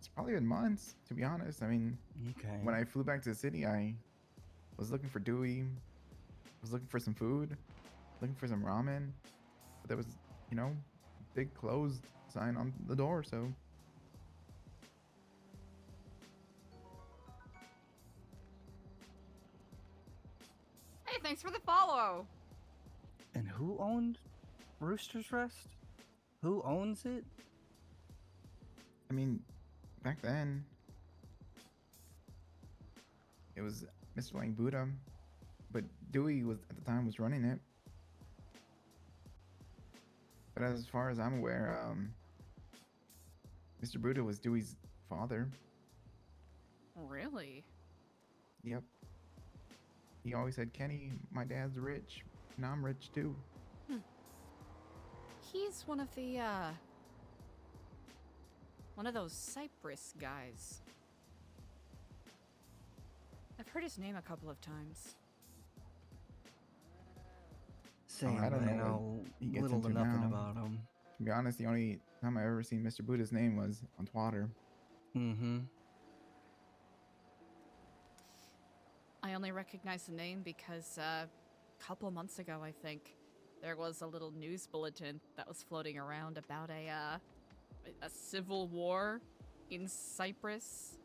It's probably been months, to be honest. I mean, okay. When I flew back to the city, I was looking for Dewey, was looking for some food, looking for some ramen, but there was, you know, big closed sign on the door, so. Hey, thanks for the follow. And who owned Rooster's Rest? Who owns it? I mean, back then, it was Mr. Lang Buddha, but Dewey was at the time was running it. But as far as I'm aware, Mr. Buddha was Dewey's father. Really? Yep. He always said, Kenny, my dad's rich, and I'm rich too. He's one of those Cypress guys. I've heard his name a couple of times. Same, I don't but I know know what he gets little to into nothing now. about him. To be honest, the only time I ever seen Mr. Buddha's name was on Twitter. Mm-hmm. I only recognize the name because a couple months ago, I think, there was a little news bulletin that was floating around about a civil war in Cyprus.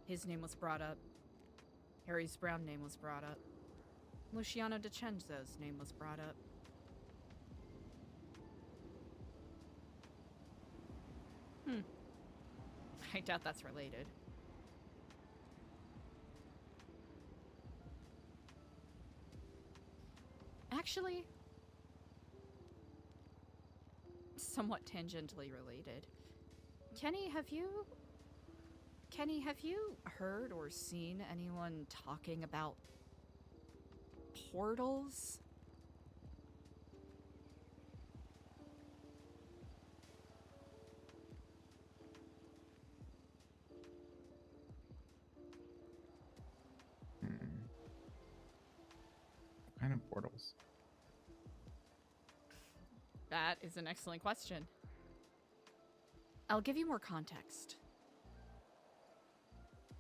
His name was brought up. Harry's Brown name was brought up. Luciano DiCenzo's name was brought up. I doubt that's related. Actually, somewhat tangentially related. Kenny, have you heard or seen anyone talking about portals? portals? That is an excellent question. I'll give you more context.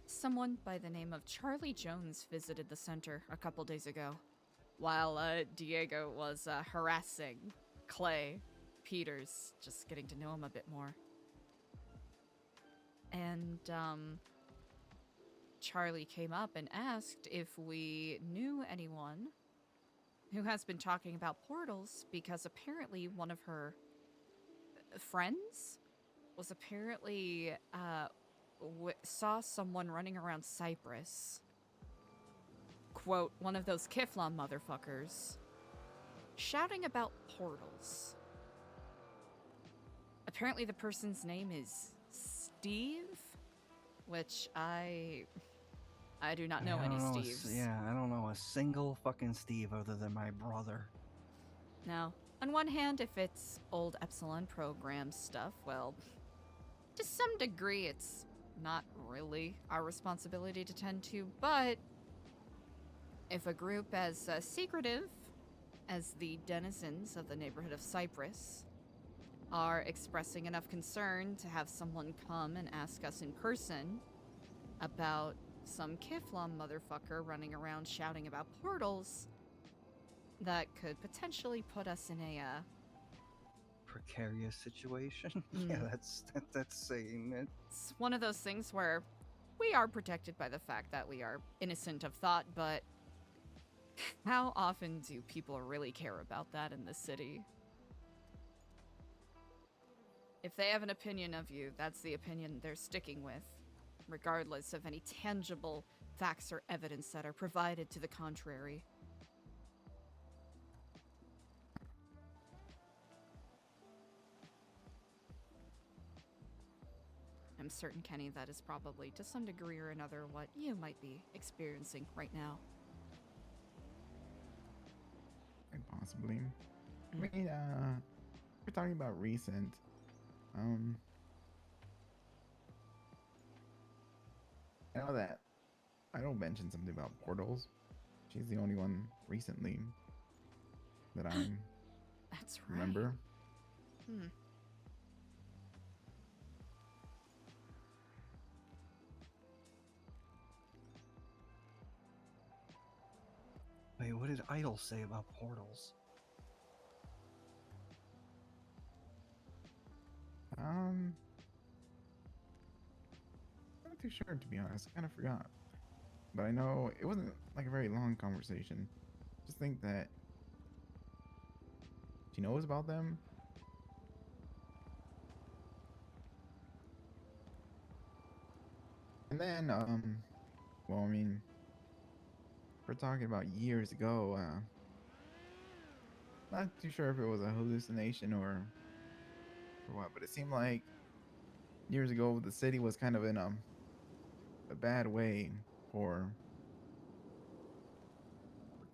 Someone by the name of Charlie Jones visited the center a couple days ago, while Diego was harassing Clay Peters, just getting to know him a bit more. And Charlie came up and asked if we knew anyone who has been talking about portals, because apparently one of her friends was apparently saw someone running around Cyprus. Quote, one of those Kiflon motherfuckers shouting about portals. Apparently the person's name is Steve, which I do not know any Steves. I don't know a single fucking Steve other than my brother. Now, on one hand, if it's old Epsilon program stuff, well, to some degree it's not really our responsibility to tend to, but if a group as secretive as the denizens of the neighborhood of Cyprus are expressing enough concern to have someone come and ask us in person about some Kiflom motherfucker running around shouting about portals, that could potentially put us in a Precarious situation. Yeah, that's saying it. It's one of those things where we are protected by the fact that we are innocent of thought, but how often do people really care about that in this city? If they have an opinion of you, that's the opinion they're sticking with, regardless of any tangible facts or evidence that are provided to the contrary. I'm certain, Kenny, that is probably, to some degree or another, what you might be experiencing right now. Possibly. I mean, we're talking about recent. I know that I don't mention something about portals. She's the only one recently that I That's right. remember. Wait, what did Idol say about portals? I'm not too sure, to be honest. I kind of forgot. But I know it wasn't like a very long conversation. Just think that she knows about them. And then, well, I mean, we're talking about years ago. Not too sure if it was a hallucination or what, but it seemed like years ago the city was kind of in a bad way for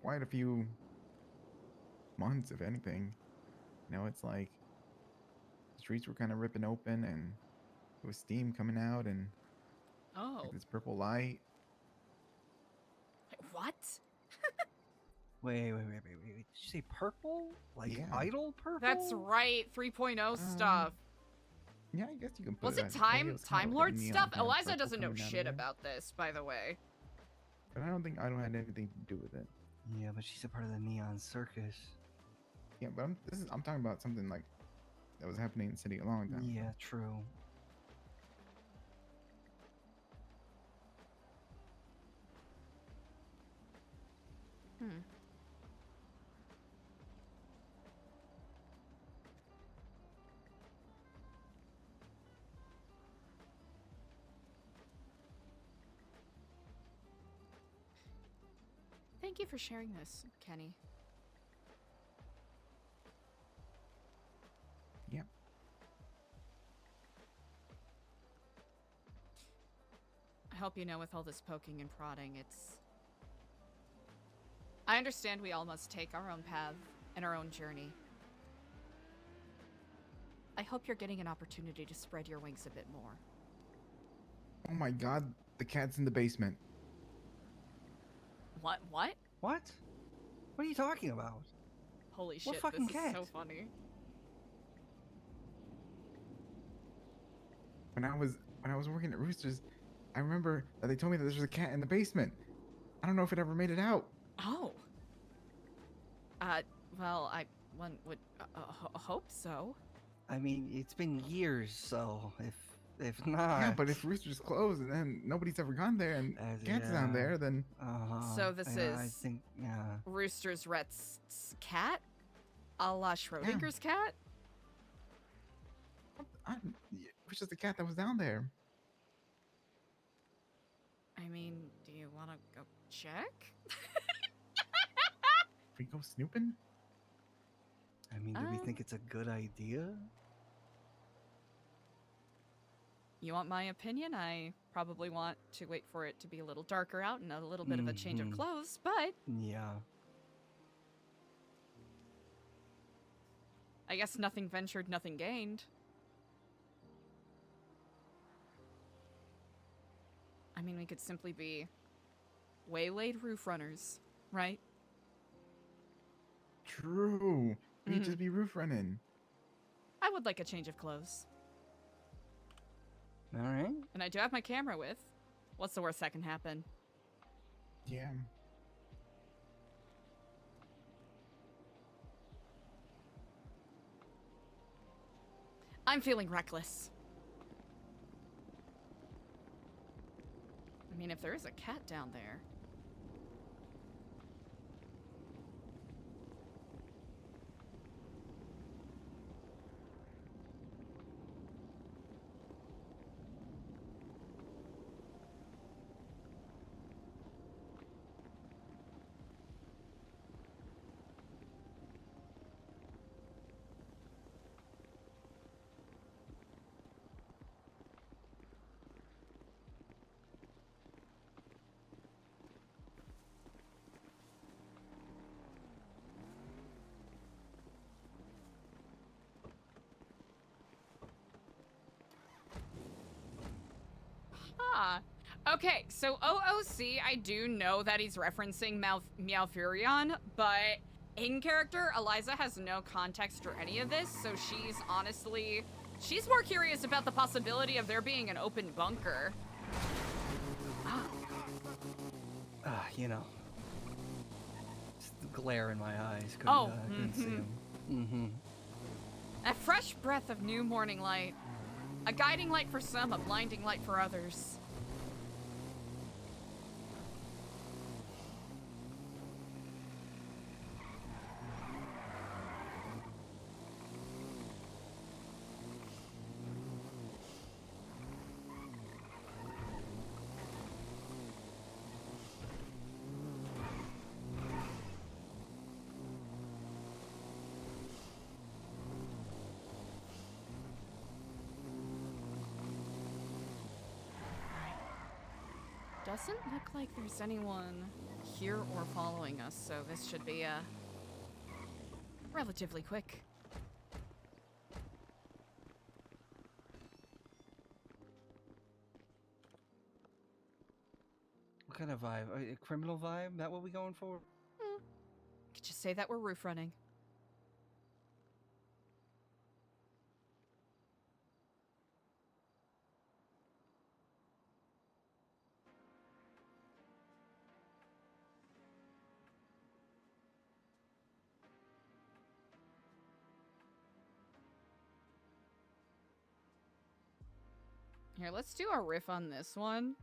quite a few months, if anything. You know, it's like the streets were kind of ripping open and there was steam coming out and like this purple light. What? Wait. Did you say purple? Like Idol purple? That's right, 3.0 stuff. Yeah, I guess you can put Was it that. Time Lord stuff? Kind of Eliza purple doesn't know coming out of shit there. about this, by the way. But I don't think Idol had anything to do with it. Yeah, but she's a part of the Neon Circus. Yeah, but I'm talking about something like that was happening in the city a long time ago. Yeah, true. Thank you for sharing this, Kenny. Yeah. I hope you know, with all this poking and prodding, I understand we all must take our own path and our own journey. I hope you're getting an opportunity to spread your wings a bit more. Oh my god, the cat's in the basement. What? What? What are you talking about? Holy What shit, fucking this is cat? so funny. When I was working at Roosters, I remember that they told me that there was a cat in the basement. I don't know if it ever made it out. Oh. Well, one would hope so. I mean, it's been years, so if not. Yeah, but if Roosters closed and then nobody's ever gone there and cats down there, then. So this is I think, yeah. Rooster's Rhett's cat? A la Schrodinger's cat? It was just a cat that was down there. I mean, do you want to go check? We go snooping? I mean, do we think it's a good idea? You want my opinion? I probably want to wait for it to be a little darker out and a little bit of a change of clothes, but... Yeah. I guess nothing ventured, nothing gained. I mean, we could simply be waylaid roof runners, right? True. We could just be roof running. I would like a change of clothes. All right. And I do have my camera with. What's the worst that can happen? Yeah. I'm feeling reckless. I mean, if there is a cat down there... Ah. Okay, so OOC, I do know that he's referencing Meowfurion, but in character, Eliza has no context for any of this, so she's honestly... She's more curious about the possibility of there being an open bunker. You know. It's the glare in my eyes. Couldn't see him. A fresh breath of new morning light. A guiding light for some, a blinding light for others. Doesn't look like there's anyone here or following us, so this should be relatively quick. What kind of vibe? A criminal vibe? That what we going for? Could just say that we're roof running. Here, let's do a riff on this one.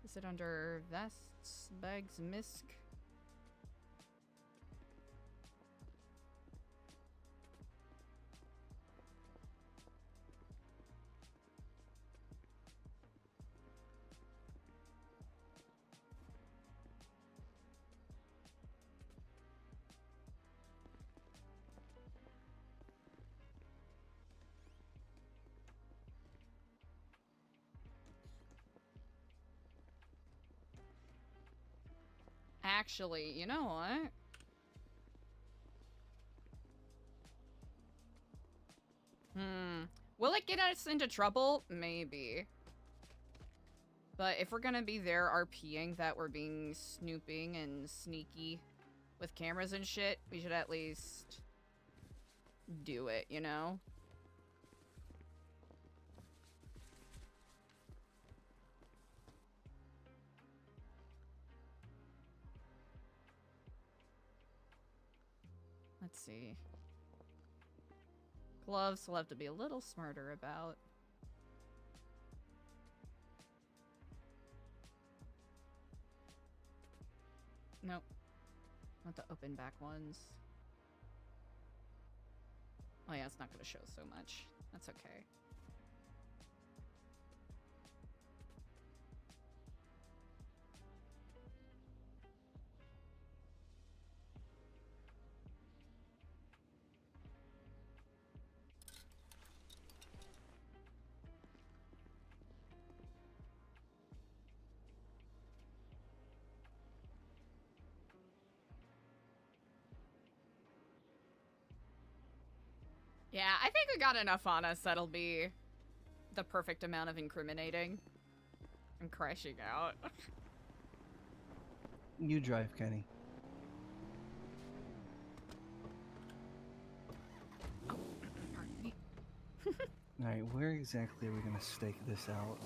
Is it under vests, bags, misc? Actually, you know what? Will it get us into trouble? Maybe. But if we're gonna be there RPing that we're being snooping and sneaky with cameras and shit, we should at least do it, you know? Let's see. Gloves we'll have to be a little smarter about. Nope. Not the open back ones. Oh yeah, it's not gonna show so much. That's okay. Yeah, I think we got enough on us that'll be the perfect amount of incriminating and crashing out. You drive, Kenny. Pardon me. Alright, where exactly are we gonna stake this out?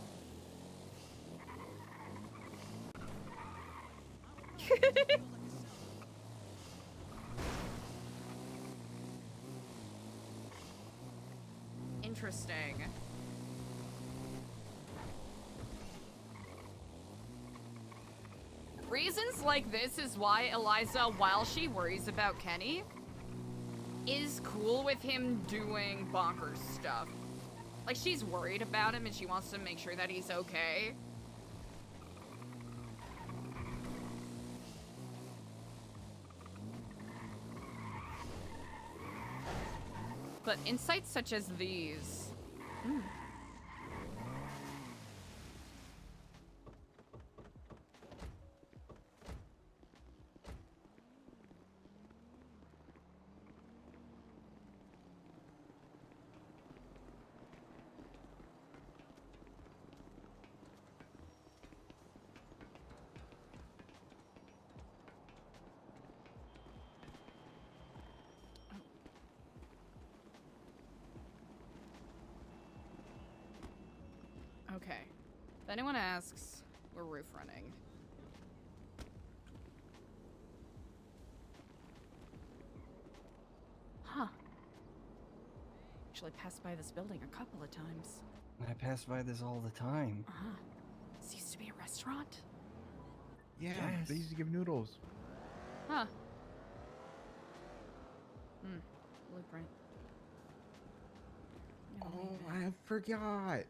Interesting. Reasons like this is why Eliza, while she worries about Kenny, is cool with him doing bonkers stuff. Like, she's worried about him and she wants to make sure that he's okay. But insights such as these... Okay. If anyone asks, we're roof running. Huh. Actually passed by this building a couple of times. I pass by this all the time. Uh-huh. This used to be a restaurant? Yeah, Yes. they used to give noodles. Huh. Blueprint. Oh, I forgot.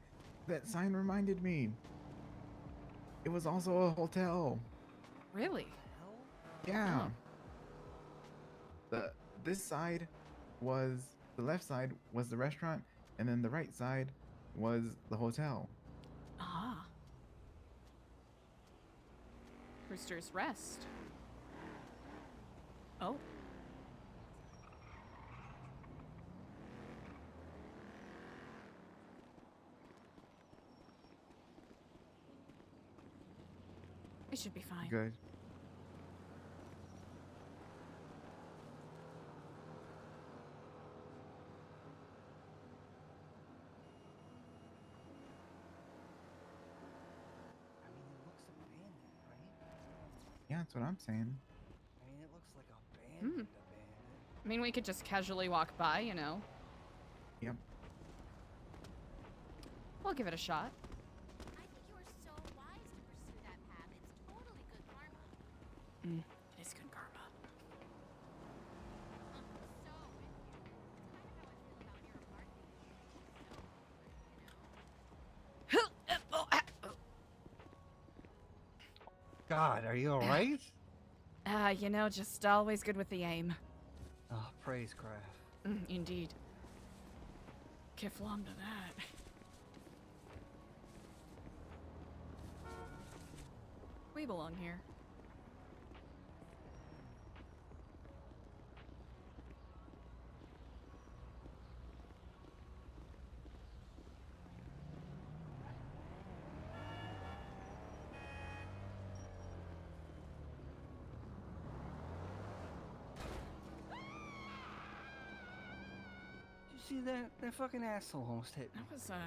That sign reminded me. It was also a hotel. Really? Yeah. This side was the left side was the restaurant, and then the right side was the hotel. Ah. Brewster's Rest. Oh. It should be fine. Good. I mean, it looks abandoned, right? Yeah, that's what I'm saying. I mean, it looks like abandoned. I mean, we could just casually walk by, you know. Yep. We'll give it a shot. I think you are so wise to pursue that path. It's totally good karma. It is good karma. God, are you alright? You know, just always good with the aim. Oh, praise craft. Indeed. Kiflom to that. We belong here. see that fucking asshole almost hit me. That was yeah,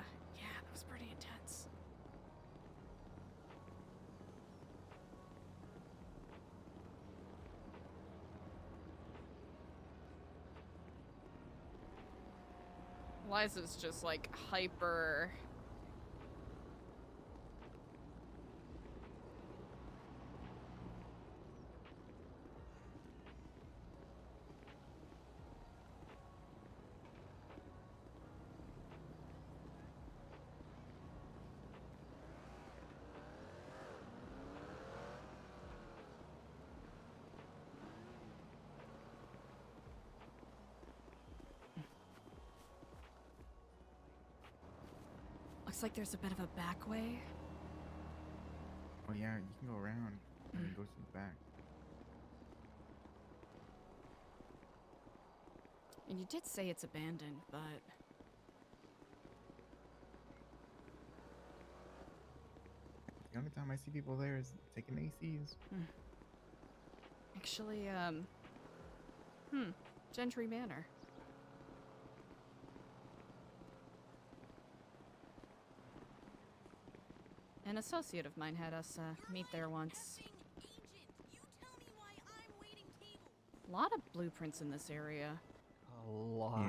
that was pretty intense. Eliza's just like hyper. Looks like there's a bit of a back way. Oh yeah, you can go around and it goes to the back. And you did say it's abandoned, but... The only time I see people there is taking ACs. Actually, Gentry Manor. An associate of mine had us meet there once. A lot of blueprints in this area. A lot.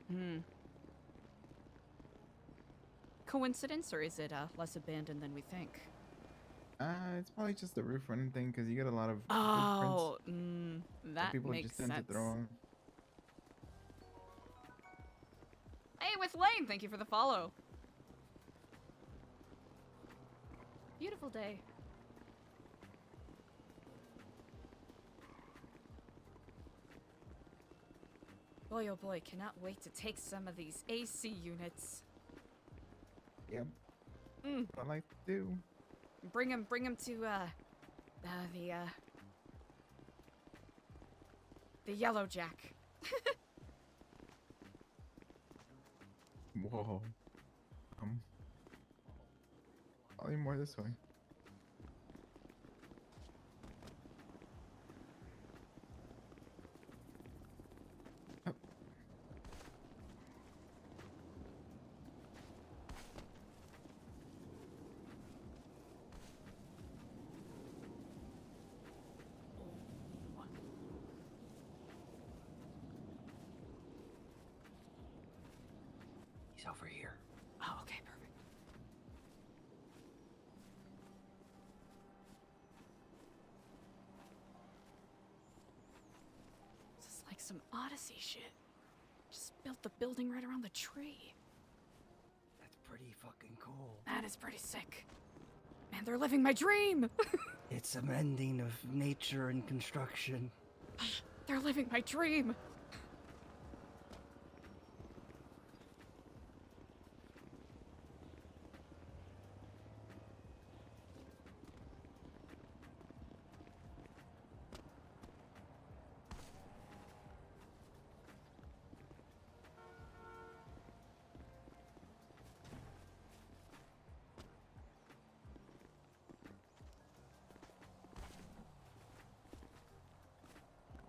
Yeah. Coincidence, or is it less abandoned than we think? It's probably just the roof running thing because you get a lot of Oh, blueprints that people makes just tend sense. to throw 'em. Hey, with Lane, thank you for the follow. Beautiful day. Boy, oh boy, cannot wait to take some of these AC units. Yep. What I like to do. Bring them to, the Yellow Jack. Whoa. Probably more this way. He's over here. Oh, okay, perfect. This is like some Odyssey shit. Just built the building right around the tree. That's pretty fucking cool. That is pretty sick. Man, they're living my dream! It's a mending of nature and construction. They're living my dream!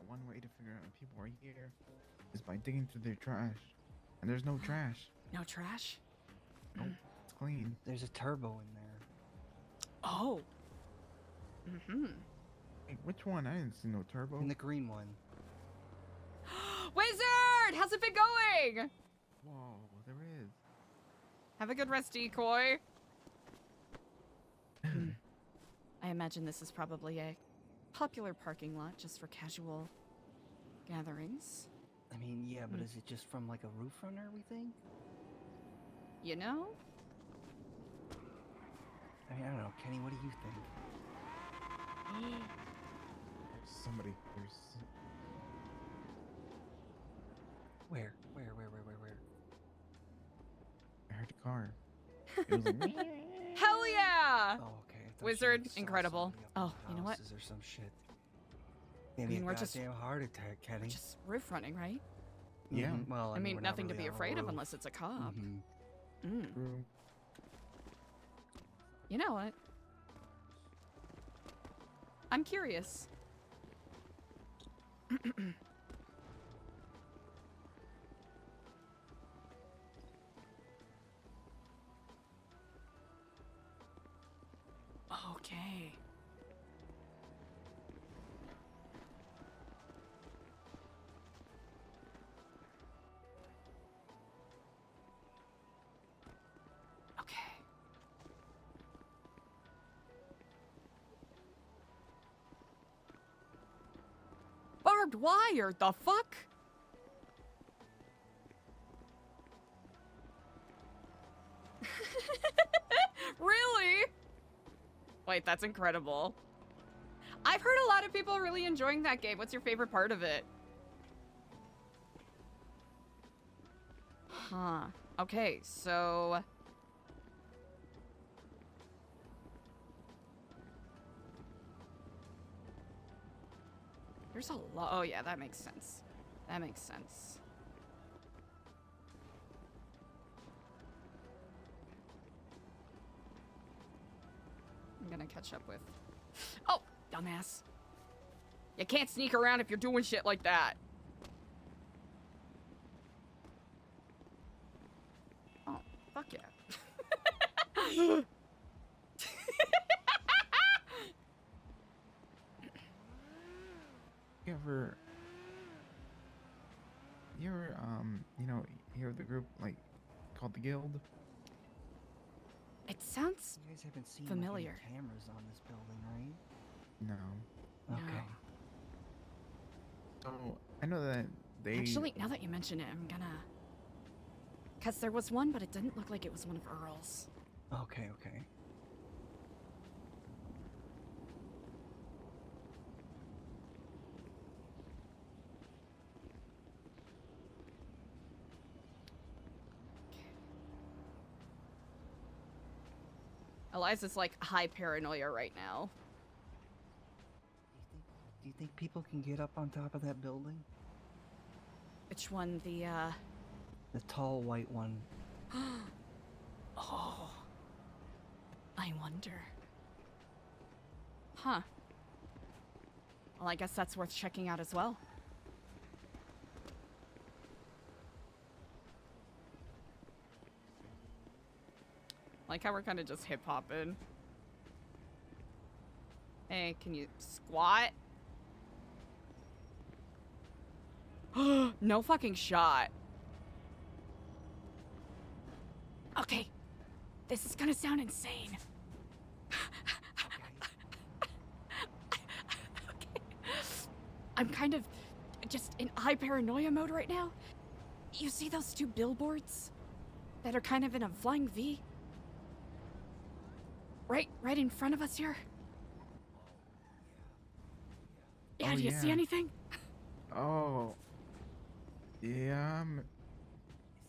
One way to figure out if people are here is by digging through their trash. And there's no trash. No trash? Nope, it's clean. There's a turbo in there. Oh. Hey, which one? I didn't see no turbo. In the green one. Wizard! How's it been going? Whoa, there is. Have a good rest, Decoy. I imagine this is probably a popular parking lot just for casual gatherings. I mean, yeah, but is it just from like a roof runner, we think? You know? I mean, I don't know. Kenny, what do you think? Somebody. There's. Where? I heard a car. It was like. Hell yeah! Oh, okay. I thought Wizard, you, like, saw incredible. somebody up Oh, in the you know what? houses or some shit. I Maybe mean, a we're just goddamn heart attack, Kenny. just roof running, right? Yeah. Well, I mean, we're not nothing to really be on a afraid of roof. unless it's a cop. True. You know what? I'm curious. barbed wire. The fuck? Really? Wait, that's incredible. I've heard a lot of people really enjoying that game. What's your favorite part of it? Huh. Okay, so... There's a lot. Oh, yeah, that makes sense. That makes sense. I'm gonna catch up with... Oh, dumbass. You can't sneak around if you're doing shit like that. Oh, fuck yeah. You ever, you know, hear of the group, like, called the Guild? It sounds You guys haven't seen familiar. Like, any cameras on this building, right? No. Okay. So, I know that they... Actually, now that you mention it, I'm gonna... Because there was one, but it didn't look like it was one of Earl's. Okay, okay. Eliza's like high paranoia right now. Do you think people can get up on top of that building? Which one? The tall white one. Oh. I wonder. Huh. Well, I guess that's worth checking out as well. Like how we're kind of just hip-hopping. Hey, can you squat? No fucking shot. Okay. This is gonna sound insane. Okay. I'm kind of just in high paranoia mode right now. You see those two billboards that are kind of in a flying V? Right in front of us here? Yeah, Oh, do you see yeah. anything? Oh. Yeah, Is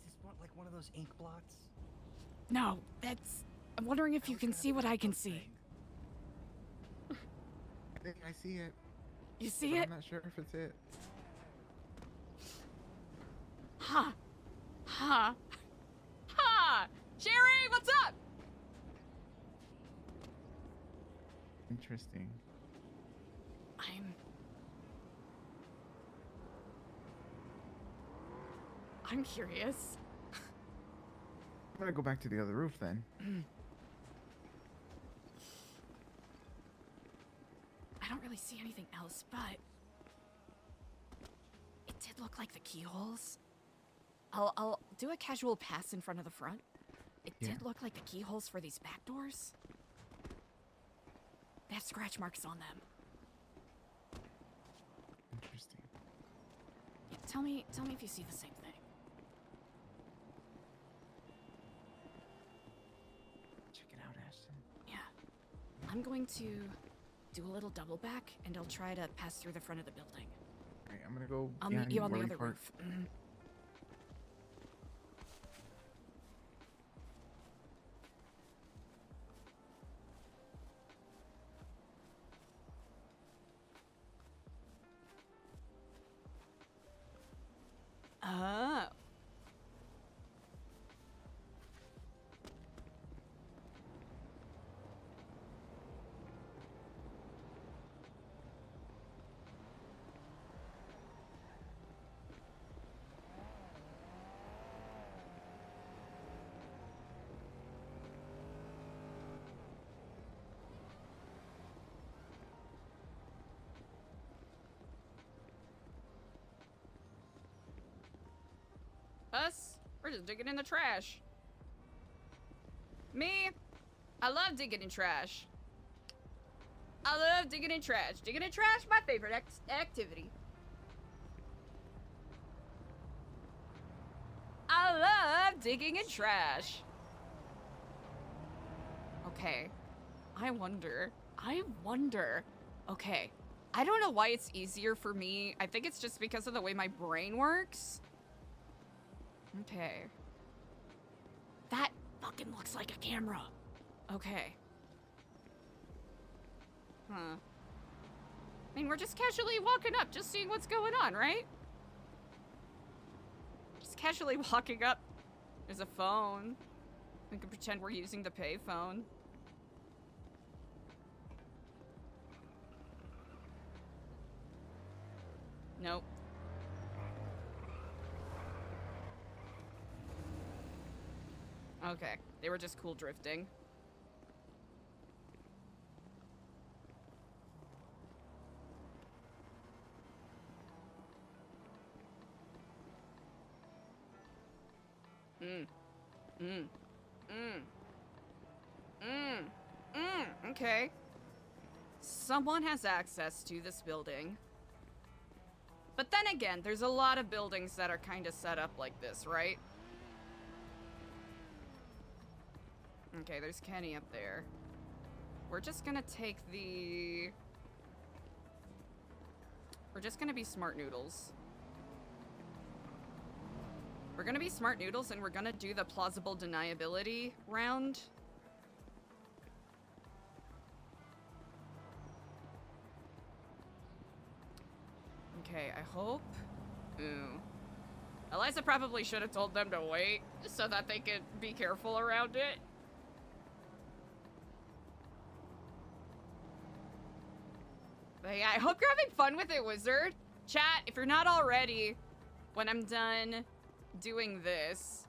this like one of those ink blots? No, that's... I'm wondering if you can see what I can see. I think I see it. You see but it? I'm not sure if it's it. Huh. Huh. Huh. Jerry, what's up? Interesting. I'm curious. I'm gonna go back to the other roof then. I don't really see anything else, but it did look like the keyholes. I'll do a casual pass in front of the front. It did look like the keyholes for these back doors. They have scratch marks on them. Interesting. Yeah, tell me if you see the same thing. Check it out, Ashton. Yeah. I'm going to do a little double back, and I'll try to pass through the front of the building. Alright, I'm gonna go. I'll meet you on the other part. roof. Mhm. Oh. Us? We're just digging in the trash. Me? I love digging in trash. I love digging in trash. Digging in trash, my favorite activity. digging in trash. Okay. I wonder. Okay. I don't know why it's easier for me. I think it's just because of the way my brain works. Okay. That fucking looks like a camera. Okay. Huh. I mean, we're just casually walking up, just seeing what's going on, right? Just casually walking up. There's a phone. We can pretend we're using the payphone. Nope. Okay, they were just cool drifting. Okay. Someone has access to this building. But then again, there's a lot of buildings that are kind of set up like this, right? Okay, there's Kenny up there. We're just gonna take the... We're just gonna be smart noodles. We're gonna be smart noodles and we're gonna do the plausible deniability round. Okay, I hope... Ooh. Eliza probably should have told them to wait so that they could be careful around it. But yeah, I hope you're having fun with it, Wizard. Chat, if you're not already, when I'm done doing this...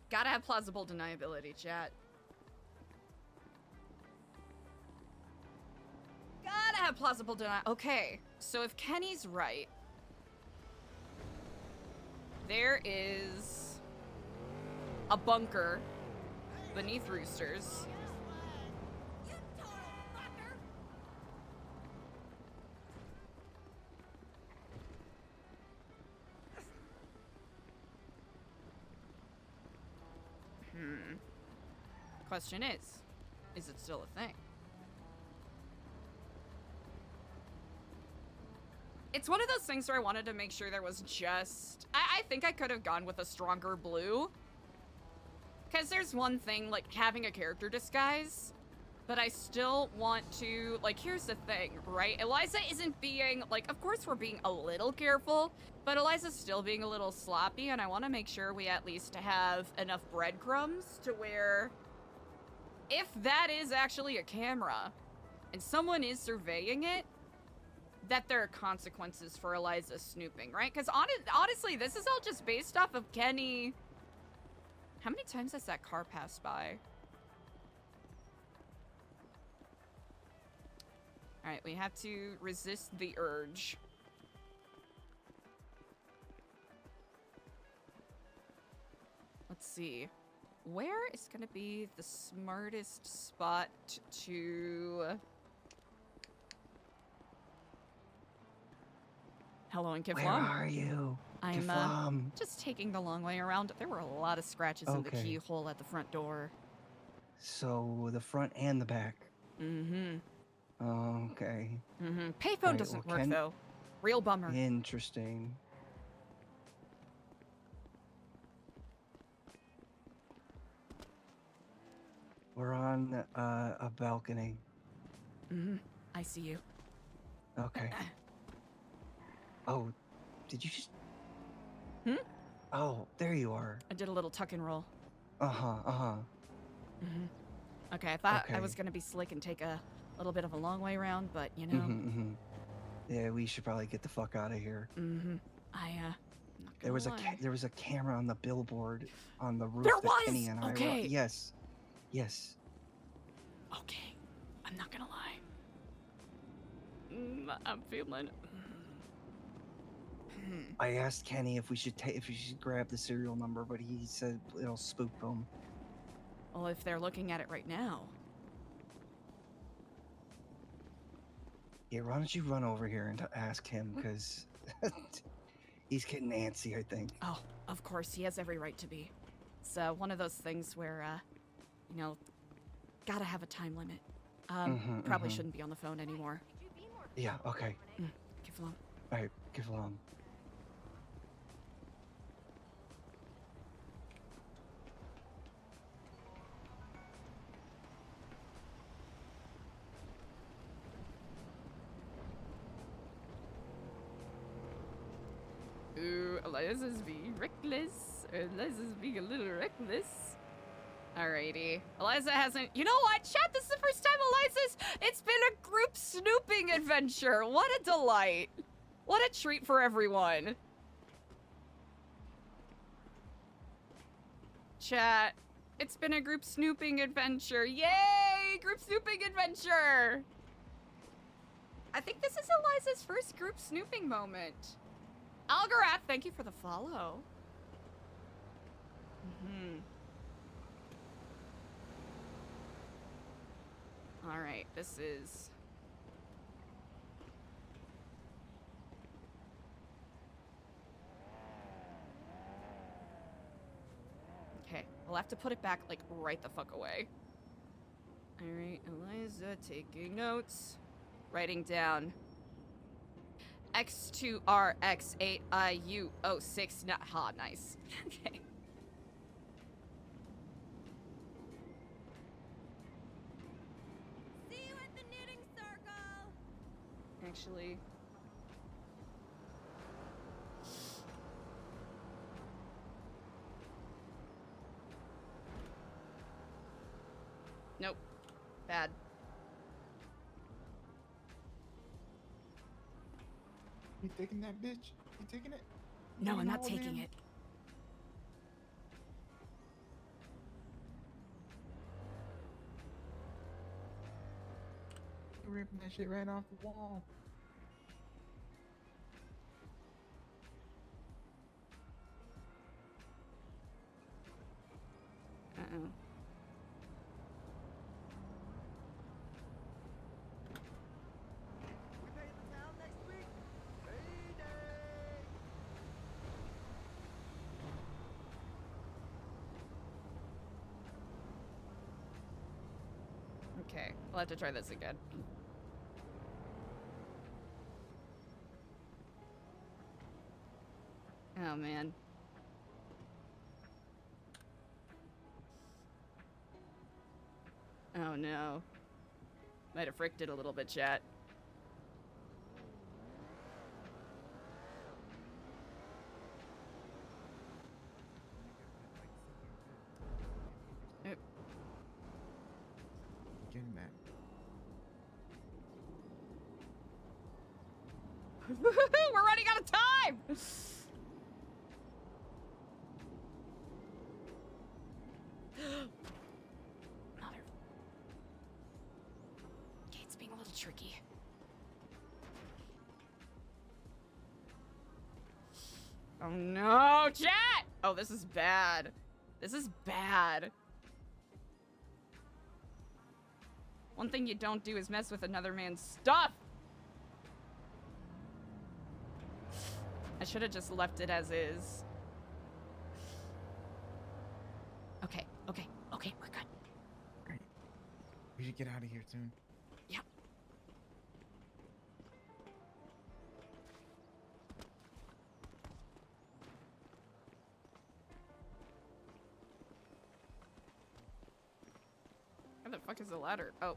Gotta have plausible deniability, chat. Gotta have plausible deniability. Okay, so if Kenny's right, there is a bunker beneath Roosters. Question is it still a thing? It's one of those things where I wanted to make sure there was just... I think I could have gone with a stronger blue. Because there's one thing, like, having a character disguise, but I still want to... Like, here's the thing, right? Eliza isn't being... Like, of course we're being a little careful, but Eliza's still being a little sloppy, and I want to make sure we at least have enough breadcrumbs to where... If that is actually a camera, and someone is surveying it, that there are consequences for Eliza snooping, right? Because honestly, this is all just based off of Kenny. How many times has that car passed by? All right, we have to resist the urge. Let's see. Where is going to be the smartest spot to... Hello, and Where are you? I'm just taking the long way around. There were a lot of scratches in the keyhole at the front door. So the front and the back. Mm-hmm. Okay. Mm-hmm. Payphone doesn't work though. Real bummer. Interesting. We're on a balcony. Mm-hmm. I see you. Okay. Oh, did you just... Hmm? Oh, there you are. I did a little tuck and roll. Uh-huh, uh-huh. Mm-hmm. Okay, I thought I was gonna be slick and take a little bit of a long way around, but you know. Yeah, we should probably get the fuck out of here. Mm-hmm. There was a camera on the billboard on the roof. There that was. Kenny and I Okay. Yes. Yes. Okay. I'm not gonna lie. I'm feeling. I asked Kenny if we should grab the serial number, but he said it'll spook them. Well, if they're looking at it right now. Yeah, why don't you run over here and ask him? Because He's getting antsy, I think. Oh, of course, he has every right to be. It's one of those things where, you know, gotta have a time limit. Probably shouldn't be on the phone anymore. Yeah, okay. Give along. All right, give along. Ooh, Eliza's being reckless. Eliza's being a little reckless. Alrighty. Eliza hasn't... You know what, chat? This is the first time Eliza's... It's been a group snooping adventure. What a delight. What a treat for everyone. Chat. It's been a group snooping adventure. Yay! Group snooping adventure! I think this is Eliza's first group snooping moment. Algarath, thank you for the follow. All right, this is... Okay, we'll have to put it back, like, right the fuck away. All right, Eliza taking notes. Writing down. X2RX8IU06. Ha, nice. Okay. See you at the knitting circle. Actually. Nope. Bad. You taking that, bitch? You taking it? No, I'm not all of taking them? it. You ripping that shit right off the wall. Uh-oh. Okay, we'll have to try this again. Oh, man. Oh, no. Might have fricked it a little bit, chat. Yep. Getting that. We're running out of time! Mother. Okay, it's being a little tricky. Oh no, chat! Oh, this is bad. This is bad. One thing you don't do is mess with another man's stuff! I should have just left it as is. Okay, okay, okay, we're good. Alright. We should get out of here soon. Yep. Where the fuck is the ladder? Oh.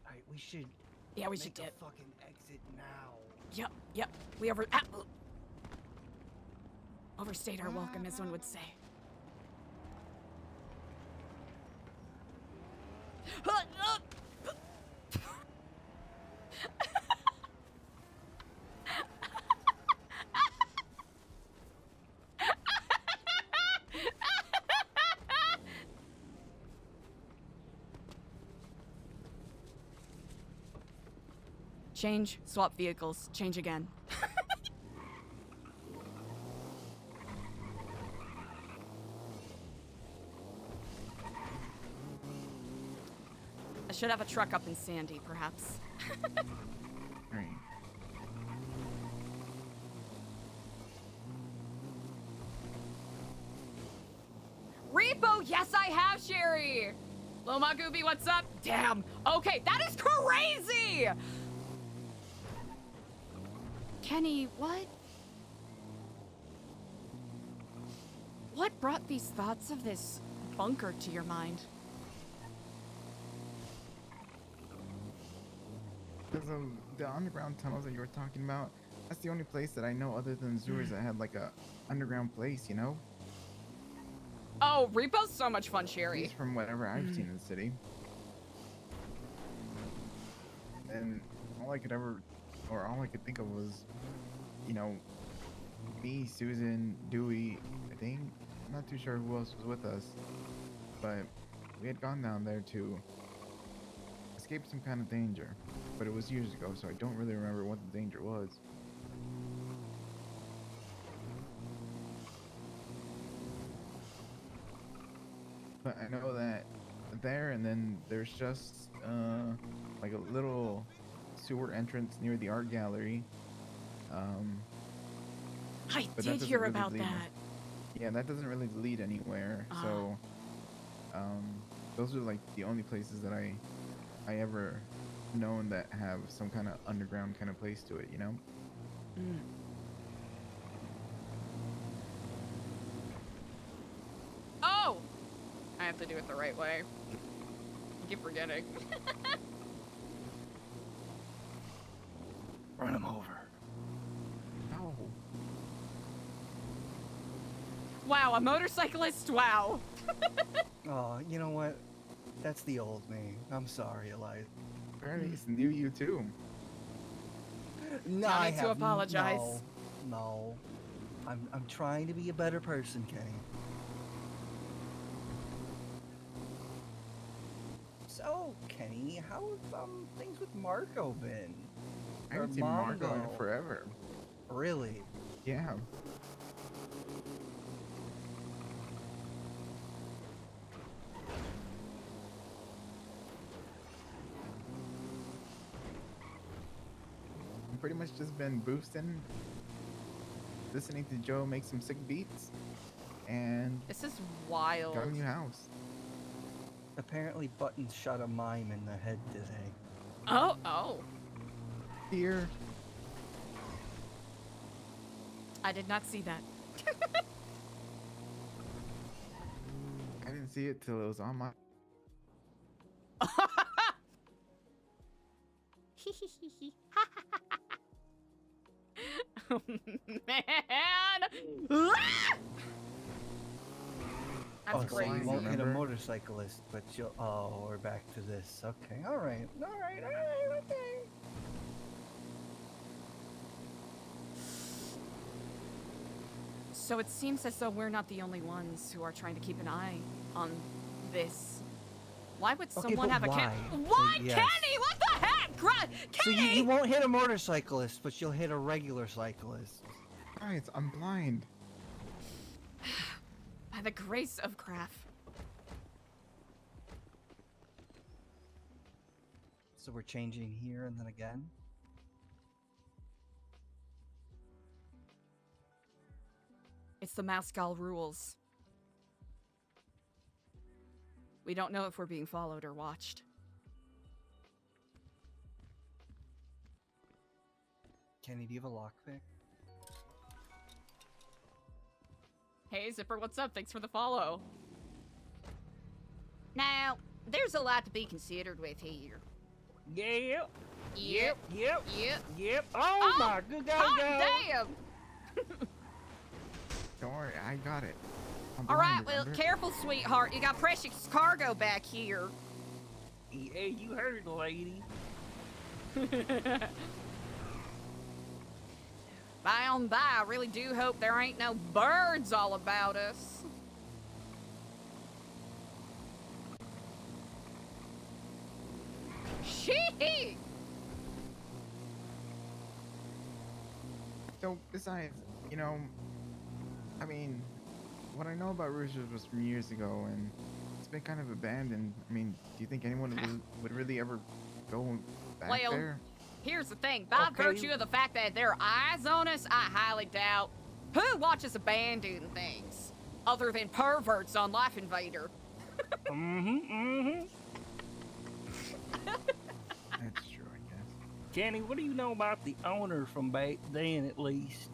Alright, we should. Yeah, we make should a dip. fucking exit now. Yep, yep. We overstayed our welcome, as one would say. Change, swap vehicles, change again. I should have a truck up in Sandy, perhaps. Right. Repo, yes I have, Sherry! Loma Gooby, what's up? Damn, okay, that is crazy! Kenny, what? What brought these thoughts of this bunker to your mind? Because of the underground tunnels that you were talking about, that's the only place that I know other than Zoo's that had like a underground place, you know? Oh, Repo's so much fun, Sherry. At least from whatever I've seen in the city. And all I could think of was, you know, me, Susan, Dewey, I think. I'm not too sure who else was with us. But we had gone down there to escape some kind of danger. But it was years ago, so I don't really remember what the danger was. But I know that there, and then there's just like a little sewer entrance near the art gallery. I but that did doesn't hear really about lead- that. Yeah, that doesn't really lead anywhere. So those are like the only places that I ever known that have some kind of underground kind of place to it, you know? Oh! I have to do it the right way. I keep forgetting. Run him over. No. Wow, a motorcyclist, wow. Oh, you know what? That's the old me. I'm sorry, Eliza. Apparently it's new you too. No, No I need to have apologize. No. I'm trying to be a better person, Kenny. So, Kenny, how have things with Marco been? I haven't seen Marco in forever. Really? Yeah. I've pretty much just been boosting, listening to Joe make some sick beats, and This is wild. got a new house. Apparently, Buttons shot a mime in the head today. Oh. Here. I did not see that. I didn't see it till it was on my. Oh, man. That's Oh, so crazy. you won't hit a motorcyclist, but you'll. Oh, we're back to this. Okay, all right, okay. So it seems as though we're not the only ones who are trying to keep an eye on this. Why would Okay, someone but have a why? What, Yes. Kenny? What the heck? So Kenny! you won't hit a motorcyclist, but you'll hit a regular cyclist. Guys, I'm blind. By the grace of craft. So we're changing here and then again. It's the Mascal rules. We don't know if we're being followed or watched. Kenny, do you have a lockpick? Hey, Zipper, what's up? Thanks for the follow. Now, there's a lot to be considered with here. Yep. Yep. Yep. Yep. Yep. Oh, my good God. Damn! Don't worry, I got it. I'm All right, blind, well, remember? careful, sweetheart. You got precious cargo back here. Yeah, you heard, lady. By on by, I really do hope there ain't no birds all about us. Shee! So, besides, you know, I mean, what I know about Roosters was from years ago, and it's been kind of abandoned. I mean, do you think anyone would really ever go back Well, there? here's the thing. By virtue of the fact that there are eyes on us, I highly doubt who watches abandoned things other than perverts on Life Invader. That's true, I guess. Kenny, what do you know about the owner from back then, at least?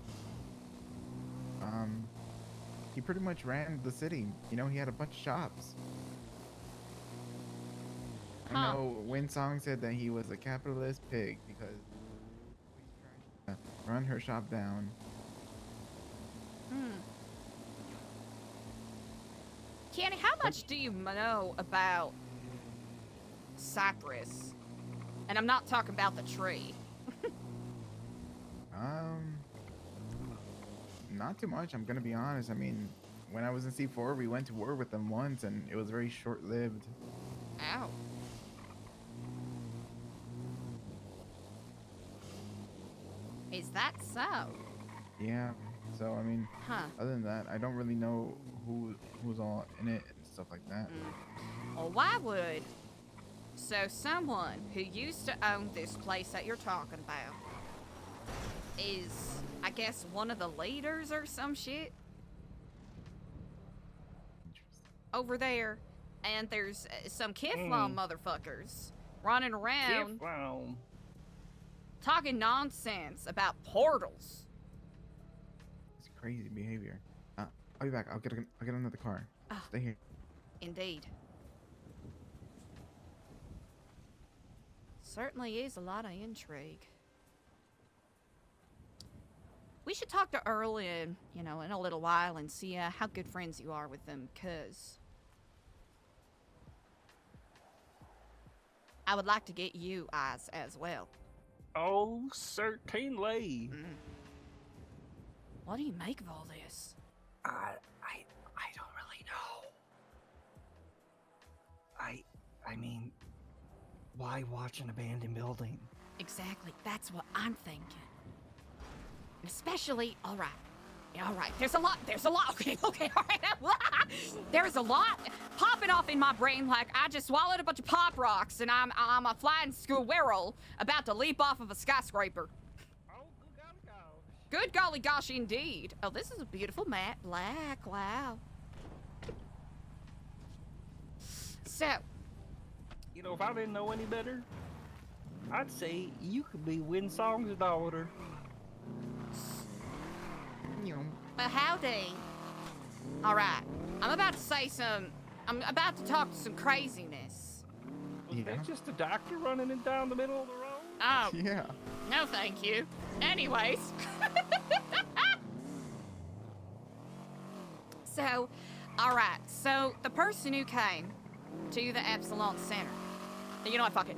He pretty much ran the city. You know, he had a bunch of shops. I know Winsong said that he was a capitalist pig because he tried to run her shop down. Kenny, how much do you know about Cypress? And I'm not talking about the tree. Not too much, I'm gonna be honest. I mean, when I was in C4, we went to war with them once, and it was very short-lived. Ow. Is that so? Yeah, so, I mean, Huh. other than that, I don't really know who's all in it and stuff like that. Well, why would? So someone who used to own this place that you're talking about is, I guess, one of the leaders or some shit over there, and there's some Kiflom motherfuckers running around talking nonsense about portals. It's crazy behavior. I'll be back. I'll get another car. Stay here. Indeed. Certainly is a lot of intrigue. We should talk to Earl in a little while and see how good friends you are with them, cause I would like to get you eyes as well. Oh, certainly. What do you make of all this? I don't really know. I mean, why watch an abandoned building? Exactly, that's what I'm thinking. Especially, all right. There's a lot, okay, all right. There's a lot popping off in my brain like I just swallowed a bunch of pop rocks and I'm a flying squirrel about to leap off of a skyscraper. Oh, Good golly gosh, indeed. Oh, this is a beautiful matte black, wow. So, you know, if I didn't know any better, I'd say you could be Winsong's daughter. Well, howdy. All right, I'm about to talk some craziness. Was that just a doctor running it down the middle of the road? Oh. Yeah. No, thank you. Anyways. So, all right. So, the person who came to the Epsilon Center. You know what, fuck it.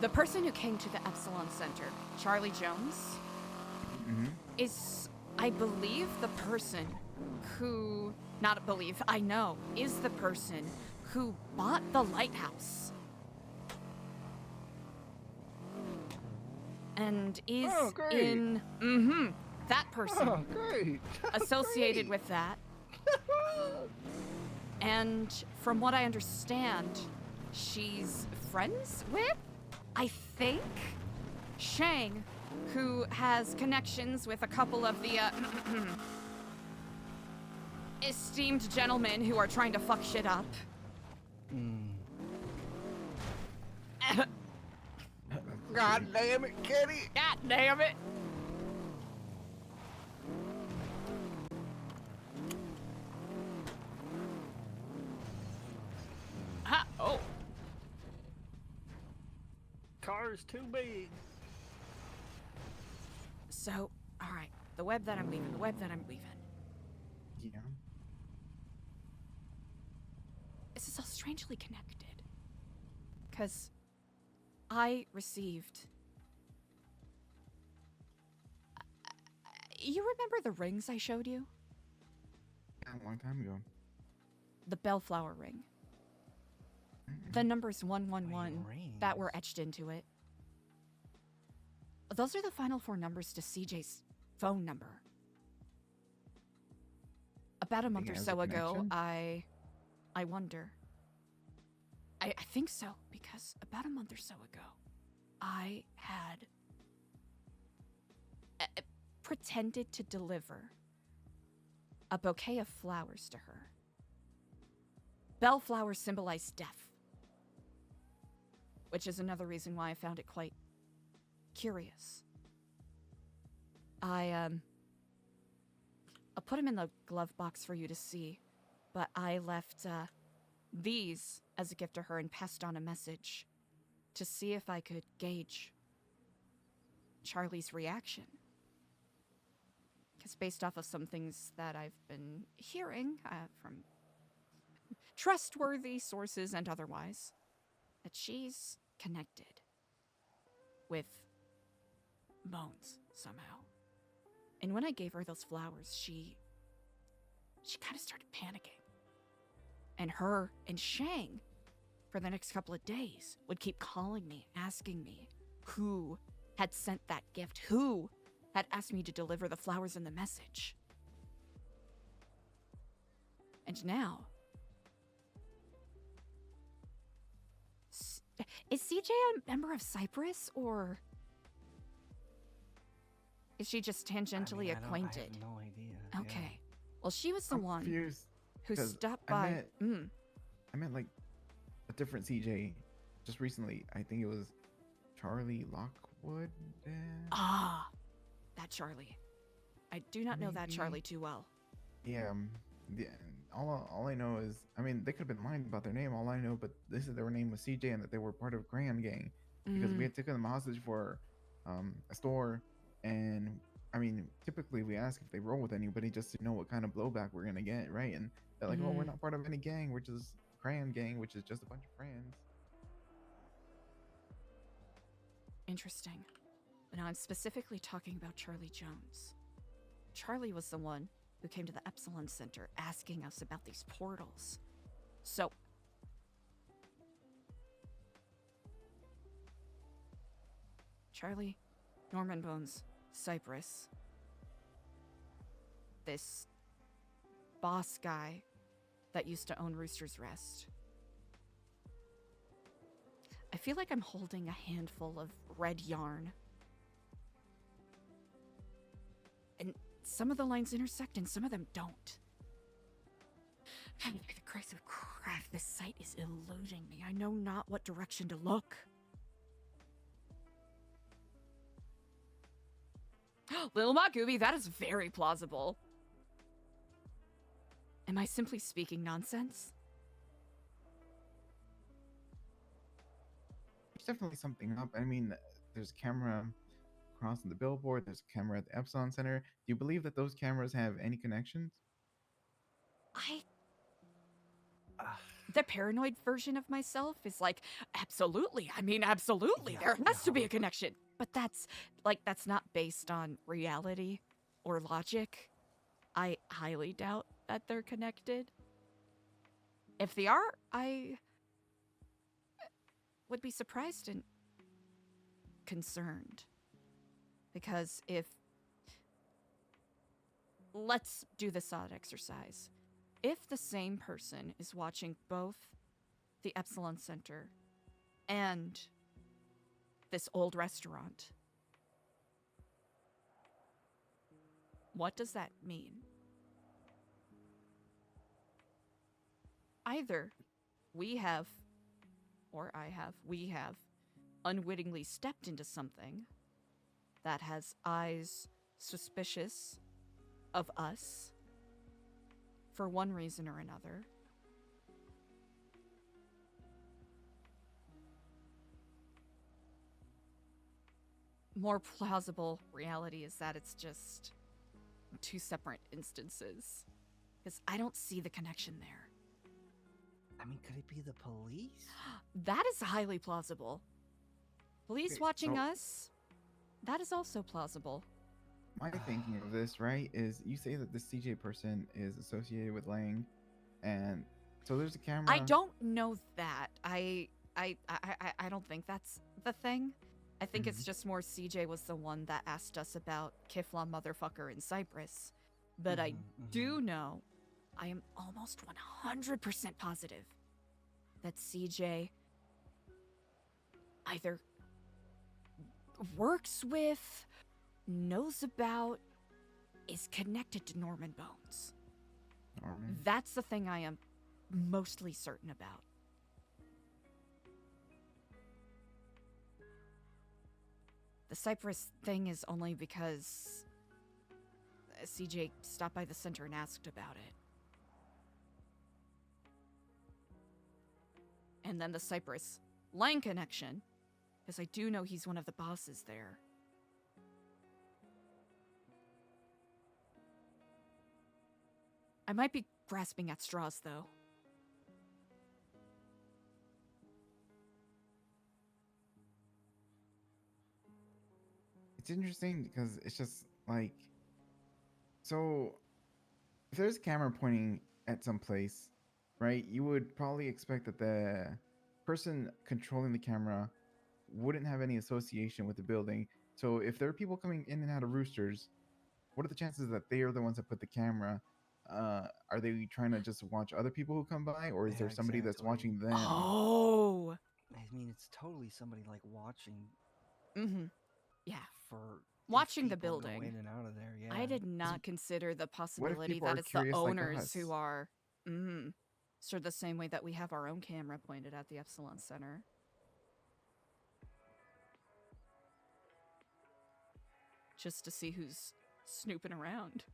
The person who came to the Epsilon Center, Charlie Jones, is, I believe, the person who, not believe, I know, is the person who bought the lighthouse. And is in, that person. Associated with that. And from what I understand, she's friends with, I think, Shang, who has connections with a couple of the esteemed gentlemen who are trying to fuck shit up. God damn it, Kenny! God damn it! Oh. Car's too big. So, all right, the web that I'm weaving. Yeah. This is all strangely connected. Because I received... You remember the rings I showed you? Yeah, a long time ago. The Bellflower ring. The numbers 111 that were etched into it. Those are the final 4 numbers to CJ's phone number. About a month or so ago, I wonder. I think so, because about a month or so ago, I had pretended to deliver a bouquet of flowers to her. Bellflowers symbolize death, which is another reason why I found it quite curious. I'll put them in the glove box for you to see, but I left these as a gift to her and passed on a message to see if I could gauge Charlie's reaction. Because based off of some things that I've been hearing from trustworthy sources and otherwise, that she's connected with Bones somehow. And when I gave her those flowers, she kind of started panicking. And her and Shang, for the next couple of days, would keep calling me, asking me who had sent that gift, who had asked me to deliver the flowers and the message. And now, is CJ a member of Cyprus, or is she just tangentially acquainted? I have no idea. Okay. Well, she was the I'm one confused, who 'cause stopped I by. met- I meant like a different CJ just recently. I think it was Charlie Lockwood. Ah, that Charlie. I do not know that Maybe. Charlie too well. Yeah. All I know is, I mean, they could have been lying about their name. All I know, but they said their name was CJ and that they were part of Grand Gang because we had taken them hostage for a store. And I mean, typically we ask if they roll with anybody just to know what kind of blowback we're gonna get, right? And they're like, "Oh, we're not part of any gang. We're just Grand Gang, which is just a bunch of friends." Interesting. Now I'm specifically talking about Charlie Jones. Charlie was the one who came to the Epsilon Center asking us about these portals. So, Charlie, Norman Bones, Cyprus. This boss guy that used to own Rooster's Rest. I feel like I'm holding a handful of red yarn. And some of the lines intersect and some of them don't. By the grace of craft, this sight is eluding me. I know not what direction to look. Lil Makubi, that is very plausible. Am I simply speaking nonsense? There's definitely something up. I mean, there's a camera crossing the billboard. There's a camera at the Epsilon Center. Do you believe that those cameras have any connections? The paranoid version of myself is like, absolutely. I mean, absolutely. There has to be a connection. But that's not based on reality or logic. I highly doubt that they're connected. If they are, I would be surprised and concerned. Because let's do this thought exercise. If the same person is watching both the Epsilon Center and this old restaurant, what does that mean? Either we have unwittingly stepped into something that has eyes suspicious of us for one reason or another. More plausible reality is that it's just two separate instances. Because I don't see the connection there. I mean, could it be the police? That is highly plausible. Police Okay, watching so- us, that is also plausible. My thinking of this, right, is you say that this CJ person is associated with Lang, and so there's a camera. I don't know that. I don't think that's the thing. I think it's just more CJ was the one that asked us about Kifla motherfucker in Cyprus. But I do know, I am almost 100% positive that CJ either works with, knows about, is connected to Norman Bones. That's the thing I am mostly certain about. The Cypress thing is only because CJ stopped by the center and asked about it. And then the Cypress line connection, because I do know he's one of the bosses there. I might be grasping at straws, though. It's interesting because it's just like, so if there's a camera pointing at some place, right, you would probably expect that the person controlling the camera wouldn't have any association with the building. So if there are people coming in and out of Roosters, what are the chances that they are the ones that put the camera? Are they trying to just watch other people who come by, or is there somebody that's watching them? Oh! I mean, it's totally somebody like watching. Mm-hmm. Yeah. For watching the people go building. in and out of there. Yeah. I did not consider the possibility people that are it's the curious like owners us? who are. So the same way that we have our own camera pointed at the Epsilon Center. Just to see who's snooping around.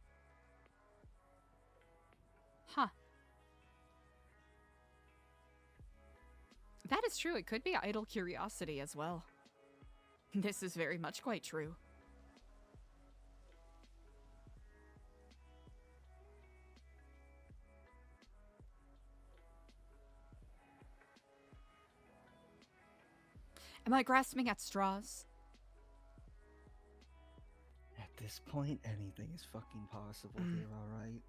Huh. That is true. It could be idle curiosity as well. This is very much quite true. Am I grasping at straws? At this point, anything is fucking possible here, alright?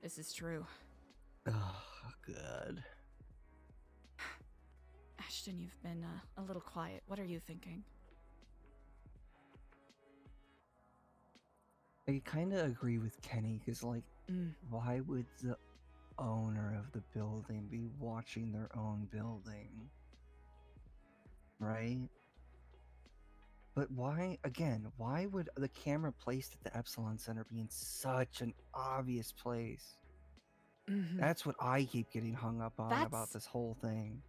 This is true. Oh, good. Ashton, you've been a little quiet. What are you thinking? I kind of agree with Kenny, because, like, why would the owner of the building be watching their own building? Right? But why, again, why would the camera placed at the Epsilon Center be in such an obvious place? That's what I keep getting hung up on about this whole thing.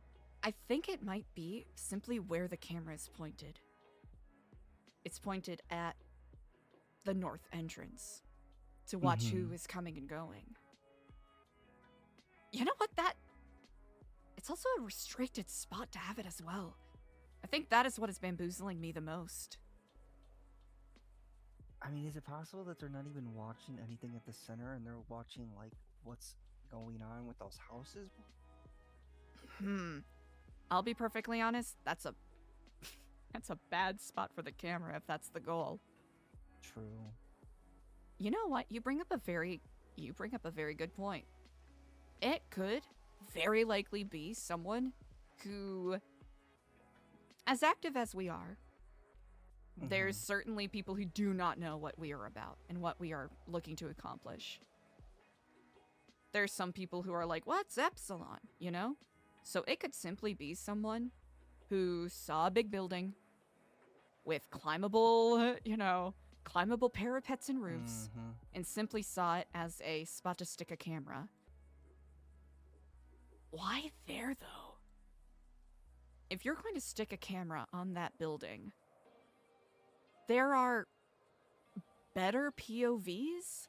I think it might be simply where the camera is pointed. It's pointed at the north entrance to watch who is coming and going. You know what? It's also a restricted spot to have it as well. I think that is what is bamboozling me the most. I mean, is it possible that they're not even watching anything at the center and they're watching, like, what's going on with those houses? I'll be perfectly honest, that's a bad spot for the camera if that's the goal. True. You know what? You bring up a very good point. It could very likely be someone who, as active as we are, there's certainly people who do not know what we are about and what we are looking to accomplish. There's some people who are like, what's Epsilon? You know? So it could simply be someone who saw a big building with climbable parapets and roofs, and simply saw it as a spot to stick a camera. Why there, though? If you're going to stick a camera on that building, there are better POVs?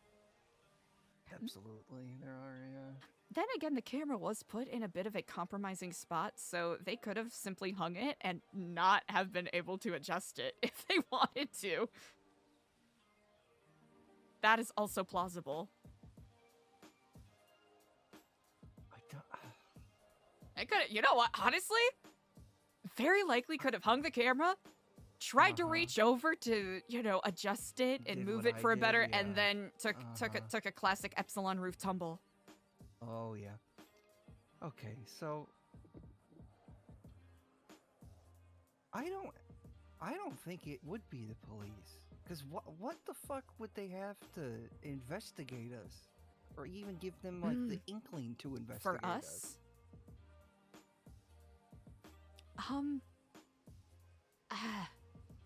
Absolutely, there are, yeah. Then again, the camera was put in a bit of a compromising spot, so they could have simply hung it and not have been able to adjust it if they wanted to. That is also plausible. I could, you know what, honestly? Very likely could have hung the camera, tried to reach over to, adjust it and move it for a better, and then took a classic Epsilon roof tumble. Oh, yeah. Okay, so I don't think it would be the police. Because what the fuck would they have to investigate us? or even give them like the inkling to investigate For us?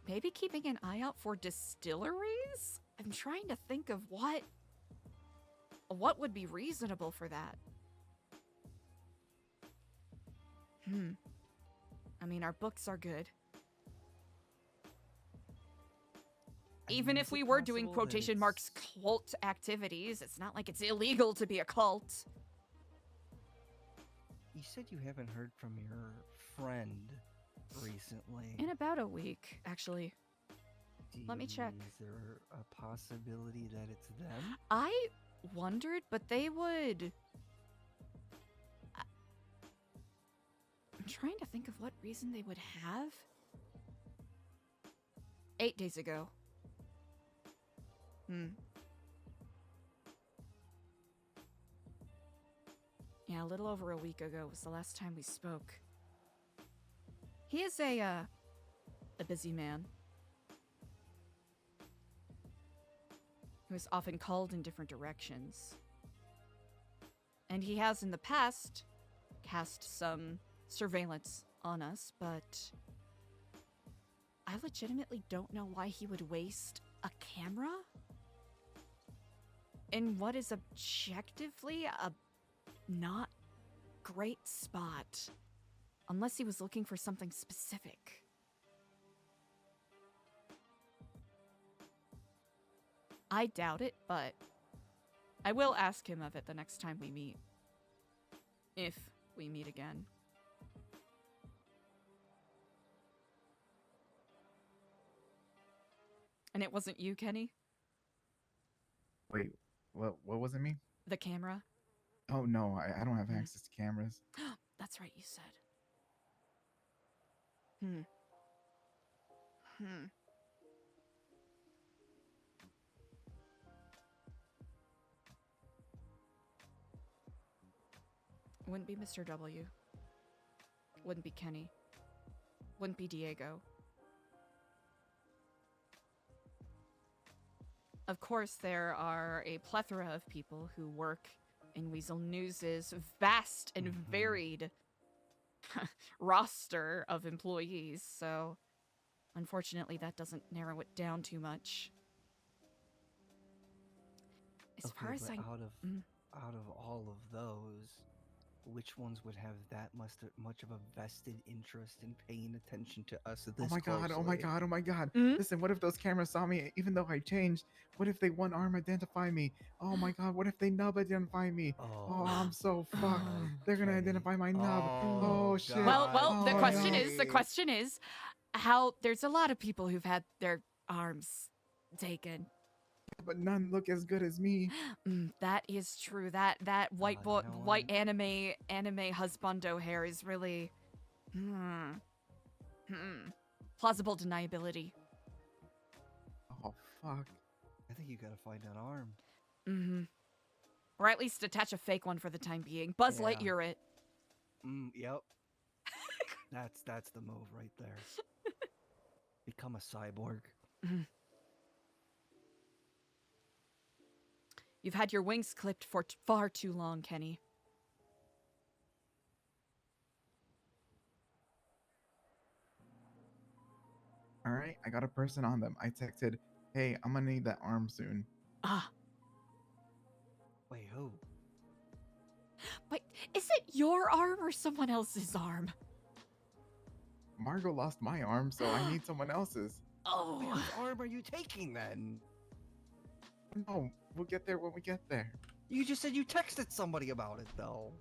Maybe keeping an eye out for distilleries? I'm trying to think of what would be reasonable for that. I mean, our books are good. Even if we were doing quotation marks cult activities, it's not like it's illegal to be a cult. You said you haven't heard from your friend recently. In about a week, actually. Let me check. Is there a possibility that it's them? I wondered, but they would... I'm trying to think of what reason they would have. 8 days ago. Yeah, a little over a week ago was the last time we spoke. He is a busy man. Who is often called in different directions. And he has in the past cast some surveillance on us, but I legitimately don't know why he would waste a camera in what is objectively a not great spot, unless he was looking for something specific. I doubt it, but I will ask him of it the next time we meet. If we meet again. And it wasn't you, Kenny? Wait, what was it me? The camera? Oh no, I don't have access to cameras. That's right, you said. Wouldn't be Mr. W. Wouldn't be Kenny. Wouldn't be Diego. Of course, there are a plethora of people who work in Weasel News's vast and varied roster of employees, so unfortunately that doesn't narrow it down too much. As far as I... out of all of those, which ones would have that much of a vested interest in paying attention to us this Oh my god, closely? oh my god, oh my god. Listen, what if those cameras saw me even though I changed? What if they one arm identify me? Oh my god, what if they nub identify me? Oh, I'm so fucked. They're gonna identify my nub. Oh shit. Well, the Oh, question is how there's a lot of people who've had their arms taken. But none look as good as me. That is true. That white anime husbando hair is really plausible deniability. Oh fuck. I think you gotta find an arm. Or at least attach a fake one for the time being. Buzz Yeah. Lightyear it. Yep. That's the move right there. Become a cyborg. You've had your wings clipped for far too long, Kenny. All right, I got a person on them. I texted, hey, I'm gonna need that arm soon. Wait, who? Wait, is it your arm or someone else's arm? Margot lost my arm, so I need someone else's. Oh. Wait, whose arm are you taking then? No, we'll get there when we get there. You just said you texted somebody about it, though.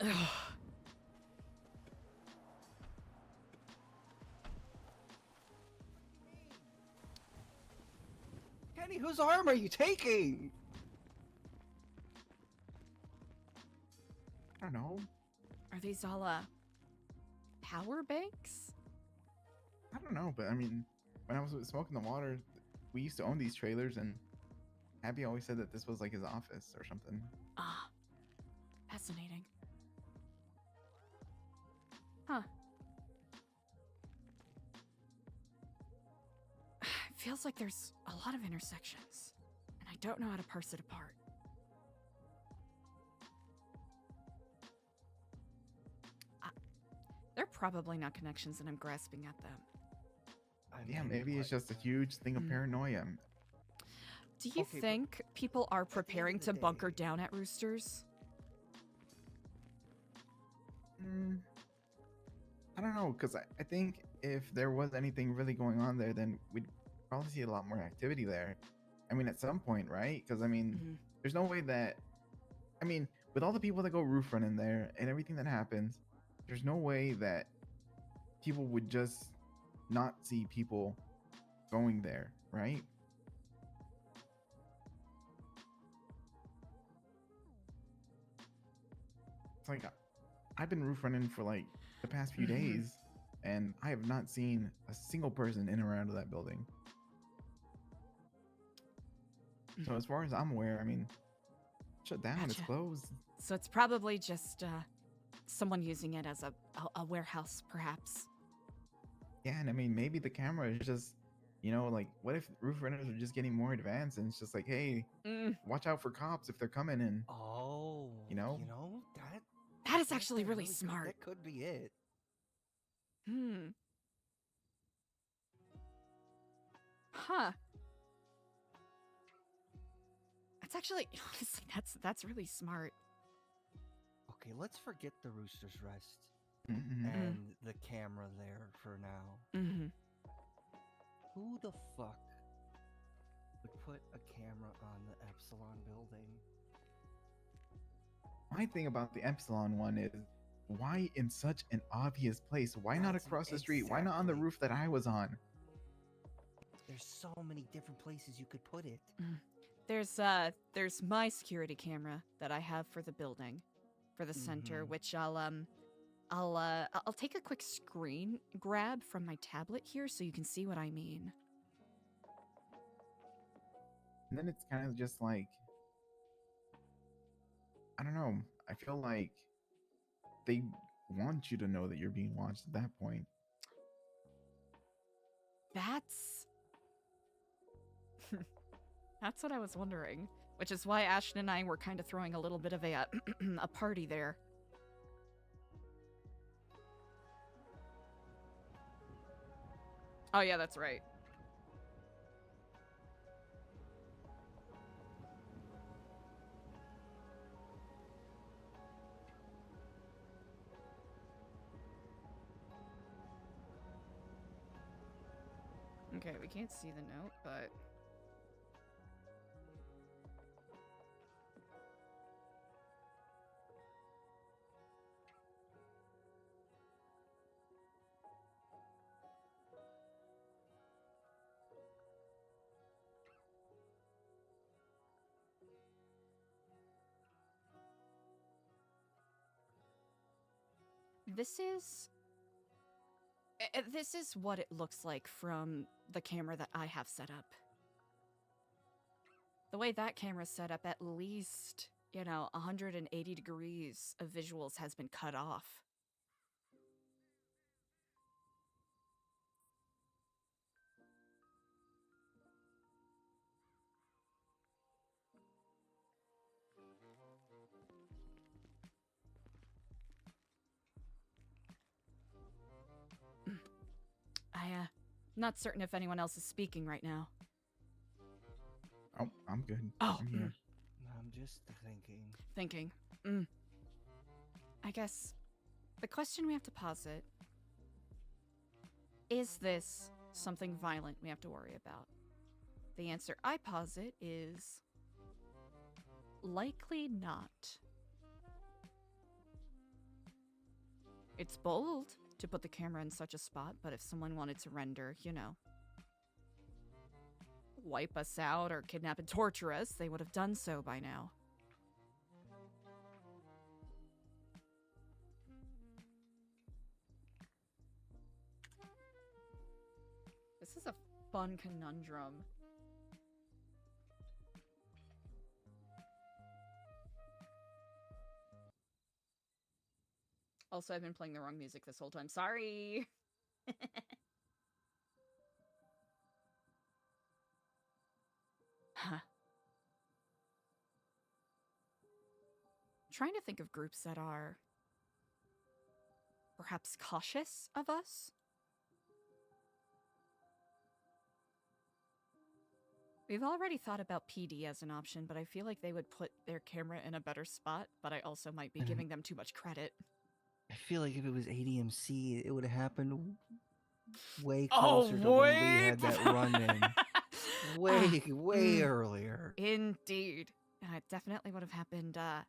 Kenny, whose arm are you taking? I don't know. Are these all power banks? I don't know, but I mean, when I was smoking the water, we used to own these trailers, and Abby always said that this was like his office or something. Fascinating. Huh. It feels like there's a lot of intersections, and I don't know how to parse it apart. probably not connections and I'm grasping at them. Yeah, maybe it's just a huge thing of paranoia. Do you think people are preparing to bunker down at roosters? I don't know, because I think if there was anything really going on there, then we'd probably see a lot more activity there. I mean, at some point, right? Because, I mean, there's no way that... I mean, with all the people that go roof running there and everything that happens, there's no way that people would just not see people going there, right? It's like I've been roof running for like the past few days, and I have not seen a single person in or around of that building. So as far as I'm aware, I mean, shut down, it's closed. So it's probably just someone using it as a warehouse, perhaps. Yeah, and I mean, maybe the camera is just, you know, like, what if roof renters are just getting more advanced and it's just like, hey, watch out for cops if they're coming in. Oh, you know, That is actually really smart. That could be it. Huh. That's actually, honestly, that's really smart. Okay, let's forget the Rooster's Rest Mm-hmm. and the camera there for now. Who the fuck would put a camera on the Epsilon building? My thing about the Epsilon one is, why in such an obvious place? Why not across the street? Why not on the roof that I was on? There's so many different places you could put it. There's my security camera that I have for the building, for the center, which I'll take a quick screen grab from my tablet here so you can see what I mean. And then it's kind of just like, I don't know. I feel like they want you to know that you're being watched at that point. That's what I was wondering, which is why Ashton and I were kind of throwing a little bit of a a party there. Oh yeah, that's right. Okay, we can't see the note, but... This is what it looks like from the camera that I have set up. The way that camera's set up, at least, 180 degrees of visuals has been cut off. I'm not certain if anyone else is speaking right now. Oh, I'm good. Oh, I'm here. I'm just thinking. Thinking. I guess the question we have to posit is this something violent we have to worry about? The answer I posit is likely not. It's bold to put the camera in such a spot, but if someone wanted to render, wipe us out or kidnap and torture us, they would have done so by now. This is a fun conundrum. Also, I've been playing the wrong music this whole time. Sorry! Huh. Trying to think of groups that are perhaps cautious of us? We've already thought about PD as an option, but I feel like they would put their camera in a better spot, but I also might be Mhm. giving them too much credit. I feel like if it was ADMC, it would have happened way Oh, closer to when we way had that run in. Way Mm. earlier. Indeed. It definitely would have happened, at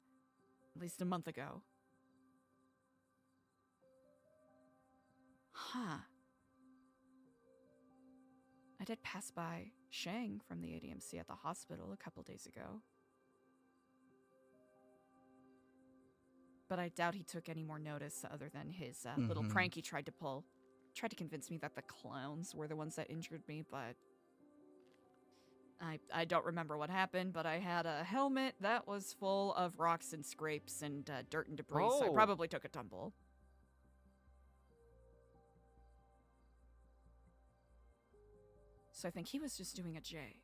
least a month ago. Huh. I did pass by Shang from the ADMC at the hospital a couple days ago. But I doubt he took any more notice other than his little Mhm. prank he tried to pull. Tried to convince me that the clowns were the ones that injured me, but I don't remember what happened, but I had a helmet that was full of rocks and scrapes and dirt and debris, so I Oh. probably took a tumble. So I think he was just doing a J.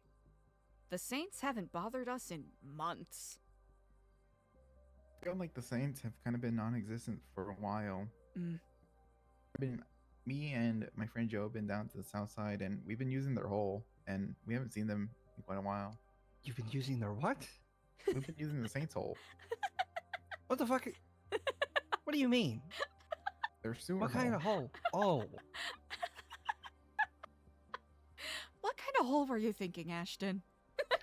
The Saints haven't bothered us in months. I feel like the Saints have kind of been non-existent for a while. Me and my friend Joe have been down to the south side, and we've been using their hole, and we haven't seen them in quite a while. You've been using their what? We've been using the Saints hole. What the fuck? What do you mean? Their sewer What kind of hole. hole? Oh. What kind of hole were you thinking, Ashton?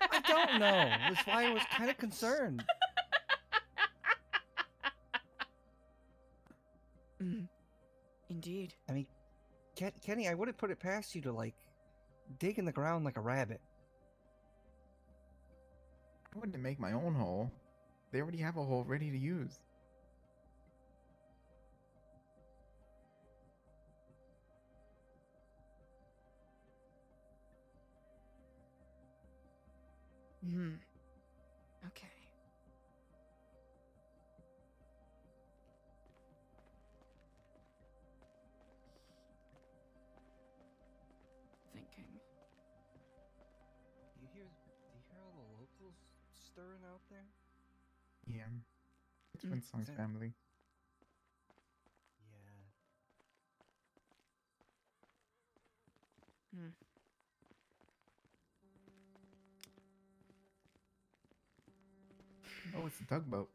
I don't know. That's why I was kind of concerned. Indeed. I mean, Kenny, I wouldn't put it past you to, like, dig in the ground like a rabbit. I wouldn't make my own hole. They already have a hole ready to use. Okay. Thinking. Do you hear all the locals stirring out there? Yeah. It's Winsong's family. Yeah. Oh, it's a tugboat.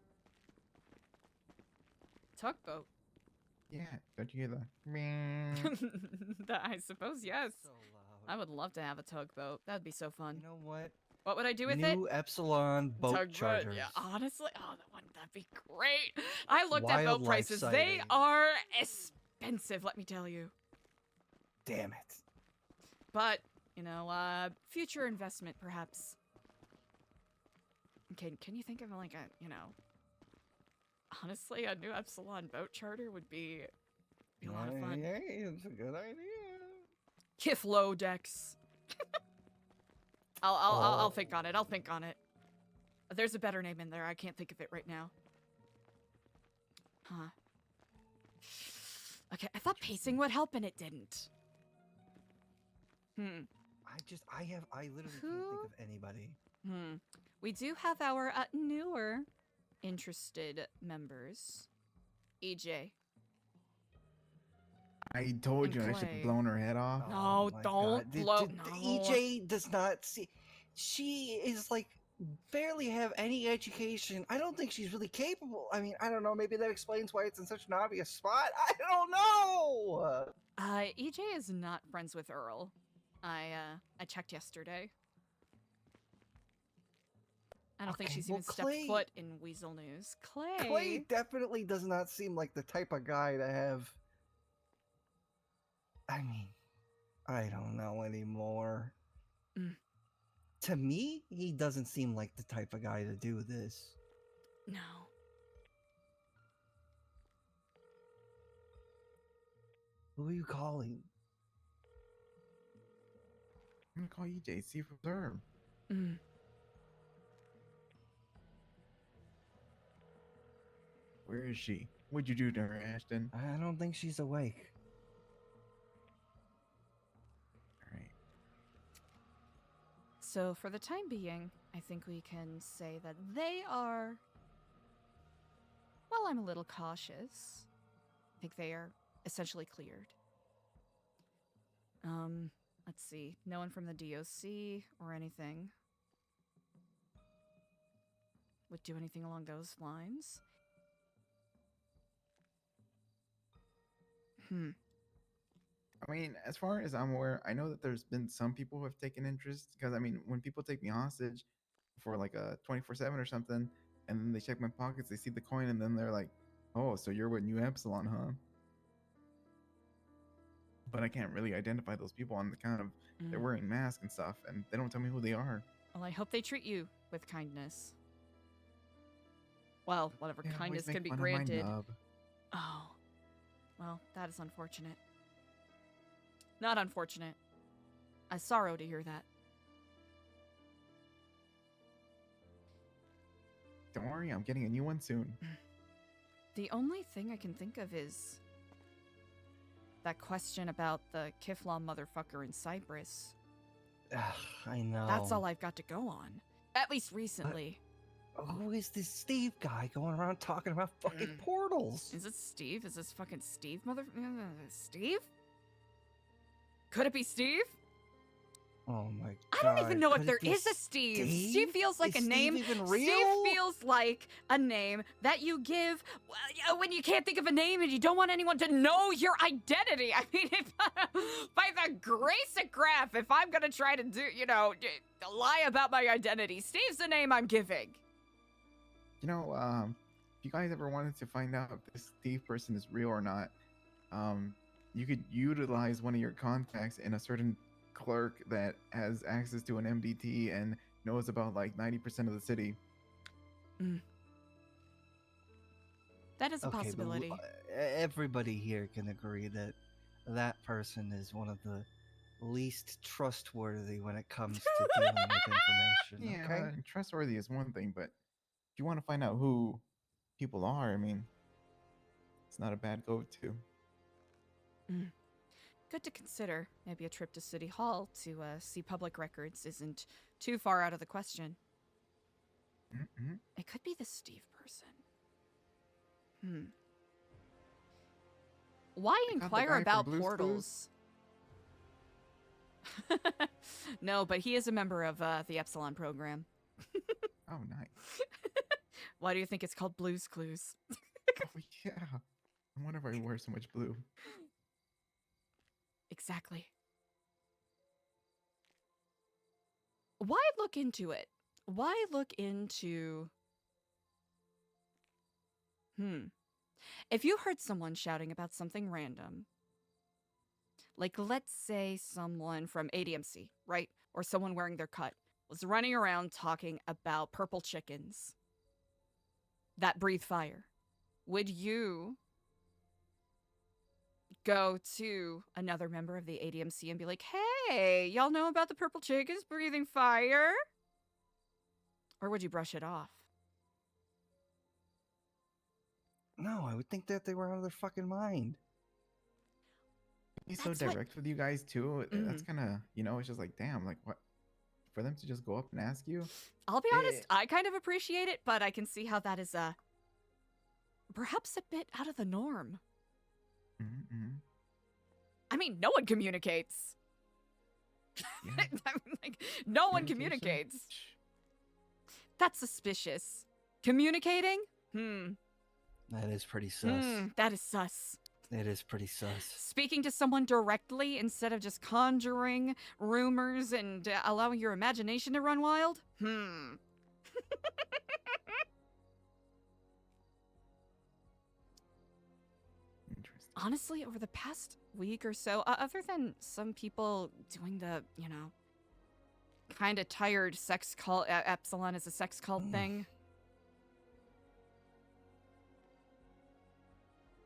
Tugboat? Yeah, don't you hear the I suppose, yes. I would love to have a tugboat. That'd be so fun. You know what? What would I do with it? New Epsilon boat Tugboat, charters. yeah, honestly, that'd be great. I looked at boat Wildlife prices. They sighting. are expensive, let me tell you. Damn it. But, future investment, perhaps. Can you think of, like, honestly, a new Epsilon boat charter would be a lot of fun. Yeah, it's a good idea. Kiflo decks. I'll think on it. I'll think on it. There's a better name in there. I can't think of it right now. Huh. Okay, I thought pacing would help and it didn't. I literally can't think of anybody. We do have our newer interested members. EJ. I told you I should have blown her head off. No, don't blow. EJ does not see. She is like barely have any education. I don't think she's really capable. I mean, I don't know. Maybe that explains why it's in such an obvious spot. I don't know. EJ is not friends with Earl. I checked yesterday. I don't think she's even stepped foot in Weasel News. Clay definitely does not seem like the type of guy to have. I mean, I don't know anymore. To me, he doesn't seem like the type of guy to do this. No. Who are you calling? I'm gonna call EJ, see if it's her. Where is she? What'd you do to her, Ashton? I don't think she's awake. So for the time being, I think we can say that they are... Well, I'm a little cautious. I think they are essentially cleared. Let's see. No one from the DOC or anything would do anything along those lines. I mean, as far as I'm aware, I know that there's been some people who have taken interest because I mean, when people take me hostage for like a 24/7 or something, and then they check my pockets, they see the coin, and then they're like, "Oh, so you're with New Epsilon, huh?" But I can't really identify those people on the count of they're wearing masks and stuff, and they don't tell me who they are. Well, I hope they treat you with kindness. Well, whatever They always kindness make can be fun of my granted. nub. Oh. Well, that is unfortunate. Not unfortunate. A sorrow to hear that. Don't worry, I'm getting a new one soon. The only thing I can think of is that question about the Kiflam motherfucker in Cyprus. I know. That's all I've got to go on. At least recently. Who is this Steve guy going around talking about fucking portals? Is it Steve? Is this fucking Steve, Steve? Could it be Steve? Oh my I god. don't even know if Could there it be is a Steve. Steve? Steve feels like Is a name. Steve even Steve real? feels like a name that you give when you can't think of a name and you don't want anyone to know your identity. I mean, if, by the grace of Graf, if I'm gonna try to do, lie about my identity, Steve's the name I'm giving. You know, if you guys ever wanted to find out if this Steve person is real or not, you could utilize one of your contacts in a certain clerk that has access to an MDT and knows about like 90% of the city. That is a Okay, but possibility. everybody here can agree that that person is one of the least trustworthy when it comes to dealing with information. Yeah, Okay. trustworthy is one thing, but if you want to find out who people are, I mean, it's not a bad go-to. Good to consider. Maybe a trip to City Hall to see public records isn't too far out of the question. It could be the Steve person. Why Not the inquire guy from about Blue's portals? No, but he is a member of the Epsilon program. Oh, nice. Why do you think it's called Blue's Clues? Oh, yeah. I wonder why he wears so much blue. Exactly. Why look into it? Why look into... If you heard someone shouting about something random, like let's say someone from ADMC, right? Or someone wearing their cut, was running around talking about purple chickens that breathe fire, would you go to another member of the ADMC and be like, hey, y'all know about the purple chickens breathing fire? Or would you brush it off? No, I would think that they were out of their fucking mind. He's so That's what- direct with you guys too. That's kind of, it's just like, damn, like what? For them to just go up and ask you? I'll be honest, I kind of appreciate it, but I can see how that is perhaps a bit out of the norm. I mean, no one communicates. Yeah. I mean, like, no one communicates. That's suspicious. Communicating? That is pretty sus. That is sus. It is pretty sus. Speaking to someone directly instead of just conjuring rumors and allowing your imagination to run wild? Honestly, over the past week or so, other than some people doing the, kind of tired sex cult, Epsilon is a sex cult thing.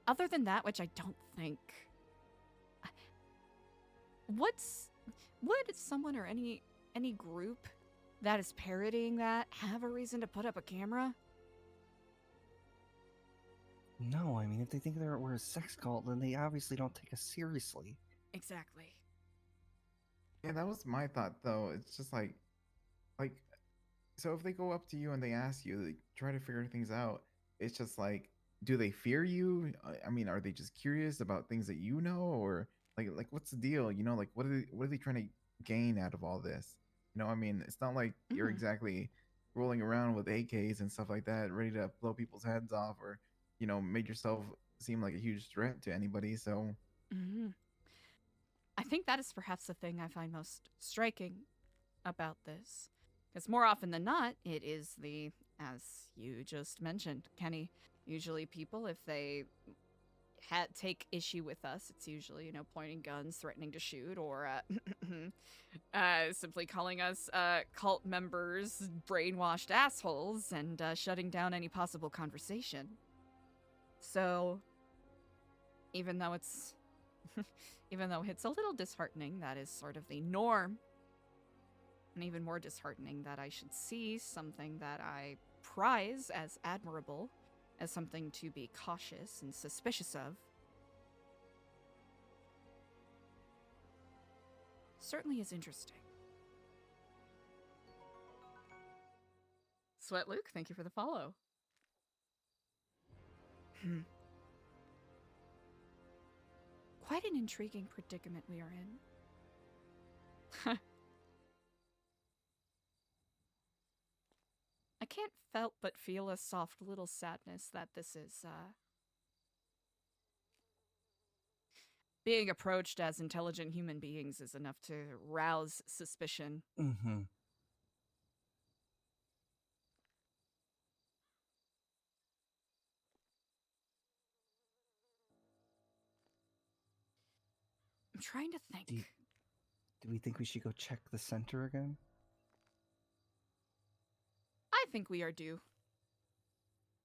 Other than that, which I don't think. Would someone or any group that is parodying that have a reason to put up a camera? No, I mean, if they think we're a sex cult, then they obviously don't take us seriously. Exactly. Yeah, that was my thought though. It's just like, so if they go up to you and they ask you, they try to figure things out. It's just like, do they fear you? I mean, are they just curious about things that you know, or like what's the deal? You know, like what are they trying to gain out of all this? You know, I mean, it's not like you're exactly rolling around with AKs and stuff like that, ready to blow people's heads off, or made yourself seem like a huge threat to anybody. So I think that is perhaps the thing I find most striking about this. Because more often than not, it is as you just mentioned, Kenny, usually people, if they take issue with us, it's usually, pointing guns, threatening to shoot, or simply calling us cult members, brainwashed assholes, and shutting down any possible conversation. So, even though it's a little disheartening, that is sort of the norm, and even more disheartening that I should see something that I prize as admirable as something to be cautious and suspicious of. Certainly is interesting. Sweat Luke, thank you for the follow. Quite an intriguing predicament we are in. I can't help but feel a soft little sadness that this is, being approached as intelligent human beings is enough to rouse suspicion. Mm-hmm. I'm trying to think. Do we think we should go check the center again? I think we are due.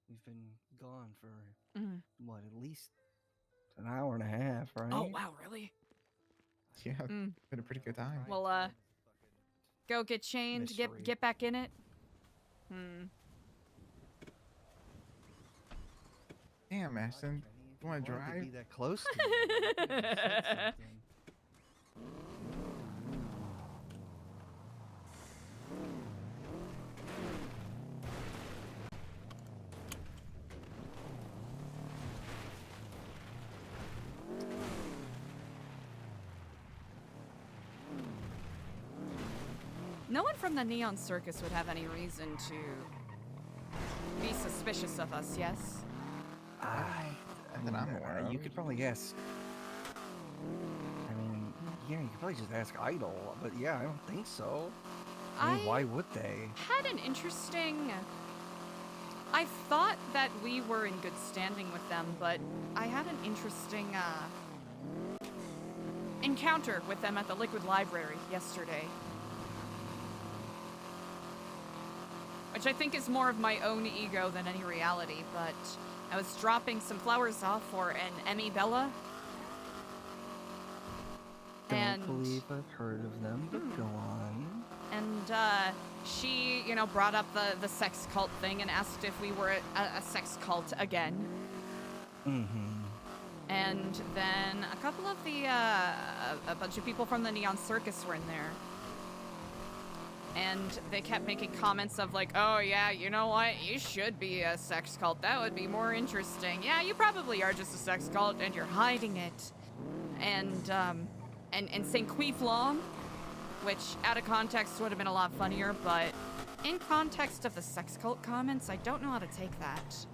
We've been gone for, Mm-hmm. what, at least an hour and a half, right? Oh, wow, really? Yeah, been a pretty good time. Well, go get changed, get back in it. Damn, Ashton, you want to drive? Be that close to me. No one from the Neon Circus would have any reason to be suspicious of us, yes? And then I'm aware of. You could probably ask. I mean, yeah, you could probably just ask Idol, but yeah, I don't think so. I mean, why would they? Had an interesting. I thought that we were in good standing with them, but I had an interesting encounter with them at the Liquid Library yesterday. Which I think is more of my own ego than any reality, but I was dropping some flowers off for an Emmy Bella. Don't believe I've heard of them, but go on. And she, brought up the sex cult thing and asked if we were a sex cult again. And then a couple of a bunch of people from the Neon Circus were in there. And they kept making comments of like, oh yeah, you know what? You should be a sex cult. That would be more interesting. Yeah, you probably are just a sex cult and you're hiding it. And St. Queeflong, which out of context would have been a lot funnier, but in context of the sex cult comments, I don't know how to take that.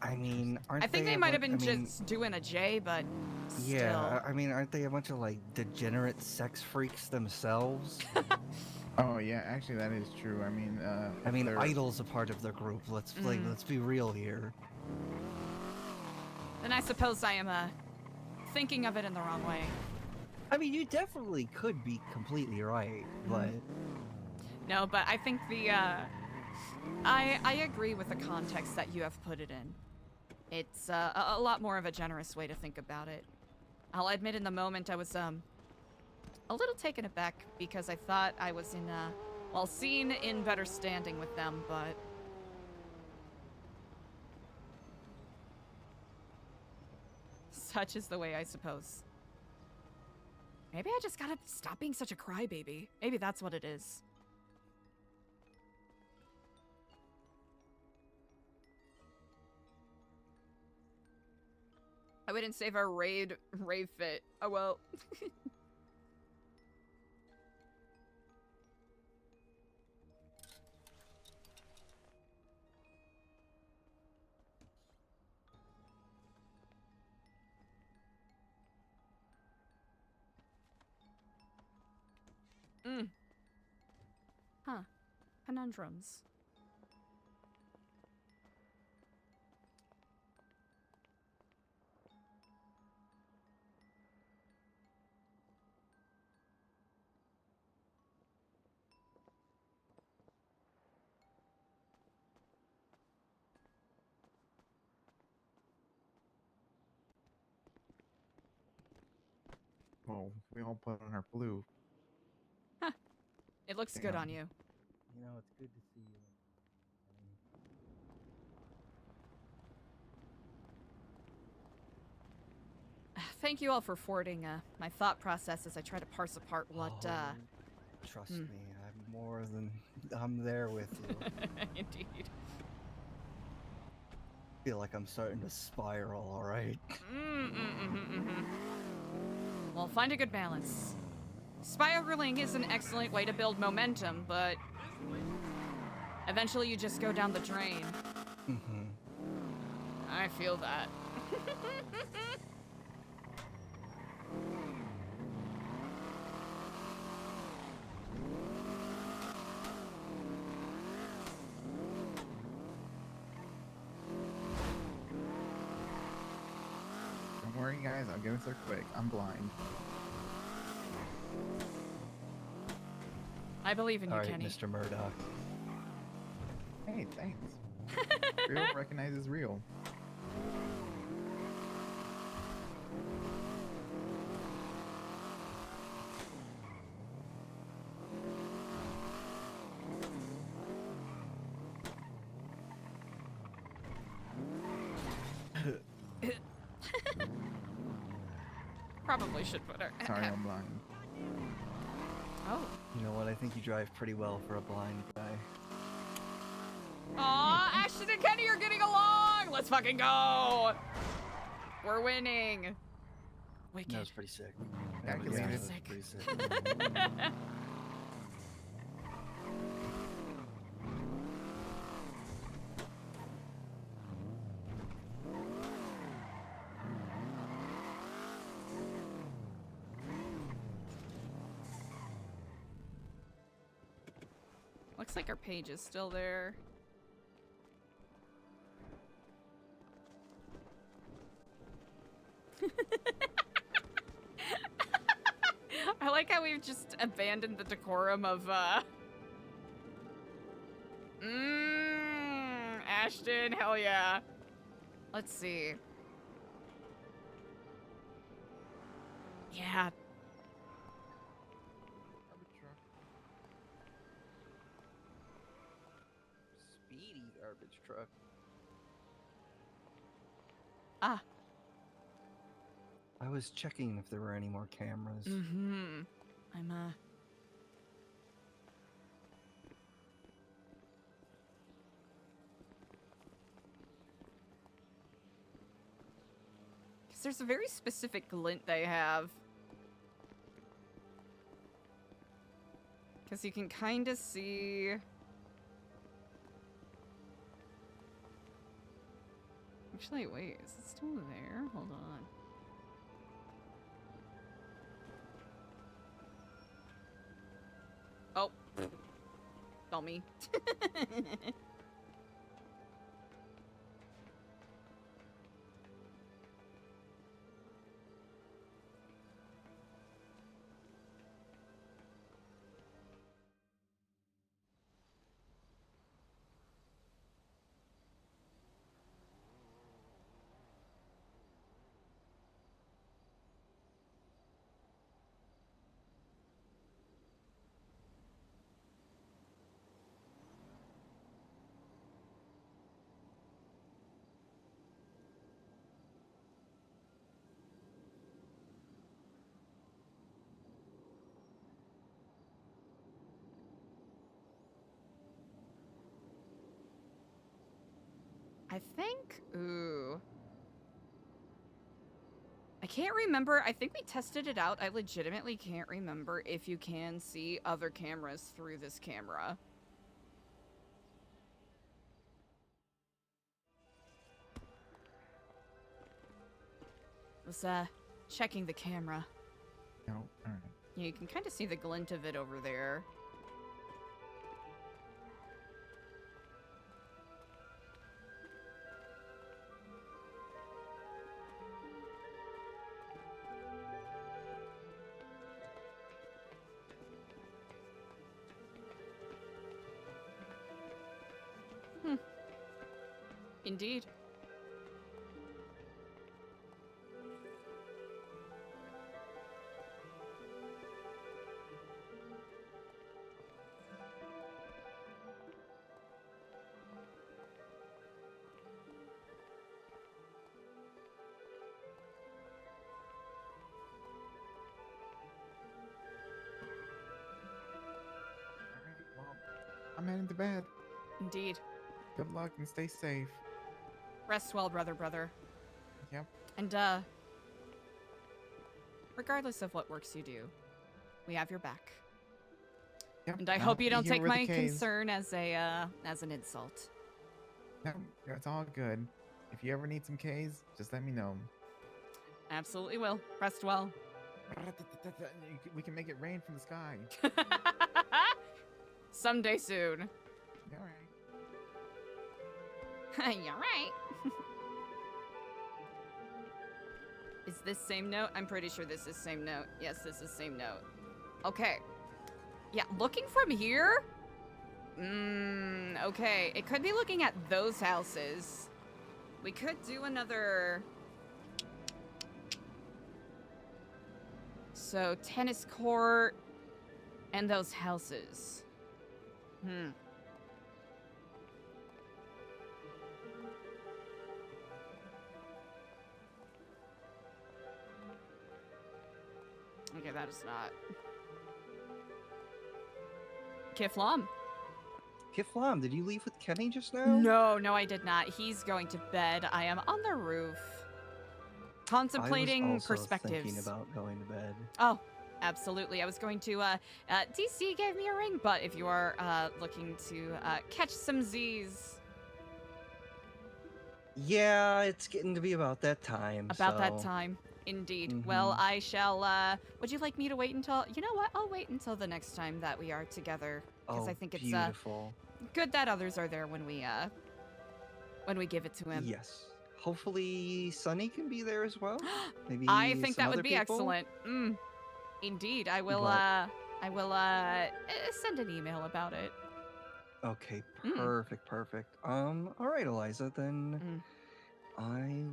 I mean, I think they might have been just doing a J, but still. Yeah, I mean, aren't they a bunch of like degenerate sex freaks themselves? Oh yeah, actually that is true. I mean, Idol's a part of their group. Let's be real here. Then I suppose I am thinking of it in the wrong way. I mean, you definitely could be completely right, but no, but I think I agree with the context that you have put it in. It's a lot more of a generous way to think about it. I'll admit in the moment I was a little taken aback because I thought I was seen in better standing with them, but such is the way, I suppose. Maybe I just gotta stop being such a crybaby. Maybe that's what it is. we didn't save our Rave fit. Oh well. Huh. Conundrums. Well, we all put on our blue. It looks good Yeah. on you. You know, it's good to see you. Thank you all for forwarding my thought process as I try to parse apart what. Trust me, I'm there with you. Indeed. Feel like I'm starting to spiral. All right. Well, find a good balance. Spiraling is an excellent way to build momentum, but eventually you just go down the drain. I feel that. Don't worry, guys. I'll get us there quick. I'm blind. I believe in you, All right, Kenny. Mr. Murdoch. Hey, thanks. Real recognizes real. Probably should put her. Sorry, I'm blind. Oh. You know what? I think you drive pretty well for a blind guy. Aw, Ashton and Kenny are getting along! Let's fucking go! We're winning. Wicked. That was pretty sick. Yeah, That was pretty sick. Looks like our page is still there. I like how we've just abandoned the decorum of, Ashton, hell yeah. Let's see. Yeah. Speedy garbage truck. Ah. I was checking if there were any more cameras. I'm, Because there's a very specific glint they have. Because you can kind of see... Actually, wait, is it still there? Hold on. Oh. Dummy. I think, ooh. I can't remember. I think we tested it out. I legitimately can't remember if you can see other cameras through this camera. Was checking the camera. No, alright. Yeah, you can kind of see the glint of it over there. Indeed. Well, I'm heading to bed. Indeed. Good luck and stay safe. Rest well, brother. Yep. And, regardless of what works you do, we have your back. Yep. And I I'll hope you be don't here take with the my Ks. concern as an insult. No, it's all good. If you ever need some Ks, just let me know. Absolutely will. Rest well. We can make it rain from the sky. Someday soon. All right. You're right. Is this same note? I'm pretty sure this is same note. Yes, this is same note. Okay. Yeah, looking from here? Okay. It could be looking at those houses. We could do another... So, tennis court and those houses. Okay, that is not. Kiflam. Kiflam, did you leave with Kenny just now? No, I did not. He's going to bed. I am on the roof. Contemplating I was also perspectives. thinking about going to bed. Oh, absolutely. I was going to, DC gave me a ring, but if you are, looking to, catch some Z's. Yeah, it's getting to be about that time. About that time. Indeed. Well, I shall, would you like me to wait until, you know what? I'll wait until the next time that we are together. Because I think it's, beautiful. Good that others are there when we give it to him. Yes. Hopefully Sunny can be there as well. Maybe I think some that would other be people? excellent. Indeed. I will, send an email about it. Okay, perfect. All right, Eliza, then I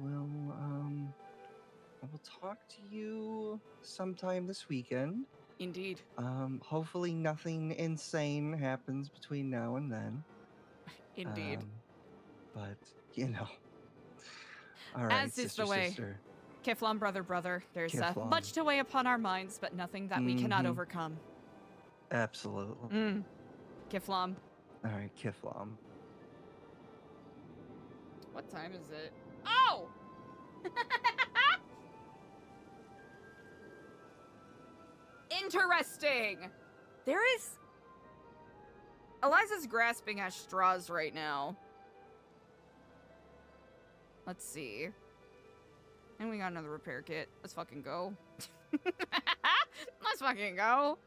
will talk to you sometime this weekend. Indeed. Hopefully nothing insane happens between now and then. Indeed. But, you know. All right, As is the way. sister. Kiflam, brother. There's Kiflam. much to weigh upon our minds, but nothing that we cannot overcome. Absolutely. Kiflam. All right, Kiflam. What time is it? Oh! Interesting! There is... Eliza's grasping at straws right now. Let's see. And we got another repair kit. Let's fucking go. Let's fucking go.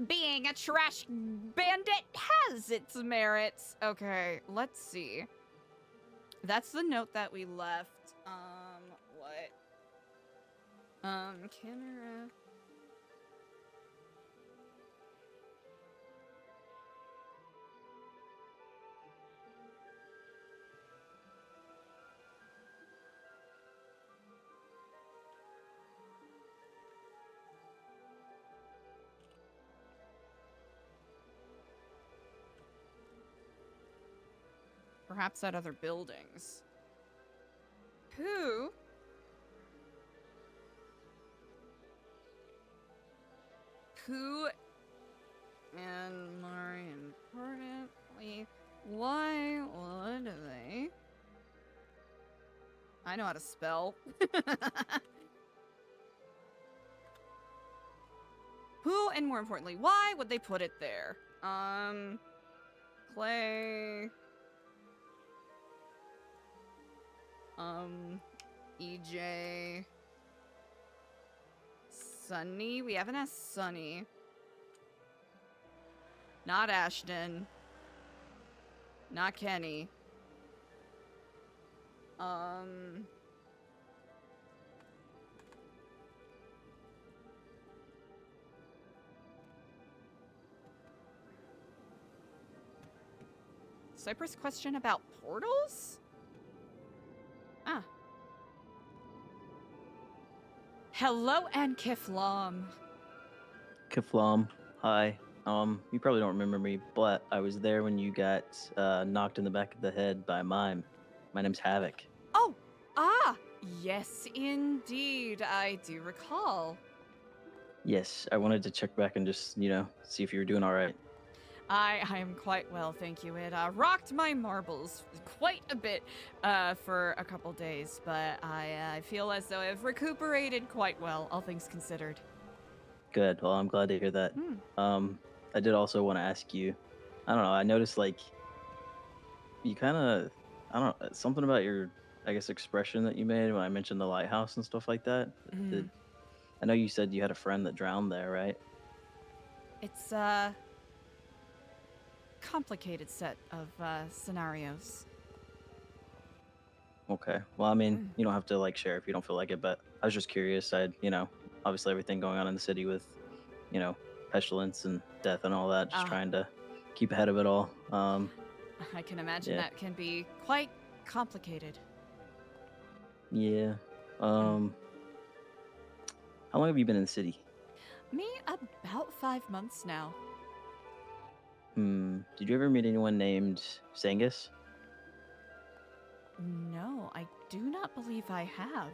Being a trash bandit has its merits. Okay, let's see. That's the note that we left. What? Camera. Perhaps at other buildings. Who? And more importantly, why would they I know how to spell. Who, and more importantly, why would they put it there? Clay. EJ. Sunny? We haven't asked Sunny. Not Ashton. Not Kenny. Cypress question about portals? Ah. Hello, and Kiflam. Kiflam, hi. You probably don't remember me, but I was there when you got knocked in the back of the head by a mime. My name's Havoc. Oh, ah, yes, indeed, I do recall. Yes, I wanted to check back and just, see if you were doing all right. I am quite well, thank you. It rocked my marbles quite a bit for a couple days, but I feel as though I've recuperated quite well, all things considered. Good. Well, I'm glad to hear that. I did also want to ask you, I don't know, I noticed you kind of, I don't know, something about your, I guess, expression that you made when I mentioned the lighthouse and stuff like that. I know you said you had a friend that drowned there, right? It's complicated set of scenarios. Okay. Well, I mean, you don't have to share if you don't feel like it, but I was just curious. Obviously everything going on in the city with, pestilence and death and all that, just trying to keep ahead of it all. I can imagine that can be quite complicated. Yeah. How long have you been in the city? Me, about 5 months now. Did you ever meet anyone named Sangus? No, I do not believe I have.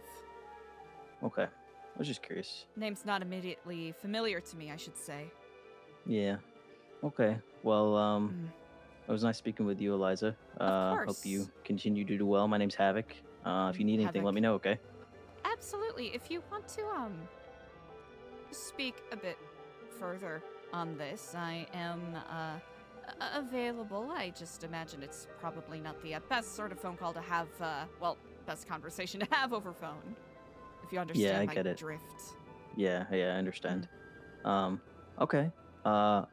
Okay. I was just curious. Name's not immediately familiar to me, I should say. Yeah. Okay. Well, it was nice speaking with you, Eliza. Of course. Hope you continue to do well. My name's Havoc. If you need anything, let me know, okay? Absolutely. If you want to speak a bit further on this, I am available. I just imagine it's probably not the best sort of phone call to have, best conversation to have over phone. If you understand my drift. Yeah, I understand. Okay. Are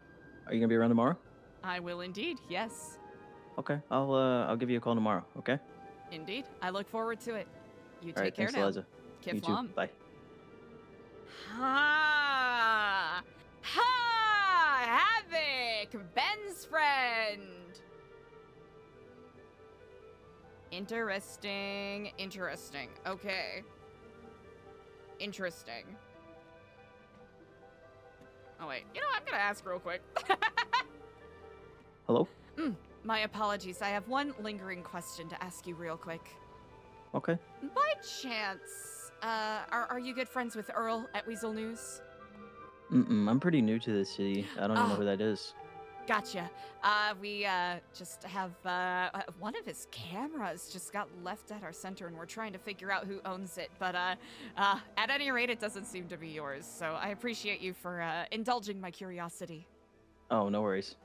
you gonna be around tomorrow? I will indeed, yes. Okay, I'll give you a call tomorrow, okay? Indeed. I look forward to it. You All right, take care thanks, now. Eliza. You too. Kiflam. Bye. Ha! Ha! Havoc! Ben's friend! Interesting. Okay. Interesting. Oh, wait. I'm gonna ask real quick. Hello? My apologies. I have one lingering question to ask you real quick. Okay. By chance, are you good friends with Earl at Weasel News? I'm pretty new to this city. I don't even know who that is. Gotcha. We just have one of his cameras just got left at our center, and we're trying to figure out who owns it. But at any rate, it doesn't seem to be yours. So I appreciate you for indulging my curiosity. Oh, no worries.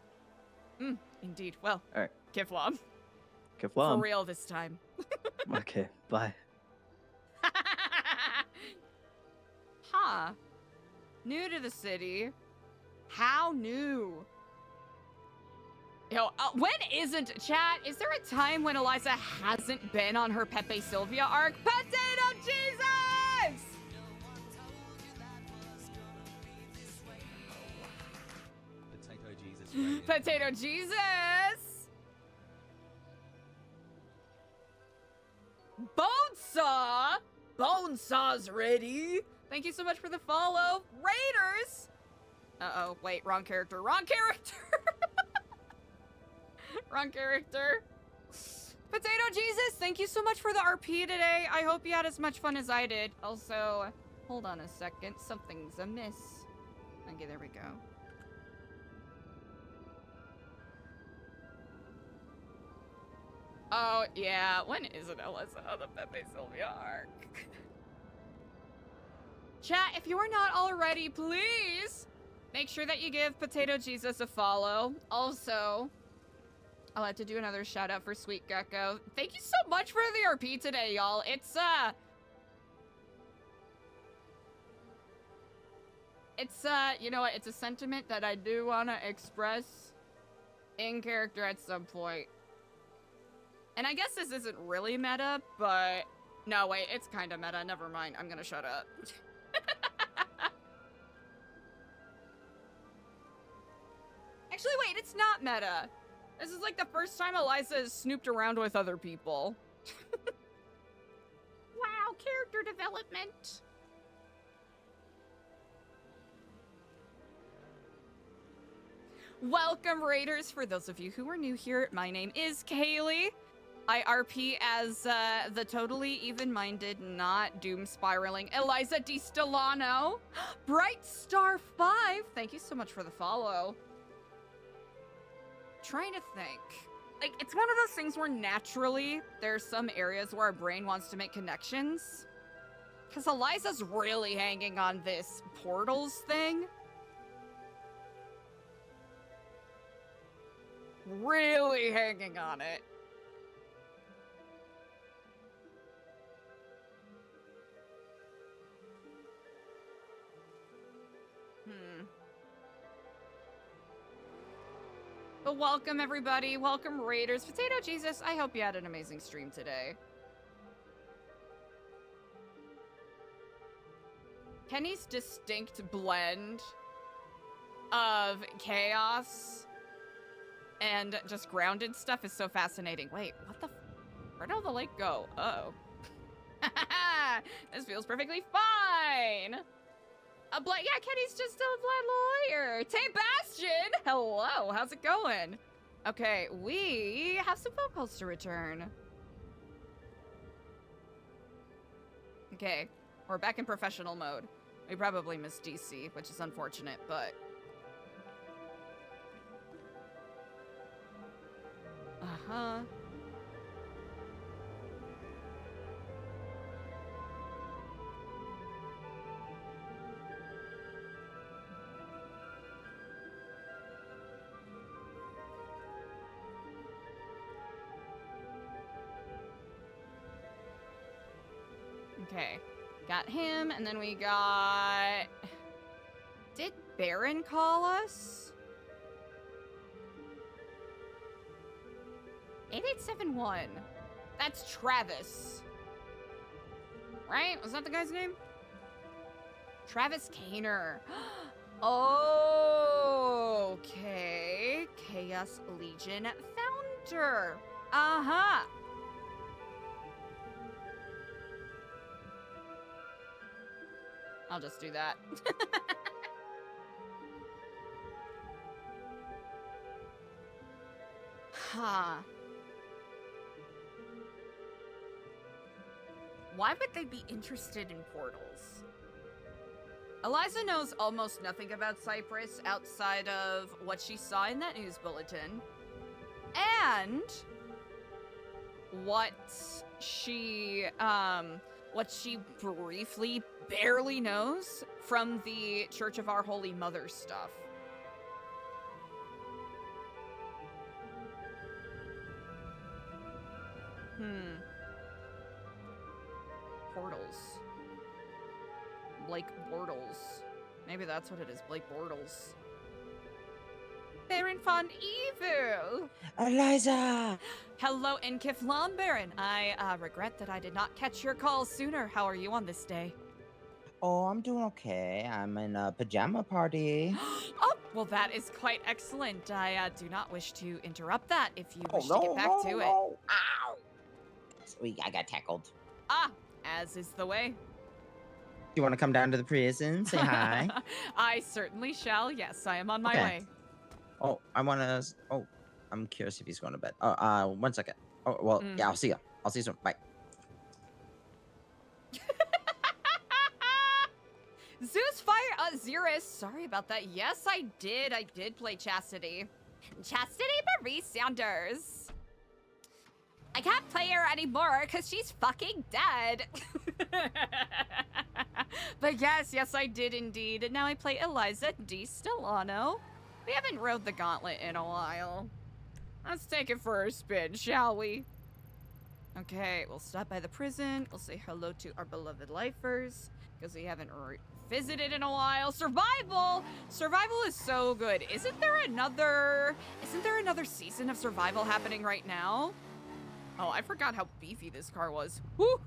Indeed. Well, all right. Kiflam. Kiflam. For real this time. Okay, bye. Huh. New to the city. How new? Yo, when isn't, chat? Is there a time when Eliza hasn't been on her Pepe Sylvia arc? Potato Jesus! Potato Jesus. Potato Jesus! Bonesaw! Bonesaw's ready! Thank you so much for the follow. Raiders! Uh-oh, wait, wrong character. Wrong character. Potato Jesus, thank you so much for the RP today. I hope you had as much fun as I did. Also, hold on a second. Something's amiss. Okay, there we go. Oh, yeah. When is it, Eliza? The Pepe Sylvia arc. Chat, if you are not already, please make sure that you give Potato Jesus a follow. Also, I'll have to do another shout out for Sweet Gecko. Thank you so much for the RP today, y'all. It's, you know what? It's a sentiment that I do want to express in character at some point. And I guess this isn't really meta, but... No, wait, it's kind of meta. Never mind. I'm gonna shut up. Actually, wait, it's not meta. This is like the first time Eliza has snooped around with other people. Wow, character development. Welcome, Raiders. For those of you who are new here, my name is Kaylee. I RP as the totally even-minded, not doom-spiraling Eliza D. Stellano. Bright Star 5, thank you so much for the follow. Trying to think. Like, it's one of those things where naturally there's some areas where our brain wants to make connections. Because Eliza's really hanging on this portals thing. Really hanging on it. But welcome, everybody. Welcome, Raiders. Potato Jesus, I hope you had an amazing stream today. Kenny's distinct blend of chaos and just grounded stuff is so fascinating. Wait, what the? Where'd all the lake go? Uh-oh. This feels perfectly fine. Yeah, Kenny's just a blood lawyer. Tay Bastion! Hello, how's it going? Okay, we have some phone calls to return. Okay, we're back in professional mode. We probably missed DC, which is unfortunate, but... Uh-huh. Okay, got him, and then we got... Did Baron call us? 8871. That's Travis. Right? Was that the guy's name? Travis Kaner. Okay. Chaos Legion founder. Uh-huh. I'll just do that. Huh. Why would they be interested in portals? Eliza knows almost nothing about Cyprus outside of what she saw in that news bulletin. And what she briefly barely knows from the Church of Our Holy Mother stuff. Portals. Blake Bortles. Maybe that's what it is, Blake Bortles. Baron von Evil! Eliza! Hello, Inkiflam Baron. I regret that I did not catch your call sooner. How are you on this day? Oh, I'm doing okay. I'm in a pajama party. Oh, well, that is quite excellent. I do not wish to interrupt that if you wish to get back to it. Ow! I got tackled. Ah, as is the way. Do you want to come down to the prison? Say hi. I certainly shall. Yes, I am on my way. Oh, I want to... Oh, I'm curious if he's going to bed. Oh, 1 second. Oh, well, yeah, I'll see you. I'll see you soon. Bye. Zeus Fire Xerus. Sorry about that. Yes, I did. I did play Chastity. Chastity Marie Sanders. I can't play her anymore because she's fucking dead. But yes, I did indeed. And now I play Eliza D. Stellano. We haven't rode the gauntlet in a while. Let's take it for a spin, shall we? Okay, we'll stop by the prison. We'll say hello to our beloved lifers because we haven't visited in a while. Survival! Survival is so good. Isn't there another season of Survival happening right now? Oh, I forgot how beefy this car was. Woo!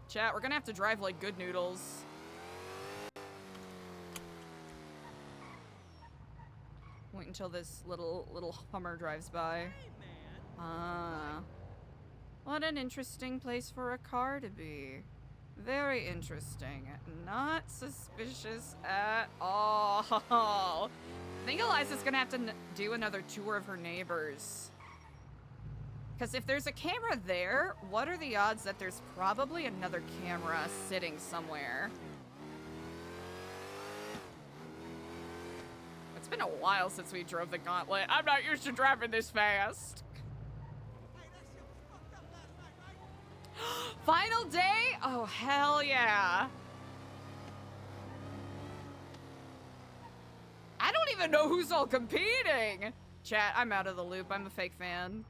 Chat, we're gonna have to drive like good noodles. Wait until this little Hummer drives by. Ah. What an interesting place for a car to be. Very interesting. Not suspicious at all. I think Eliza's gonna have to do another tour of her neighbors. Because if there's a camera there, what are the odds that there's probably another camera sitting somewhere? It's been a while since we drove the gauntlet. I'm not used to driving this fast. Final day? Oh, hell yeah. I don't even know who's all competing. Chat, I'm out of the loop. I'm a fake fan.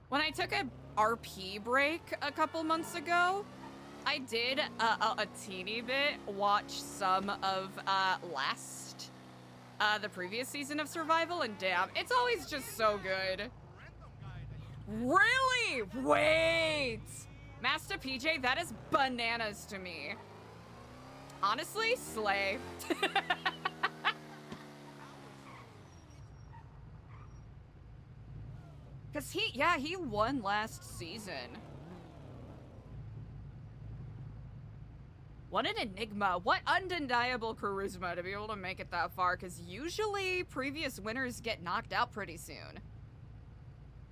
When I took a RP break a couple months ago, I did a teeny bit watch some of the previous season of Survival, and damn, it's always just so good. Really? Wait! Master PJ, that is bananas to me. Honestly, slay. Cause he won last season. What an enigma. What undeniable charisma to be able to make it that far, because usually previous winners get knocked out pretty soon.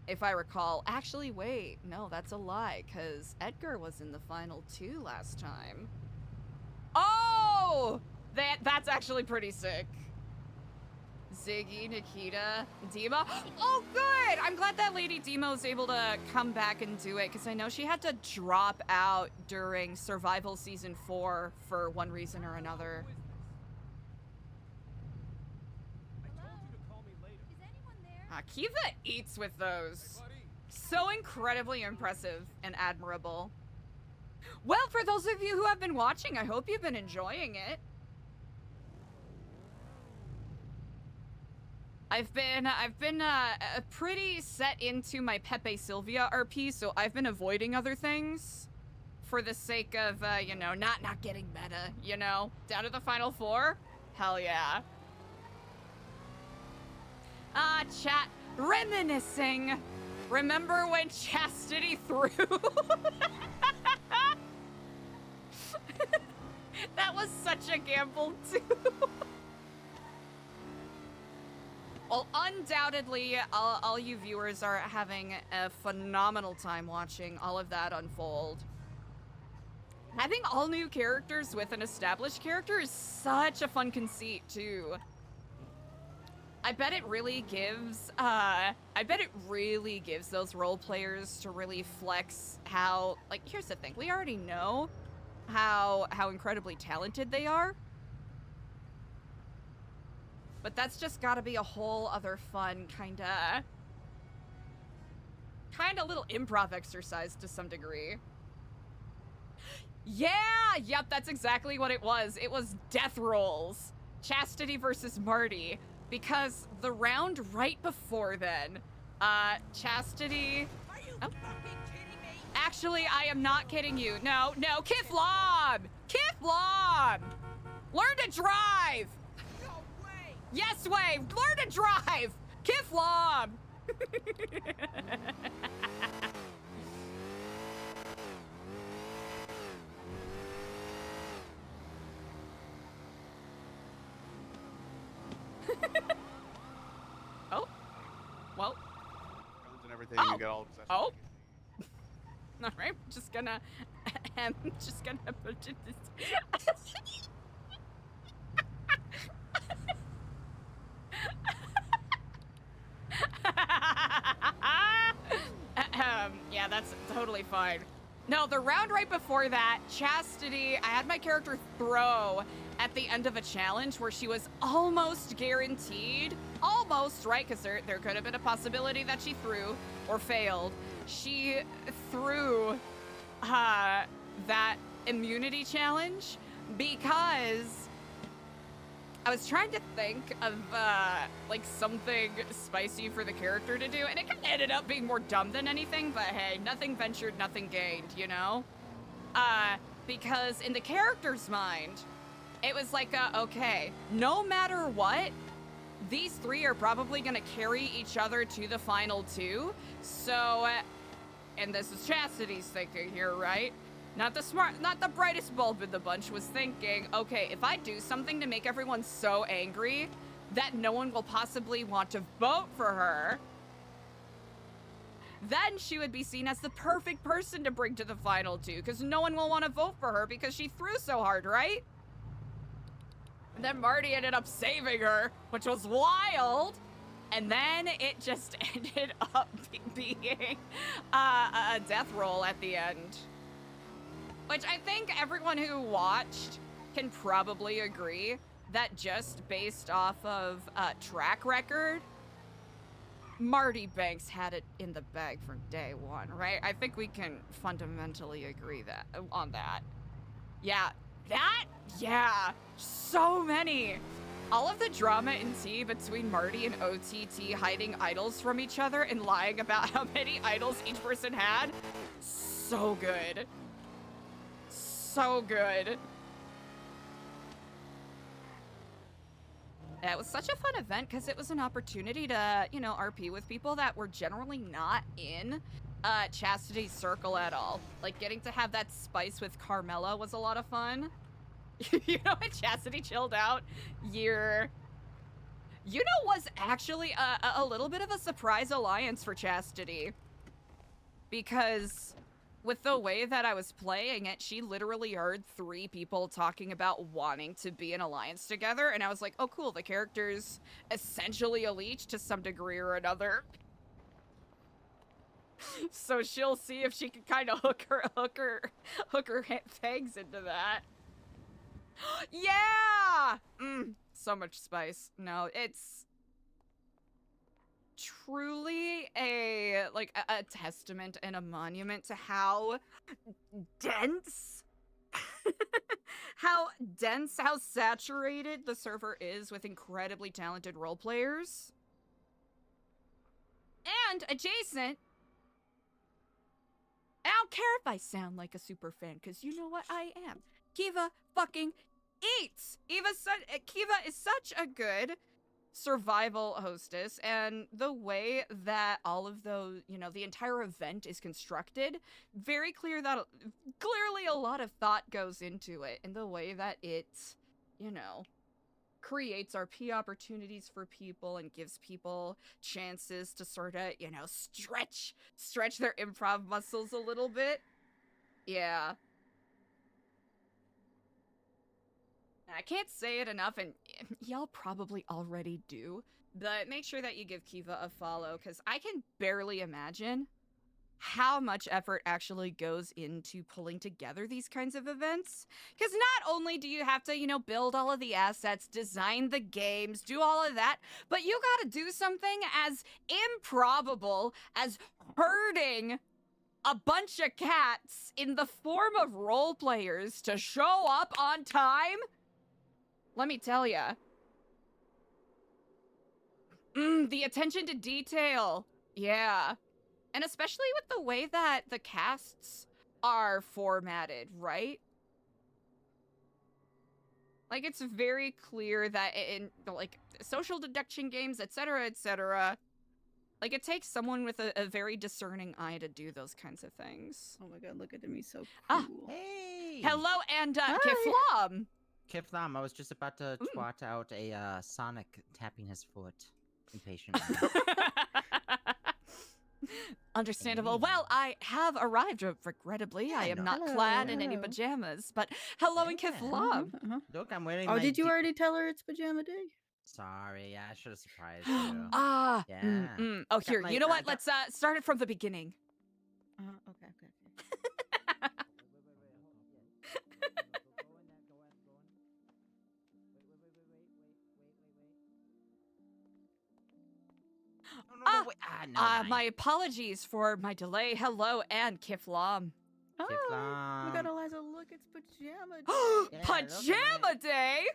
If I recall. Actually, wait. No, that's a lie, because Edgar was in the final 2 last time. Oh! That's actually pretty sick. Ziggy, Nikita, Dima. Oh, good! I'm glad that Lady Dima was able to come back and do it, because I know she had to drop out during Survival Season 4 for one reason or another. Kiva eats with those. So incredibly impressive and admirable. Well, for those of you who have been watching, I hope you've been enjoying it. I've been pretty set into my Pepe Sylvia RP, so I've been avoiding other things for the sake of, you know, not getting meta, you know? Down to the final 4? Hell yeah. Chat, reminiscing. Remember when Chastity threw? That was such a gamble, too. Well, undoubtedly, all you viewers are having a phenomenal time watching all of that unfold. Having all new characters with an established character is such a fun conceit, too. I bet it really gives those role players to really flex how, like, here's the thing. We already know how incredibly talented they are. But that's just gotta be a whole other fun kinda little improv exercise to some degree. Yeah! Yep, that's exactly what it was. It was death rolls. Chastity versus Marty. Because the round right before then, Chastity... Are you fucking kidding me? Actually, I am not kidding you. No, Kiflob! Kiflob! Learn to drive! No way! Yes way! Learn to drive! Kiflob! Oh. Well. And everything, you get all of that. Oh. All right, I'm just gonna put it this. totally fine. No, the round right before that, Chastity, I had my character throw at the end of a challenge where she was almost guaranteed, almost, right? Because there could have been a possibility that she threw or failed. She threw that immunity challenge because I was trying to think of like something spicy for the character to do, and it kind of ended up being more dumb than anything, but hey, nothing ventured, nothing gained, you know? Because in the character's mind, it was like, okay, no matter what, these three are probably gonna carry each other to the final two, so, and this is Chastity's thinking here, right? Not the brightest bulb in the bunch was thinking, okay, if I do something to make everyone so angry that no one will possibly want to vote for her, then she would be seen as the perfect person to bring to the final two, because no one will want to vote for her because she threw so hard, right? And then Marty ended up saving her, which was wild. And then it just ended up being a death roll at the end. Which I think everyone who watched can probably agree that just based off of track record, Marty Banks had it in the bag from day one, right? I think we can fundamentally agree on that. Yeah, yeah, so many. All of the drama and tea between Marty and OTT hiding idols from each other and lying about how many idols each person had, so good. So good. It was such a fun event because it was an opportunity to, you know, RP with people that were generally not in Chastity's circle at all. Like, getting to have that spice with Carmela was a lot of fun. You know, when Chastity chilled out, you know, was actually a little bit of a surprise alliance for Chastity. Because with the way that I was playing it, she literally heard 3 people talking about wanting to be an alliance together, and I was like, oh cool, the character's essentially a leech to some degree or another. So she'll see if she can kind of hook her fangs into that. Yeah! So much spice. No, it's truly a testament and a monument to how dense how saturated the server is with incredibly talented role players. And adjacent, I don't care if I sound like a super fan, because you know what I am. Kiva fucking eats! Kiva is such a good survival hostess, and the way that all of those, you know, the entire event is constructed, very clear that clearly a lot of thought goes into it, and the way that it, you know, creates RP opportunities for people and gives people chances to sort of, you know, stretch their improv muscles a little bit. Yeah. I can't say it enough, and y'all probably already do, but make sure that you give Kiva a follow, because I can barely imagine how much effort actually goes into pulling together these kinds of events. Because not only do you have to, you know, build all of the assets, design the games, do all of that, but you gotta do something as improbable as herding a bunch of cats in the form of role players to show up on time. Let me tell ya. The attention to detail. Yeah. And especially with the way that the casts are formatted, right? Like, it's very clear that in, like, social deduction games, etc., like, it takes someone with a very discerning eye to do those kinds of things. Oh my god, look at him, he's so cool. Ah, Hey! hello, and Kiflam! Kiflam, I was just about to twat out a Sonic tapping his foot impatiently. Understandable. Well, I have arrived, regrettably. I am not clad in any pajamas, but hello and Kiflam. Look, I'm wearing Oh, my did you already tell her it's pajama day? Sorry, yeah, I should have surprised you. Ah. Yeah. Oh, Got here, my- you know I what? got- Let's start it from the beginning. Okay. never mind. My apologies for my delay. Hello, and Kiflam. Oh, we Kiflam. got Eliza. Look, it's pajama day. Pajama day?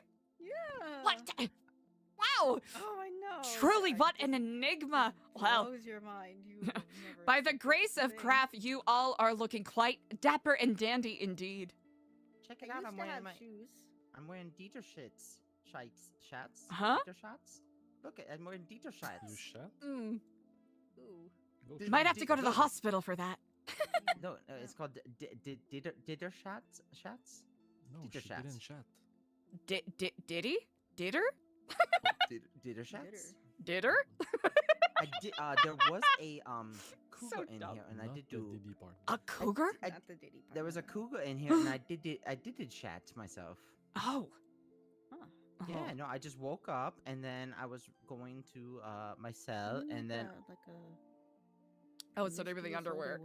Yeah. What? Wow. Oh, I know. Truly, what an enigma. Well, Blows your mind. You would never by the expect grace this of thing. craft, you all are looking quite dapper and dandy indeed. Check it I out. used I'm to wearing have my. shoes. I'm wearing Dieter shats. Huh? Dieter shots. Look, I'm wearing Dieter shots. You shot? Mm. Ooh. Might have to go to the hospital for that. No, it's called Dieter shots. Shots. No, Dieter she shots. didn't shot. Did he? Did her? Dieter shots. Did her? I did. There was a cougar in here, and I Not did the do Diddy part. A cougar? Not the Diddy part. There was a cougar in here, and I did chat myself. Oh. Yeah, no, I just woke up, and then I was going to my cell, and then like a. Oh, it's not even the underwear.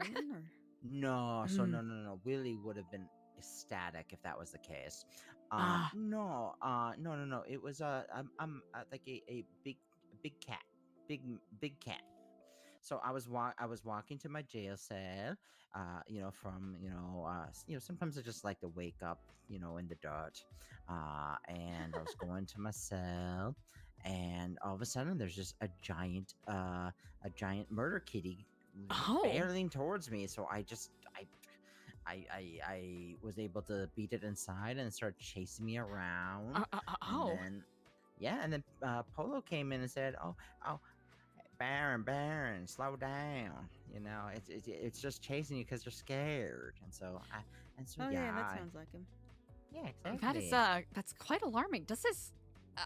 no, so no. Willie would have been ecstatic if that was the case. No. It was I'm like a big cat, big cat. So I was walking to my jail cell, sometimes I just like to wake up, in the dirt, and I was going to my cell, and all of a sudden there's just a giant murder kitty barreling towards me. So I was able to beat it inside, and it started chasing me around. And then Polo came in and said, "Oh, Baron, slow down. It's just chasing you because you're scared." And so Yeah, that sounds like him. Yeah, exactly. That's quite alarming. Does this?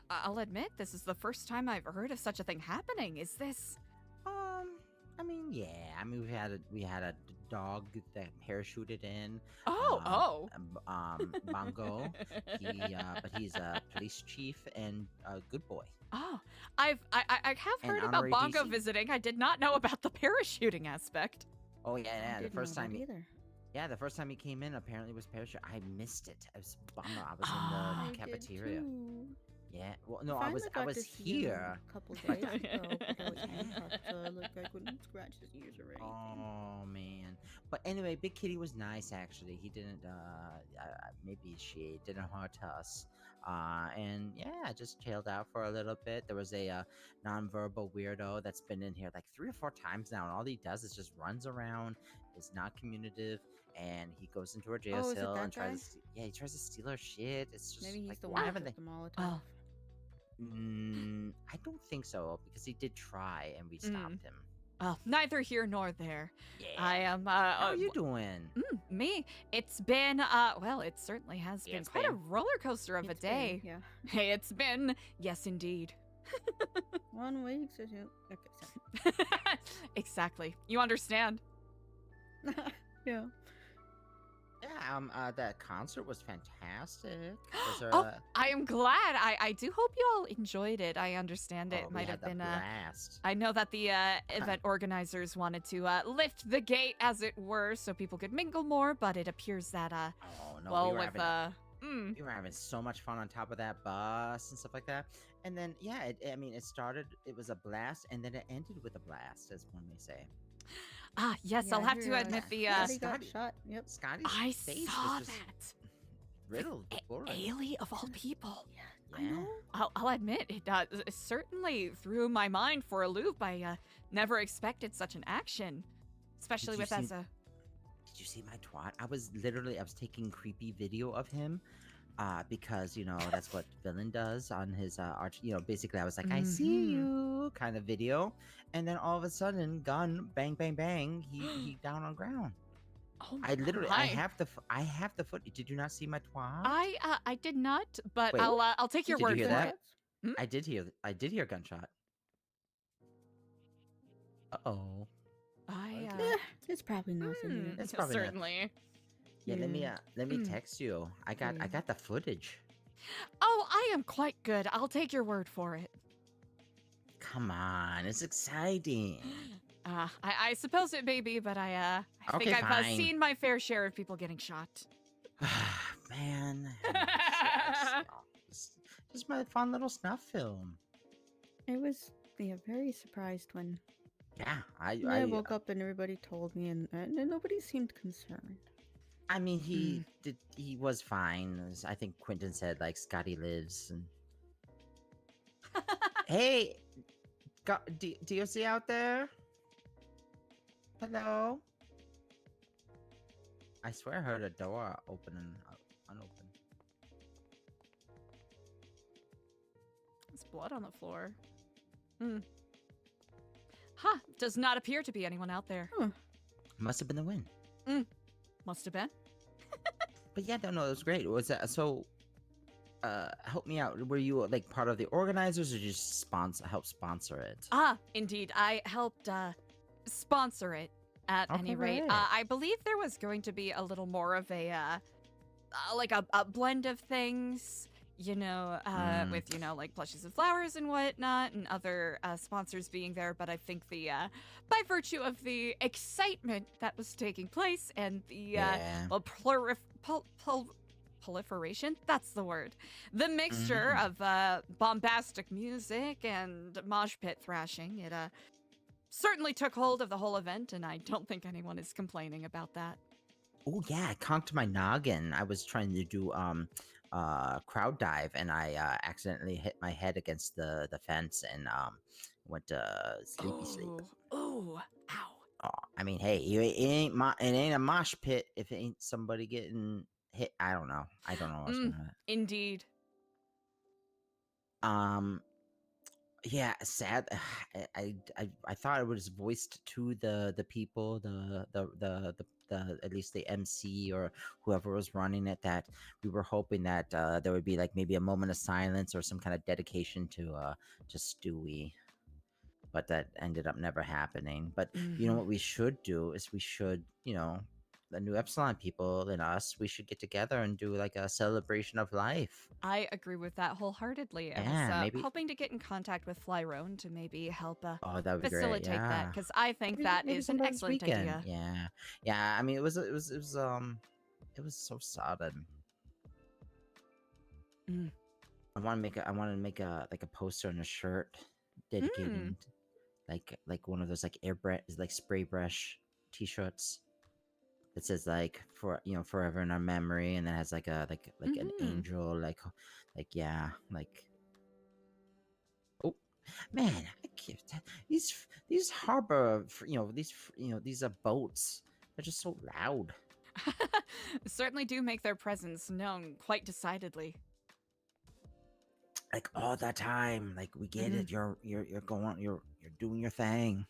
I'll admit, this is the first time I've heard of such a thing happening. Is this? We had a dog that parachuted in. Bongo. But he's a police chief and a good boy. Oh, I have And heard about honorary Bongo DC. visiting. I did not know about the parachuting aspect. Oh yeah. The didn't first know that time either. Yeah, the first time he came in, apparently it was parachute. I missed it. I was bummed. I was in the cafeteria. Yeah. Well, no, I was here. A couple days ago, but I was handcuffed, so I couldn't scratch his ears or anything. Oh man. But anyway, Big Kitty was nice actually. He didn't. Maybe she didn't hurt us. And yeah, I just chilled out for a little bit. There was a nonverbal weirdo that's been in here like 3 or 4 times now, and all he does is just runs around, is not communicative, and he goes into our jail cell and tries to steal our shit. It's just Maybe he's like, the why one haven't with they? the Molotov. I don't think so, because he did try and we stopped him. Well, neither here nor there. Yeah. I am. How are you doing? Me? It's been. Well, it certainly has been quite a roller coaster of a day. Yeah. Hey, it's been. Yes, indeed. 1 week. So okay. Sorry. Exactly. You understand? Yeah. Yeah, that concert was fantastic. I am glad. I do hope you all enjoyed it. I understand it might have been blast. I know that the event organizers wanted to lift the gate, as it were, so people could mingle more, but it appears that we were having so much fun on top of that bus and stuff like that. And then it started. It was a blast, and then it ended with a blast, as one may say. Yes, Yeah, I'll I have to hear, admit the Scotty got shot. Yep. Scotty's I face saw was just that. riddled with bullets. Ailey of all people. Yeah. I know. I'll admit it certainly threw my mind for a loop. I never expected such an action, especially with as a. Did you see my twat? I was taking creepy video of him, because that's what villain does on his arch. Basically I was like, I see you kind of video, and then all of a sudden, gun, bang, bang, bang, he down on ground. Oh I literally, my. I have the footage. Did you not see my twat? I did not, but Wait, I'll take your did word you for hear it. that? I did hear a gunshot. Uh-oh. It's probably nothing. It's probably not- certainly. Yeah, let me text you. I got the footage. Oh, I am quite good. I'll take your word for it. Come on, it's exciting. I suppose it may be, but I think Okay, I've fine. seen my fair share of people getting shot. Man. Just my fun little snuff film. It was very surprised when Yeah, I woke up and everybody told me, and nobody seemed concerned. I mean, he was fine. I think Quentin said like Scotty lives and. Hey, DOC out there? Hello? I swear I heard a door open and unopen. There's blood on the floor. Huh. Does not appear to be anyone out there. Must have been the wind. Must have been. But yeah, no, it was great. Was that so? Help me out. Were you like part of the organizers, or just help sponsor it? Indeed, I helped sponsor it. At any rate, I believe there was going to be a little more of a like a blend of things, you know, with like plushies and flowers and whatnot, and other sponsors being there. But I think the by virtue of the excitement that was taking place and the proliferation, that's the word, the mixture of bombastic music and mosh pit thrashing, it certainly took hold of the whole event, and I don't think anyone is complaining about that. Oh yeah, I conked my noggin. I was trying to do crowd dive, and I accidentally hit my head against the fence and went to sleep. Oh, ow. Oh, I mean, hey, it ain't a mosh pit if it ain't somebody getting hit. I don't know what's going on. Indeed. Yeah, sad. I thought it was voiced to the people, the at least the MC or whoever was running it, that we were hoping that there would be like maybe a moment of silence or some kind of dedication to Stewie, but that ended up never happening. But you know what we should do is we should, the new Epsilon people and us, we should get together and do like a celebration of life. I agree with that wholeheartedly. I was hoping to get in contact with Flyrone to maybe help that would be facilitate great. that, because I think that is an excellent idea. Yeah. I mean, it was so sudden. I want to make a like a poster and a shirt dedicated, like one of those like spray brush T-shirts. It says like forever in our memory, and then has like an angel, like oh man, I can't, these harbor these boats, they're just so loud. Certainly do make their presence known quite decidedly. Like all the time, like we get it. You're doing your thing.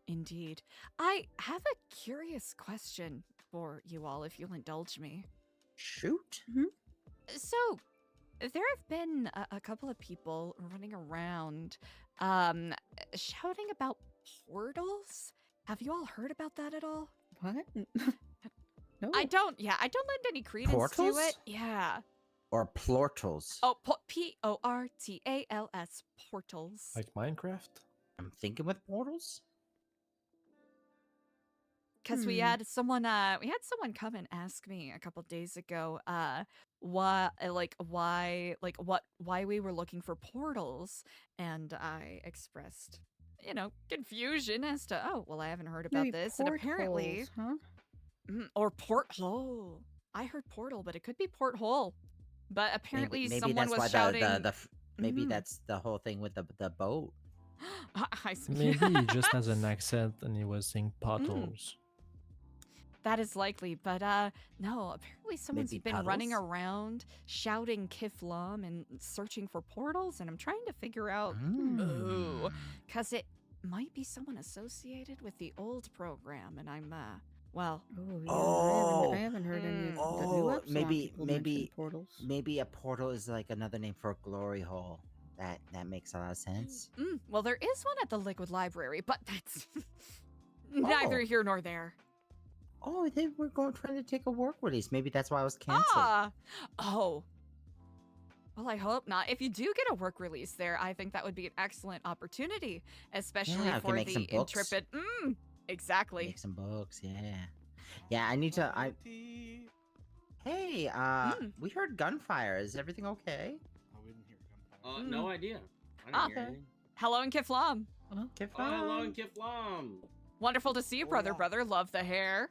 Indeed. I have a curious question for you all, if you'll indulge me. Shoot. So, there have been a couple of people running around shouting about portals. Have you all heard about that at all? What? No. I don't lend any credence Portals? to it. Yeah. Or plortals. Oh, Portals. Portals. Like Minecraft? I'm thinking with portals. Because we had someone come and ask me a couple days ago why we were looking for portals, and I expressed confusion as to I haven't heard about Maybe this, and apparently or porthole. I heard portal, but it could be porthole. But apparently maybe someone that's was why shouting. Maybe that's the whole thing with the boat. Maybe he just has an accent and he was saying potholes. That is likely, but no, apparently someone's been running around shouting Kiflam and searching for portals, and I'm trying to figure out because it might be someone associated with the old program, and I'm I haven't heard any of the new Epsilon people mention portals. Maybe a portal is like another name for a glory hole. That makes a lot of sense. Well, there is one at the Liquid Library, but that's neither here nor there. Oh, they were trying to take a work release. Maybe that's why I was canceled. Oh. Well, I hope not. If you do get a work release there, I think that would be an excellent opportunity, especially for the intrepid. Exactly. Make some books, yeah. I need to. Hey, we heard gunfire. Is everything okay? No idea. I didn't hear anything. Hello in Kiflam. Oh, long Kiflam. Wonderful to see you, brother. Brother, love the hair.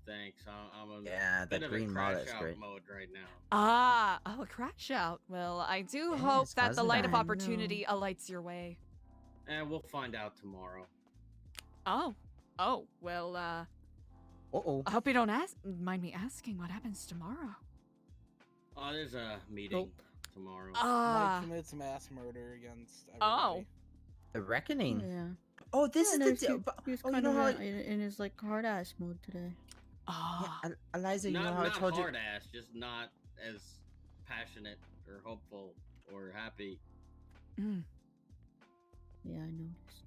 Thanks. I'm a Yeah, bit that of green a crash mullet's out great. mode right now. A crash out. Well, I do hope Yes, that the cousin light of I know. opportunity alights your way. And we'll find out tomorrow. Oh, well, I Uh-oh. hope you don't mind me asking what happens tomorrow. Oh, there's a meeting tomorrow. Ah. Mike commits mass murder against Oh. The Reckoning. Yeah. Oh, this Yeah, is the no, deal. He was Oh, you kind know of how in his like hard ass mode today. Yeah, Eliza, you not know how I told you. hard ass, just not as passionate or hopeful or happy. Yeah, I noticed.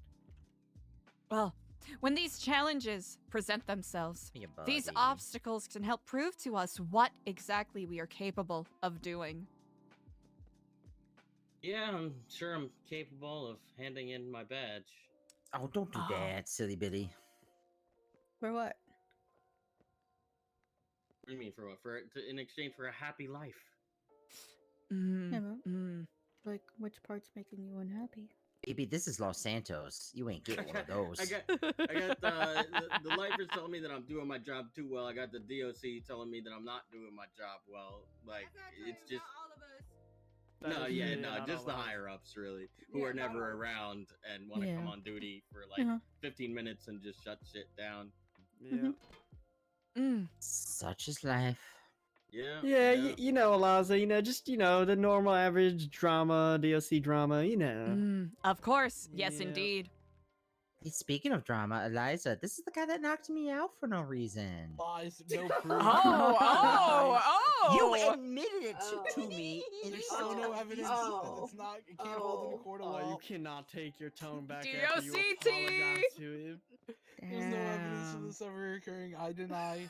Well, when these challenges present themselves, these buddy. obstacles can help prove to us what exactly we are capable of doing. Yeah, I'm sure I'm capable of handing in my badge. Oh, don't do that, silly bitty. For what? What do you mean for what? In exchange for a happy life. Yeah, but, like, which part's making you unhappy? Baby, this is Los Santos. You ain't getting one of those. I got the lifers telling me that I'm doing my job too well. I got the DOC telling me that I'm not doing my job well. Like it's just just the higher ups really, who are never around and want to come on duty for like 15 minutes and just shut shit down. Yeah. Such is life. Yeah, you know, Eliza, just, the normal average drama, DLC drama, Of course. Yes, indeed. Hey, speaking of drama, Eliza, this is the guy that knocked me out for no reason. Lies, no proof. You admitted it to me. There's still no evidence. It's not, it can't hold in a court of law. You cannot take your tone back after you apologize to him. There's no evidence of this ever occurring. I deny.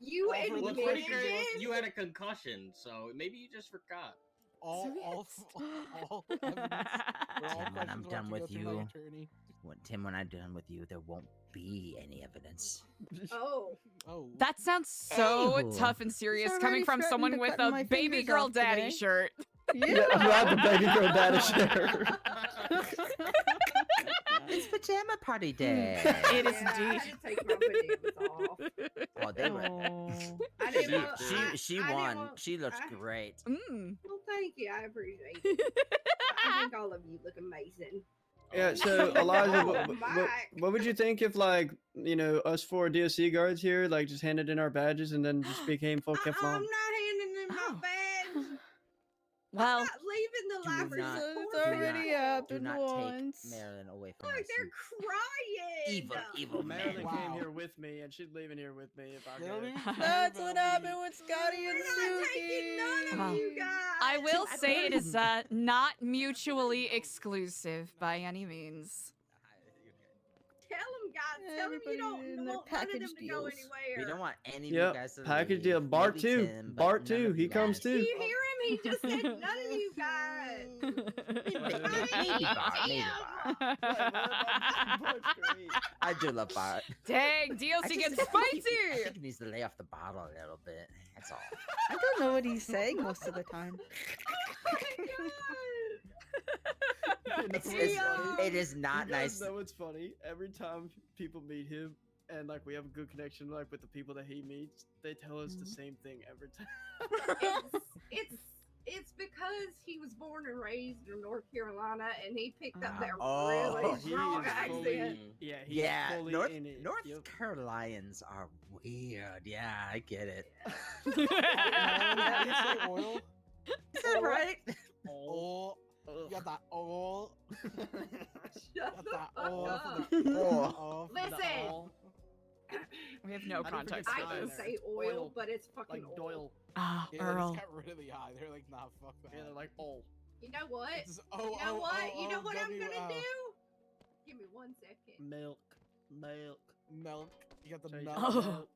You admitted it. You had a concussion, so maybe you just forgot. All evidence. Tim, when I'm done with you, when I'm done with you, there won't be any evidence. Oh. That sounds so Ew. tough and serious He's coming already from someone threatened to with cut my a baby fingers girl off daddy today. shirt. Yeah, not the baby girl daddy shirt. It's pajama party day. It is indeed. I had to take my pajamas off. Oh, they were. I didn't want, She I won. didn't want- She looks I- great. Well, thank you. I appreciate it. I think all of you look amazing. Yeah, so Eliza, Oh, Mike. what would you think if, like, us four DOC guards here, like, just handed in our badges and then just became full Keflon? I'm not handing in my badge. Well, I'm not leaving the library. It's already happened do not once. take Marilyn away from Look, us. they're crying. Evil Marilyn man. came here with me, and she's leaving here with me if I go. That's what happened with Scotty and We're not taking none of you guys. I will say it is not mutually exclusive by any means. Tell them, guys. Tell them you don't want none of them to go anywhere. We don't want any of you Yep, guys to package leave. deal. Bart Maybe too. Tim, but Bart none too. of He you comes guys. Do too. you hear him? He just said none of you guys. Maybe Bart. I do love Bart. Dang, DLC gets spicy. I think he needs to lay off the bottle a little bit. That's all. I don't know what he's saying most of the time. It is not You guys nice. know what's funny? Every time people meet him and like we have a good connection like with the people that he meets, they tell us the same thing every time. It's because he was born and raised in North Carolina and he picked up that Oh, really he strong is fully- accent. Yeah, he's Yeah, fully North in it. North Yep. Carolinians are weird. Yeah, I get it. Oil. Is that right? Oil. You got that oil. Shut the fuck oil up. for the oil. Listen, We have no context I for can this. say oil, but it's fucking Like oil. Doyle. Ah, Yeah, Earl. they just got really high. They're like, nah, fuck that. Yeah, they're like, oh. You know what? It's You know what? You know what I'm gonna O-O-O-W-L. do? Give me 1 second. Milk. You got the Change milk.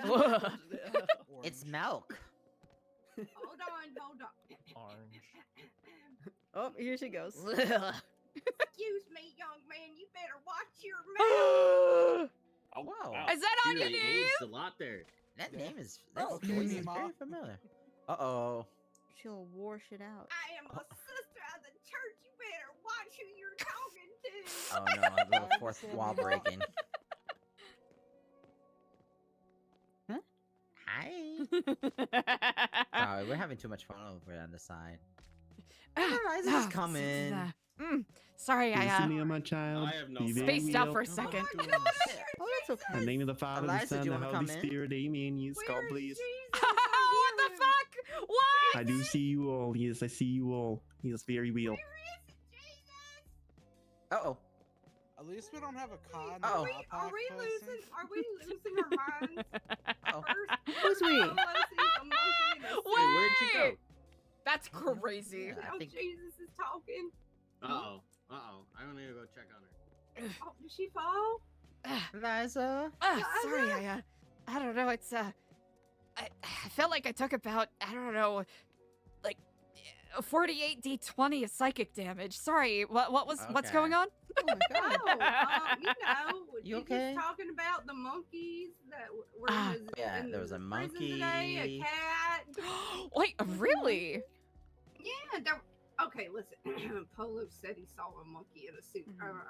Oh. It's milk. Hold on. Orange. Oh, here she goes. Excuse me, young man. You better watch your mouth. Oh wow. Is that all you Really need? aged a lot there. That name is Oh, that voice is Ma. very familiar. Uh-oh. She'll wash it out. I am a sister of the church. You better who you're talking to. Oh no, a little fourth wall breaking. Huh? Hi. Sorry, we're having too much fun over on the side. Eliza's coming. Sorry, Listen to me, my child. I have no Be very spaced out real. for a second. Oh, that's okay. In the name of the Father, Eliza, the Son, do you the wanna Holy come in? Spirit, amen. Yes, God, please. What the fuck? What? I do see you all. Yes, I see you all. Yes, very real. Uh-oh. At least we don't have a con. Oh. Are we losing our minds? Oh. Who's we? Wait! where'd she go? That's crazy. Yeah, I think Jesus is talking. Uh-oh. I don't need to go check on her. Oh, did she fall? Eliza. Sorry, I don't know. It's I felt like I took about, I don't know, like 48 d20 of psychic damage. Sorry, what's Okay. going on? Oh my god. You okay? Just talking about the monkeys that were Yeah, there was a prison monkey. today, a cat. Wait, really? Yeah, okay, listen. Polo said he saw a monkey in a suit. I don't know.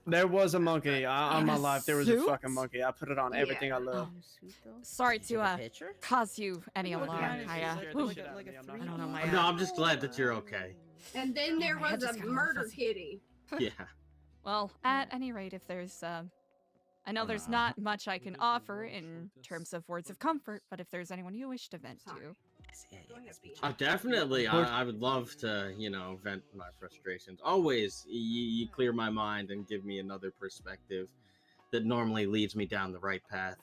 There was a monkey. On my In a life, there was a suit? fucking monkey. I put it on everything I love. Sorry Did you to take a picture? cause you any Look alarm. at it, I she scared the shit out of me, I'm not I don't gonna know lie. my. No, I'm just glad that you're okay. And then there my head was just a got a little murder fuzzy. kitty. Yeah. Well, at any rate, if there's I know there's not much I can offer in terms of words of comfort, but if there's anyone you wish to vent to. Definitely. I would love to, vent my frustrations. Always, you clear my mind and give me another perspective that normally leads me down the right path.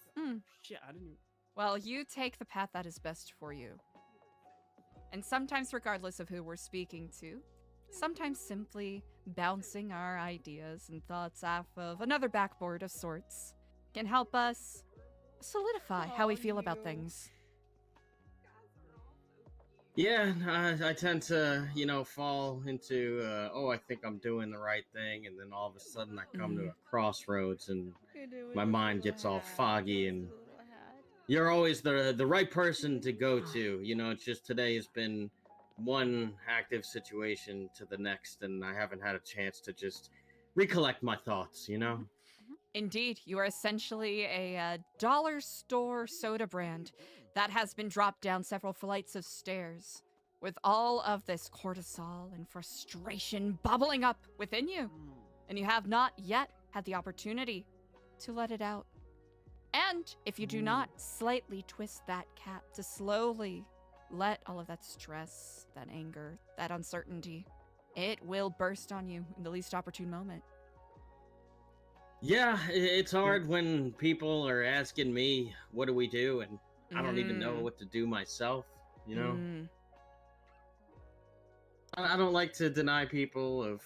Shit, I didn't. Well, you take the path that is best for you. And sometimes, regardless of who we're speaking to, sometimes simply bouncing our ideas and thoughts off of another backboard of sorts can help us solidify how we feel about things. Yeah, I tend to, fall into, I think I'm doing the right thing, and then all of a sudden I come to a crossroads and my mind gets all foggy, and you're always the right person to go to. It's just today has been one active situation to the next, and I haven't had a chance to just recollect my thoughts, Indeed, you are essentially a dollar store soda brand that has been dropped down several flights of stairs with all of this cortisol and frustration bubbling up within you. And you have not yet had the opportunity to let it out. And if you do not slightly twist that cap to slowly let all of that stress, that anger, that uncertainty, it will burst on you in the least opportune moment. Yeah, it's hard when people are asking me, what do we do? And I don't even know what to do myself, I don't like to deny people of,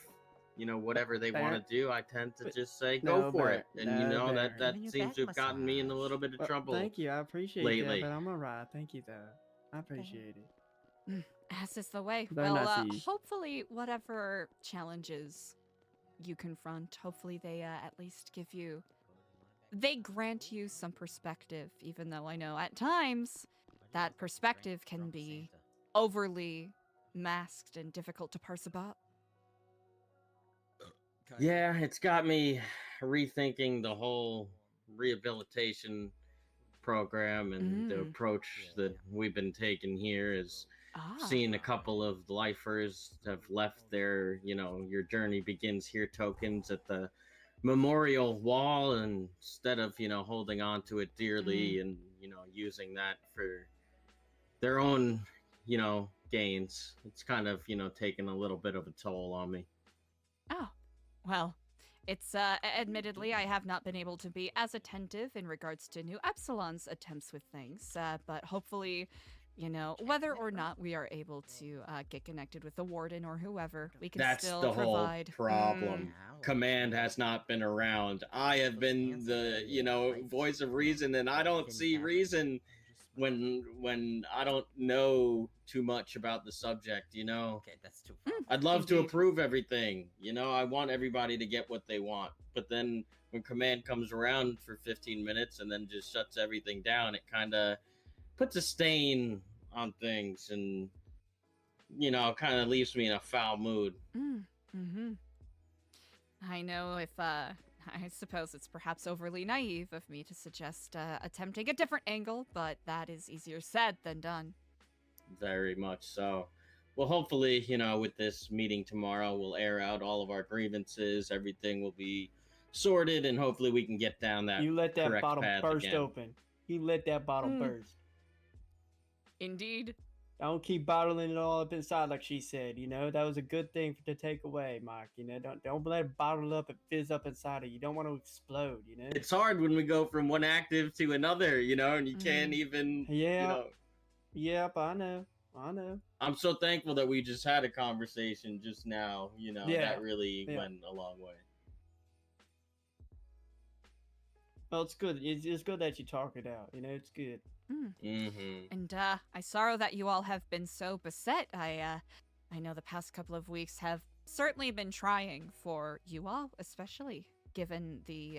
whatever they want to do. I tend to just say, go for it. And, that seems to have gotten me in a little bit of trouble. Thank you, I appreciate lately. that, but I'm alright. Thank you, though. I appreciate it. As is the way. Very Well, nice. hopefully whatever challenges you confront, hopefully they at least they grant you some perspective, even though I know at times that perspective can be overly masked and difficult to parse about. Yeah, it's got me rethinking the whole rehabilitation program and the approach that we've been taking here is seeing a couple of lifers have left their, your journey begins here tokens at the memorial wall, and instead of, holding on to it dearly and, using that for their own, gains, it's kind of, taken a little bit of a toll on me. Oh, well, it's admittedly I have not been able to be as attentive in regards to New Epsilon's attempts with things, but hopefully, whether or not we are able to get connected with the warden or whoever, we can That's still the provide. whole problem. Command has not been around. I have been the, voice of reason, and I don't see reason when I don't know too much about the subject, Okay, that's too far. I'd love to approve everything, I want everybody to get what they want. But then when command comes around for 15 minutes and then just shuts everything down, it kind of puts a stain on things and, kind of leaves me in a foul mood. I know if, I suppose it's perhaps overly naive of me to suggest attempting a different angle, but that is easier said than done. Very much so. Well, hopefully, with this meeting tomorrow, we'll air out all of our grievances. Everything will be sorted, and hopefully we can get down that You let that correct bottle path burst again. open. You let that bottle burst. Indeed. Don't keep bottling it all up inside, like she said. That was a good thing to take away, Mike. Don't let it bottle up and fizz up inside of you. You don't want to explode. It's hard when we go from one active to another, and you can't even. Yeah. Yep, I know. I'm so thankful that we just had a conversation just now. Yeah. That really went a long way. Well, it's good. It's good that you talk it out. It's good. And I sorrow that you all have been so beset. I know the past couple of weeks have certainly been trying for you all, especially given the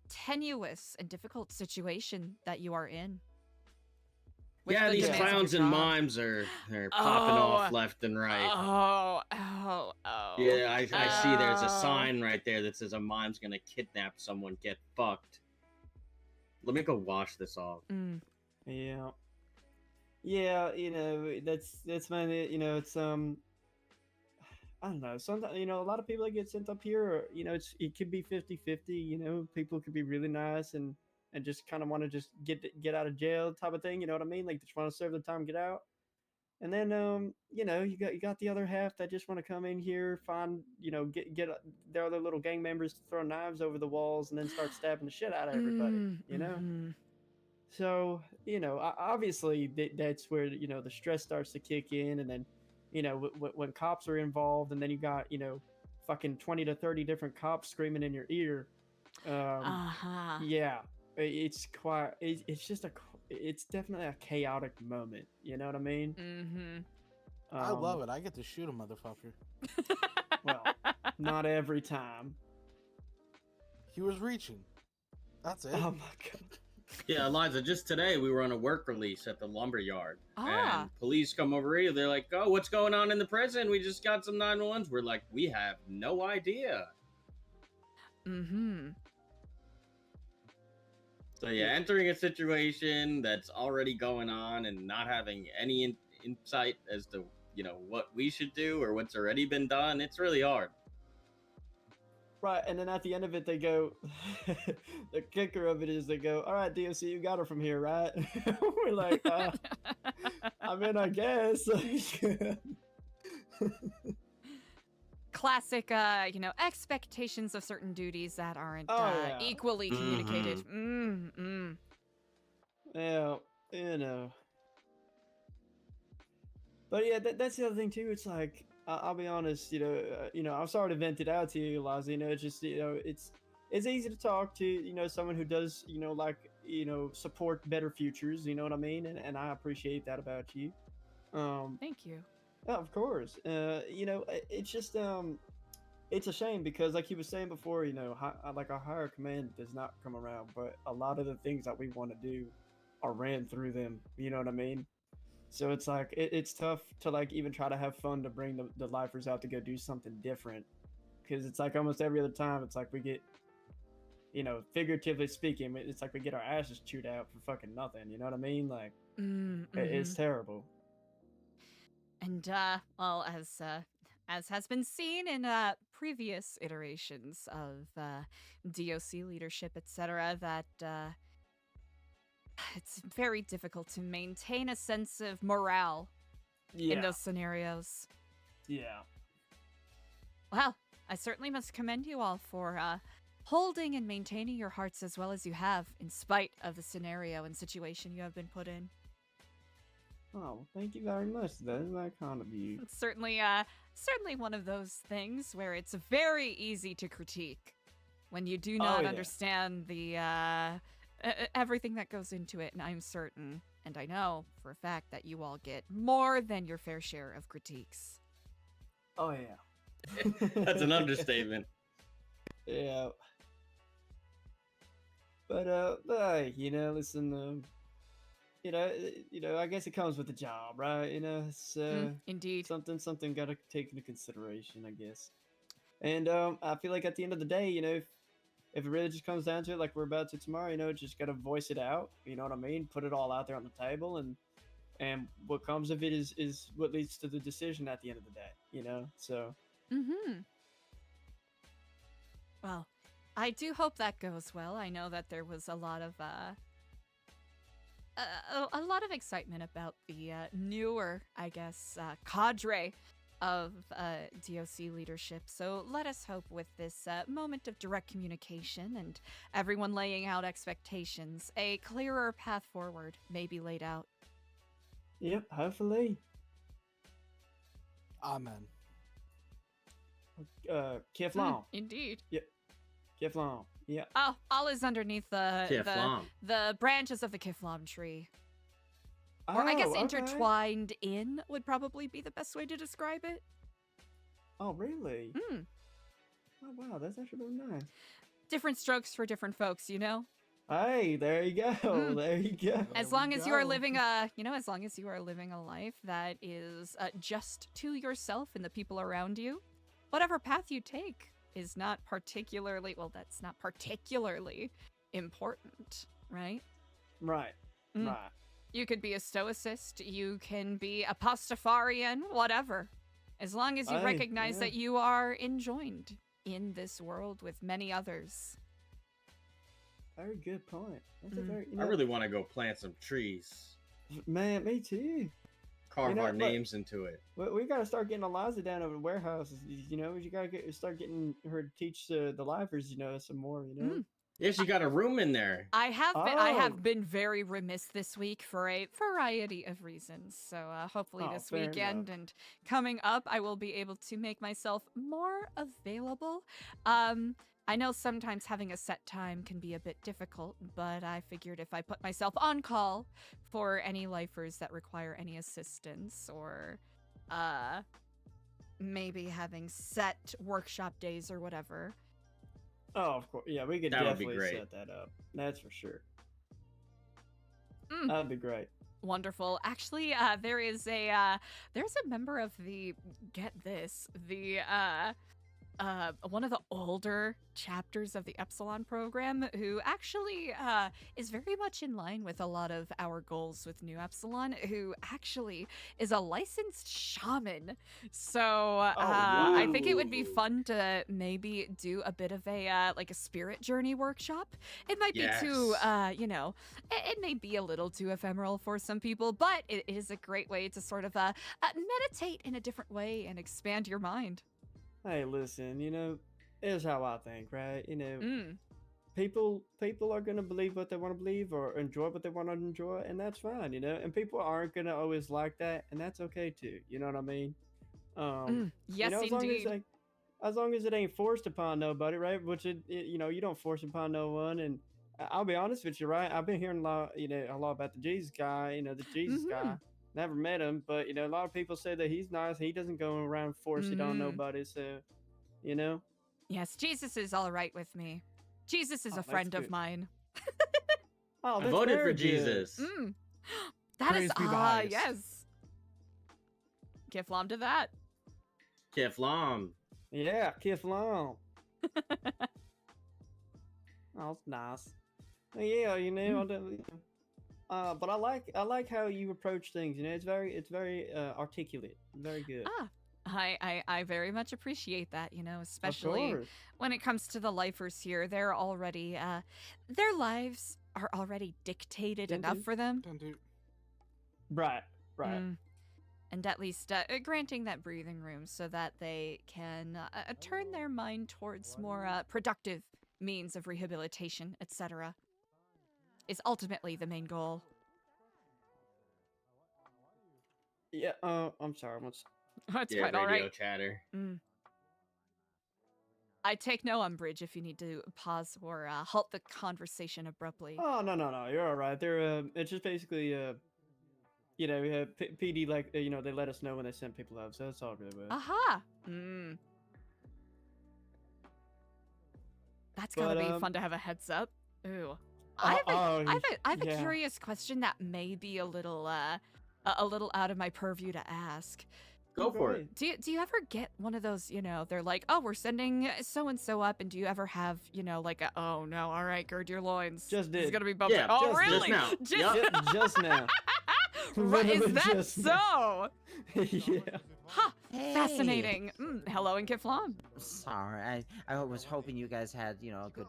tenuous and difficult situation that you are in. Yeah, these clowns and mimes are popping off left and right. Yeah, I see there's a sign right there that says a mime's gonna kidnap someone, get fucked. Let me go wash this off. Yeah. Yeah, that's when it's I don't know. Sometimes a lot of people that get sent up here, it could be 50-50, people could be really nice and just kind of want to just get out of jail type of thing, you know what I mean? Like just want to serve the time, get out. And then you got the other half that just want to come in here, find, get their other little gang members to throw knives over the walls and then start stabbing the shit out of everybody, So, obviously that's where, the stress starts to kick in. And then, when cops are involved and then you got, fucking 20 to 30 different cops screaming in your ear. Yeah, it's quite, it's definitely a chaotic moment. You know what I mean? I love it. I get to shoot a motherfucker. Well, not every time. He was reaching. That's it. Oh my god. Yeah, Eliza, just today we were on a work release at the lumber yard. And police come over here. They're like, oh, what's going on in the prison? We just got some 911s. We're like, we have no idea. So yeah, entering a situation that's already going on and not having any insight as to, what we should do or what's already been done, it's really hard. Right, and then at the end of it, they go, the kicker of it is they go, all right, DOC, you got her from here, right? We're like, I mean, I guess. Classic, expectations of certain duties that aren't equally communicated. Yeah, But yeah, that's the other thing too. It's like, I'll be honest, I'm sorry to vent it out to you, Eliza. It's just, it's easy to talk to, someone who does, support better futures. You know what I mean? And I appreciate that about you. Thank you. Yeah, of course. It's just, it's a shame because, like you were saying before, like our higher command does not come around, but a lot of the things that we want to do are ran through them. You know what I mean? So it's like, it's tough to like even try to have fun to bring the lifers out to go do something different. Because it's like almost every other time, it's like we get, figuratively speaking, it's like we get our asses chewed out for fucking nothing. You know what I mean? Like, it's terrible. And, well, as has been seen in previous iterations of DOC leadership, etc., that it's very difficult to maintain a sense of morale in those scenarios. Yeah. Well, I certainly must commend you all for holding and maintaining your hearts as well as you have, in spite of the scenario and situation you have been put in. Oh, well, thank you very much. That is very kind of you. It's certainly one of those things where it's very easy to critique when you do not understand the everything that goes into it, and I'm certain, and I know for a fact that you all get more than your fair share of critiques. Oh yeah. That's an understatement. Yeah. But listen, I guess it comes with the job, right? It's indeed something got to take into consideration, I guess. And I feel like at the end of the day, if it really just comes down to it, like we're about to tomorrow, just gotta voice it out. You know what I mean? Put it all out there on the table, and what comes of it is what leads to the decision at the end of the day. So. Mm-hmm. Well, I do hope that goes well. I know that there was a lot of excitement about the newer, I guess, cadre of DOC leadership. So let us hope with this moment of direct communication and everyone laying out expectations, a clearer path forward may be laid out. Yep, hopefully. Amen. Keflon. Indeed. Yep. Keflon. Yeah. Oh, all is underneath Keflon. the branches of the Keflon tree. Or I guess okay. intertwined in would probably be the best way to describe it. Oh, really? Mm. Oh, wow, that's actually really nice. Different strokes for different folks, Hey, there you go. There you go. As long as you are living as long as you are living a life that is just to yourself and the people around you, whatever path you take is not particularly, that's not particularly important, right? Right. Mm. Right. You could be a stoicist, you can be a pastafarian, whatever. As long as you recognize that you are enjoined in this world with many others. Very good point. That's a very. I really want to go plant some trees. Man, me too. Carve our names into it. We gotta start getting Eliza down over the warehouses. You gotta start getting her to teach the lifers, some more. Yeah, she got a room in there. I have been very remiss this week for a variety of reasons. So hopefully this weekend and coming up, I will be able to make myself more available. I know sometimes having a set time can be a bit difficult, but I figured if I put myself on call for any lifers that require any assistance or maybe having set workshop days or whatever. Oh, of course. Yeah, we could definitely set that up. That's for sure. That'd be great. Wonderful. Actually, there's a member of the one of the older chapters of the Epsilon program who actually is very much in line with a lot of our goals with New Epsilon, who actually is a licensed shaman. So I think it would be fun to maybe do a bit of a spirit journey workshop. It might be too, it may be a little too ephemeral for some people, but it is a great way to sort of meditate in a different way and expand your mind. Hey, listen, here's how I think, right? People are gonna believe what they want to believe or enjoy what they want to enjoy, and that's fine, and people aren't gonna always like that, and that's okay too. You know what I mean? Yes, indeed. As long as it ain't forced upon nobody, right? Which you don't force upon no one. And I'll be honest with you, right? I've been hearing a lot about the Jesus guy. The Jesus guy. Never met him, but a lot of people say that he's nice. He doesn't go around forcing it on nobody. So, Yes, Jesus is all right with me. Jesus is a friend of mine. I voted for Jesus. That is yes. Kiflam to that. Kiflam. Yeah, Kiflam. Oh, that's nice. Yeah, but I like how you approach things. It's very articulate, very good. I very much appreciate that. Especially when it comes to the lifers here. They're already their lives are already dictated enough for them. Right. And at least granting that breathing room so that they can turn their mind towards more productive means of rehabilitation, etc. is ultimately the main goal. Yeah, I'm sorry. That's quite all right. Chatter. I take no umbrage if you need to pause or halt the conversation abruptly. Oh, no, you're all right. They're it's just basically PD they let us know when they send people out, so that's all good. Aha. That's gotta be fun to have a heads up. Ooh. I have a curious question that may be a little out of my purview to ask. Go for it. Do you ever get one of those, you know, they're like, oh, we're sending so-and-so up, and do you ever have, you know, like a, oh no, all right, gird your loins. Just This is did. gonna be bumpy. Yeah, oh, just really? now. Just now. Right, is Literally that just so? Yeah. Huh, fascinating. Hello, and Kiflam. Sorry, I was hoping you guys had, you know, a good,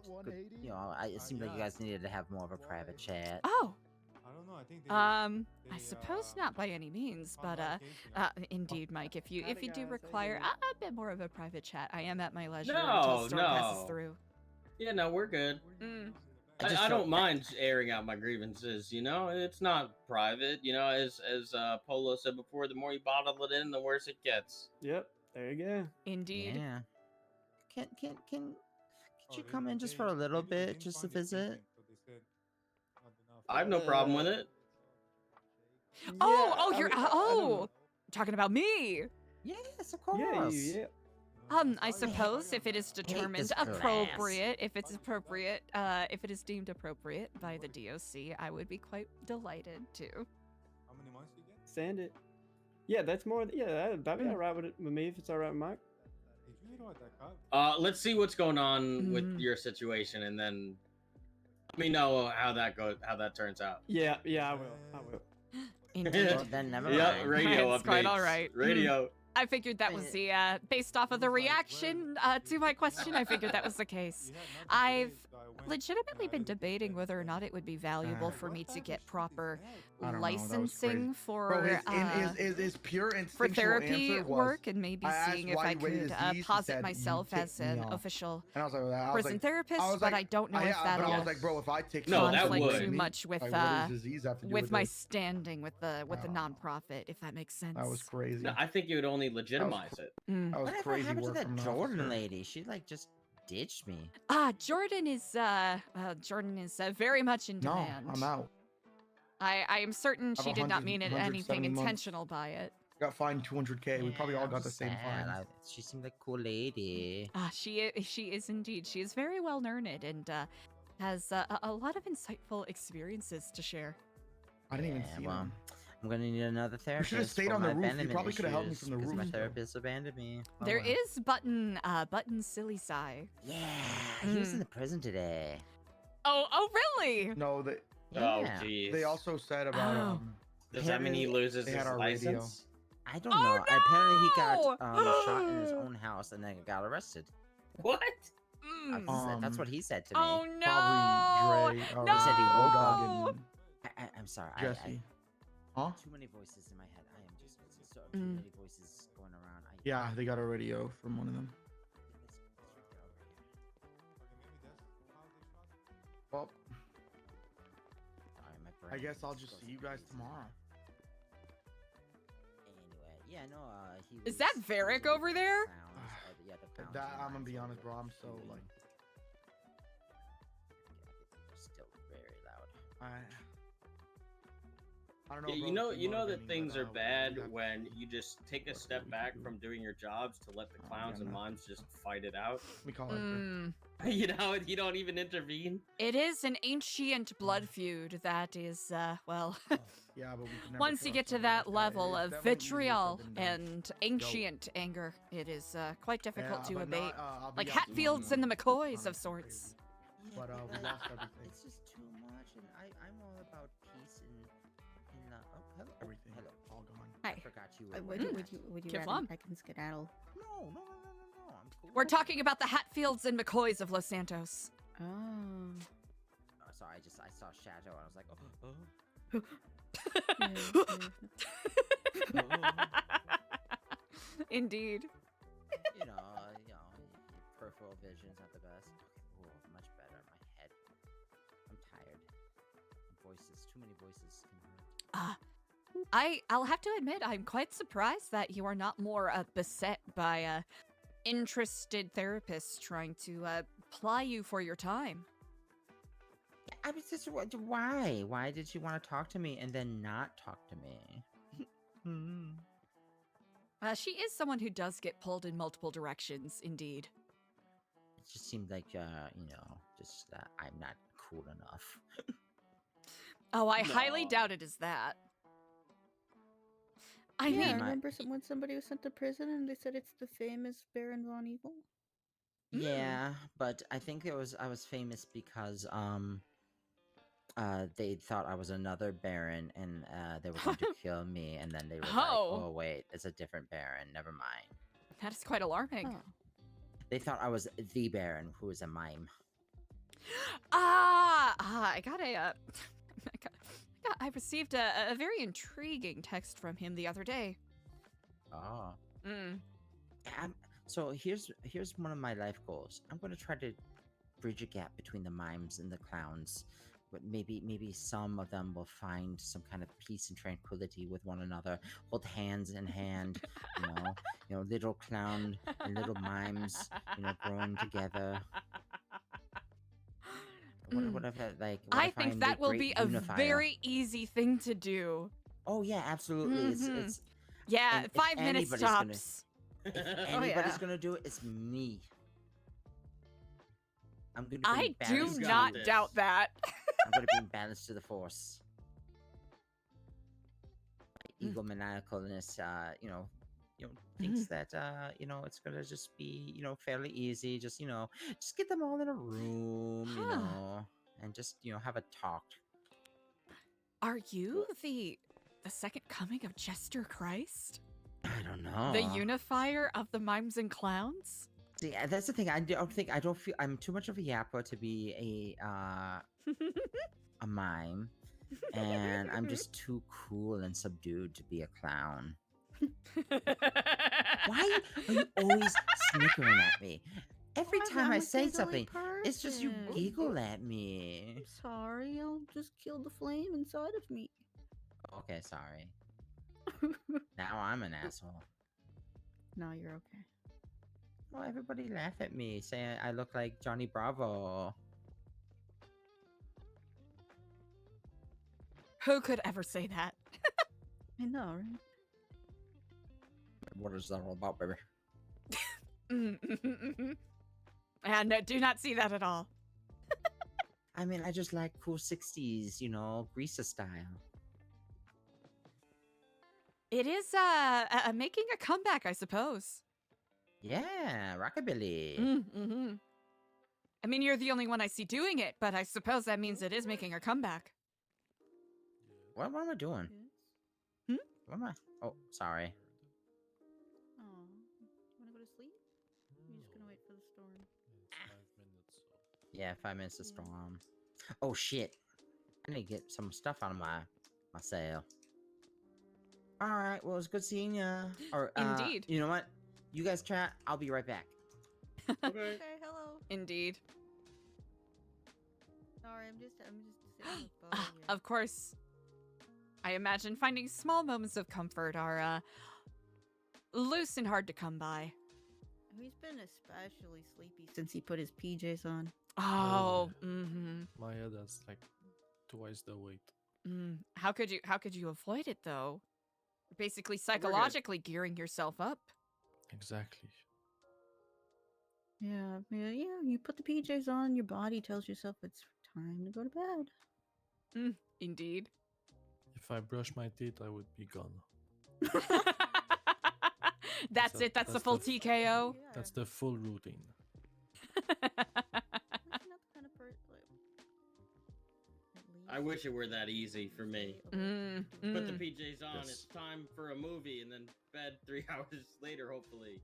you know, it seemed like you guys needed to have more of a private chat. Oh. I don't know. I think I suppose not by any means, but indeed, Mike, if you do require a bit more of a private chat, I am at my leisure until Storm passes through. Yeah, no, we're good. I don't mind airing out my grievances. You know, it's not private. You know, as Polo said before, the more you bottle it in, the worse it gets. Yep, there you go. Indeed. Yeah. Could you come in just for a little bit, just to visit? I have no problem with it. You're talking about me. Yes, of course. Yeah. I suppose if it is determined appropriate, if it is deemed appropriate by the DOC, I would be quite delighted to. How many months you get? Send it. Yeah, that's more. Yeah, that'd be alright with me if it's alright with Mike. Let's see what's going on with your situation, and then let me know how that turns out. Yeah, I will. Indeed. Well, then never mind. Yeah, radio updates. It's quite all right. Radio. I figured that was the based off of the reaction to my question. I figured that was the case. I've legitimately been debating whether or not it would be valuable for me to get proper licensing for his pure for instinctual therapy answer was, work, and maybe I asked seeing if why I you waited could disease, he posit said, "You myself as ticked me an off." official And I was like, prison therapist, but I don't know if yeah, that'll but I was like, bro, if I take conflict too much with what does disease have to do with my this? standing with the nonprofit, if that makes sense. That was crazy. No, I think it would only legitimize it. That was Whatever crazy happened to work that from an Jordan officer. lady? She like just ditched me. Jordan is very much in No, demand. I'm out. I am certain I have she did not 100 mean anything 170 months. intentional by it. Got fined 200K. We probably all got the same fine. She seemed like a cool lady. She is indeed. She is very well learned and has a lot of insightful experiences to share. I didn't even see them. I'm gonna need another therapist. should've stayed for on the my roof. You abandonment probably could've helped me issues, from the 'cause My roof. therapist abandoned me. There is Button Silly Sai. Yeah, he was in the prison today. Oh really? No, they. Oh, Yeah. geez. They also said about. Does that mean he loses they his had our radio. license? I don't know. Apparently, he got shot in his own house and then got arrested. What? That's what he said to me. Oh no! Probably Dre. He said he woke up. Dog and I'm sorry. Jesse. Huh? Too many voices in my head. I am just too many voices going around. Yeah, they got a radio from one of them. Well, Sorry, my I brain guess I'll just goes see you guys crazy. tomorrow. Anyway, yeah, no. He Is that Varric over there? Yeah, the pounds. That I'm gonna be honest, bro. I'm so like. They're still very loud. I don't know. Yeah, bro, you know that motivating, things but, are bad we got- when you just take a step back from doing your jobs to let the clowns and mimes just fight it out. We call it. You know, you don't even intervene. It is an ancient blood feud that is, well, Yeah, but we can never once you trust get to them. that level It's of definitely easier vitriol said than done. and ancient anger, it is quite difficult Yeah, to but abate. I'll be Like out Hatfields and the McCoys of sorts. But we lost everything. It's just too much, and I'm all about peace and hello. Everything. Hello. All gone. I forgot you were. Would you rather Kiflam. I can skedaddle? No. I'm cool. We're talking about the Hatfields and McCoys of Los Santos. Oh. Oh, sorry, I saw Shadow and I was like, Indeed. you know, peripheral vision's not the best. Okay, much better. My head. I'm tired. Voices, too many voices. I'll have to admit, I'm quite surprised that you are not more beset by interested therapists trying to ply you for your time. I was just why? Why did you want to talk to me and then not talk to me? She is someone who does get pulled in multiple directions, indeed. It just seemed like just that I'm not cool enough. Oh, I highly doubt it is that. I yeah, mean, remember when somebody was sent to prison and they said it's the famous Baron von Evil? Yeah, but I think I was famous because they thought I was another Baron and they were going to kill me, and then they were like, oh wait, it's a different Baron, never mind. That is quite alarming. They thought I was the Baron, who is a mime. I got a I received a very intriguing text from him the other day. Oh. So here's one of my life goals. I'm going to try to bridge a gap between the mimes and the clowns. But maybe some of them will find some kind of peace and tranquility with one another, hold hands in hand, you know, little clown and little mimes, growing together. What if that, like? What I if think I'm that the will great be a unifier? very easy thing to do. Oh yeah, absolutely. It's yeah, and if 5 minutes anybody's tops. If anybody's gonna do it, it's me. I'm gonna. I do not doubt that. I'm gonna bring balance to the force. My egomaniacalness, thinks that it's gonna just be fairly easy. Just just get them all in a room, and just have a talk. Are you the second coming of Jester Christ? I don't know. The unifier of the mimes and clowns? See, that's the thing. I don't feel I'm too much of a yapper to be a mime, and I'm just too cool and subdued to be a clown. Why are you always snickering at me? Every time I say something, it's just you giggle at me. I'm sorry, I'll just kill the flame inside of me. Okay, sorry. Now I'm an asshole. No, you're okay. Well, everybody laugh at me, saying I look like Johnny Bravo. Who could ever say that? I know, right? What is that all about, baby? And no, do not see that at all. I mean, I just like cool 60s, Greaser style. It is making a comeback, I suppose. Yeah, rockabilly. Mm-hmm. I mean, you're the only one I see doing it, but I suppose that means it is making a comeback. What am I doing? Hmm? What am I? Oh, sorry. Oh, you wanna go to sleep? You're just gonna wait for the storm. Yeah, 5 minutes to storm. Oh shit! I need to get some stuff out of my cell. All right. Well, it's good seeing ya. Or Indeed. You know what? You guys chat. I'll be right back. Okay, hello. Indeed. Sorry, I'm just sitting on the phone here. Of course. I imagine finding small moments of comfort are loose and hard to come by. He's been especially sleepy since he put his PJs on. Oh, mm-hmm. My head has like twice the weight. How could you avoid it though? You're basically psychologically gearing yourself up. Exactly. Yeah, you put the PJs on, your body tells yourself it's time to go to bed. Indeed. If I brush my teeth, I would be gone. That's it. That's the full TKO. That's the full routine. I wish it were that easy for me. Put the PJs on, it's time for a movie, and then bed 3 hours later, hopefully.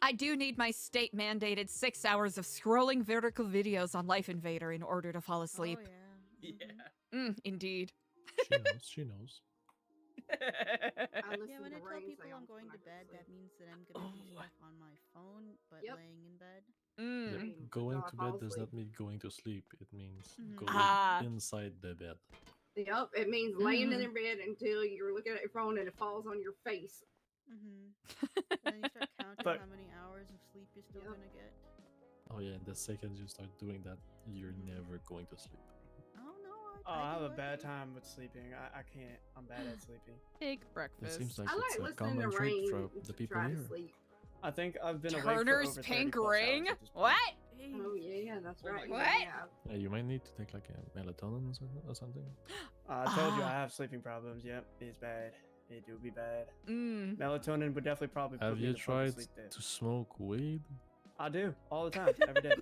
I do need my state-mandated 6 hours of scrolling vertical videos on Life Invader in order to fall asleep. Oh, yeah. Indeed. She knows. Yeah, when I tell people I'm going to bed, that means that I'm going to be on my phone, but laying in bed. Yep. Going to bed does not mean going to sleep. It means going inside the bed. Yep, it means laying in bed until you're looking at your phone and it falls on your face. Then you start counting how many hours of sleep you're still gonna get. Oh yeah, the second you start doing that, you're never going to sleep. Oh no, I have a bad time with sleeping. I can't. I'm bad at sleeping. Big It breakfast. seems like I it's like a common trait for the people try to here. sleep. I think I've been awake Turner's for over 30 Pink plus Ring? hours at this point. What? Oh yeah, that's right. What? Yeah. You might need to take like a melatonin or something. I told you I have sleeping problems. Yep, it's bad. It do be bad. Mm. Melatonin would definitely probably put Have me you in the fucking tried sleep then. to smoke weed? I do all the time, every day.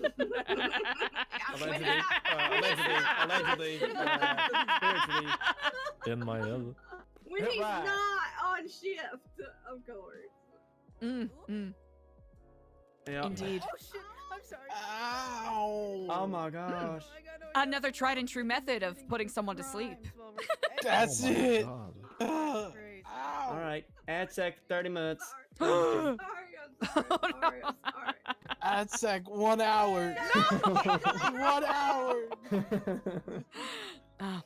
allegedly, spiritually. In my head. When he's Right. not on shift, of course. Yeah. Indeed. Oh shit! I'm sorry. Ow! Oh my gosh. Another tried and true method of putting someone to sleep. That's Oh my it. God. All right, ad sec 30 minutes. I'm sorry. I'd sec 1 hour. 1 hour.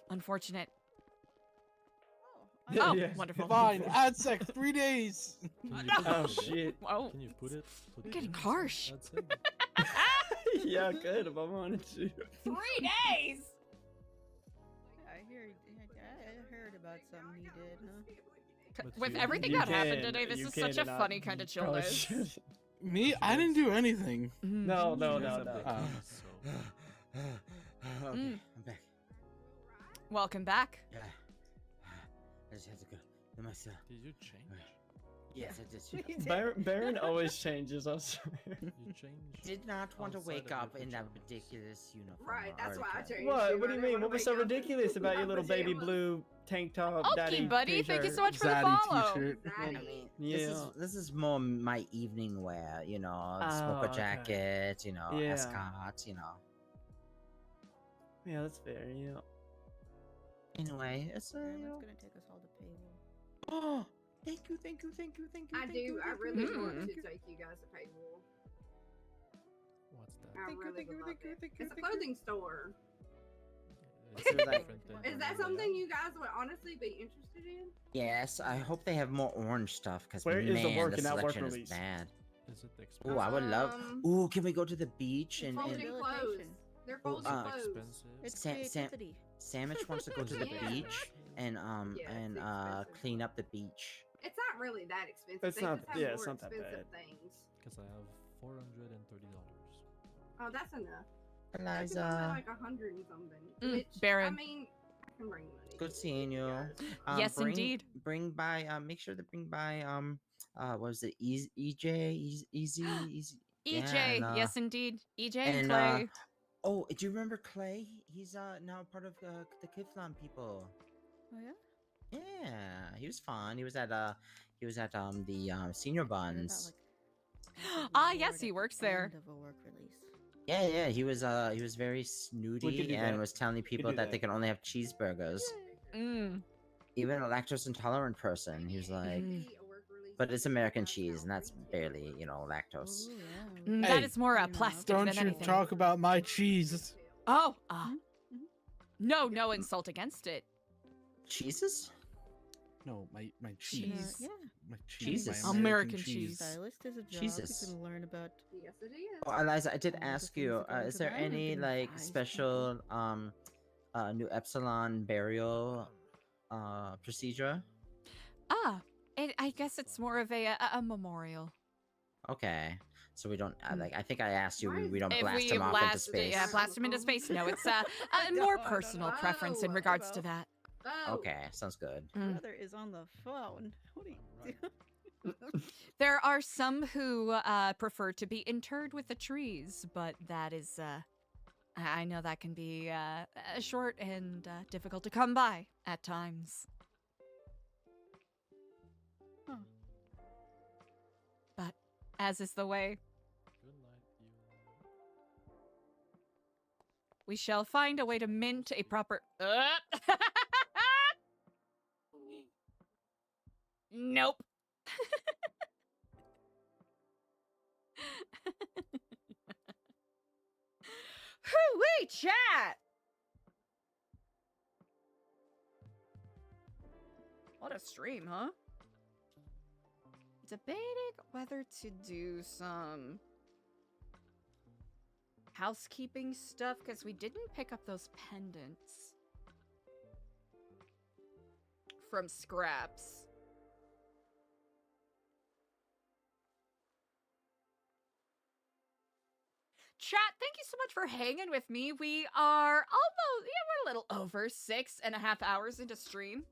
Unfortunate. Yeah, Oh, yeah. wonderful. Fine. I'd sec 3 days. Oh shit. Oh. Can you put it? I'm getting harsh. That's it. Yeah, I could if I wanted to. 3 days. I heard about something he did, huh? With you- everything you that happened can- today, this you is such can a and funny I kind of probably chillness. should. Me? I didn't do anything. No. Oh. Okay, I'm back. Welcome back. Yeah. I just had to go to myself. Did you change? Yes, I did. Baron always changes, I swear. You changed. Did not want to outside wake of up your in that pajamas. ridiculous uniform. Right, that's why I already. changed. What? too. What do I you didn't mean? wanna What was wake so up ridiculous in about my your little baby pajamas. blue tank top, Okay, daddy buddy. Thank you t-shirt? so much for the Zaddy follow. t-shirt. I Zaddy. mean, Yeah. this is more my evening wear, you know, Oh, smoker okay. jacket, you know, Yeah. ascot, you know. Yeah, that's fair. Yeah. Anyway, it's Yeah, you that's know. gonna take us all to payroll. Oh, thank you. I do. I really want Mm. to take you guys to paywall. What's that? I really would love it. It's a clothing store. It's Is it like- different than Is that regular something ad. you guys would honestly be interested in? Yes, I hope they have more orange stuff because Where man, is the work in that work selection is release? bad. Is it expensive? Ooh, I would love. Um, Ooh, can we go to the beach and Folding clothes. They're folding clothes. Expensive. It's Sam- creativity. Sandwich wants to go to the Yeah. beach and Yeah, it's expensive. clean up the beach. It's not really that expensive. It's they not- just have yeah, more it's not that expensive bad. things. Because I have $430. Oh, that's enough. Eliza. Like 100 and something. Mm, Which I Baron. mean, I can bring money. Good seeing you. Yes, bring, indeed. Bring by. Make sure to bring by. What was it? EJ. Easy. EJ, Yeah, and, yes, indeed. EJ and and, Clay. Oh, do you remember Clay? He's now part of the Kiflan people. Oh yeah. Yeah, he was fun. He was at the senior buns. Ah, yes, he works there. End of a work release. Yeah, he was very snooty do and that. was telling We could people do that that. they can only have cheeseburgers. Mm. Even a lactose intolerant person, he was like, but it's American cheese and that's barely, lactose. That Hey, is more plastic Don't than you anything. talk about my cheese. Oh, no insult against it. Cheeses? No, my cheese. Yeah. My cheese. Jesus. My American cheese. Stylist is a job Jesus. you can learn about. Yes, it is. Oh, Eliza, I did All the ask things you, that go is into there that, I've any been like advised special New Epsilon burial procedure? I guess it's more of a memorial. Okay. So we don't I think I asked you we don't If blast we him off into space. Yeah, blast him into space. No, it's a more personal preference in regards to that. Oh. Okay, sounds good. Brother is on the phone. What are you doing? There are some who prefer to be interred with the trees, but that is, I know that can be short and difficult to come by at times. Huh. But as is the way, we shall find a way to mint a proper. Nope. Hoo-wee, chat! What a stream, huh? Debating whether to do some housekeeping stuff, because we didn't pick up those pendants from scraps. chat, thank you so much for hanging with me. We are almost, we're a little over 6.5 hours into stream.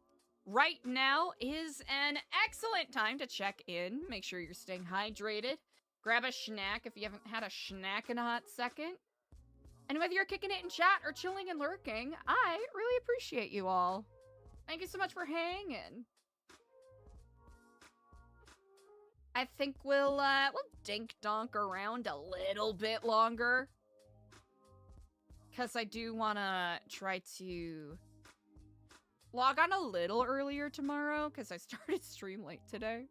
Right now is an excellent time to check in. Make sure you're staying hydrated. Grab a snack if you haven't had a snack in a hot second. And whether you're kicking it in chat or chilling and lurking, I really appreciate you all. Thank you so much for hanging. I think we'll dink-donk around a little bit longer. Because I do want to try to log on a little earlier tomorrow, because I started stream late today.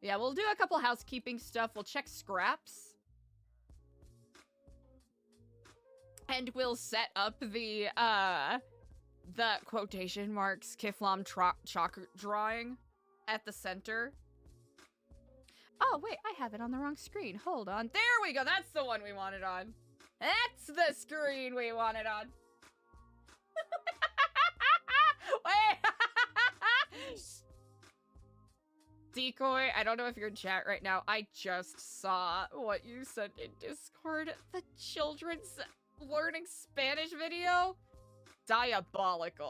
Yeah, we'll do a couple housekeeping stuff. We'll check scraps. And we'll set up the quotation marks Kiflam chalk drawing at the center. Oh, wait, I have it on the wrong screen. Hold on. There we go. That's the one we wanted on. That's the screen we wanted on. Wait. Decoy, I don't know if you're in chat right now. I just saw what you sent in Discord. The children's learning Spanish video. Diabolical.